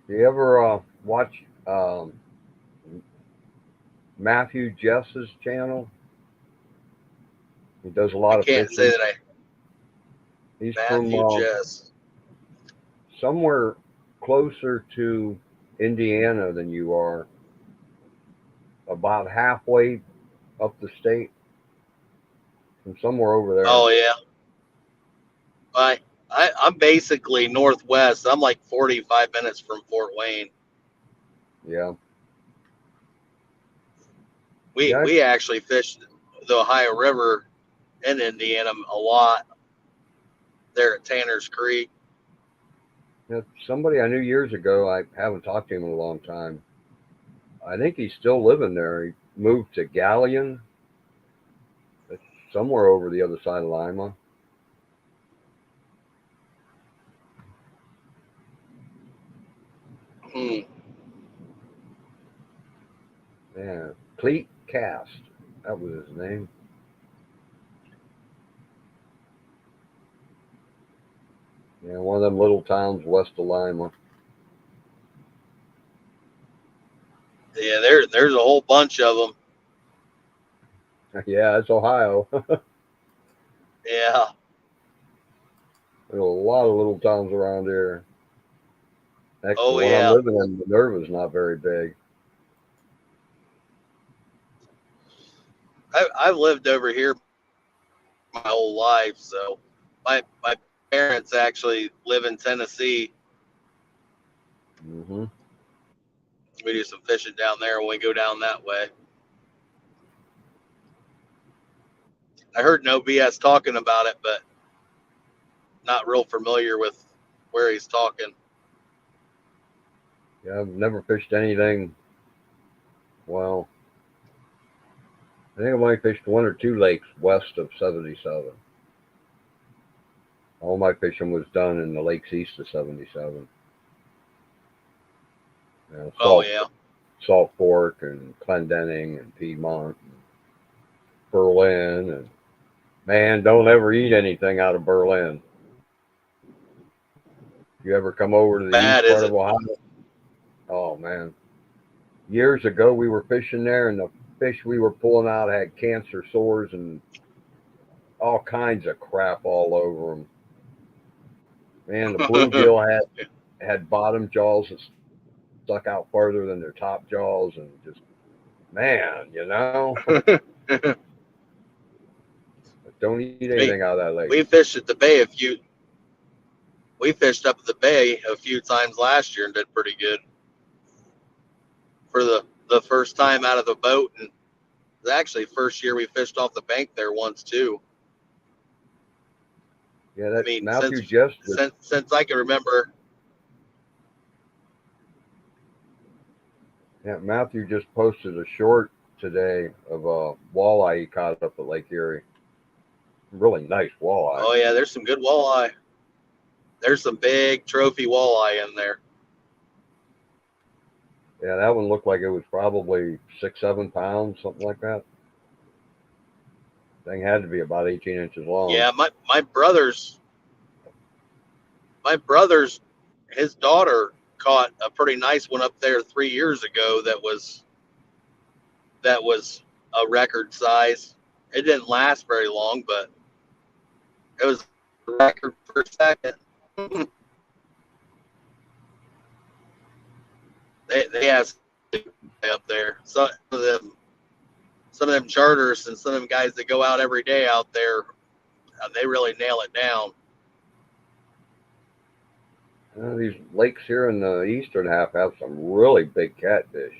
you ever watch Matthew Jess's channel? He does a lot of Can't fishing. say that I. He's Matthew from Jess. somewhere closer to Indiana than you are. About halfway up the state. From somewhere over there. Oh yeah. I'm basically northwest. I'm like 45 minutes from Fort Wayne. Yeah. We actually fished the Ohio River in Indiana a lot there at Tanner's Creek. Yeah, somebody I knew years ago, I haven't talked to him in a long time. I think he's still living there. He moved to Galleon. It's somewhere over the other side of Lima. Yeah, Cleet Cast. That was his name. Yeah, one of them little towns west of Lima. Yeah, there's a whole bunch of them. Yeah, it's Ohio. Yeah. There's a lot of little towns around here. Heck, Oh, the one yeah. I'm living in, Minerva's not very big. I've lived over here my whole life, so my parents actually live in Tennessee. Mm-hmm. We do some fishing down there when we go down that way. I heard No BS talking about it, but not real familiar with where he's talking. Yeah, I've never fished anything. Well, I think I've only fished one or two lakes west of 77. All my fishing was done in the lakes east of 77. Salt, Salt Fork and Clendenning and Piedmont and Berlin. And man, don't ever eat anything out of Berlin. You ever come over to the east part of Ohio? Oh man. Years ago we were fishing there, and the fish we were pulling out had cancer sores and all kinds of crap all over them. Man, the bluegill had bottom jaws that stuck out farther than their top jaws, and just, man, you know. Don't eat anything out of that lake. We fished at the bay we fished up at the bay a few times last year and did pretty good for the first time out of the boat. And actually first year we fished off the bank there once too. Yeah, that's, I mean, since I can remember. Yeah, Matthew just posted a short today of a walleye he caught up at Lake Erie. Really nice walleye. Oh yeah, there's some good walleye. There's some big trophy walleye in there. Yeah, that one looked like it was probably 6-7 pounds, something like that. Thing had to be about 18 inches long. Yeah, my brother's his daughter caught a pretty nice one up there 3 years ago that was a record size. It didn't last very long, but it was a record per second. They have up there. Some of them charters and some of them guys that go out every day out there, they really nail it down. These lakes here in the eastern half have some really big catfish.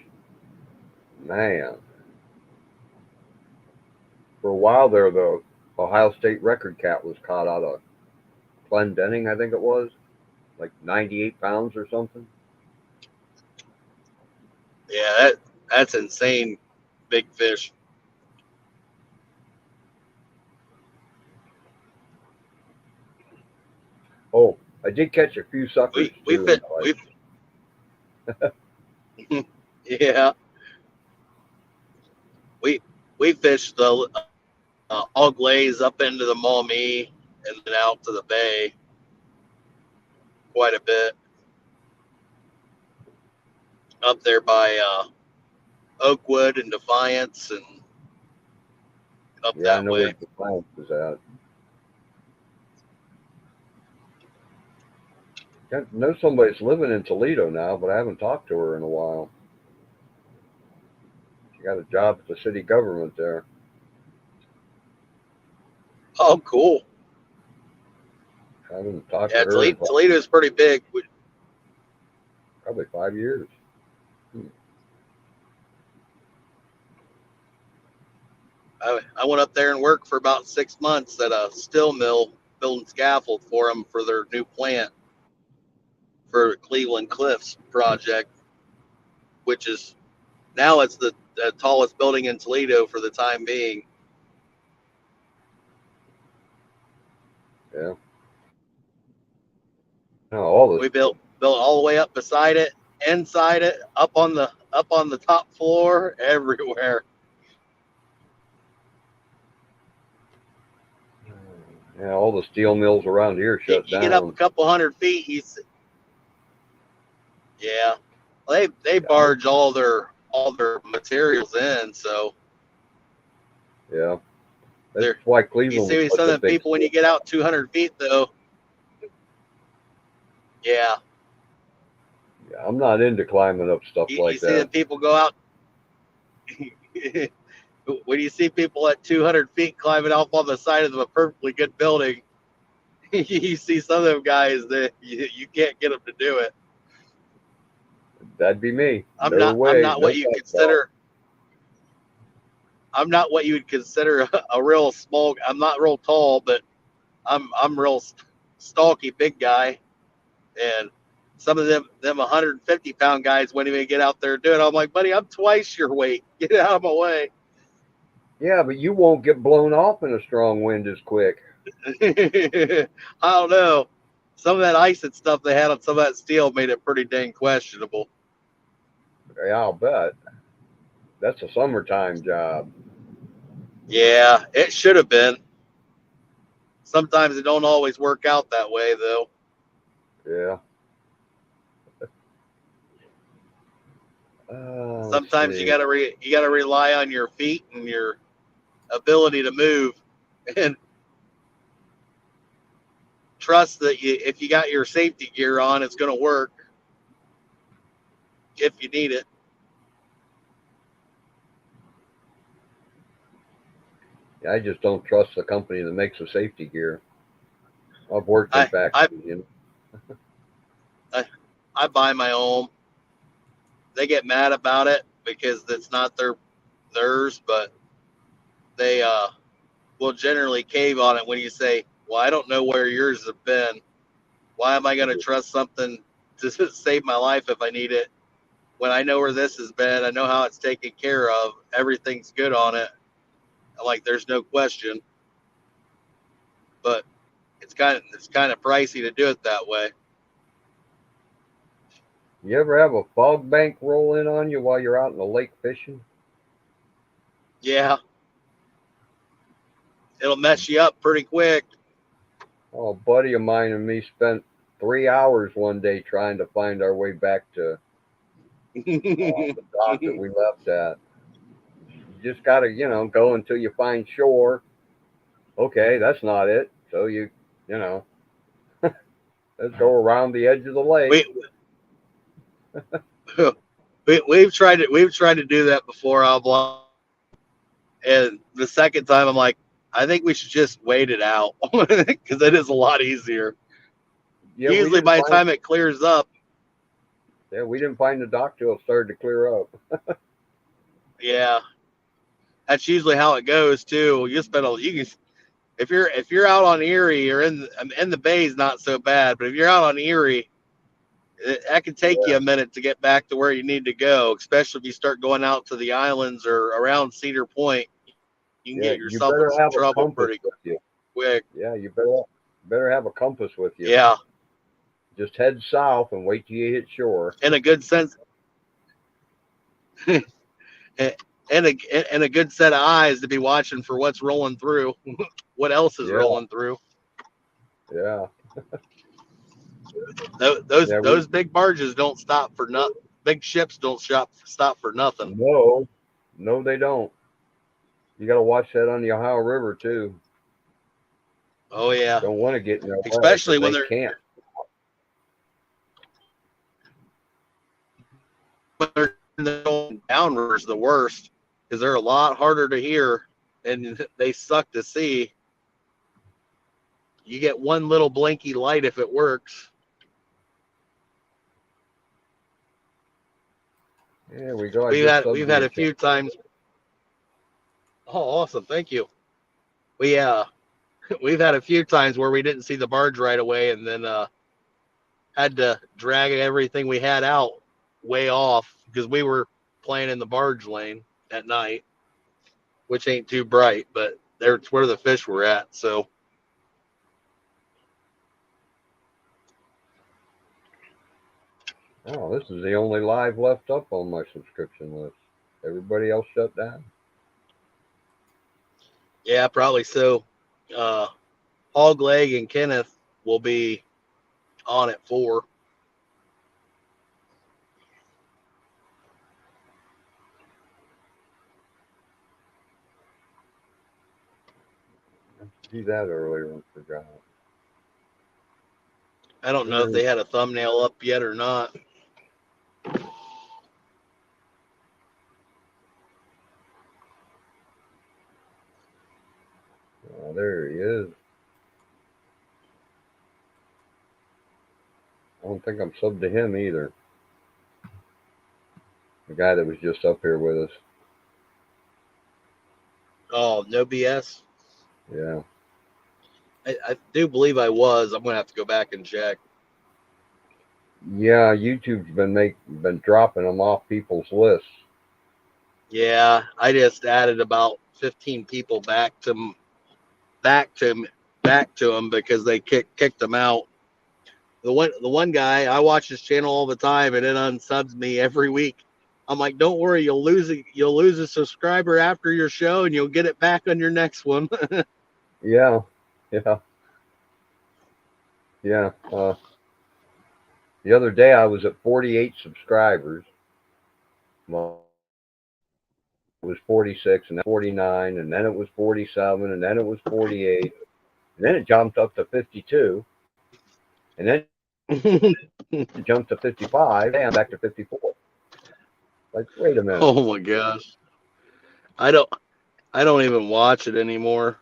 Man. For a while there, the Ohio State record cat was caught out of Clendenning, I think it was. Like 98 pounds or something. Yeah, that's insane big fish. Oh, I did catch a few suckers. Yeah. We fished the all glaze up into the Maumee and then out to the bay quite a bit. Up there by Oakwood and Defiance and up that way. I know where Defiance is at. I know somebody's living in Toledo now, but I haven't talked to her in a while. She got a job at the city government there. Oh, cool. I haven't talked to her. Yeah, Toledo's pretty big. Probably 5 years. I went up there and worked for about 6 months at a steel mill building scaffold for them for their new plant for Cleveland Cliffs project, which is now it's the tallest building in Toledo for the time being. Yeah. No, we built all the way up beside it, inside it, up on the top floor, everywhere. Yeah, all the steel mills around here shut down. You get up a couple 100 feet, yeah. Well, they barge all their materials in, so yeah. That's why Cleveland. You see some of the people when you get out 200 feet though. Yeah. Yeah, I'm not into climbing up stuff like that. You see the people go out. When you see people at 200 feet climbing off on the side of a perfectly good building, you see some of them guys that you can't get them to do it. That'd be me. I'm not what you consider. I'm not what you would consider a real small. I'm not real tall, but I'm real stalky big guy, and some of them 150-pound guys wouldn't even get out there and do it. I'm like, buddy, I'm twice your weight. Get out of my way. Yeah, but you won't get blown off in a strong wind as quick. I don't know. Some of that ice and stuff they had on some of that steel made it pretty dang questionable. Yeah, I'll bet. That's a summertime job. Yeah, it should have been. Sometimes it don't always work out that way, though. Yeah. Sometimes you gotta rely on your feet and your ability to move, and trust that if you got your safety gear on, it's gonna work if you need it. I just don't trust the company that makes the safety gear. I've worked in factories, you know. I buy my own. They get mad about it because it's not theirs, but they will generally cave on it when you say, "Well, I don't know where yours have been. Why am I going to trust something to save my life if I need it when I know where this has been? I know how it's taken care of. Everything's good on it. I'm like, there's no question." But it's kind of pricey to do it that way. You ever have a fog bank roll in on you while you're out in the lake fishing? Yeah. It'll mess you up pretty quick. Oh, a buddy of mine and me spent 3 hours one day trying to find our way back to the dock that we left at. You just got to, go until you find shore. Okay, that's not it. So let's go around the edge of the lake. We've tried to do that before, and the second time I'm like, I think we should just wait it out because it is a lot easier. Yeah, usually by the time it clears up. Yeah, we didn't find the dock till it started to clear up. Yeah, that's usually how it goes too. If you're out on Erie or in the bay is not so bad, but if you're out on Erie, that can take you a minute to get back to where you need to go, especially if you start going out to the islands or around Cedar Point. You can get yourself in some trouble pretty quick. Yeah, you better have a compass with you. Yeah. Just head south and wait till you hit shore. In a good sense. And a good set of eyes to be watching for what's rolling through, what else is rolling through. Yeah. Those big barges don't stop for nothing. Big ships don't stop for nothing. No, they don't. You got to watch that on the Ohio River too. Oh yeah. Don't want to get in there, especially when they can't. When they're going downriver is the worst because they're a lot harder to hear and they suck to see. You get one little blinky light if it works. Yeah, we go. We've had a few times. Oh, awesome! Thank you. We've had a few times where we didn't see the barge right away, and then had to drag everything we had out way off because we were playing in the barge lane at night, which ain't too bright, but there's where the fish were at. So. Oh, this is the only live left up on my subscription list. Everybody else shut down. Yeah, probably so. Hog Leg and Kenneth will be on at 4. Do that earlier and forgot. I don't know if they had a thumbnail up yet or not. Oh, there he is. I don't think I'm subbed to him either. The guy that was just up here with us. Oh, no BS? Yeah. I do believe I was. I'm going to have to go back and check. Yeah, YouTube's been dropping them off people's lists. Yeah, I just added about 15 people back to him because they kicked them out. The one guy, I watch his channel all the time and it unsubs me every week. I'm like, don't worry, you'll lose a subscriber after your show, and you'll get it back on your next one. Yeah. The other day I was at 48 subscribers. Well, it was 46, and then 49, and then it was 47, and then it was 48, and then it jumped up to 52, and then it jumped to 55, and back to 54. Like, wait a minute. Oh my gosh. I don't even watch it anymore.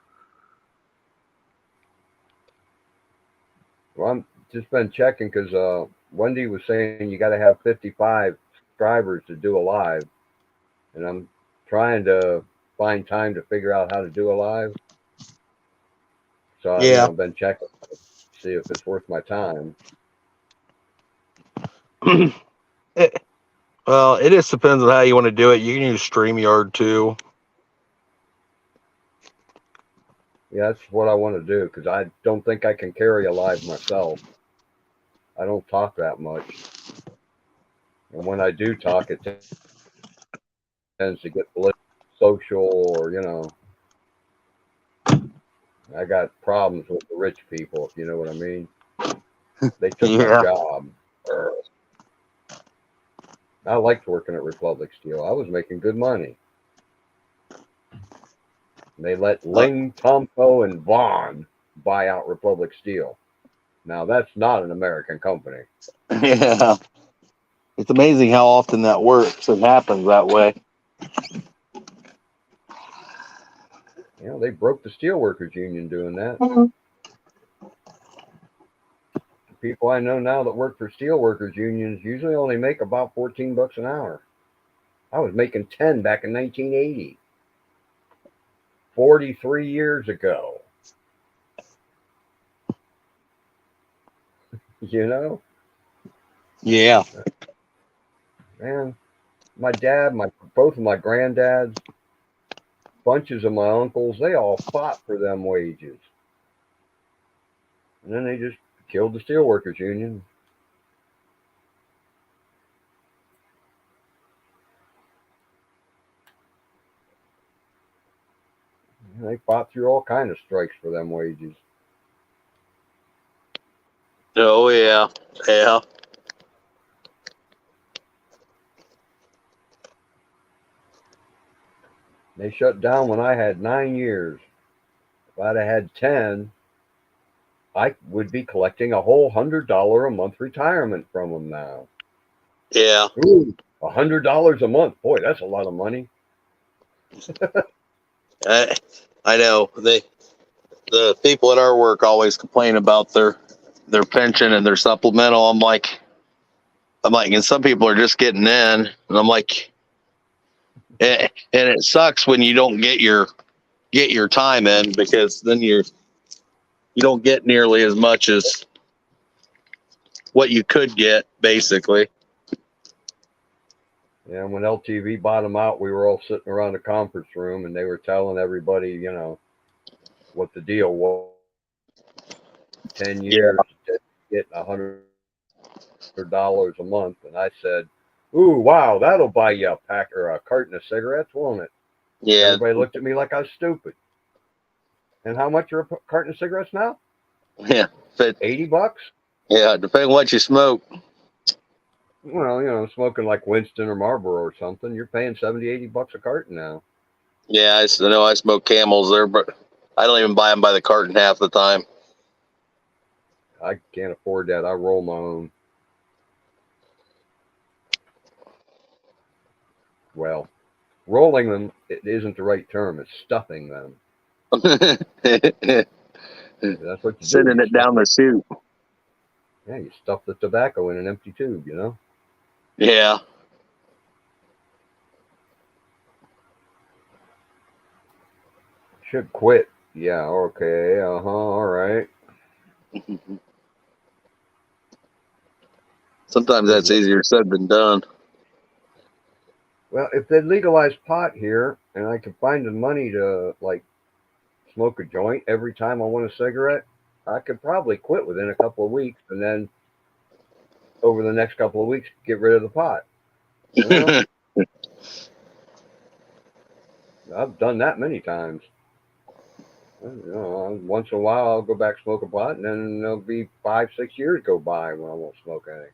Well, I'm just been checking because Wendy was saying you got to have 55 subscribers to do a live, and I'm trying to find time to figure out how to do a live. So I've been checking to see if it's worth my time. Well, it just depends on how you want to do it. You can use StreamYard too. Yeah, that's what I want to do because I don't think I can carry a live myself. I don't talk that much. And when I do talk, it tends to get political, social, or, I got problems with the rich people, if you know what I mean. They took my job. I liked working at Republic Steel. I was making good money. They let Ling, Tomko, and Vaughn buy out Republic Steel. Now, that's not an American company. Yeah. It's amazing how often that works and happens that way. They broke the Steelworkers Union doing that. People I know now that work for Steelworkers Unions usually only make about $14 an hour. I was making 10 back in 1980. 43 years ago. Yeah. Man, my dad, both of my granddads, bunches of my uncles, they all fought for them wages. And then they just killed the Steelworkers Union. They fought through all kinds of strikes for them wages. Oh, yeah. Yeah. They shut down when I had 9 years. If I'd have had 10, I would be collecting a whole $100 a month retirement from them now. Yeah. Ooh, $100 a month. Boy, that's a lot of money. I know. The people at our work always complain about their pension and their supplemental. I'm like, and some people are just getting in, and I'm like, and it sucks when you don't get your time in, because then you don't get nearly as much as what you could get, basically. Yeah, when LTV bottomed out, we were all sitting around the conference room, and they were telling everybody, what the deal was. 10 years, getting $100 a month, and I said, "Ooh, wow, that'll buy you a pack or a carton of cigarettes, won't it?" Yeah. Everybody looked at me like I was stupid. And how much are a carton of cigarettes now? Yeah. $80? Yeah, depending on what you smoke. Well, smoking like Winston or Marlboro or something, you're paying $70-$80 a carton now. Yeah, I know I smoke Camels there, but I don't even buy them by the carton half the time. I can't afford that. I roll my own. Well, rolling them, it isn't the right term. It's stuffing them. That's what you Sending it down the chute. Yeah, you stuff the tobacco in an empty tube, Yeah. Should quit. Yeah, okay. All right. Sometimes that's easier said than done. Well, if they legalize pot here and I could find the money to, smoke a joint every time I want a cigarette, I could probably quit within a couple of weeks, and then over the next couple of weeks, get rid of the pot. I've done that many times. You know, once in a while I'll go back smoke a pot, and then there'll be 5-6 years go by when I won't smoke any.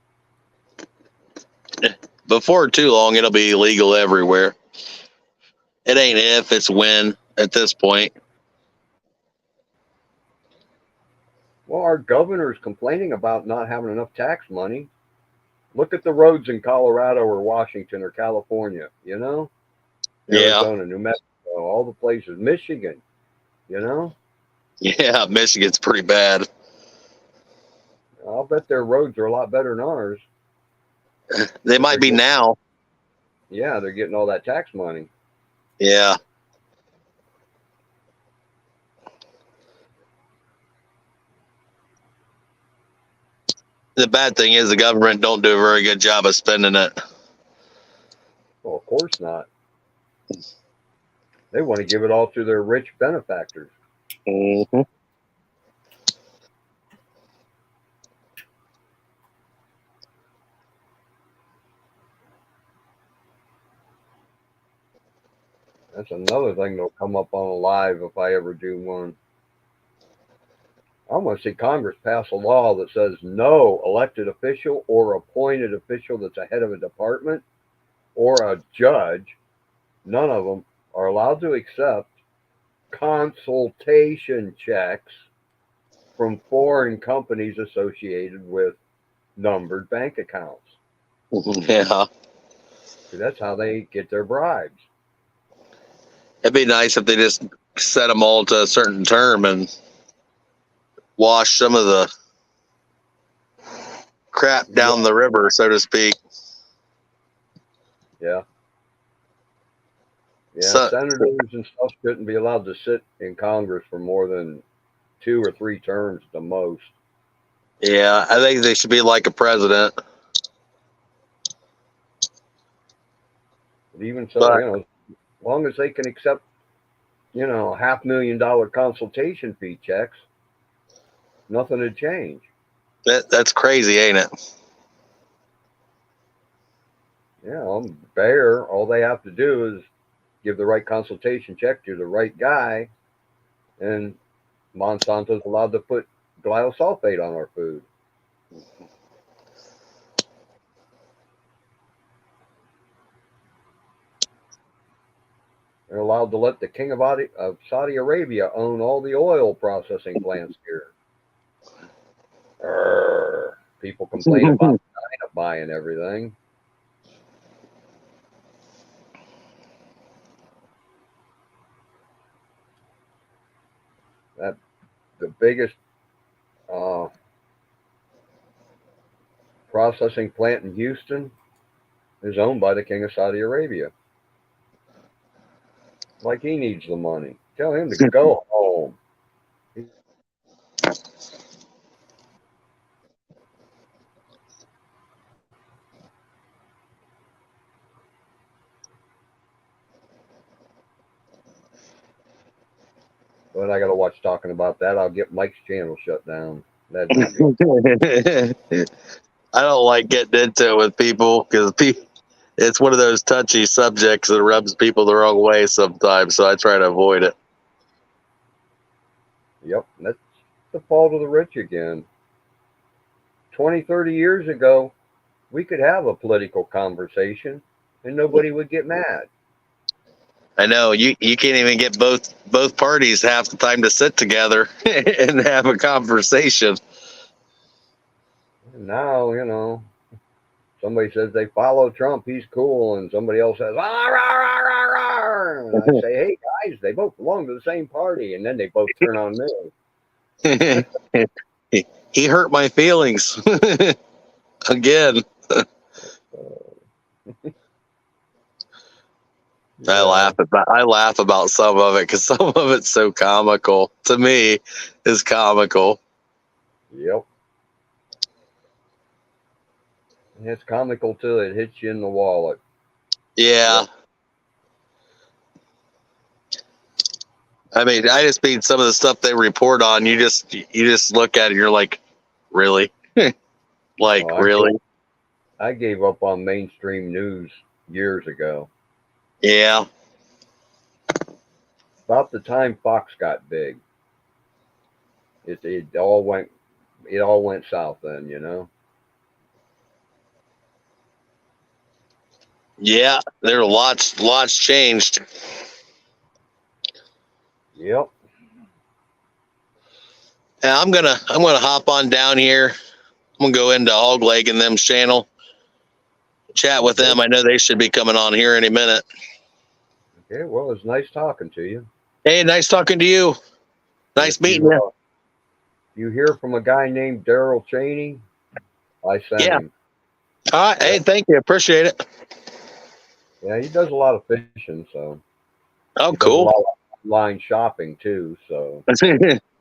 Before too long, it'll be illegal everywhere. It ain't if, it's when at this point. Well, our governor's complaining about not having enough tax money. Look at the roads in Colorado or Washington or California, you know? Arizona, New Mexico, all the places. Michigan, you know? Yeah, Michigan's pretty bad. I'll bet their roads are a lot better than ours. They might be now. Yeah, they're getting all that tax money. Yeah. The bad thing is the government don't do a very good job of spending it. Well, of course not. They want to give it all to their rich benefactors. Mm-hmm. That's another thing that'll come up on a live if I ever do one. I want to see Congress pass a law that says no elected official or appointed official that's a head of a department or a judge, none of them are allowed to accept consultation checks from foreign companies associated with numbered bank accounts. Yeah. That's how they get their bribes. It'd be nice if they just set them all to a certain term and wash some of the crap down the river, so to speak. Yeah. Yeah, senators and stuff shouldn't be allowed to sit in Congress for more than 2 or 3 terms at the most. Yeah, I think they should be like a president. But even so, you know, as long as they can accept, you know, $500,000 consultation fee checks, nothing would change. That's crazy, ain't it? Yeah, Bayer, all they have to do is give the right consultation check to the right guy, and Monsanto's allowed to put glyphosate on our food. They're allowed to let the king of Saudi Arabia own all the oil processing plants here. People complain about China buying everything. That the biggest processing plant in Houston is owned by the king of Saudi Arabia. Like he needs the money. Tell him to go home. But I got to watch talking about that. I'll get Mike's channel shut down. I don't like getting into it with people because it's one of those touchy subjects that rubs people the wrong way sometimes. So I try to avoid it. Yep, that's the fault of the rich again. 20, 30 years ago, we could have a political conversation and nobody would get mad. I know you can't even get both parties half the time to sit together and have a conversation. And now, you know, somebody says they follow Trump, he's cool, and somebody else says, rah, rah, rah, rah, rah. And I say, hey guys, they both belong to the same party, and then they both turn on me. He hurt my feelings again. I laugh about some of it because some of it's so comical. To me, is comical. Yep. And it's comical till it hits you in the wallet. Yeah. Yep. I mean, I just mean some of the stuff they report on. You just look at it, and you're like, really, really. I gave up on mainstream news years ago. Yeah. About the time Fox got big, it all went south then, you know. Yeah, there are lots changed. Yep. Yeah, I'm gonna hop on down here. I'm gonna go into Hog Leg and them's channel, chat with them. I know they should be coming on here any minute. Okay, well, it's nice talking to you. Hey, nice talking to you. Nice meeting you. You hear from a guy named Daryl Cheney? I sent him. All right. Hey, thank you. Appreciate it. Yeah, he does a lot of fishing, so. Oh, he cool. does a lot of online shopping too, so.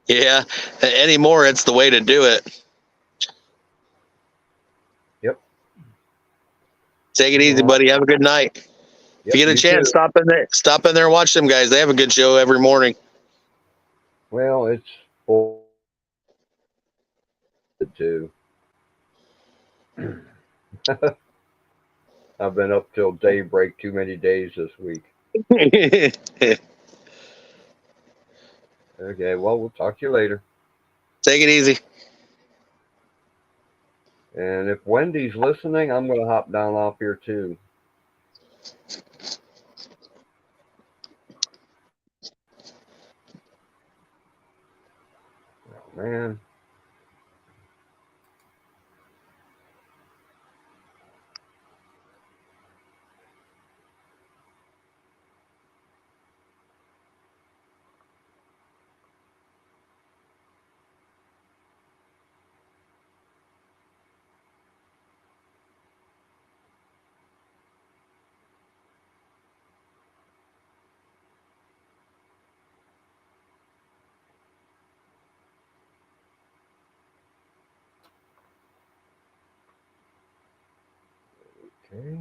Yeah. Anymore, it's the way to do it. Yep. Take it easy, buddy. Have a good night. Yep, if you get a chance, stop in there and watch them guys. They have a good show every morning. Well, it's full too. I've been up till daybreak too many days this week. Okay, well, we'll talk to you later. Take it easy. And if Wendy's listening, I'm going to hop down off here too. Oh, man. Okay.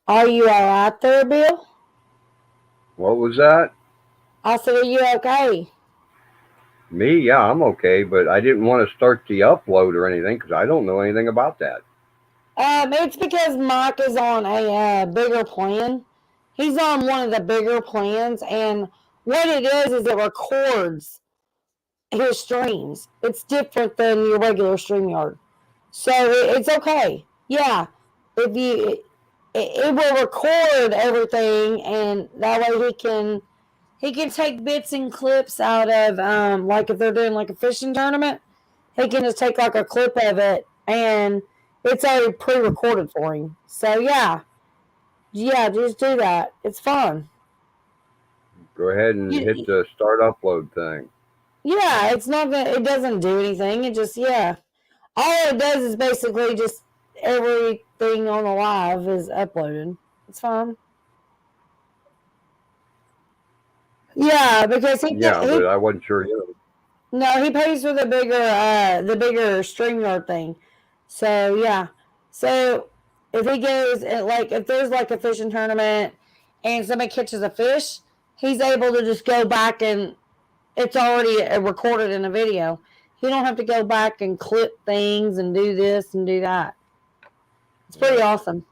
Are you all right there, Bill? What was that? I said, are you okay? Me? Yeah, I'm okay, but I didn't want to start the upload or anything because I don't know anything about that. It's because Mike is on a bigger plan. He's on one of the bigger plans, and what it is it records his streams. It's different than your regular StreamYard. So it's okay. Yeah. If you it will record everything, and that way he can take bits and clips out of like if they're doing like a fishing tournament, he can just take like a clip of it and it's already pre-recorded for him. So yeah, just do that. It's fun. Go ahead and hit the start upload thing. Yeah, it's not gonna. It doesn't do anything. It just all it does is basically just everything on the live is uploaded. It's fine. Yeah, because but I wasn't sure. No, he pays for the bigger StreamYard thing. So yeah. So if he goes if there's like a fishing tournament and somebody catches a fish, he's able to just go back and it's already recorded in a video. He don't have to go back and clip things and do this and do that. It's pretty awesome.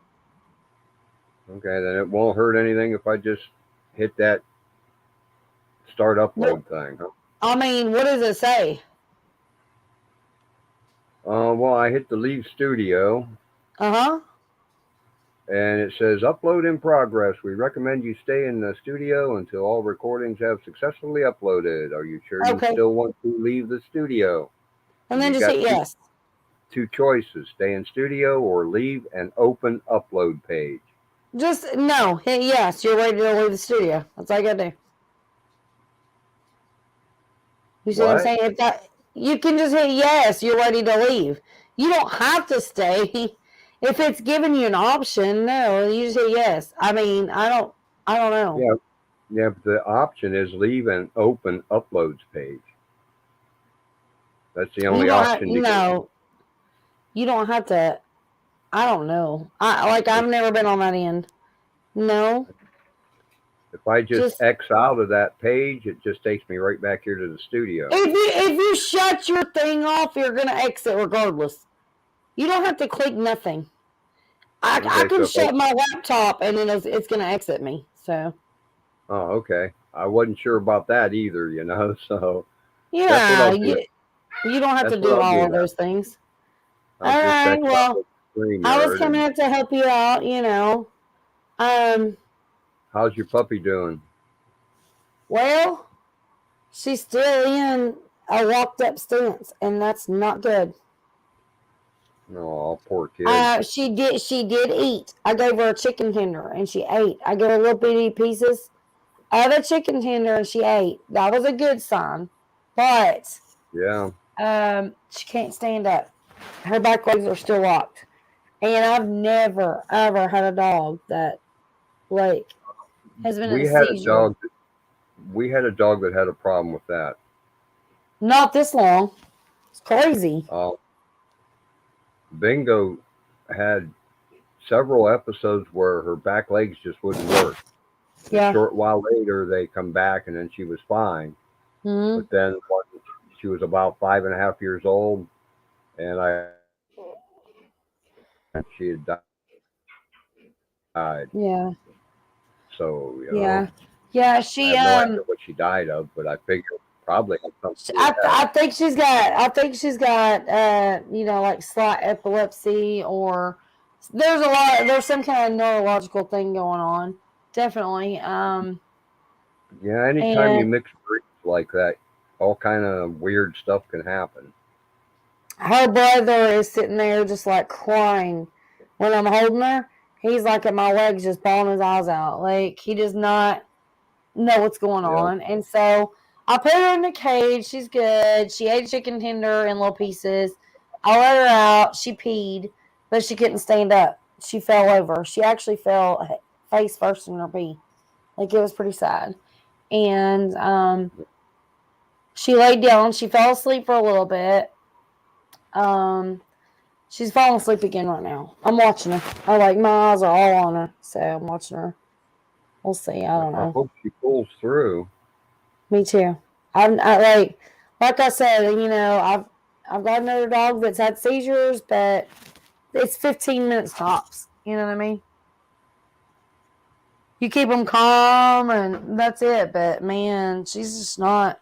Okay, then it won't hurt anything if I just hit that start upload thing, huh? I mean, what does it say? Well, I hit the leave studio. Uh-huh. And it says upload in progress. We recommend you stay in the studio until all recordings have successfully uploaded. Are you sure you still want to leave the studio? And then just hit yes. Two choices, stay in studio or leave an open upload page. Just no, hit yes. You're ready to leave the studio. That's all you gotta do. You see what I'm saying? If that you can just hit yes, you're ready to leave. You don't have to stay. If it's giving you an option, no, you just hit yes. I mean, I don't know. Yeah, but the option is leave an open uploads page. That's the only option. No, you don't have to. I don't know. I've never been on that end. No. If I just X out of that page, it just takes me right back here to the studio. If you shut your thing off, you're gonna exit regardless. You don't have to click nothing. I can shut my laptop and then it's gonna exit me. So. Oh, okay. I wasn't sure about that either, So. Yeah, you don't have to do all of those things. All right. Well, I was coming up to help you out. How's your puppy doing? Well, she's still in a walked up stance, and that's not good. Oh, poor kid. She did eat. I gave her a chicken tender, and she ate. I gave her little bitty pieces of a chicken tender, and she ate. That was a good sign. But she can't stand up. Her back legs are still locked. And I've never, ever had a dog that, has been in a seizure. We had a dog that had a problem with that. Not this long. It's crazy. Bingo had several episodes where her back legs just wouldn't work. Yeah. A short while later, they come back, and then she was fine. Mm-hmm. But then she was about 5.5 years old, and she had died. Yeah. So yeah. She I have no idea what she died of, but I figured probably something. I think she's got like slight epilepsy, or there's some kind of neurological thing going on. Definitely. Yeah, anytime you mix breeds like that, all kind of weird stuff can happen. Her brother is sitting there just like crying when I'm holding her. He's like at my legs, just bawling his eyes out. Like he does not know what's going on. And so I put her in the cage. She's good. She ate chicken tender in little pieces. I let her out. She peed, but she couldn't stand up. She fell over. She actually fell face first in her pee. Like it was pretty sad. And she laid down. She fell asleep for a little bit. She's falling asleep again right now. I'm watching her. My eyes are all on her, so I'm watching her. We'll see. I don't know. I hope she pulls through. Me too. Like I said, I've got another dog that's had seizures, but it's 15 minutes tops. You know what I mean? You keep them calm, and that's it. But man, she's just not.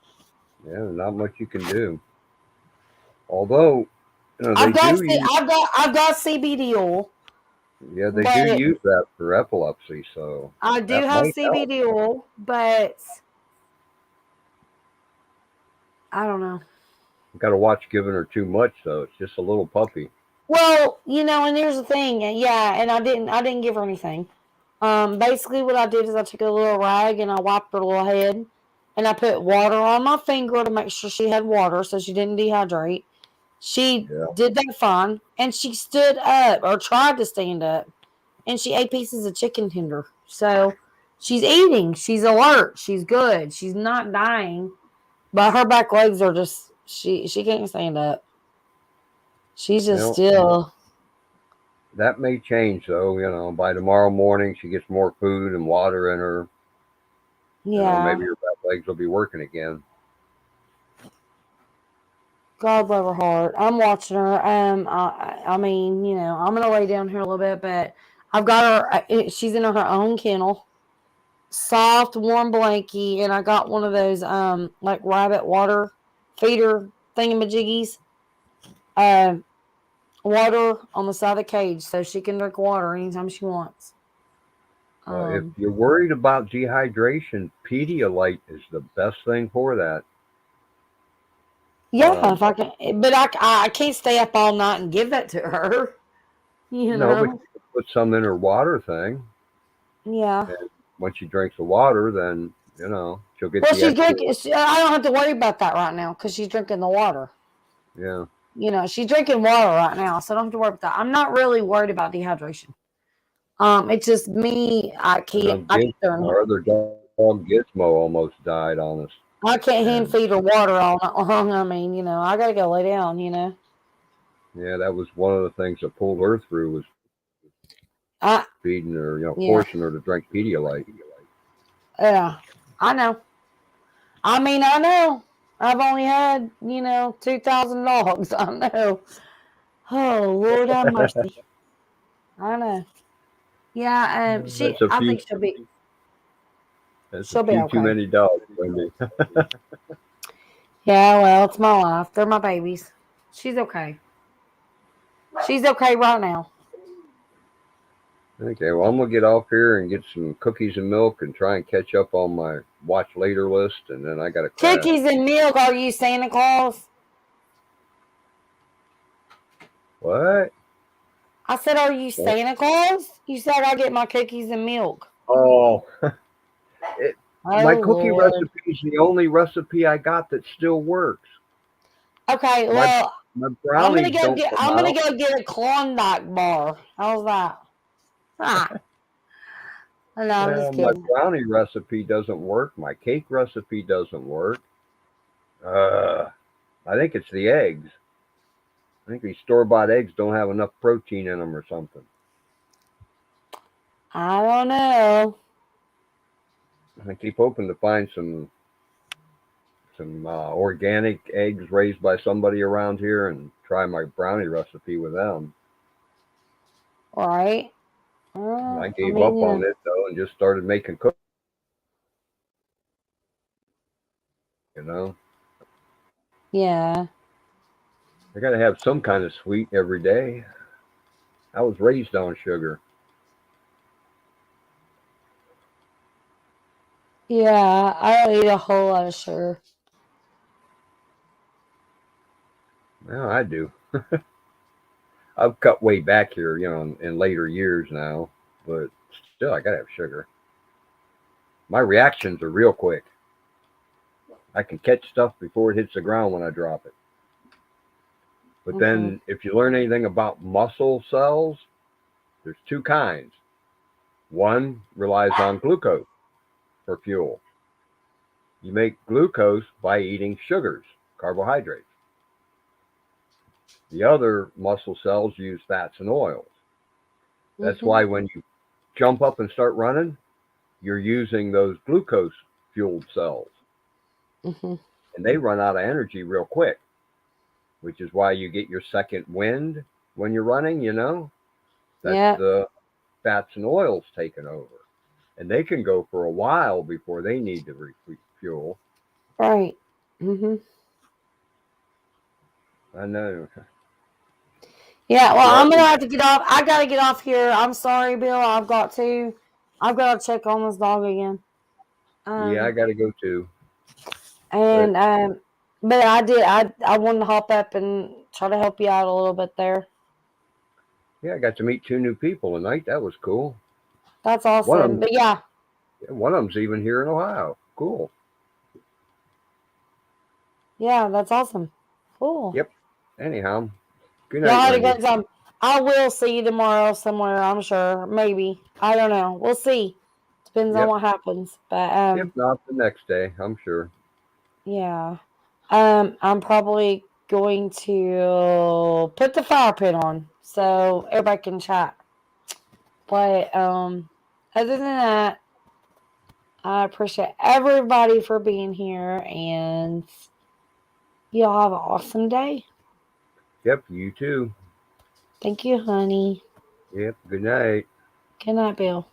Yeah, not much you can do. Although, I've got CBD oil. Yeah, they do use that for epilepsy, so I do have CBD oil, but I don't know. You got to watch giving her too much, though. It's just a little puppy. Well, and here's the thing. Yeah, and I didn't give her anything. Basically what I did is I took a little rag and I wiped her little head, and I put water on my finger to make sure she had water so she didn't dehydrate. She did that fine, and she stood up or tried to stand up, and she ate pieces of chicken tender. So she's eating. She's alert. She's good. She's not dying, but her back legs are just she can't stand up. She's just still. That may change, though. By tomorrow morning, she gets more food and water in her. Yeah. Maybe her back legs will be working again. God love her heart. I'm watching her. I mean, I'm gonna lay down here a little bit, but I've got her. She's in her own kennel, soft, warm blankie, and I got one of those like rabbit water feeder thingamajiggies. Water on the side of the cage so she can drink water anytime she wants. If you're worried about dehydration, Pedialyte is the best thing for that. Yeah, if I can, but I can't stay up all night and give that to her. No, but you can put some in her water thing. Yeah. And once she drinks the water, then she'll get. Well, she's drinking. I don't have to worry about that right now because she's drinking the water. Yeah. She's drinking water right now, so I don't have to worry about that. I'm not really worried about dehydration. It's just me. I can't. Our other dog Gizmo almost died on us. I can't hand feed her water all night long. I mean, I gotta go lay down. Yeah, that was one of the things that pulled her through was feeding her, forcing her to drink Pedialyte. Yeah, I know. I mean, I know. I've only had 2,000 dogs. I know. Oh Lord have mercy. I know. Yeah, I think she'll be. She'll be okay. Too many dogs, Wendy. Yeah, well, it's my life. They're my babies. She's okay. She's okay right now. Okay, well, I'm going to get off here and get some cookies and milk and try and catch up on my watch later list, and then I got to crash. Cookies and milk? Are you Santa Claus? What? I said, are you Santa Claus? You said I get my cookies and milk. Oh. My cookie recipe is the only recipe I got that still works. Okay, well, my I'm gonna go get a Klondike bar. How's that? No, I'm just kidding. My brownie recipe doesn't work. My cake recipe doesn't work. I think it's the eggs. I think these store-bought eggs don't have enough protein in them or something. I don't know. I keep hoping to find some organic eggs raised by somebody around here and try my brownie recipe with them. All right. I gave up on it though and just started making cookies. Yeah. I got to have some kind of sweet every day. I was raised on sugar. Yeah, I don't eat a whole lot of sugar. Well, I do. I've cut way back here, in later years now, but still, I gotta have sugar. My reactions are real quick. I can catch stuff before it hits the ground when I drop it. But then, if you learn anything about muscle cells, there's two kinds. One relies on glucose for fuel. You make glucose by eating sugars, carbohydrates. The other muscle cells use fats and oils. That's why when you jump up and start running, you're using those glucose fueled cells. And they run out of energy real quick, which is why you get your second wind when you're running, you know? That's the fats and oils taking over. And they can go for a while before they need to refuel. Right. I know. Yeah, well, I'm going to have to get off. I got to get off here. I'm sorry, Bill. I've got to check on this dog again. Yeah, I got to go too. And, but I wanted to hop up and try to help you out a little bit there. Yeah, I got to meet 2 new people tonight. That was cool. That's awesome. But yeah. One of them's even here in Ohio. Cool. Yeah, that's awesome. Cool. Yep. Anyhow, good night. Yeah, I I will see you tomorrow somewhere, I'm sure. Maybe. I don't know. We'll see. Depends on what happens. But if not the next day, I'm sure. Yeah. I'm probably going to put the fire pit on so everybody can chat. But other than that, I appreciate everybody for being here, and y'all have an awesome day. Yep, you too. Thank you, honey. Yep, good night. Good night, Bill.